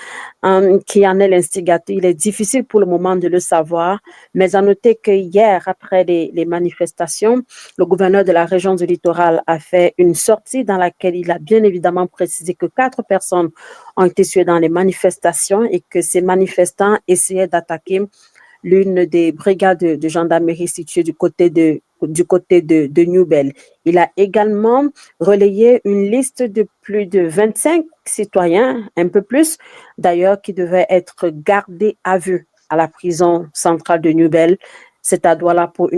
Qui en est l'instigateur? Il est difficile pour le moment de le savoir, mais à noter que hier, après les manifestations, le gouverneur de la région du littoral a fait une sortie dans laquelle il a bien évidemment précisé que 4 personnes ont été tuées dans les manifestations et que ces manifestants essayaient d'attaquer l'une des brigades de gendarmerie situées du côté de Newbel. Il a également relayé une liste de plus de 25 citoyens, un peu plus d'ailleurs, qui devaient être gardés à vue à la prison centrale de Newbel. C'est à Douala pour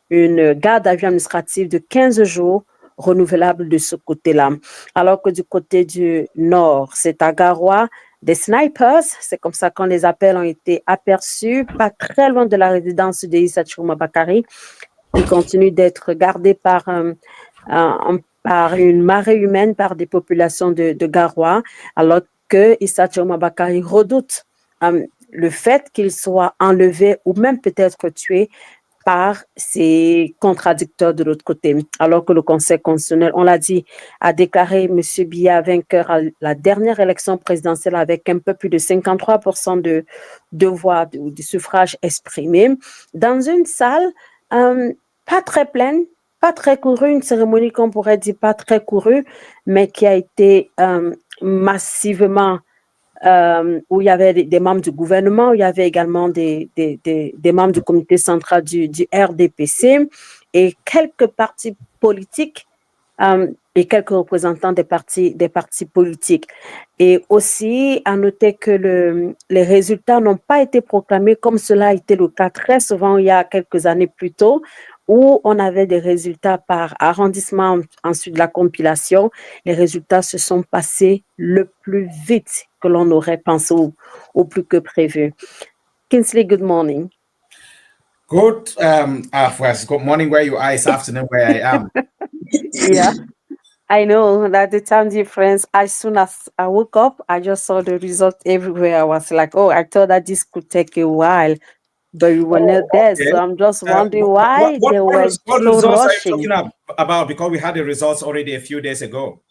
une garde à vue administrative de 15 jours renouvelable de ce côté-là. Alors que du côté du nord, c'est à Garoua, des snipers, c'est comme ça qu'on les appelle, ont été aperçus pas très loin de la résidence de Issa Tchiroma. Ils continuent d'être gardés par une marée humaine, par des populations de Garoua, alors que Issa Tchiroma redoute le fait qu'il soit enlevé ou même peut-être tué par ces contradicteurs de l'autre côté. Alors que le Conseil constitutionnel, on l'a dit, a déclaré M. Biya vainqueur à la dernière élection présidentielle avec un peu plus de 53% de voix ou de suffrages exprimés, dans une salle pas très pleine, pas très courue, une cérémonie qu'on pourrait dire pas très courue, mais qui a été massivement où il y avait des membres du gouvernement, où il y avait également des membres du comité central du RDPC et quelques partis politiques et quelques représentants des partis politiques. Et aussi, à noter que les résultats n'ont pas été proclamés comme cela a été le cas très souvent il y a quelques années plus tôt, où on avait des résultats par arrondissement, ensuite la compilation. Les résultats se sont passés le plus vite que l'on aurait pensé ou plus que prévu. Kingsley, good morning. Good morning where you are, it's afternoon where I am. Yeah, I know that the time difference, as soon as I woke up, I just saw the result everywhere. I was like, oh, I thought that this could take a while, but you were not there. Okay. So I'm just wondering why they were what so results rushing. are you talking about? Because we had the results already a few days ago.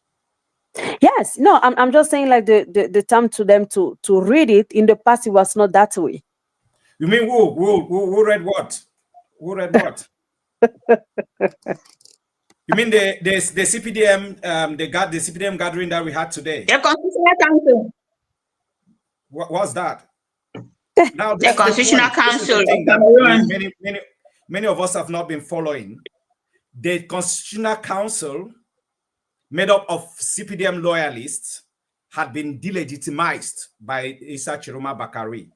Yes, no, I'm just saying like the time to them to read it. In the past, it was not that way. You mean who read what? Who read what? You mean the CPDM, the CPDM gathering that we had today? The Constitutional Council. What was that? Now, the Constitutional Council. Many of us have not been following. The Constitutional Council, made up of CPDM loyalists, had been delegitimized by Issa Tchiroma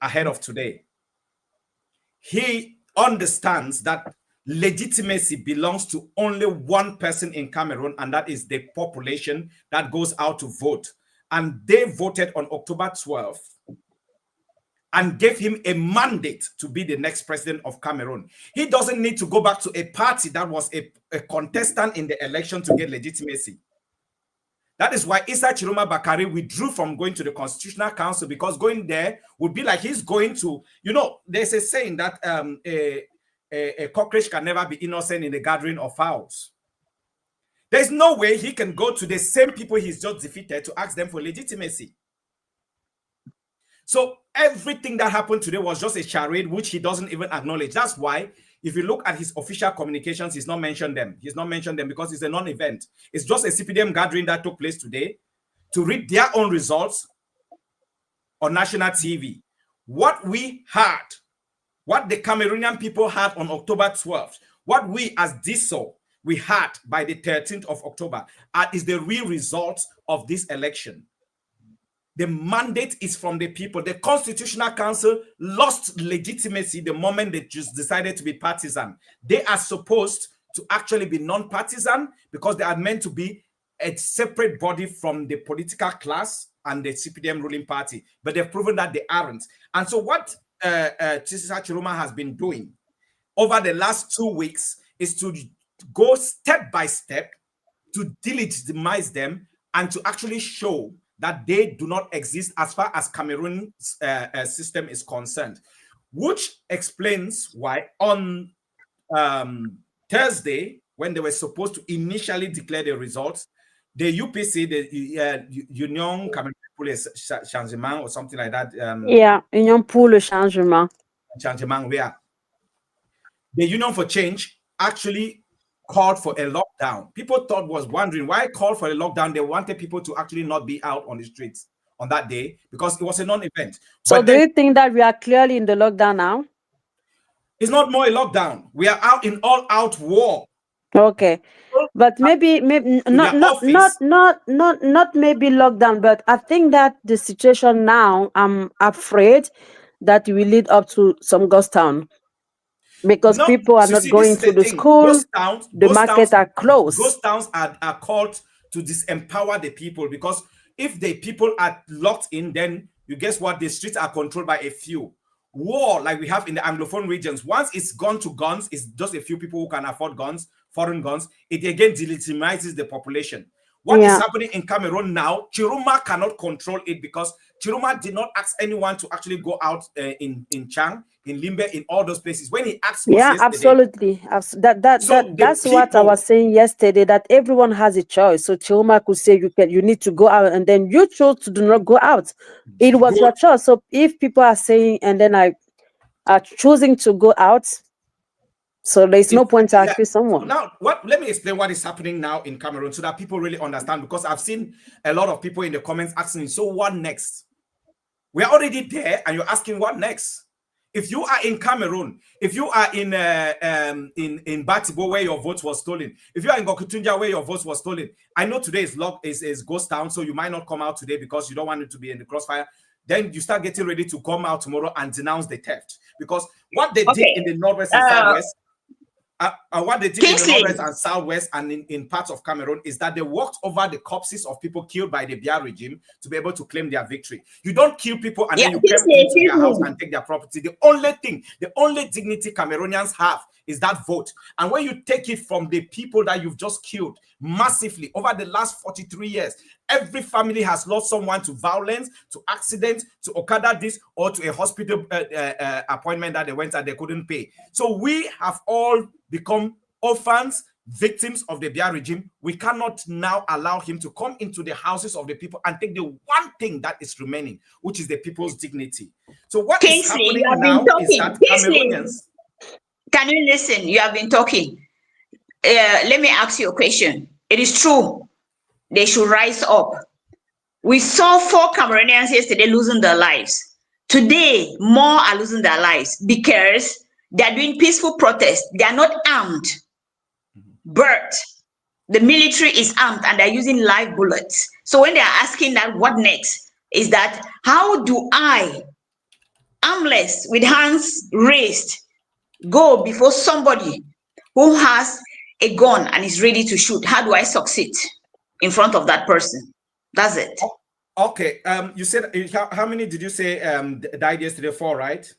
ahead of today. He understands that legitimacy belongs to only one person in Cameroon, and that is the population that goes out to vote. And they voted on October 12th and gave him a mandate to be the next president of Cameroon. He doesn't need to go back to a party that was a contestant in the election to get legitimacy. That is why Issa Tchiroma withdrew from going to the Constitutional Council, because going there would be like he's going to, you know, there's a saying that a cockroach can never be innocent in the gathering of fowls. There's no way he can go to the same people he's just defeated to ask them for legitimacy. So everything that happened today was just a charade, which he doesn't even acknowledge. That's why, if you look at his official communications, he's not mentioned them. He's not mentioned them because it's a non-event. It's just a CPDM gathering that took place today to read their own results on national TV. What we had, what the Cameroonian people had on October 12th, what we as DISO, we had by the 13th of October, is the real result of this election. The mandate is from the people. The Constitutional Council lost legitimacy the moment they just decided to be partisan. They are supposed to actually be non-partisan because they are meant to be a separate body from the political class and the CPDM ruling party. But they've proven that they aren't. And so what Issa Tchiroma has been doing over the last 2 weeks is to go step by step to delegitimize them and to actually show that they do not exist as far as Cameroon's system is concerned, which explains why on Thursday, when they were supposed to initially declare the results, the UPC, the Union Cameroon pour le Changement or something like that. Union pour le Changement. The Union for Change actually called for a lockdown. People was wondering why call for a lockdown. They wanted people to actually not be out on the streets on that day because it was a non-event. So but do you think that we are clearly in the lockdown now? It's not more a lockdown. We are out in all-out war. Okay, but maybe not maybe lockdown, but I think that the situation now, I'm afraid that will lead up to some ghost town. Because people are not going to the school, the markets are closed. Ghost towns are called to disempower the people because if the people are locked in, then you guess what? The streets are controlled by a few. War, like we have in the Anglophone regions, once it's gone to guns, it's just a few people who can afford guns, foreign guns. It again delegitimizes the population. What is happening in Cameroon now, Tchiroma cannot control it because Tchiroma did not ask anyone to actually go out in Chang, in Limbe, in all those places. When he asked us yesterday, absolutely. That's what I was saying yesterday, that everyone has a choice. So Tchiroma could say you need to go out, and then you chose to do not go out. It was your choice. So if people are saying and then are choosing to go out, so there's no point to accuse someone. Now, let me explain what is happening now in Cameroon so that people really understand, because I've seen a lot of people in the comments asking, so what next? We're already there and you're asking what next? If you are in Cameroon, if you are in Batibo where your vote was stolen, if you are in Gokutunja where your vote was stolen, I know today is ghost town, so you might not come out today because you don't want it to be in the crossfire. Then you start getting ready to come out tomorrow and denounce the theft. Because what they did in the Northwest and Southwest, what they did in the Northwest and Southwest and in parts of Cameroon is that they walked over the corpses of people killed by the Biya regime to be able to claim their victory. You don't kill people and then you come into their house and take their property. The only dignity Cameroonians have is that vote. And when you take it from the people that you've just killed massively over the last 43 years, every family has lost someone to violence, to accident, to Okada this, or to a hospital appointment that they went and they couldn't pay. So we have all become orphans, victims of the Biya regime. We cannot now allow him to come into the houses of the people and take the one thing that is remaining, which is the people's dignity. So what is happening now is that Cameroonians... Can you listen? You have been talking. Let me ask you a question. It is true. They should rise up. We saw 4 Cameroonians yesterday losing their lives. Today, more are losing their lives because they are doing peaceful protests. They are not armed. But the military is armed and they're using live bullets. So when they're asking that what next, is that how do I, armless with hands raised, go before somebody who has a gun and is ready to shoot? How do I succeed in front of that person? That's it. Okay. You said how many did you say died yesterday? 4, right?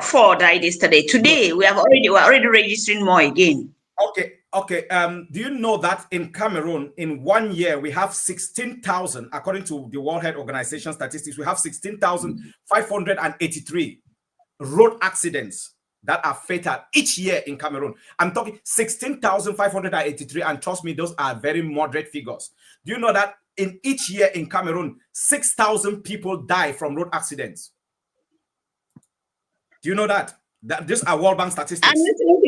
4 died yesterday. Today we're already registering more again. Okay. Do you know that in Cameroon, in 1 year, we have 16,000, according to the World Health Organization statistics, we have 16,583 road accidents that are fatal each year in Cameroon. I'm talking 16,583, and trust me, those are very moderate figures. Do you know that in each year in Cameroon, 6,000 people die from road accidents. Do you know that? These are World Bank statistics.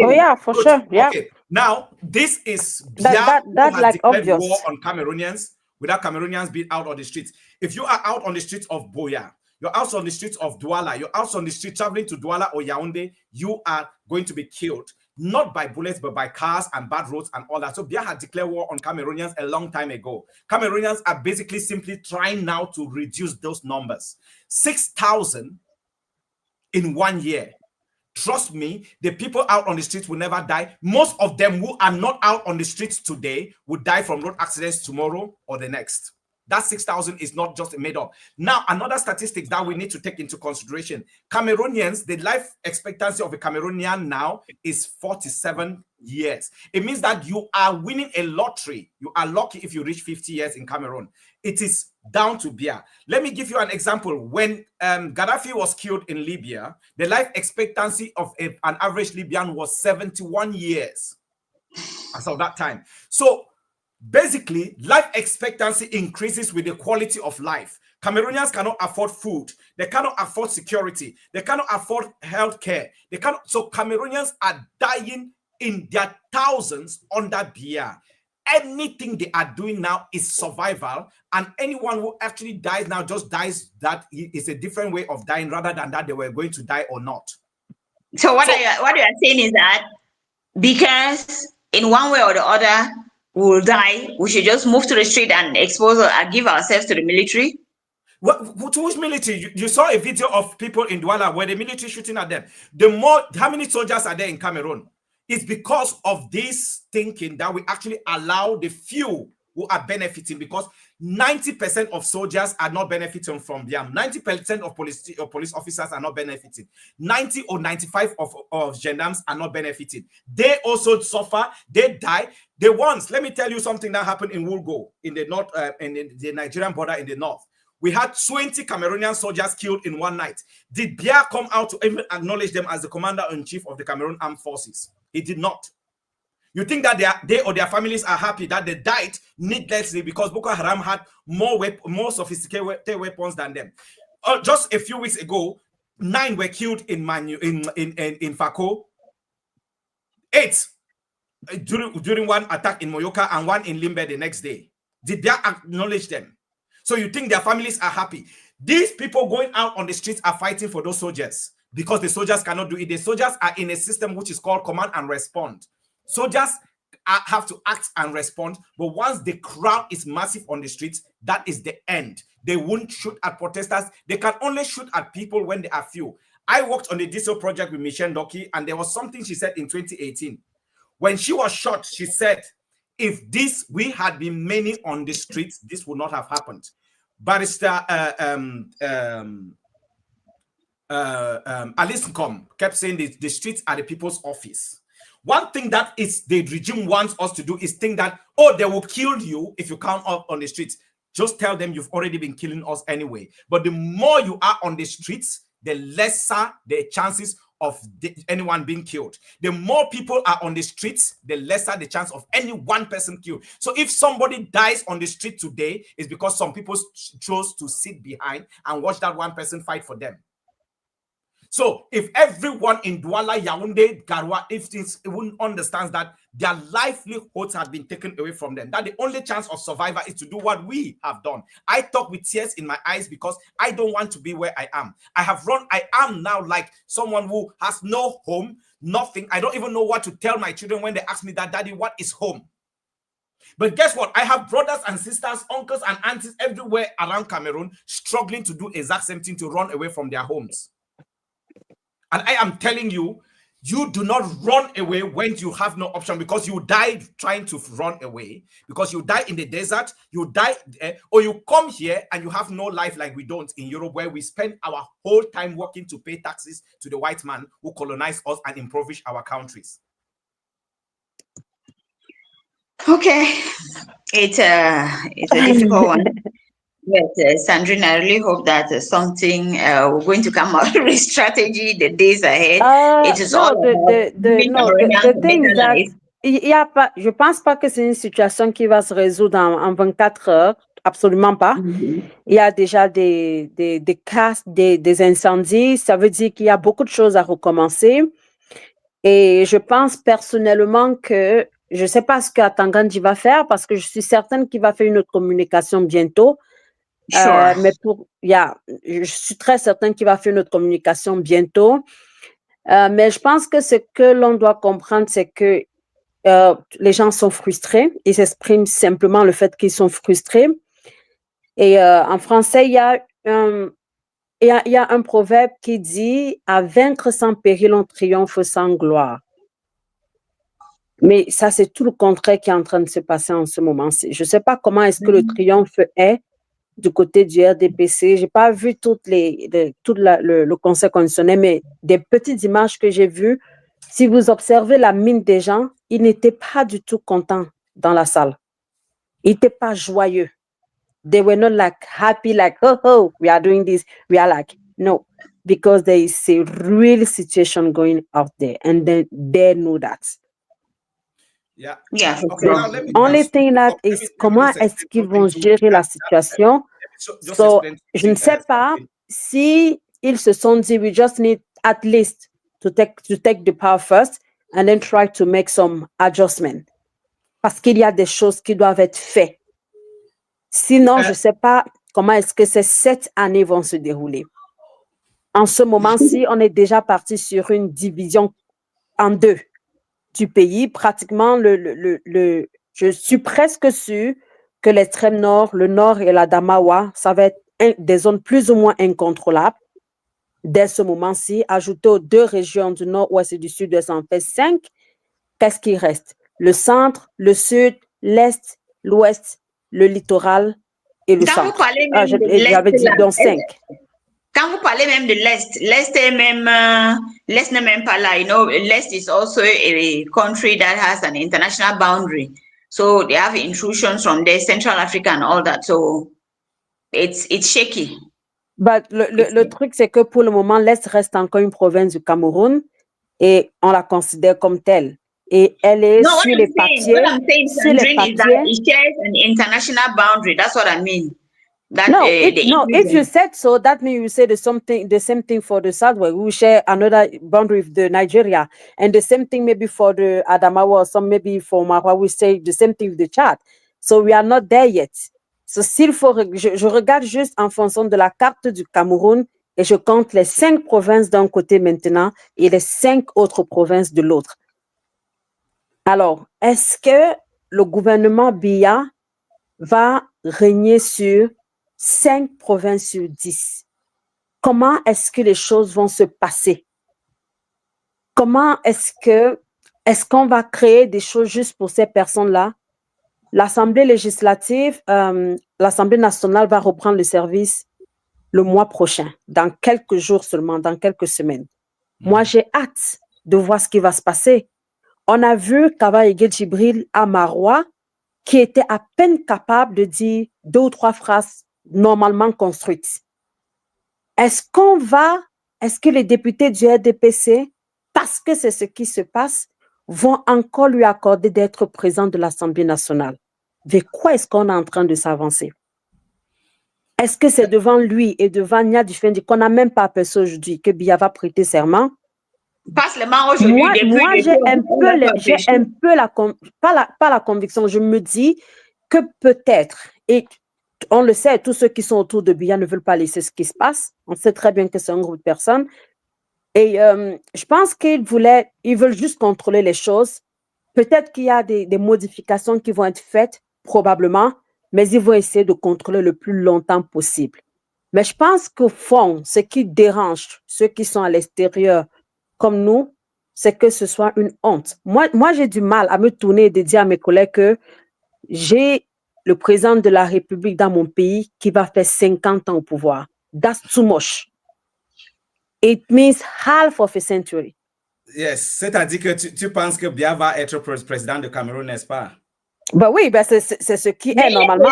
Oh yeah, for Good. sure. Yeah. Okay. Now, this is That who has like declared obvious. war on Cameroonians without Cameroonians being out on the streets. If you are out on the streets of Boya, you're out on the streets of Douala, you're out on the street traveling to Douala or Yaoundé, you are going to be killed. Not by bullets, but by cars and bad roads and all that. So Biya had declared war on Cameroonians a long time ago. Cameroonians are basically simply trying now to reduce those numbers. 6,000 in 1 year. Trust me, the people out on the streets will never die. Most of them who are not out on the streets today will die from road accidents tomorrow or the next. That 6,000 is not just made up. Now, another statistic that we need to take into consideration. Cameroonians, the life expectancy of a Cameroonian now is 47 years. It means that you are winning a lottery. You are lucky if you reach 50 years in Cameroon. It is down to Biya. Let me give you an example. When Gaddafi was killed in Libya, the life expectancy of an average Libyan was 71 years as of that time. So basically, life expectancy increases with the quality of life. Cameroonians cannot afford food. They cannot afford security. They cannot afford health care. They cannot. So Cameroonians are dying in their thousands under Biya. Anything they are doing now is survival, and anyone who actually dies now just dies. That is a different way of dying rather than that they were going to die or not. So what you are saying is that because in one way or the other we will die, we should just move to the street and expose or give ourselves to the military? What, to which military? You saw a video of people in Douala where the military shooting at them. The more, how many soldiers are there in Cameroon? It's because of this thinking that we actually allow the few who are benefiting, because 90% of soldiers are not benefiting from them. 90% of police officers are not benefiting. 90 or 95 of gendarmes are not benefiting. They also suffer. They die. The ones, let me tell you something that happened in Wulgo, in the north, in the Nigerian border in the north. We had 20 Cameroonian soldiers killed in one night. Did Biya come out to even acknowledge them as the commander-in-chief of the Cameroon Armed Forces? He did not. You think that they or their families are happy that they died needlessly because Boko Haram had more sophisticated weapons than them? Just a few weeks ago, 9 were killed in Fako. 8 during one attack in Moyoka and 1 in Limbe the next day. Did they acknowledge them? So you think their families are happy? These people going out on the streets are fighting for those soldiers because the soldiers cannot do it. The soldiers are in a system which is called command and respond. Soldiers have to act and respond, but once the crowd is massive on the streets, that is the end. They won't shoot at protesters. They can only shoot at people when they are few. I worked on the diesel project with Michelle Doki, and there was something she said in 2018. When she was shot, she said, if we had been many on the streets, this would not have happened. Barrister Alice Nkom kept saying the streets are the people's office. One thing that is the regime wants us to do is think that, oh, they will kill you if you come up on the streets. Just tell them you've already been killing us anyway. But the more you are on the streets, the lesser the chances of anyone being killed. The more people are on the streets, the lesser the chance of any one person killed. So if somebody dies on the street today, it's because some people chose to sit behind and watch that one person fight for them. So if everyone in Douala, Yaoundé, Garoua, if everyone understands that their livelihoods have been taken away from them, that the only chance of survival is to do what we have done. I talk with tears in my eyes because I don't want to be where I am. I am now like someone who has no home, nothing. I don't even know what to tell my children when they ask me that, Daddy, what is home? But guess what? I have brothers and sisters, uncles and aunties everywhere around Cameroon struggling to do exact same thing, to run away from their homes. And I am telling you, you do not run away when you have no option, because you die trying to run away, because you die in the desert, you die, or you come here and you have no life like we don't in Europe, where we spend our whole time working to pay taxes to the white man who colonized us and impoverished our countries. Okay, it's a difficult one. But Sandrine, I really hope that something we're going to come up with strategy the days ahead. It is all the thing is that je pense pas que c'est une situation qui va se résoudre en 24 heures. absolument pas. Il y a déjà des casses, des incendies. Ça veut dire qu'il y a beaucoup de choses à recommencer. Et je pense personnellement que je ne sais pas ce qu'Atangandji va faire parce que je suis certaine qu'il va faire une autre communication bientôt. Mais je suis très certaine qu'il va faire une autre communication bientôt. Mais je pense que ce que l'on doit comprendre, c'est que les gens sont frustrés. Ils expriment simplement le fait qu'ils sont frustrés. Et en français, il y a un proverbe qui dit « À vaincre sans péril, on triomphe sans gloire ». Mais ça, c'est tout le contraire qui est en train de se passer en ce moment-ci. Je ne sais pas comment est-ce que le triomphe est du côté du RDPC. Je n'ai pas vu tout le Conseil constitutionnel, mais des petites images que j'ai vues, si vous observez la mine des gens, ils n'étaient pas du tout contents dans la salle. Ils n'étaient pas joyeux. They were not like happy, like, oh, we are doing this. We are like, no, because there is a real situation going out there, and they know that. Yeah. Okay, only thing that is comment est-ce qu'ils vont gérer la situation. So, je ne sais pas si ils se sont dit we just need at least to take the power first and then try to make some adjustment. Parce qu'il y a des choses qui doivent être faites. Sinon, je ne sais pas comment est-ce que ces 7 années vont se dérouler. En ce moment-ci, on est déjà parti sur une division en 2 du pays. Pratiquement, je suis presque sûre que l'extrême nord, le nord et la Damawa, ça va être des zones plus ou moins incontrôlables. Dès ce moment-ci, ajouté aux 2 régions du nord-ouest et du sud-ouest, en fait 5. Qu'est-ce qui reste? Le centre, le sud, l'est, l'ouest, le littoral et le centre. J'avais dit donc 5. Quand vous parlez même de l'Est, l'Est n'est même pas là. You know, l'Est is also a country that has an international boundary. So they have intrusions from there, Central Africa and all that. So it's shaky. But le truc, c'est que pour le moment, l'Est reste encore une province du Cameroun et on la considère comme telle. Et elle est sur les papiers. What I'm saying, Sandrine, is that it shares an international boundary. That's what I mean. That, if you said so, that means you say the same thing for the Southwest. We share another boundary with the Nigeria, and the same thing maybe for the Adamawa or some maybe for Marwa. We say the same thing with the Chad. So we are not there yet. So s'il faut, je regarde juste en fonction de la carte du Cameroun et je compte les 5 provinces d'un côté maintenant et les 5 autres provinces de l'autre. Alors, est-ce que le gouvernement Biya va régner sur 5 provinces sur 10? Comment est-ce que les choses vont se passer? Comment est-ce qu'on va créer des choses juste pour ces personnes-là? L'Assemblée législative, l'Assemblée nationale va reprendre le service le mois prochain, dans quelques jours seulement, dans quelques semaines. Moi, j'ai hâte de voir ce qui va se passer. On a vu Kaba Ege Djibril à Maroua, qui était à peine capable de dire 2 ou 3 phrases normalement construites. Est-ce que les députés du RDPC, parce que c'est ce qui se passe, vont encore lui accorder d'être président de l'Assemblée nationale? Vers quoi est-ce qu'on est en train de s'avancer? Est-ce que c'est devant lui et devant Nia Dufendi qu'on n'a même pas aperçu aujourd'hui que Biya va prêter serment? Pas seulement aujourd'hui. Moi j'ai un peu pas la conviction, je me dis que peut-être, et on le sait, tous ceux qui sont autour de Biya ne veulent pas laisser ce qui se passe. On sait très bien que c'est un groupe de personnes. Et je pense qu'ils veulent juste contrôler les choses. Peut-être qu'il y a des modifications qui vont être faites, probablement, mais ils vont essayer de contrôler le plus longtemps possible. Mais je pense qu'au fond, ce qui dérange ceux qui sont à l'extérieur, comme nous, c'est que ce soit une honte. Moi, j'ai du mal à me tourner et de dire à mes collègues que j'ai le président de la République dans mon pays qui va faire 50 ans au pouvoir. That's too much. It means half of a century. Yes, c'est-à-dire que tu penses que Biya va être président de Cameroun, n'est-ce pas? Ben oui, c'est ce qui est normalement.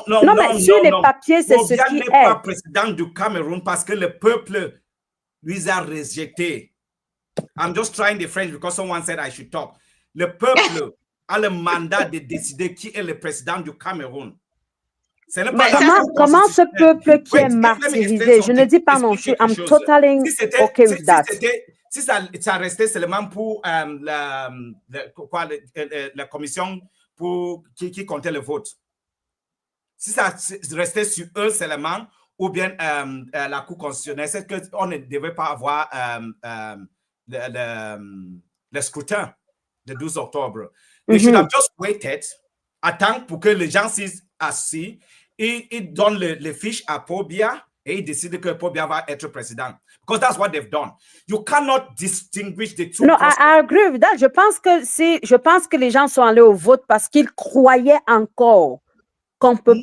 Non, mais sur les papiers, c'est ce qui est. Biya n'est pas président du Cameroun parce que le peuple lui a rejeté. I'm just trying the French because someone said I should talk. Le peuple a le mandat de décider qui est le président du Cameroun. Mais comment ce peuple qui est martyrisé, je ne dis pas non, I'm totally okay with that. Si ça restait seulement pour la commission qui comptait le vote, si ça restait sur eux seulement, ou bien la Cour constitutionnelle, c'est qu'on ne devait pas avoir le scrutin le 12 octobre. They should have just waited, attendre pour que les gens soient assis, et ils donnent les fiches à Paul Biya et ils décident que Paul Biya va être président. Because that's what they've done. You cannot distinguish the two. No, I agree with that. Je pense que les gens sont allés au vote parce qu'ils croyaient encore qu'on peut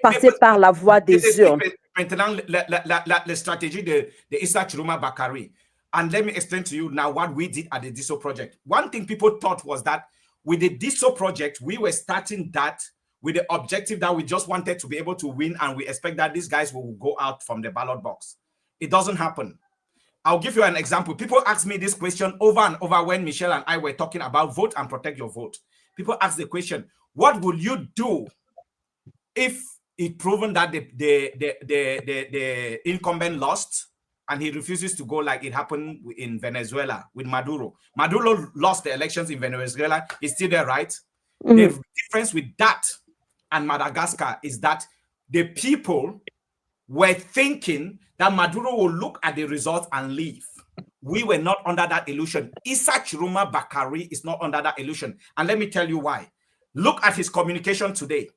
passer par la voie des urnes. Maintenant, la stratégie de Issa Tchiroma Bakari. And let me explain to you now what we did at the DISO project. One thing people thought was that with the DISO project, we were starting that with the objective that we just wanted to be able to win, and we expect that these guys will go out from the ballot box. It doesn't happen. I'll give you an example. People ask me this question over and over when Michelle and I were talking about vote and protect your vote. People ask the question, what will you do if it's proven that the incumbent lost and he refuses to go, like it happened in Venezuela with Maduro? Maduro lost the elections in Venezuela. He's still there, right? The difference with that and Madagascar is that the people were thinking that Maduro will look at the results and leave. We were not under that illusion. Issa Tchiroma Bakari is not under that illusion. And let me tell you why. Look at his communication today.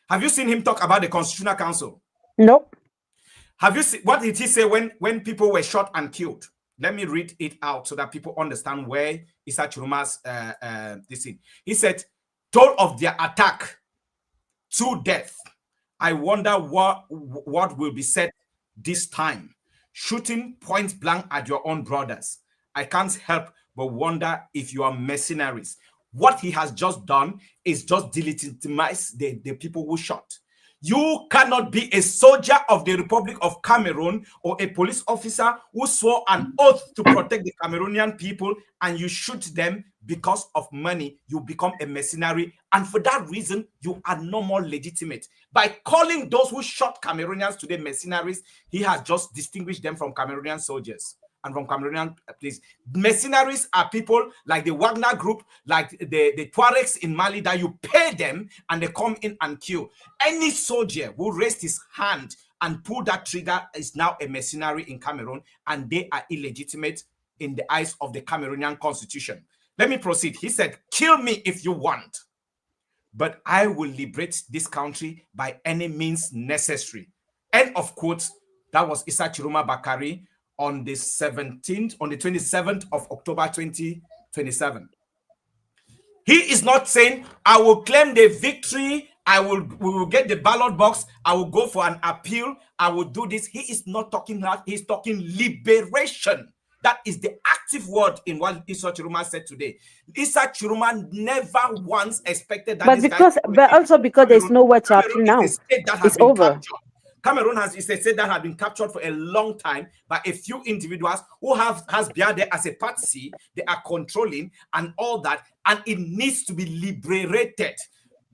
Have you seen him talk about the Constitutional Council? Nope. Have you seen, what did he say when people were shot and killed? Let me read it out so that people understand where Issa Tchiroma's this is. He said, told of their attack to death. I wonder what will be said this time. Shooting point blank at your own brothers. I can't help but wonder if you are mercenaries. What he has just done is just delegitimize the people who shot. You cannot be a soldier of the Republic of Cameroon or a police officer who swore an oath to protect the Cameroonian people, and you shoot them because of money. You become a mercenary, and for that reason, you are no more legitimate. By calling those who shot Cameroonians today mercenaries, he has just distinguished them from Cameroonian soldiers and from Cameroonian police. Mercenaries are people like the Wagner group, like the Tuaregs in Mali, that you pay them and they come in and kill. Any soldier who raised his hand and pulled that trigger is now a mercenary in Cameroon, and they are illegitimate in the eyes of the Cameroonian constitution. Let me proceed. He said, kill me if you want, but I will liberate this country by any means necessary. End of quote. That was Issa Tchiroma Bakari on the 27th of October 2027. He is not saying, I will claim the victory, we will get the ballot box, I will go for an appeal, I will do this. He is not talking that, he's talking liberation. That is the active word in what Issa Tchiroma said today. Issa Tchiroma never once expected that. But also because there's nowhere to appeal now. It's over. Cameroon is a state that has been captured for a long time by a few individuals who has Biya there as a party. They are controlling and all that, and it needs to be liberated.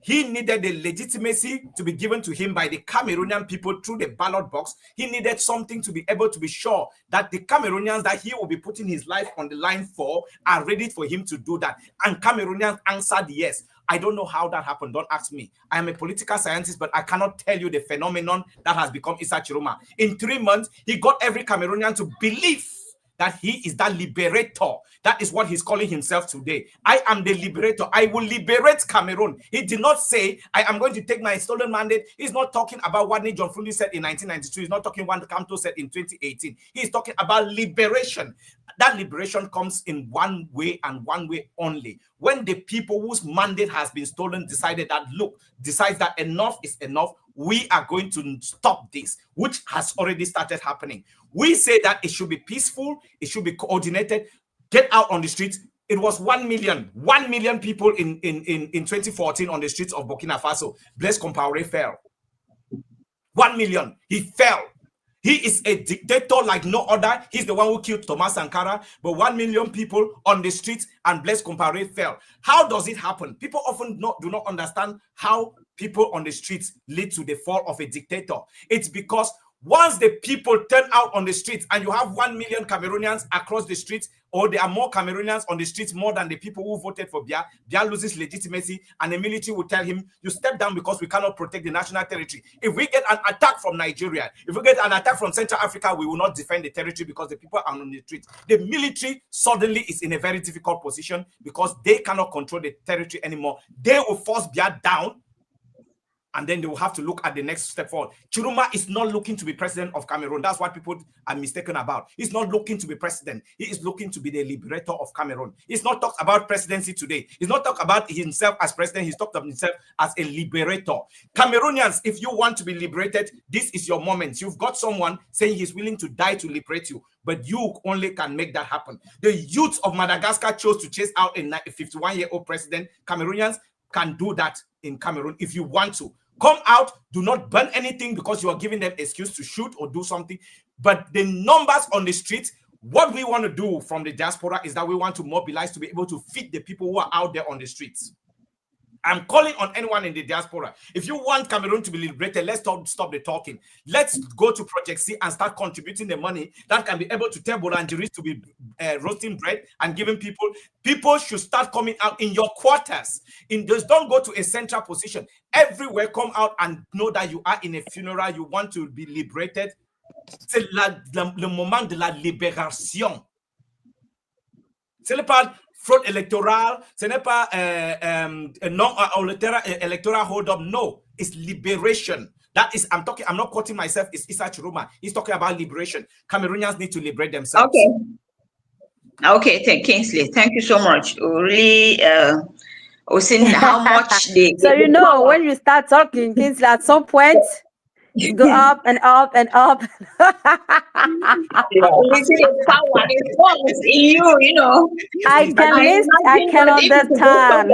He needed the legitimacy to be given to him by the Cameroonian people through the ballot box. He needed something to be able to be sure that the Cameroonians that he will be putting his life on the line for are ready for him to do that. And Cameroonians answered yes. I don't know how that happened. Don't ask me. I am a political scientist, but I cannot tell you the phenomenon that has become Issa Tchiroma. In 3 months, he got every Cameroonian to believe that he is that liberator. That is what he's calling himself today. I am the liberator. I will liberate Cameroon. He did not say, I am going to take my stolen mandate. He's not talking about what John Fundi said in 1992. He's not talking what Kamto said in 2018. He's talking about liberation. That liberation comes in one way and one way only. When the people whose mandate has been stolen decides that enough is enough, we are going to stop this, which has already started happening. We say that it should be peaceful, it should be coordinated, get out on the streets. It was 1 million people in 2014 on the streets of Burkina Faso. Blaise Compaoré fell. 1 million, he fell. He is a dictator like no other. He's the one who killed Thomas Sankara, but 1 million people on the streets and Blaise Compaoré fell. How does it happen? People often do not understand how people on the streets lead to the fall of a dictator. It's because once the people turn out on the streets and you have 1 million Cameroonians across the streets, or there are more Cameroonians on the streets more than the people who voted for Biya, Biya loses legitimacy and the military will tell him, you step down because we cannot protect the national territory. If we get an attack from Nigeria, if we get an attack from Central Africa, we will not defend the territory because the people are on the streets. The military suddenly is in a very difficult position because they cannot control the territory anymore. They will force Biya down, and then they will have to look at the next step forward. Tchiroma is not looking to be president of Cameroon. That's what people are mistaken about. He's not looking to be president. He is looking to be the liberator of Cameroon. He's not talked about presidency today. He's not talked about himself as president. He's talked about himself as a liberator. Cameroonians, if you want to be liberated, this is your moment. You've got someone saying he's willing to die to liberate you, but you only can make that happen. The youth of Madagascar chose to chase out a 51-year-old president. Cameroonians can do that in Cameroon if you want to. Come out, do not burn anything because you are giving them excuse to shoot or do something. But the numbers on the streets, what we want to do from the diaspora is that we want to mobilize to be able to feed the people who are out there on the streets. I'm calling on anyone in the diaspora. If you want Cameroon to be liberated, let's stop the talking. Let's go to Project C and start contributing the money that can be able to tell boulangeries to be roasting bread and giving people. People should start coming out in your quarters. Don't go to a central position. Everywhere, come out and know that you are in a funeral. You want to be liberated. C'est le moment de la libération. C'est le pas fraude électorale, ce n'est pas electoral hold up. No, it's liberation. That is, I'm not quoting myself, it's Issa Tchiroma. He's talking about liberation. Cameroonians need to liberate themselves. Okay, Kingsley, thank you so much. Really, seeing how much they so you know, when you start talking, Kingsley, at some point you go up and up and up. The power is in you know. I can understand.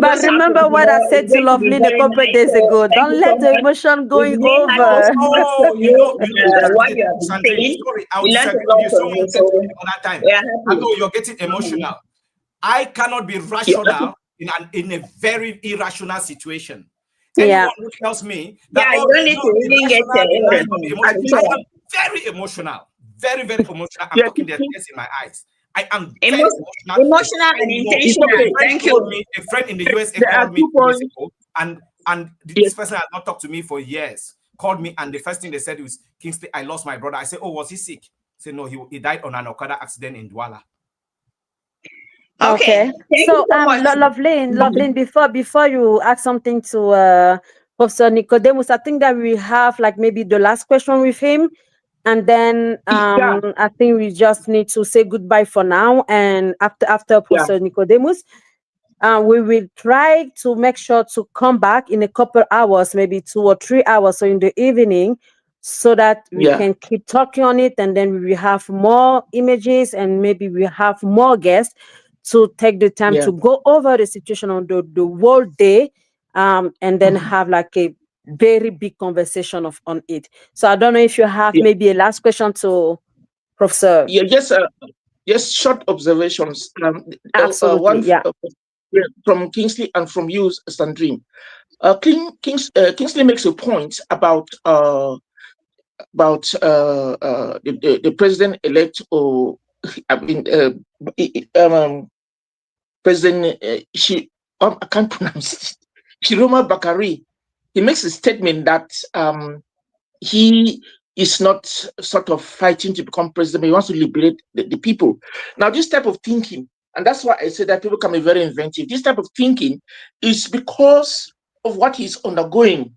But remember what I said to Loveline a couple of days ago. Don't let the emotion going over. Oh, you know what you're saying. Sorry, I would say someone said to me another time. I know you're getting emotional. I cannot be rational in a very irrational situation. Anyone who tells me that you don't need to really get I am very emotional. Very, very emotional. I'm talking the tears in my eyes. I am very emotional and intentional. Thank you. A friend in the USA called me 2 days ago, and this person has not talked to me for years. Called me, and the first thing they said was, Kingsley, I lost my brother. I said, oh, was he sick? He said, no, he died on an Okada accident in Douala. Okay. So Loveline, before you ask something to Professor Nicodemus, I think that we have like maybe the last question with him, and then I think we just need to say goodbye for now. And after Professor Nicodemus, we will try to make sure to come back in a couple hours, maybe 2 or 3 hours, so in the evening, so that we can keep talking on it, and then we will have more images and maybe we have more guests to take the time to go over the situation on the whole day, and then have like a very big conversation on it. So I don't know if you have maybe a last question to Professor. Just short observations. Absolutely, from Kingsley and from you, Sandrine. Kingsley makes a point about the president-elect, or President I can't pronounce it. Tchiroma Bakary. He makes a statement that he is not sort of fighting to become president, but he wants to liberate the people. Now, this type of thinking, and that's why I say that people can be very inventive. This type of thinking is because of what he's undergoing.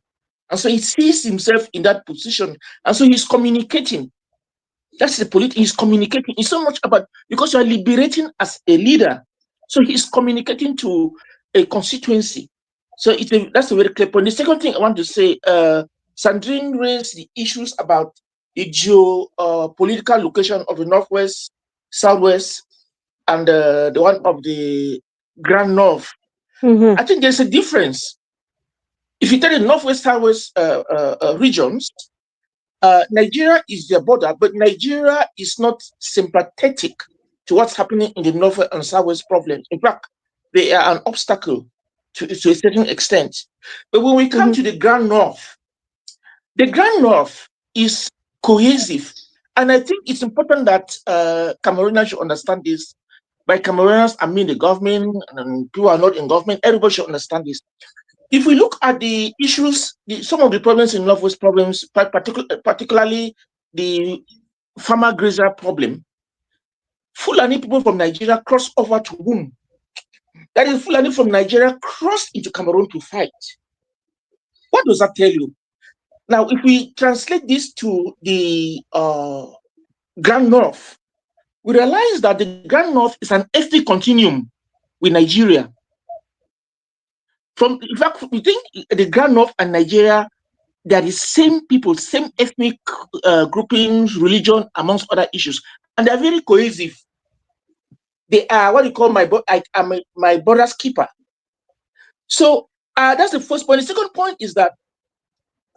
And so he sees himself in that position. And so he's communicating. That's the politics. He's communicating. It's so much about, because you are liberating as a leader. So he's communicating to a constituency. So that's a very clear point. The second thing I want to say, Sandrine raised the issues about the geopolitical location of the Northwest, Southwest, and the one of the Grand North. I think there's a difference. If you take the Northwest, Southwest regions, Nigeria is their border, but Nigeria is not sympathetic to what's happening in the North and Southwest problems. In fact, they are an obstacle to a certain extent. But when we come to the Grand North is cohesive. And I think it's important that Cameroonians should understand this. By Cameroonians, I mean the government and people who are not in government. Everybody should understand this. If we look at the issues, some of the problems in Northwest problems, particularly the farmer grazer problem, Fulani people from Nigeria cross over to whom? That is, Fulani from Nigeria crossed into Cameroon to fight. What does that tell you? Now, if we translate this to the Grand North, we realize that the Grand North is an ethnic continuum with Nigeria. In fact, we think the Grand North and Nigeria, they are the same people, same ethnic groupings, religion, amongst other issues, and they are very cohesive. They are what you call my brother's keeper. So that's the first point. The second point is that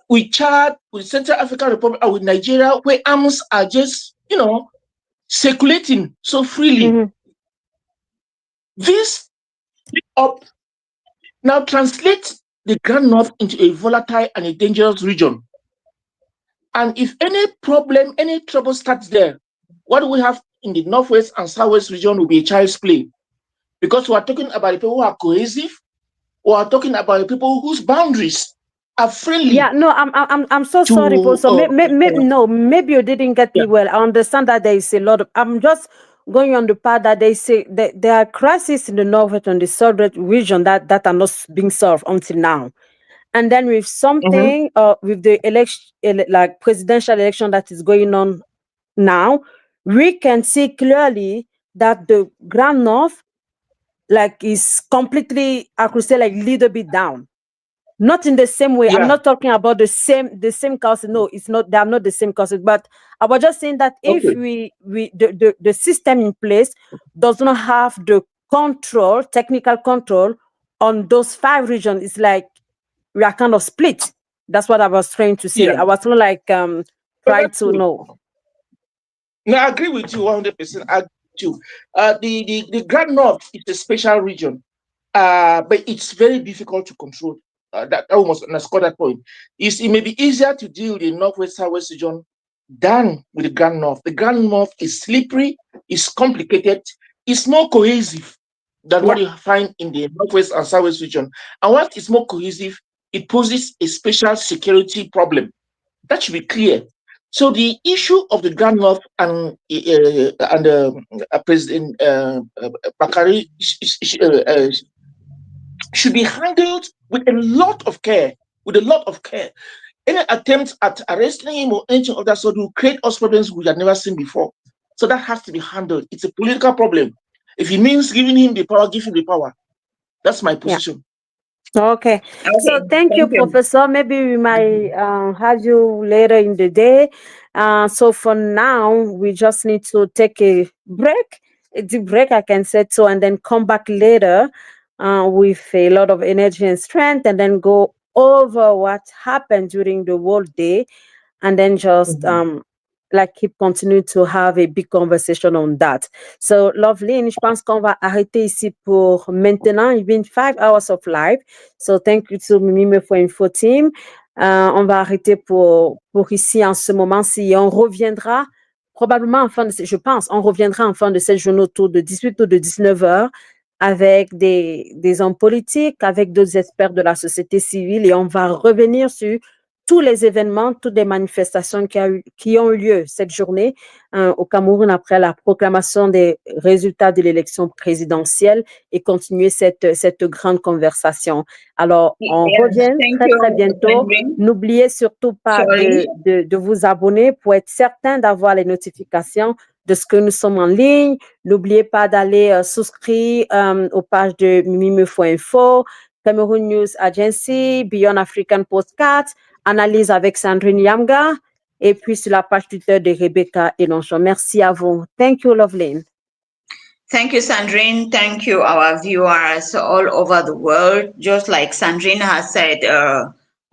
with Chad, with Central African Republic, and with Nigeria, where arms are just, circulating so freely. This up now translates the Grand North into a volatile and a dangerous region. And if any problem, any trouble starts there, what we have in the Northwest and Southwest region will be a child's play. Because we are talking about the people who are cohesive, we are talking about the people whose boundaries are friendly. Yeah, no, I'm so sorry, Paul. So maybe you didn't get me well. I understand that there is a lot of. I'm just going on the part that they say that there are crises in the Northwest and the Southwest region that are not being solved until now. And then with something, with the election, like presidential election that is going on now, we can see clearly that the Grand North, is completely, I could say, little bit down. Not in the same way. I'm not talking about the same causes. No, it's not. They are not the same causes. But I was just saying that if the system in place does not have the technical control on those 5 regions, it's like we are kind of split. That's what I was trying to say. I was not trying to know. No, I agree with you 100%. I agree with you. The Grand North is a special region, but it's very difficult to control. That almost underscore that point. It may be easier to deal with the Northwest Southwest region than with the Grand North. The Grand North is slippery, it's complicated, it's more cohesive than what you find in the Northwest and Southwest region. And once it's more cohesive, it poses a special security problem. That should be clear. So the issue of the Grand North and President Bakari should be handled with a lot of care. Any attempts at arresting him or anything of that sort will create us problems we have never seen before. So that has to be handled. It's a political problem. If it means giving him the power, give him the power. That's my position. Okay. So thank you, Professor. Maybe we might have you later in the day. So for now, we just need to take a deep break, I can say so, and then come back later with a lot of energy and strength, and then go over what happened during the World Day, and then just keep continuing to have a big conversation on that. So, Loveline, je pense qu'on va arrêter ici pour maintenant. It's been 5 hours of live. So, thank you to Mimi for Info Team. On va arrêter pour ici en ce moment. Si on reviendra probablement en fin de, je pense, on reviendra en fin de cette journée autour de 18 ou de 19 heures avec des hommes politiques, avec d'autres experts de la société civile, et on va revenir sur tous les événements, toutes les manifestations qui ont eu lieu cette journée au Cameroun après la proclamation des résultats de l'élection présidentielle et continuer cette grande conversation. Alors, on revient très bientôt. N'oubliez surtout pas de vous abonner pour être certain d'avoir les notifications de ce que nous sommes en ligne. N'oubliez pas d'aller souscrire aux pages de Mimimefo.info, Cameroon News Agency, Beyond African Postcards, Analyse avec Sandrine Yamga, et puis sur la page Twitter de Rebecca Elonchon. Merci à vous. Thank you, Loveline. Thank you, Sandrine. Thank you, our viewers all over the world. Just like Sandrine has said,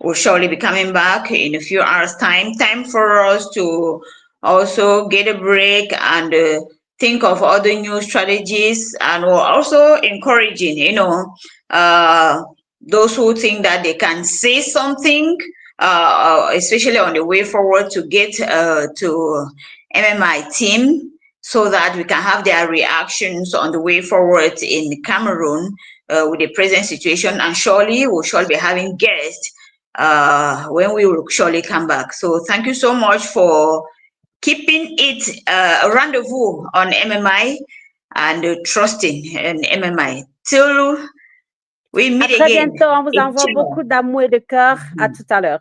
will surely be coming back in a few hours' time. Time for us to also get a break and think of other new strategies, and we're also encouraging, those who think that they can say something, especially on the way forward, to get to MMI team, so that we can have their reactions on the way forward in Cameroon with the present situation. And surely we'll surely be having guests when we will surely come back. So thank you so much for keeping it a rendezvous on MMI and trusting in MMI. Till we meet À très again. bientôt. On vous envoie Ciao. beaucoup d'amour et de cœur. À tout à l'heure.